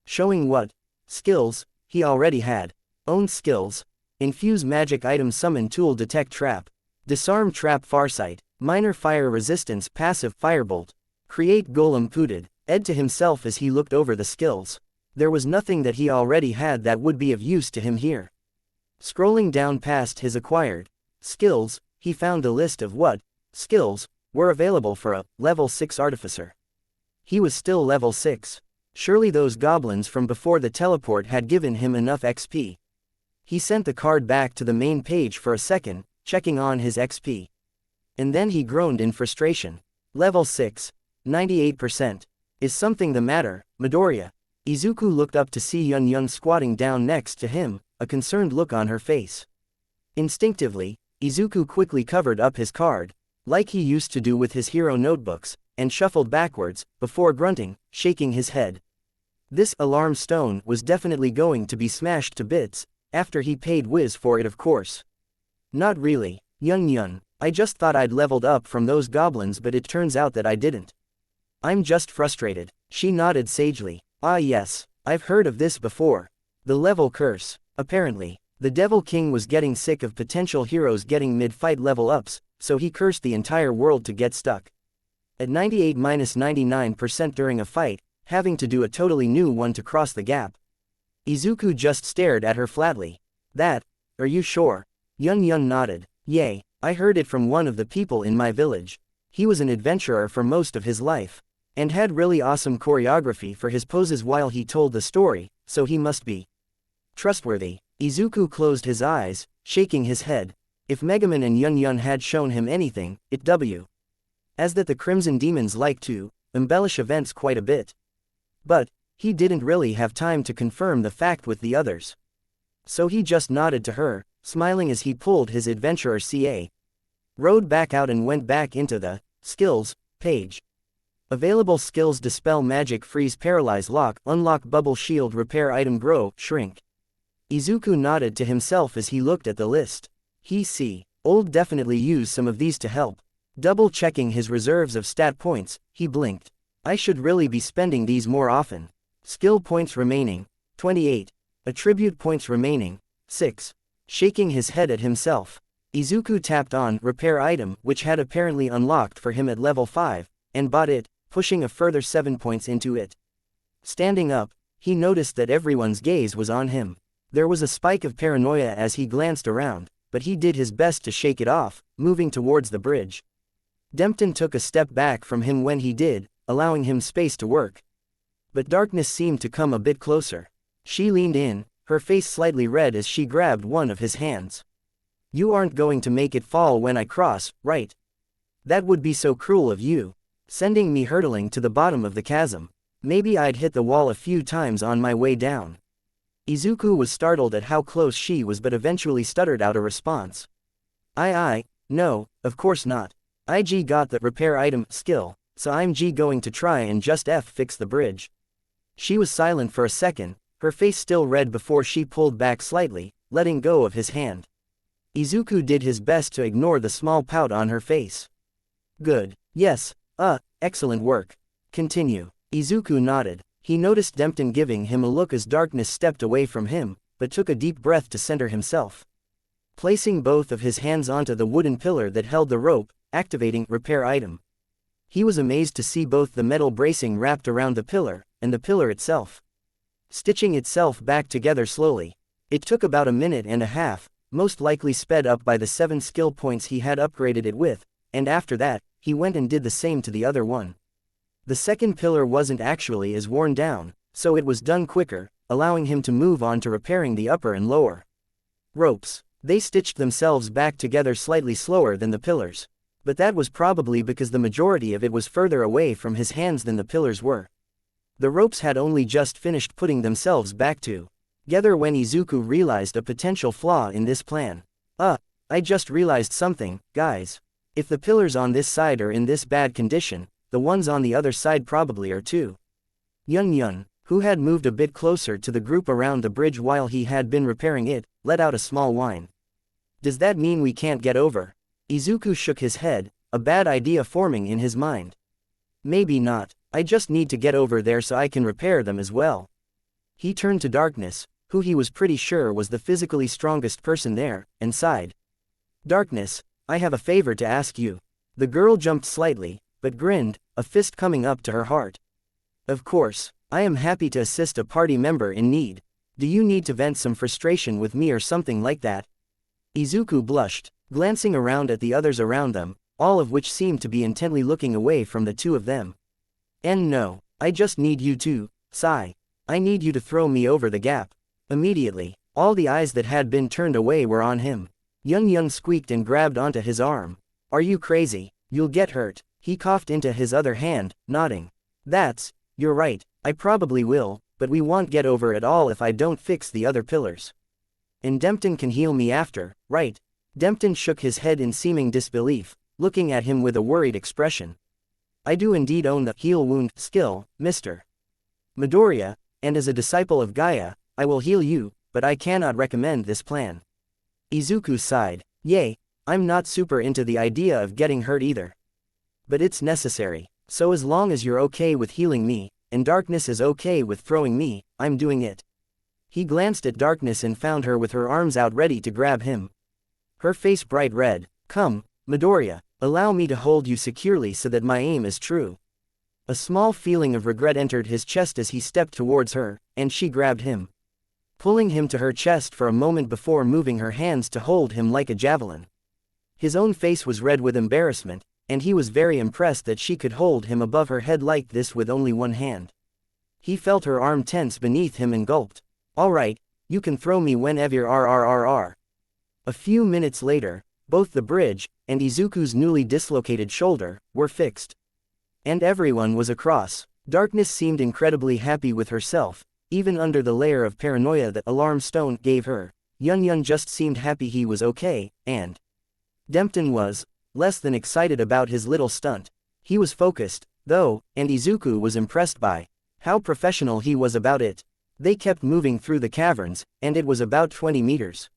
showing what skills he already had. Own skills: infuse magic item, summon tool, detect trap, disarm trap, farsight, minor fire resistance, passive firebolt, create golem pooted. Ed to himself as he looked over the skills. There was nothing that he already had that would be of use to him here. Scrolling down past his acquired skills, he found a list of what skills were available for a level 6 artificer. He was still level 6. Surely those goblins from before the teleport had given him enough XP. He sent the card back to the main page for a second, checking on his XP. And then he groaned in frustration. Level 6, 98%. Is something the matter, Midoriya? Izuku looked up to see Yun Yun squatting down next to him, a concerned look on her face. Instinctively, Izuku quickly covered up his card, like he used to do with his hero notebooks, and shuffled backwards, before grunting, shaking his head. This alarm stone was definitely going to be smashed to bits, after he paid Wiz for it, of course. Not really, Yun Yun, I just thought I'd leveled up from those goblins, but it turns out that I didn't. I'm just frustrated. She nodded sagely. Ah yes, I've heard of this before. The level curse. Apparently, the Devil King was getting sick of potential heroes getting mid-fight level ups, so he cursed the entire world to get stuck at 98-99% during a fight, having to do a totally new one to cross the gap. Izuku just stared at her flatly. That, are you sure? Yun Yun nodded. Yay, I heard it from one of the people in my village. He was an adventurer for most of his life, and had really awesome choreography for his poses while he told the story, so he must be trustworthy. Izuku closed his eyes, shaking his head. If Megaman and Yun Yun had shown him anything, it was as that the Crimson Demons like to embellish events quite a bit. But he didn't really have time to confirm the fact with the others. So he just nodded to her, smiling as he pulled his adventurer CA road back out and went back into the skills page. Available skills: dispel magic, freeze, paralyze, lock, unlock, bubble, shield, repair, item, grow, shrink. Izuku nodded to himself as he looked at the list. Old definitely use some of these to help. Double checking his reserves of stat points, he blinked. I should really be spending these more often. Skill points remaining, 28. Attribute points remaining, 6. Shaking his head at himself, Izuku tapped on repair item, which had apparently unlocked for him at level 5, and bought it, pushing a further 7 points into it. Standing up, he noticed that everyone's gaze was on him. There was a spike of paranoia as he glanced around, but he did his best to shake it off, moving towards the bridge. Dempton took a step back from him when he did, allowing him space to work. But darkness seemed to come a bit closer. She leaned in, her face slightly red as she grabbed one of his hands. You aren't going to make it fall when I cross, right? That would be so cruel of you. Sending me hurtling to the bottom of the chasm. Maybe I'd hit the wall a few times on my way down. Izuku was startled at how close she was, but eventually stuttered out a response. No, of course not. IG got the repair item skill, so I'm going to try and just fix the bridge. She was silent for a second, her face still red before she pulled back slightly, letting go of his hand. Izuku did his best to ignore the small pout on her face. Good. Yes, excellent work. Continue. Izuku nodded. He noticed Dempton giving him a look as Darkness stepped away from him, but took a deep breath to center himself. Placing both of his hands onto the wooden pillar that held the rope, activating repair item. He was amazed to see both the metal bracing wrapped around the pillar, and the pillar itself stitching itself back together slowly. It took about a minute and a half, most likely sped up by the 7 skill points he had upgraded it with, and after that, he went and did the same to the other one. The second pillar wasn't actually as worn down, so it was done quicker, allowing him to move on to repairing the upper and lower ropes. They stitched themselves back together slightly slower than the pillars. But that was probably because the majority of it was further away from his hands than the pillars were. The ropes had only just finished putting themselves back together when Izuku realized a potential flaw in this plan. I just realized something, guys. If the pillars on this side are in this bad condition, the ones on the other side probably are too. Yun, who had moved a bit closer to the group around the bridge while he had been repairing it, let out a small whine. Does that mean we can't get over? Izuku shook his head, a bad idea forming in his mind. Maybe not, I just need to get over there so I can repair them as well. He turned to Darkness, who he was pretty sure was the physically strongest person there, and sighed. Darkness, I have a favor to ask you. The girl jumped slightly, but grinned, a fist coming up to her heart. Of course, I am happy to assist a party member in need. Do you need to vent some frustration with me or something like that? Izuku blushed, glancing around at the others around them, all of which seemed to be intently looking away from the two of them. And no, I just need you to, sigh. I need you to throw me over the gap. Immediately, all the eyes that had been turned away were on him. Yun squeaked and grabbed onto his arm. Are you crazy? You'll get hurt. He coughed into his other hand, nodding. You're right, I probably will, but we won't get over it all if I don't fix the other pillars. And Dempton can heal me after, right? Dempton shook his head in seeming disbelief, looking at him with a worried expression. I do indeed own the heal wound skill, Mr. Midoriya, and as a disciple of Gaia, I will heal you, but I cannot recommend this plan. Izuku sighed. Yay, I'm not super into the idea of getting hurt either. But it's necessary, so as long as you're okay with healing me, and Darkness is okay with throwing me, I'm doing it. He glanced at Darkness and found her with her arms out ready to grab him. Her face bright red. Come, Midoriya, allow me to hold you securely so that my aim is true. A small feeling of regret entered his chest as he stepped towards her, and she grabbed him, pulling him to her chest for a moment before moving her hands to hold him like a javelin. His own face was red with embarrassment, and he was very impressed that she could hold him above her head like this with only one hand. He felt her arm tense beneath him and gulped. All right, you can throw me whenever you're. A few minutes later, both the bridge, and Izuku's newly dislocated shoulder, were fixed. And everyone was across. Darkness seemed incredibly happy with herself, even under the layer of paranoia that Alarm Stone gave her. Yun just seemed happy he was okay, and Dempton was less than excited about his little stunt. He was focused, though, and Izuku was impressed by how professional he was about it. They kept moving through the caverns, and it was about 20 meters.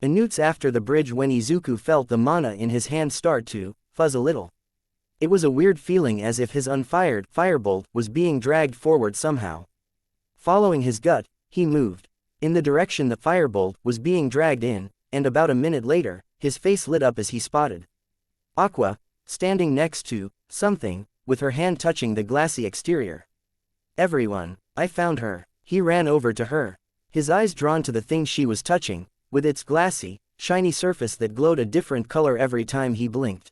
Minutes after the bridge when Izuku felt the mana in his hand start to fuzz a little. It was a weird feeling as if his unfired firebolt was being dragged forward somehow. Following his gut, he moved in the direction the firebolt was being dragged in, and about a minute later, his face lit up as he spotted Aqua, standing next to something, with her hand touching the glassy exterior. Everyone, I found her. He ran over to her, his eyes drawn to the thing she was touching, with its glassy, shiny surface that glowed a different color every time he blinked.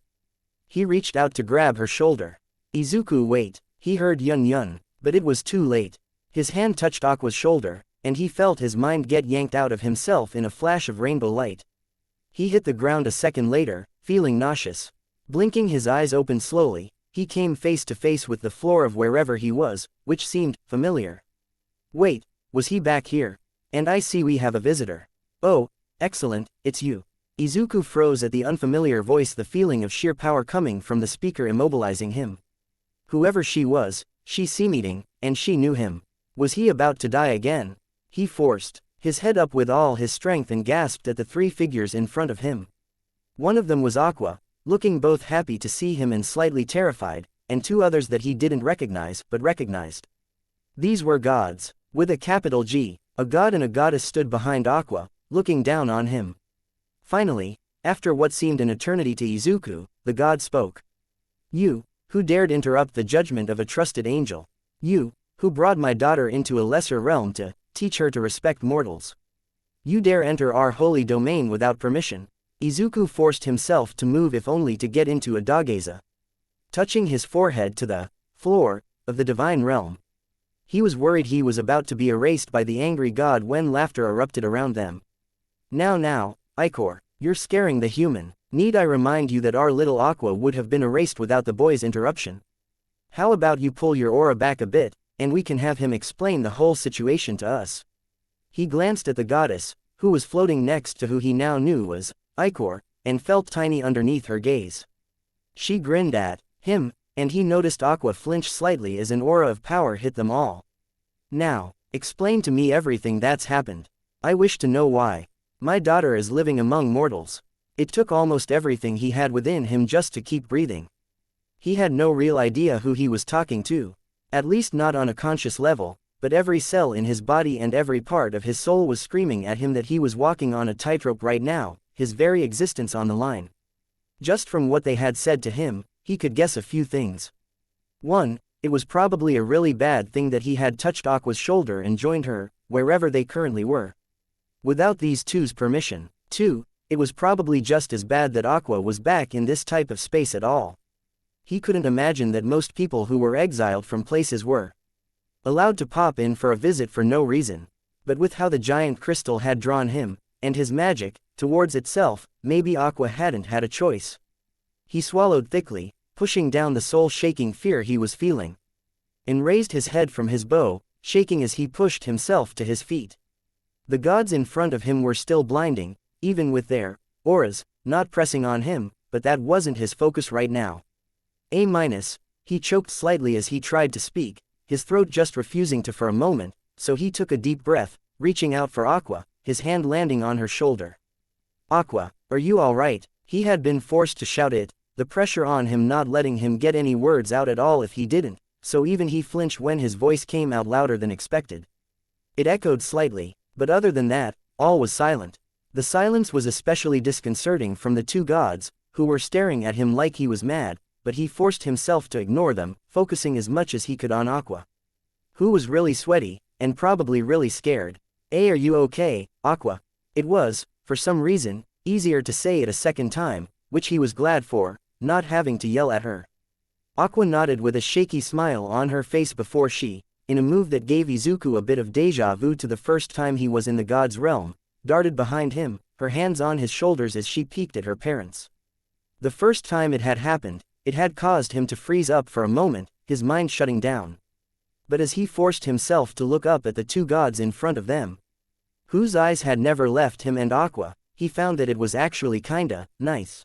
He reached out to grab her shoulder. Izuku, wait, he heard Yun, but it was too late. His hand touched Aqua's shoulder, and he felt his mind get yanked out of himself in a flash of rainbow light. He hit the ground a second later, feeling nauseous. Blinking his eyes open slowly, he came face to face with the floor of wherever he was, which seemed familiar. Wait, was he back here? And I see we have a visitor. Oh, excellent, it's you. Izuku froze at the unfamiliar voice, the feeling of sheer power coming from the speaker immobilizing him. Whoever she was, she seemed, and she knew him. Was he about to die again? He forced his head up with all his strength and gasped at the three figures in front of him. One of them was Aqua, looking both happy to see him and slightly terrified, and two others that he didn't recognize but recognized. These were gods. With a capital G, a god and a goddess stood behind Aqua, looking down on him. Finally, after what seemed an eternity to Izuku, the god spoke. You, who dared interrupt the judgment of a trusted angel. You, who brought my daughter into a lesser realm to teach her to respect mortals. You dare enter our holy domain without permission. Izuku forced himself to move if only to get into a dageza. Touching his forehead to the floor of the divine realm. He was worried he was about to be erased by the angry god when laughter erupted around them. Now, Ichor, you're scaring the human. Need I remind you that our little Aqua would have been erased without the boy's interruption? How about you pull your aura back a bit, and we can have him explain the whole situation to us. He glanced at the goddess, who was floating next to who he now knew was Ichor, and felt tiny underneath her gaze. She grinned at him, and he noticed Aqua flinch slightly as an aura of power hit them all. Now, explain to me everything that's happened. I wish to know why. My daughter is living among mortals. It took almost everything he had within him just to keep breathing. He had no real idea who he was talking to. At least not on a conscious level, but every cell in his body and every part of his soul was screaming at him that he was walking on a tightrope right now, his very existence on the line. Just from what they had said to him, he could guess a few things. 1. It was probably a really bad thing that he had touched Aqua's shoulder and joined her, wherever they currently were. Without these two's permission. 2. It was probably just as bad that Aqua was back in this type of space at all. He couldn't imagine that most people who were exiled from places were allowed to pop in for a visit for no reason. But with how the giant crystal had drawn him, and his magic, towards itself, maybe Aqua hadn't had a choice. He swallowed thickly, pushing down the soul-shaking fear he was feeling. And raised his head from his bow, shaking as he pushed himself to his feet. The gods in front of him were still blinding, even with their auras not pressing on him, but that wasn't his focus right now. He choked slightly as he tried to speak, his throat just refusing to for a moment, so he took a deep breath, reaching out for Aqua, his hand landing on her shoulder. Aqua, are you alright? He had been forced to shout it, the pressure on him not letting him get any words out at all if he didn't, so even he flinched when his voice came out louder than expected. It echoed slightly, but other than that, all was silent. The silence was especially disconcerting from the two gods, who were staring at him like he was mad, but he forced himself to ignore them, focusing as much as he could on Aqua, who was really sweaty, and probably really scared. Hey, are you okay, Aqua? It was, for some reason, easier to say it a second time, which he was glad for, not having to yell at her. Aqua nodded with a shaky smile on her face before she, in a move that gave Izuku a bit of déjà vu to the first time he was in the god's realm, darted behind him, her hands on his shoulders as she peeked at her parents. The first time it had happened, it had caused him to freeze up for a moment, his mind shutting down. But as he forced himself to look up at the two gods in front of them, whose eyes had never left him and Aqua, he found that it was actually kinda nice.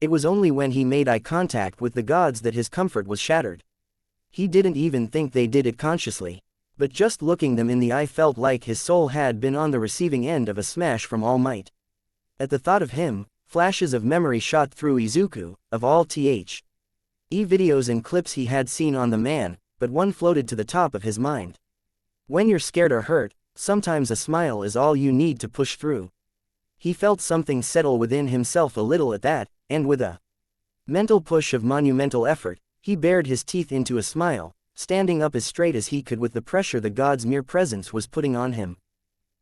It was only when he made eye contact with the gods that his comfort was shattered. He didn't even think they did it consciously, but just looking them in the eye felt like his soul had been on the receiving end of a smash from All Might. At the thought of him, flashes of memory shot through Izuku, of all videos and clips he had seen on the man, but one floated to the top of his mind. When you're scared or hurt, sometimes a smile is all you need to push through. He felt something settle within himself a little at that, and with a mental push of monumental effort, he bared his teeth into a smile, standing up as straight as he could with the pressure the god's mere presence was putting on him.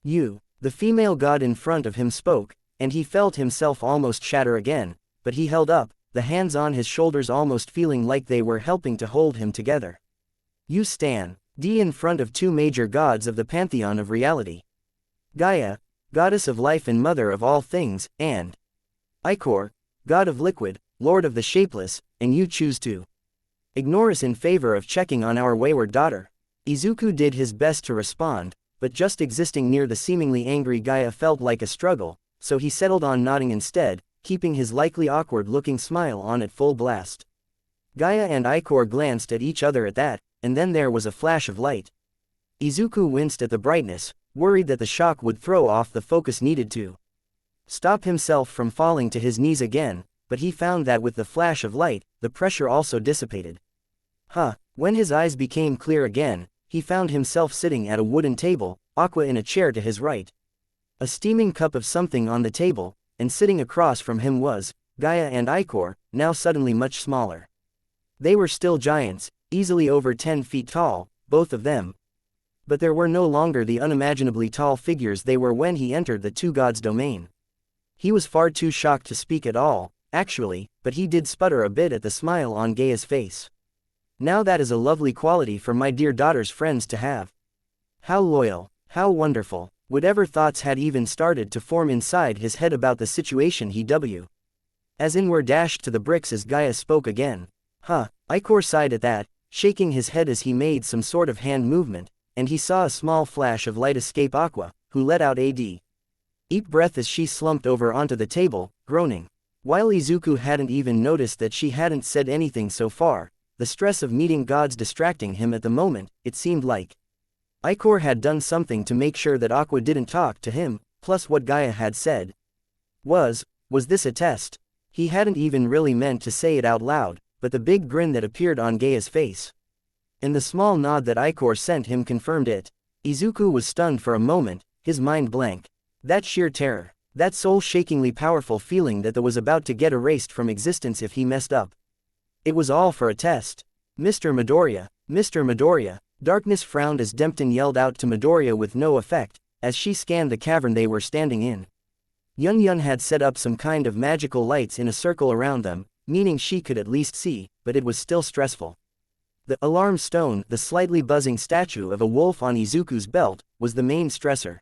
You, the female god in front of him spoke, and he felt himself almost shatter again, but he held up, the hands on his shoulders almost feeling like they were helping to hold him together. You stand in front of two major gods of the pantheon of reality. Gaia, goddess of life and mother of all things, and Ichor, god of liquid, lord of the shapeless, and you choose to ignore us in favor of checking on our wayward daughter. Izuku did his best to respond, but just existing near the seemingly angry Gaia felt like a struggle, so he settled on nodding instead, keeping his likely awkward-looking smile on at full blast. Gaia and Ichor glanced at each other at that, and then there was a flash of light. Izuku winced at the brightness, worried that the shock would throw off the focus needed to stop himself from falling to his knees again, but he found that with the flash of light, the pressure also dissipated. When his eyes became clear again, he found himself sitting at a wooden table, Aqua in a chair to his right. A steaming cup of something on the table, and sitting across from him was Gaia and Ichor, now suddenly much smaller. They were still giants, easily over 10 feet tall, both of them. But there were no longer the unimaginably tall figures they were when he entered the two gods' domain. He was far too shocked to speak at all, actually, but he did sputter a bit at the smile on Gaia's face. Now that is a lovely quality for my dear daughter's friends to have. How loyal, how wonderful. Whatever thoughts had even started to form inside his head about the situation he w. As in were dashed to the bricks as Gaia spoke again. Huh, Ichor sighed at that, shaking his head as he made some sort of hand movement, and he saw a small flash of light escape Aqua, who let out a deep breath as she slumped over onto the table, groaning. While Izuku hadn't even noticed that she hadn't said anything so far, the stress of meeting gods distracting him at the moment, it seemed like Ichor had done something to make sure that Aqua didn't talk to him, plus what Gaia had said. Was this a test? He hadn't even really meant to say it out loud, but the big grin that appeared on Gaia's face and the small nod that Ichor sent him confirmed it. Izuku was stunned for a moment, his mind blank. That sheer terror, that soul-shakingly powerful feeling that was about to get erased from existence if he messed up. It was all for a test. Mr. Midoriya. Darkness frowned as Dempton yelled out to Midoriya with no effect, as she scanned the cavern they were standing in. Yun had set up some kind of magical lights in a circle around them, meaning she could at least see, but it was still stressful. The alarm stone, the slightly buzzing statue of a wolf on Izuku's belt, was the main stressor.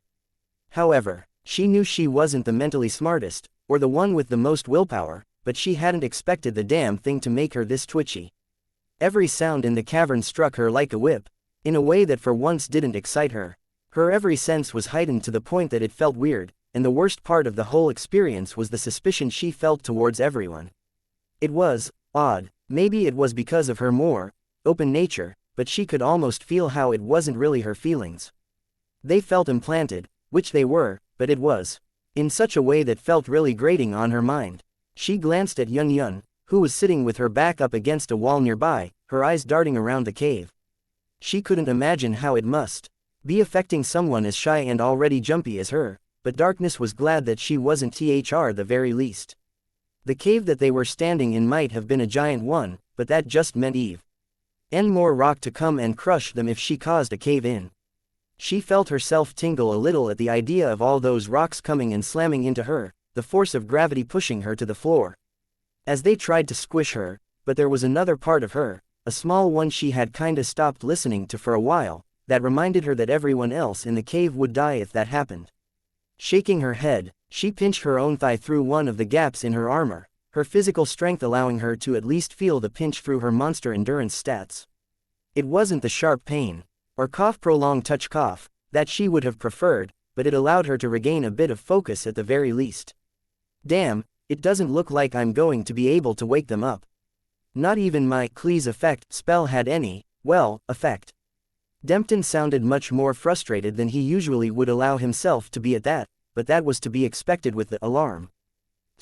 However, she knew she wasn't the mentally smartest, or the one with the most willpower, but she hadn't expected the damn thing to make her this twitchy. Every sound in the cavern struck her like a whip, in a way that for once didn't excite her. Her every sense was heightened to the point that it felt weird, and the worst part of the whole experience was the suspicion she felt towards everyone. It was odd, maybe it was because of her more open nature, but she could almost feel how it wasn't really her feelings. They felt implanted, which they were, but it was in such a way that felt really grating on her mind. She glanced at Yun, who was sitting with her back up against a wall nearby, her eyes darting around the cave. She couldn't imagine how it must be affecting someone as shy and already jumpy as her, but Darkness was glad that she wasn't the very least. The cave that they were standing in might have been a giant one, but that just meant more rock to come and crush them if she caused a cave-in. She felt herself tingle a little at the idea of all those rocks coming and slamming into her, the force of gravity pushing her to the floor. As they tried to squish her, but there was another part of her, a small one she had kinda stopped listening to for a while, that reminded her that everyone else in the cave would die if that happened. Shaking her head, she pinched her own thigh through one of the gaps in her armor, her physical strength allowing her to at least feel the pinch through her monster endurance stats. It wasn't the sharp pain, or prolonged touch cough, that she would have preferred, but it allowed her to regain a bit of focus at the very least. Damn, it doesn't look like I'm going to be able to wake them up. Not even my Cleese effect spell had any, effect. Dempton sounded much more frustrated than he usually would allow himself to be at that, but that was to be expected with the alarm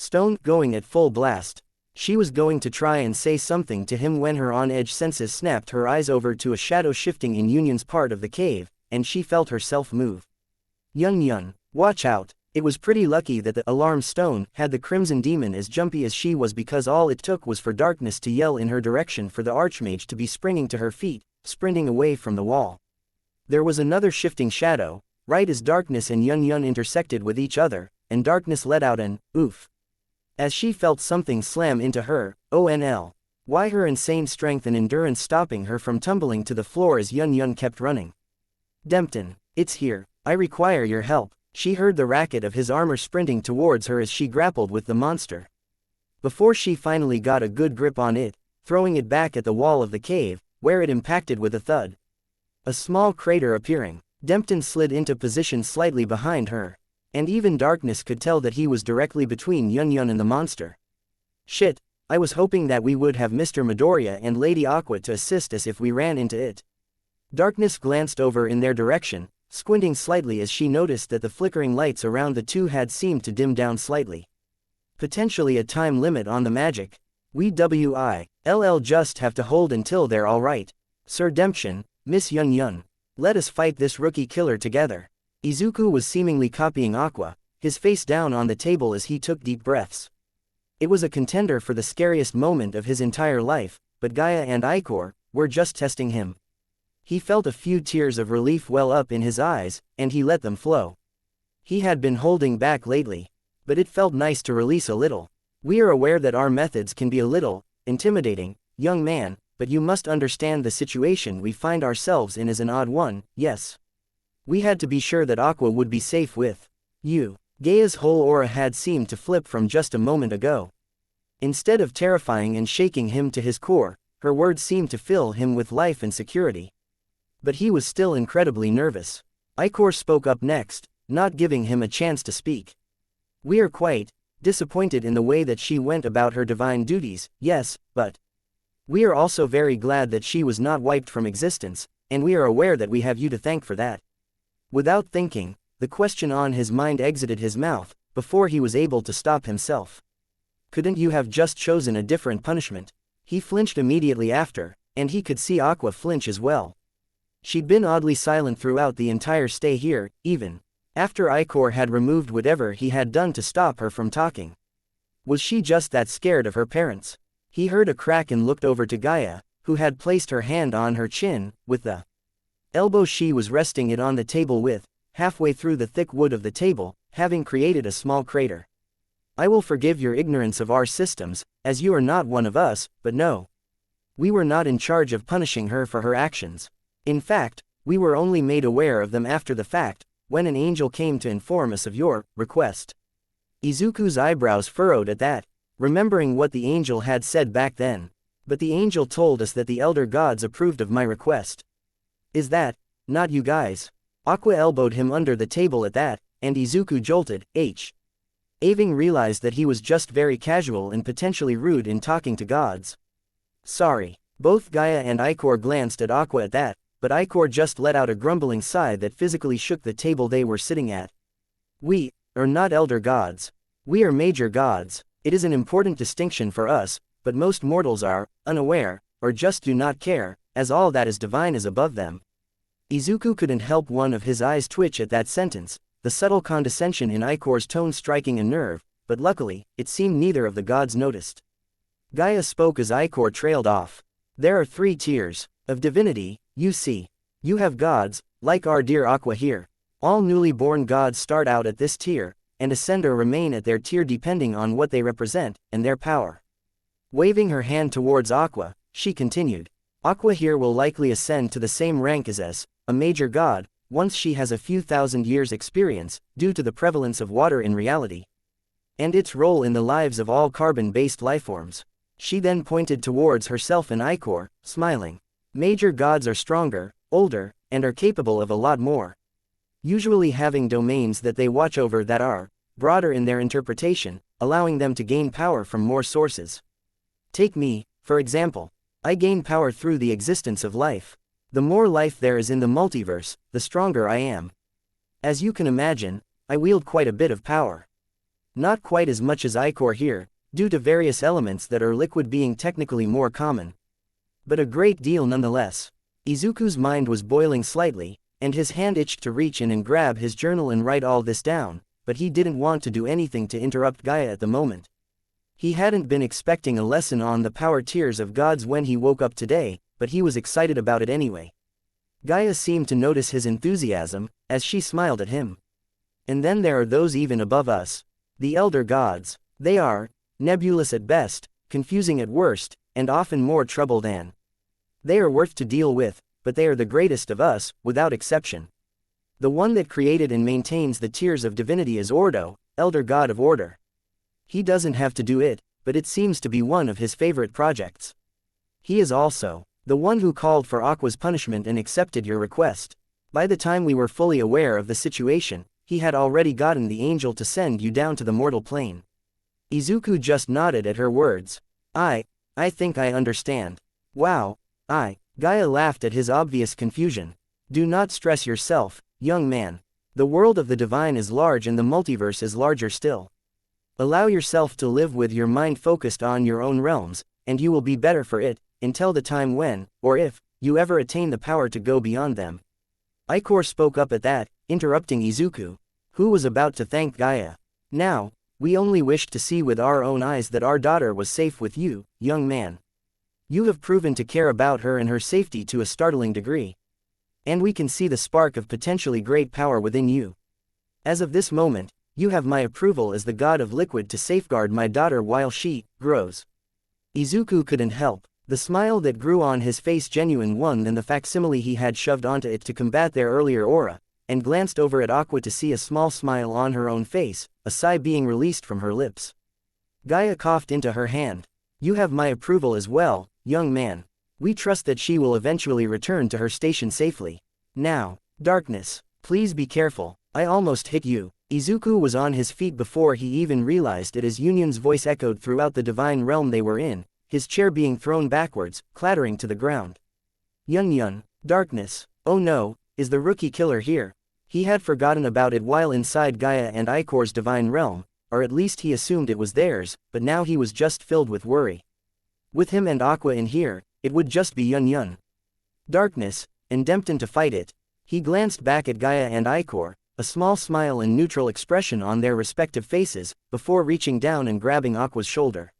stone going at full blast. She was going to try and say something to him when her on-edge senses snapped her eyes over to a shadow shifting in Union's part of the cave, and she felt herself move. Yun, watch out. It was pretty lucky that the alarm stone had the Crimson Demon as jumpy as she was, because all it took was for Darkness to yell in her direction for the Archmage to be springing to her feet, sprinting away from the wall. There was another shifting shadow, right as Darkness and Yun intersected with each other, and Darkness let out an oof as she felt something slam into her, ONL. Why her insane strength and endurance stopping her from tumbling to the floor as Yun kept running. Dempton, it's here, I require your help. She heard the racket of his armor sprinting towards her as she grappled with the monster. Before she finally got a good grip on it, throwing it back at the wall of the cave, where it impacted with a thud. A small crater appearing, Dempton slid into position slightly behind her. And even Darkness could tell that he was directly between Yun and the monster. Shit, I was hoping that we would have Mr. Midoriya and Lady Aqua to assist us if we ran into it. Darkness glanced over in their direction, squinting slightly as she noticed that the flickering lights around the two had seemed to dim down slightly. Potentially a time limit on the magic. We just have to hold until they're alright. Sir Demption, Miss Yun, Let us fight this rookie killer together. Izuku was seemingly copying Aqua, his face down on the table as he took deep breaths. It was a contender for the scariest moment of his entire life, but Gaia and Ichor were just testing him. He felt a few tears of relief well up in his eyes, and he let them flow. He had been holding back lately, but it felt nice to release a little. We are aware that our methods can be a little intimidating, young man, but you must understand the situation we find ourselves in is an odd one, yes. We had to be sure that Aqua would be safe with you. Gaia's whole aura had seemed to flip from just a moment ago. Instead of terrifying and shaking him to his core, her words seemed to fill him with life and security. But he was still incredibly nervous. Ichor spoke up next, not giving him a chance to speak. We are quite disappointed in the way that she went about her divine duties, yes, but we are also very glad that she was not wiped from existence, and we are aware that we have you to thank for that. Without thinking, the question on his mind exited his mouth, before he was able to stop himself. Couldn't you have just chosen a different punishment? He flinched immediately after, and he could see Aqua flinch as well. She'd been oddly silent throughout the entire stay here, even after Ichor had removed whatever he had done to stop her from talking. Was she just that scared of her parents? He heard a crack and looked over to Gaia, who had placed her hand on her chin, with the elbow she was resting it on the table with, halfway through the thick wood of the table, having created a small crater. I will forgive your ignorance of our systems, as you are not one of us, but no. We were not in charge of punishing her for her actions. In fact, we were only made aware of them after the fact, when an angel came to inform us of your request. Izuku's eyebrows furrowed at that, remembering what the angel had said back then. But the angel told us that the elder gods approved of my request. Is that not you guys? Aqua elbowed him under the table at that, and Izuku jolted. Aving realized that he was just very casual and potentially rude in talking to gods. Sorry. Both Gaia and Ichor glanced at Aqua at that, but Ichor just let out a grumbling sigh that physically shook the table they were sitting at. We are not elder gods. We are major gods. It is an important distinction for us, but most mortals are unaware, or just do not care, as all that is divine is above them. Izuku couldn't help one of his eyes twitch at that sentence, the subtle condescension in Ichor's tone striking a nerve, but luckily, it seemed neither of the gods noticed. Gaia spoke as Ichor trailed off. There are 3 tiers of divinity, you see. You have gods, like our dear Aqua here. All newly born gods start out at this tier, and ascend or remain at their tier depending on what they represent, and their power. Waving her hand towards Aqua, she continued. Aqua here will likely ascend to the same rank as a major god, once she has a few thousand years experience, due to the prevalence of water in reality, and its role in the lives of all carbon-based lifeforms. She then pointed towards herself and Ichor, smiling. Major gods are stronger, older, and are capable of a lot more. Usually having domains that they watch over that are broader in their interpretation, allowing them to gain power from more sources. Take me, for example. I gain power through the existence of life. The more life there is in the multiverse, the stronger I am. As you can imagine, I wield quite a bit of power. Not quite as much as Ichor here, due to various elements that are liquid being technically more common. But a great deal nonetheless. Izuku's mind was boiling slightly, and his hand itched to reach in and grab his journal and write all this down, but he didn't want to do anything to interrupt Gaia at the moment. He hadn't been expecting a lesson on the power tiers of gods when he woke up today, but he was excited about it anyway. Gaia seemed to notice his enthusiasm, as she smiled at him. And then there are those even above us. The elder gods. They are nebulous at best, confusing at worst, and often more trouble than. They are worth to deal with, but they are the greatest of us, without exception. The one that created and maintains the tiers of divinity is Ordo, elder god of order. He doesn't have to do it, but it seems to be one of his favorite projects. He is also the one who called for Aqua's punishment and accepted your request. By the time we were fully aware of the situation, he had already gotten the angel to send you down to the mortal plane. Izuku just nodded at her words. I think I understand. Wow. Gaia laughed at his obvious confusion. Do not stress yourself, young man. The world of the divine is large and the multiverse is larger still. Allow yourself to live with your mind focused on your own realms, and you will be better for it, until the time when, or if, you ever attain the power to go beyond them. Ichor spoke up at that, interrupting Izuku, who was about to thank Gaia. Now, we only wished to see with our own eyes that our daughter was safe with you, young man. You have proven to care about her and her safety to a startling degree. And we can see the spark of potentially great power within you. As of this moment, you have my approval as the god of liquid to safeguard my daughter while she grows. Izuku couldn't help. The smile that grew on his face genuine one than the facsimile he had shoved onto it to combat their earlier aura, and glanced over at Aqua to see a small smile on her own face, a sigh being released from her lips. Gaia coughed into her hand. You have my approval as well, young man. We trust that she will eventually return to her station safely. Now, Darkness, please be careful, I almost hit you. Izuku was on his feet before he even realized it as Union's voice echoed throughout the divine realm they were in, his chair being thrown backwards, clattering to the ground. Yun, Darkness, oh no, is the rookie killer here? He had forgotten about it while inside Gaia and Ichor's divine realm, or at least he assumed it was theirs, but now he was just filled with worry. With him and Aqua in here, it would just be Yun. Darkness, and Dempton to fight it. He glanced back at Gaia and Ichor, a small smile and neutral expression on their respective faces, before reaching down and grabbing Aqua's shoulder.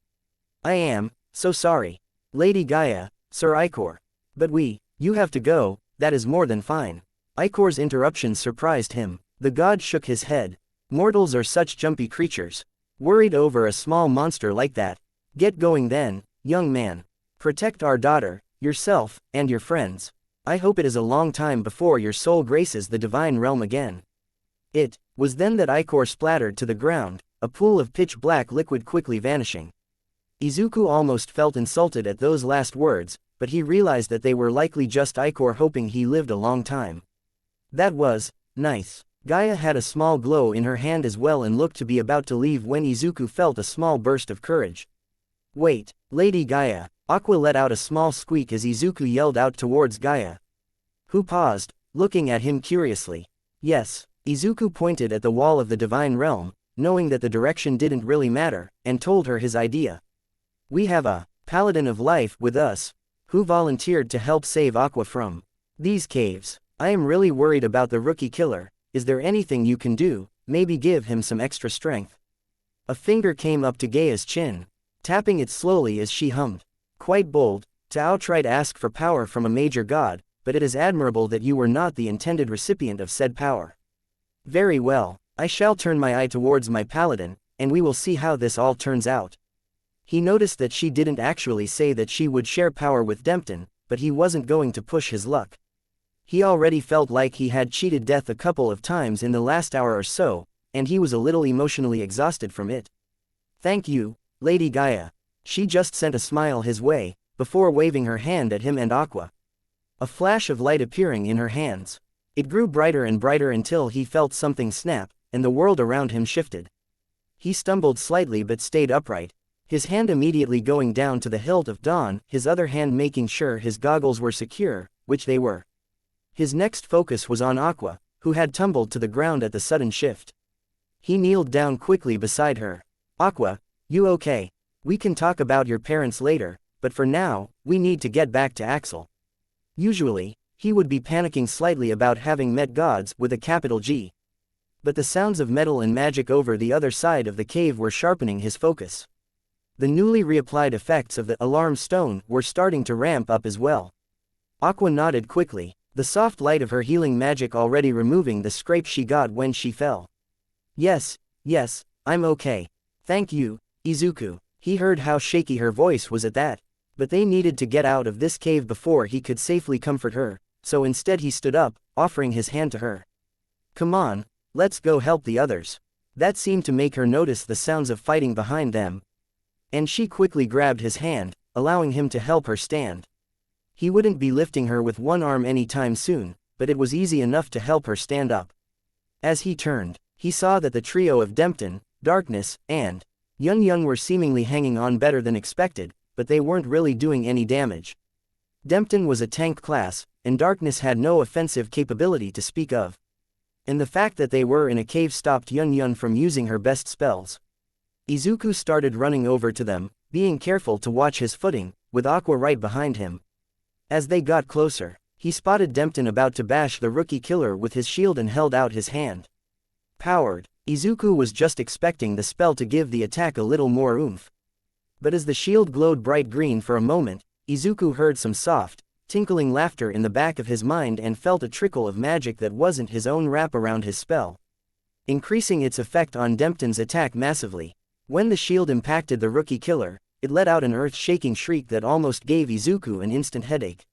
I am so sorry. Lady Gaia, Sir Ichor. But you have to go, that is more than fine. Ichor's interruption surprised him. The god shook his head. Mortals are such jumpy creatures. Worried over a small monster like that. Get going then, young man. Protect our daughter, yourself, and your friends. I hope it is a long time before your soul graces the divine realm again. It was then that Ichor splattered to the ground, a pool of pitch-black liquid quickly vanishing. Izuku almost felt insulted at those last words, but he realized that they were likely just Ichor hoping he lived a long time. That was nice. Gaia had a small glow in her hand as well and looked to be about to leave when Izuku felt a small burst of courage. Wait, Lady Gaia. Aqua let out a small squeak as Izuku yelled out towards Gaia, who paused, looking at him curiously. Yes. Izuku pointed at the wall of the divine realm, knowing that the direction didn't really matter, and told her his idea. We have a paladin of life with us, who volunteered to help save Aqua from these caves. I am really worried about the rookie killer. Is there anything you can do? Maybe give him some extra strength. A finger came up to Gaia's chin, tapping it slowly as she hummed. Quite bold, to outright ask for power from a major god, but it is admirable that you were not the intended recipient of said power. Very well, I shall turn my eye towards my paladin, and we will see how this all turns out. He noticed that she didn't actually say that she would share power with Dempton, but he wasn't going to push his luck. He already felt like he had cheated death a couple of times in the last hour or so, and he was a little emotionally exhausted from it. Thank you, Lady Gaia. She just sent a smile his way, before waving her hand at him and Aqua. A flash of light appearing in her hands. It grew brighter and brighter until he felt something snap, and the world around him shifted. He stumbled slightly but stayed upright, his hand immediately going down to the hilt of dawn, his other hand making sure his goggles were secure, which they were. His next focus was on Aqua, who had tumbled to the ground at the sudden shift. He kneeled down quickly beside her. Aqua, you okay? We can talk about your parents later, but for now, we need to get back to Axel. Usually, he would be panicking slightly about having met gods with a capital G. But the sounds of metal and magic over the other side of the cave were sharpening his focus. The newly reapplied effects of the alarm stone were starting to ramp up as well. Aqua nodded quickly, the soft light of her healing magic already removing the scrape she got when she fell. Yes, I'm okay. Thank you, Izuku. He heard how shaky her voice was at that. But they needed to get out of this cave before he could safely comfort her, so instead he stood up, offering his hand to her. Come on, let's go help the others. That seemed to make her notice the sounds of fighting behind them. And she quickly grabbed his hand, allowing him to help her stand. He wouldn't be lifting her with one arm anytime soon, but it was easy enough to help her stand up. As he turned, he saw that the trio of Dempton, Darkness, and Yun were seemingly hanging on better than expected, but they weren't really doing any damage. Dempton was a tank class, and Darkness had no offensive capability to speak of. And the fact that they were in a cave stopped Yun from using her best spells. Izuku started running over to them, being careful to watch his footing, with Aqua right behind him. As they got closer, He spotted Dempton about to bash the rookie killer with his shield and held out his hand. Powered. Izuku was just expecting the spell to give the attack a little more oomph. But as the shield glowed bright green for a moment, Izuku heard some soft, tinkling laughter in the back of his mind and felt a trickle of magic that wasn't his own wrap around his spell, increasing its effect on Dempton's attack massively. When the shield impacted the rookie killer, it let out an earth-shaking shriek that almost gave Izuku an instant headache.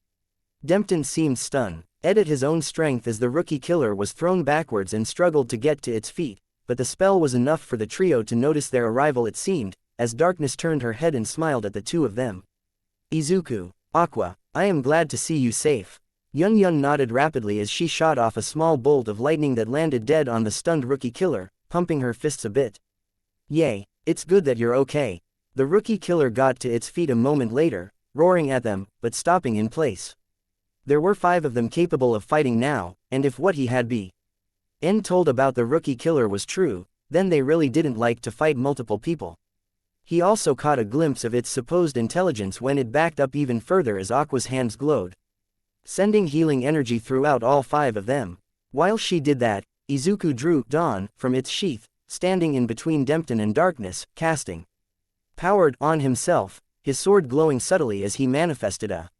Dempton seemed stunned, at his own strength as the rookie killer was thrown backwards and struggled to get to its feet, but the spell was enough for the trio to notice their arrival, it seemed, as Darkness turned her head and smiled at the two of them. Izuku, Aqua, I am glad to see you safe. Yun nodded rapidly as she shot off a small bolt of lightning that landed dead on the stunned rookie killer, pumping her fists a bit. Yay, it's good that you're okay. The rookie killer got to its feet a moment later, roaring at them, but stopping in place. There were 5 of them capable of fighting now, and if what he had been told about the rookie killer was true, then they really didn't like to fight multiple people. He also caught a glimpse of its supposed intelligence when it backed up even further as Aqua's hands glowed, sending healing energy throughout all 5 of them. While she did that, Izuku drew Dawn from its sheath, standing in between Dempton and Darkness, casting Powered on himself, his sword glowing subtly as he manifested a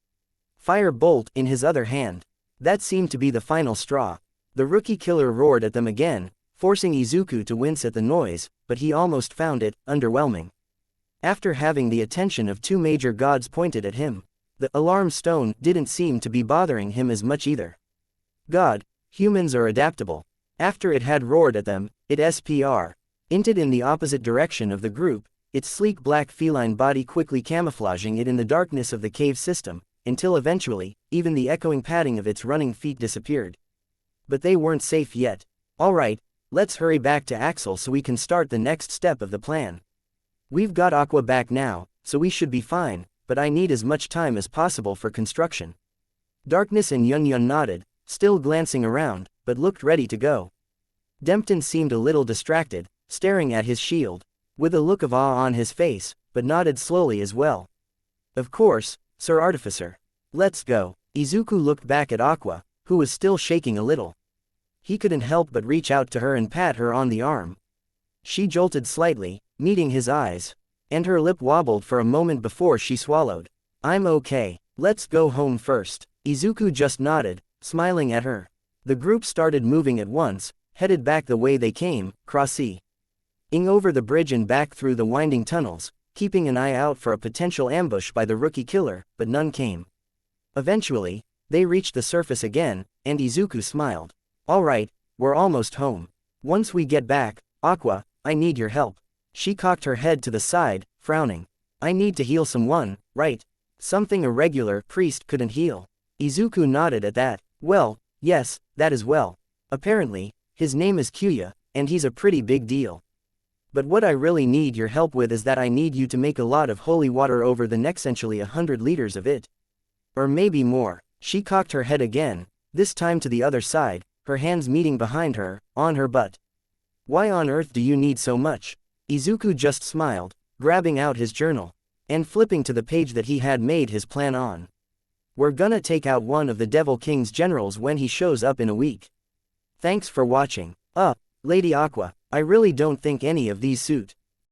fire bolt in his other hand. That seemed to be the final straw. The rookie killer roared at them again, forcing Izuku to wince at the noise, but he almost found it underwhelming. After having the attention of 2 major gods pointed at him, the alarm stone didn't seem to be bothering him as much either. God, humans are adaptable. After it had roared at them, it sprinted in the opposite direction of the group, its sleek black feline body quickly camouflaging it in the darkness of the cave system, until eventually, even the echoing padding of its running feet disappeared. But they weren't safe yet. Alright, let's hurry back to Axel so we can start the next step of the plan. We've got Aqua back now, so we should be fine, but I need as much time as possible for construction. Darkness and Yun nodded, still glancing around, but looked ready to go. Dempton seemed a little distracted, staring at his shield, with a look of awe on his face, but nodded slowly as well. Of course, Sir Artificer. Let's go. Izuku looked back at Aqua, who was still shaking a little. He couldn't help but reach out to her and pat her on the arm. She jolted slightly, meeting his eyes, and her lip wobbled for a moment before she swallowed. I'm okay. Let's go home first. Izuku just nodded, smiling at her. The group started moving at once, headed back the way they came, crossing over the bridge and back through the winding tunnels, keeping an eye out for a potential ambush by the rookie killer, but none came. Eventually, they reached the surface again, and Izuku smiled. Alright, we're almost home. Once we get back, Aqua, I need your help. She cocked her head to the side, frowning. I need to heal someone, right? Something a regular priest couldn't heal. Izuku nodded at that. Well, yes, that as well. Apparently, his name is Kyuya, and he's a pretty big deal. But what I really need your help with is that I need you to make a lot of holy water over the next essentially 100 liters of it. Or maybe more. She cocked her head again, this time to the other side, her hands meeting behind her, on her butt. Why on earth do you need so much? Izuku just smiled, grabbing out his journal, and flipping to the page that he had made his plan on. We're gonna take out one of the Devil King's generals when he shows up in a week. Thanks for watching. Lady Aqua, I really don't think any of these suit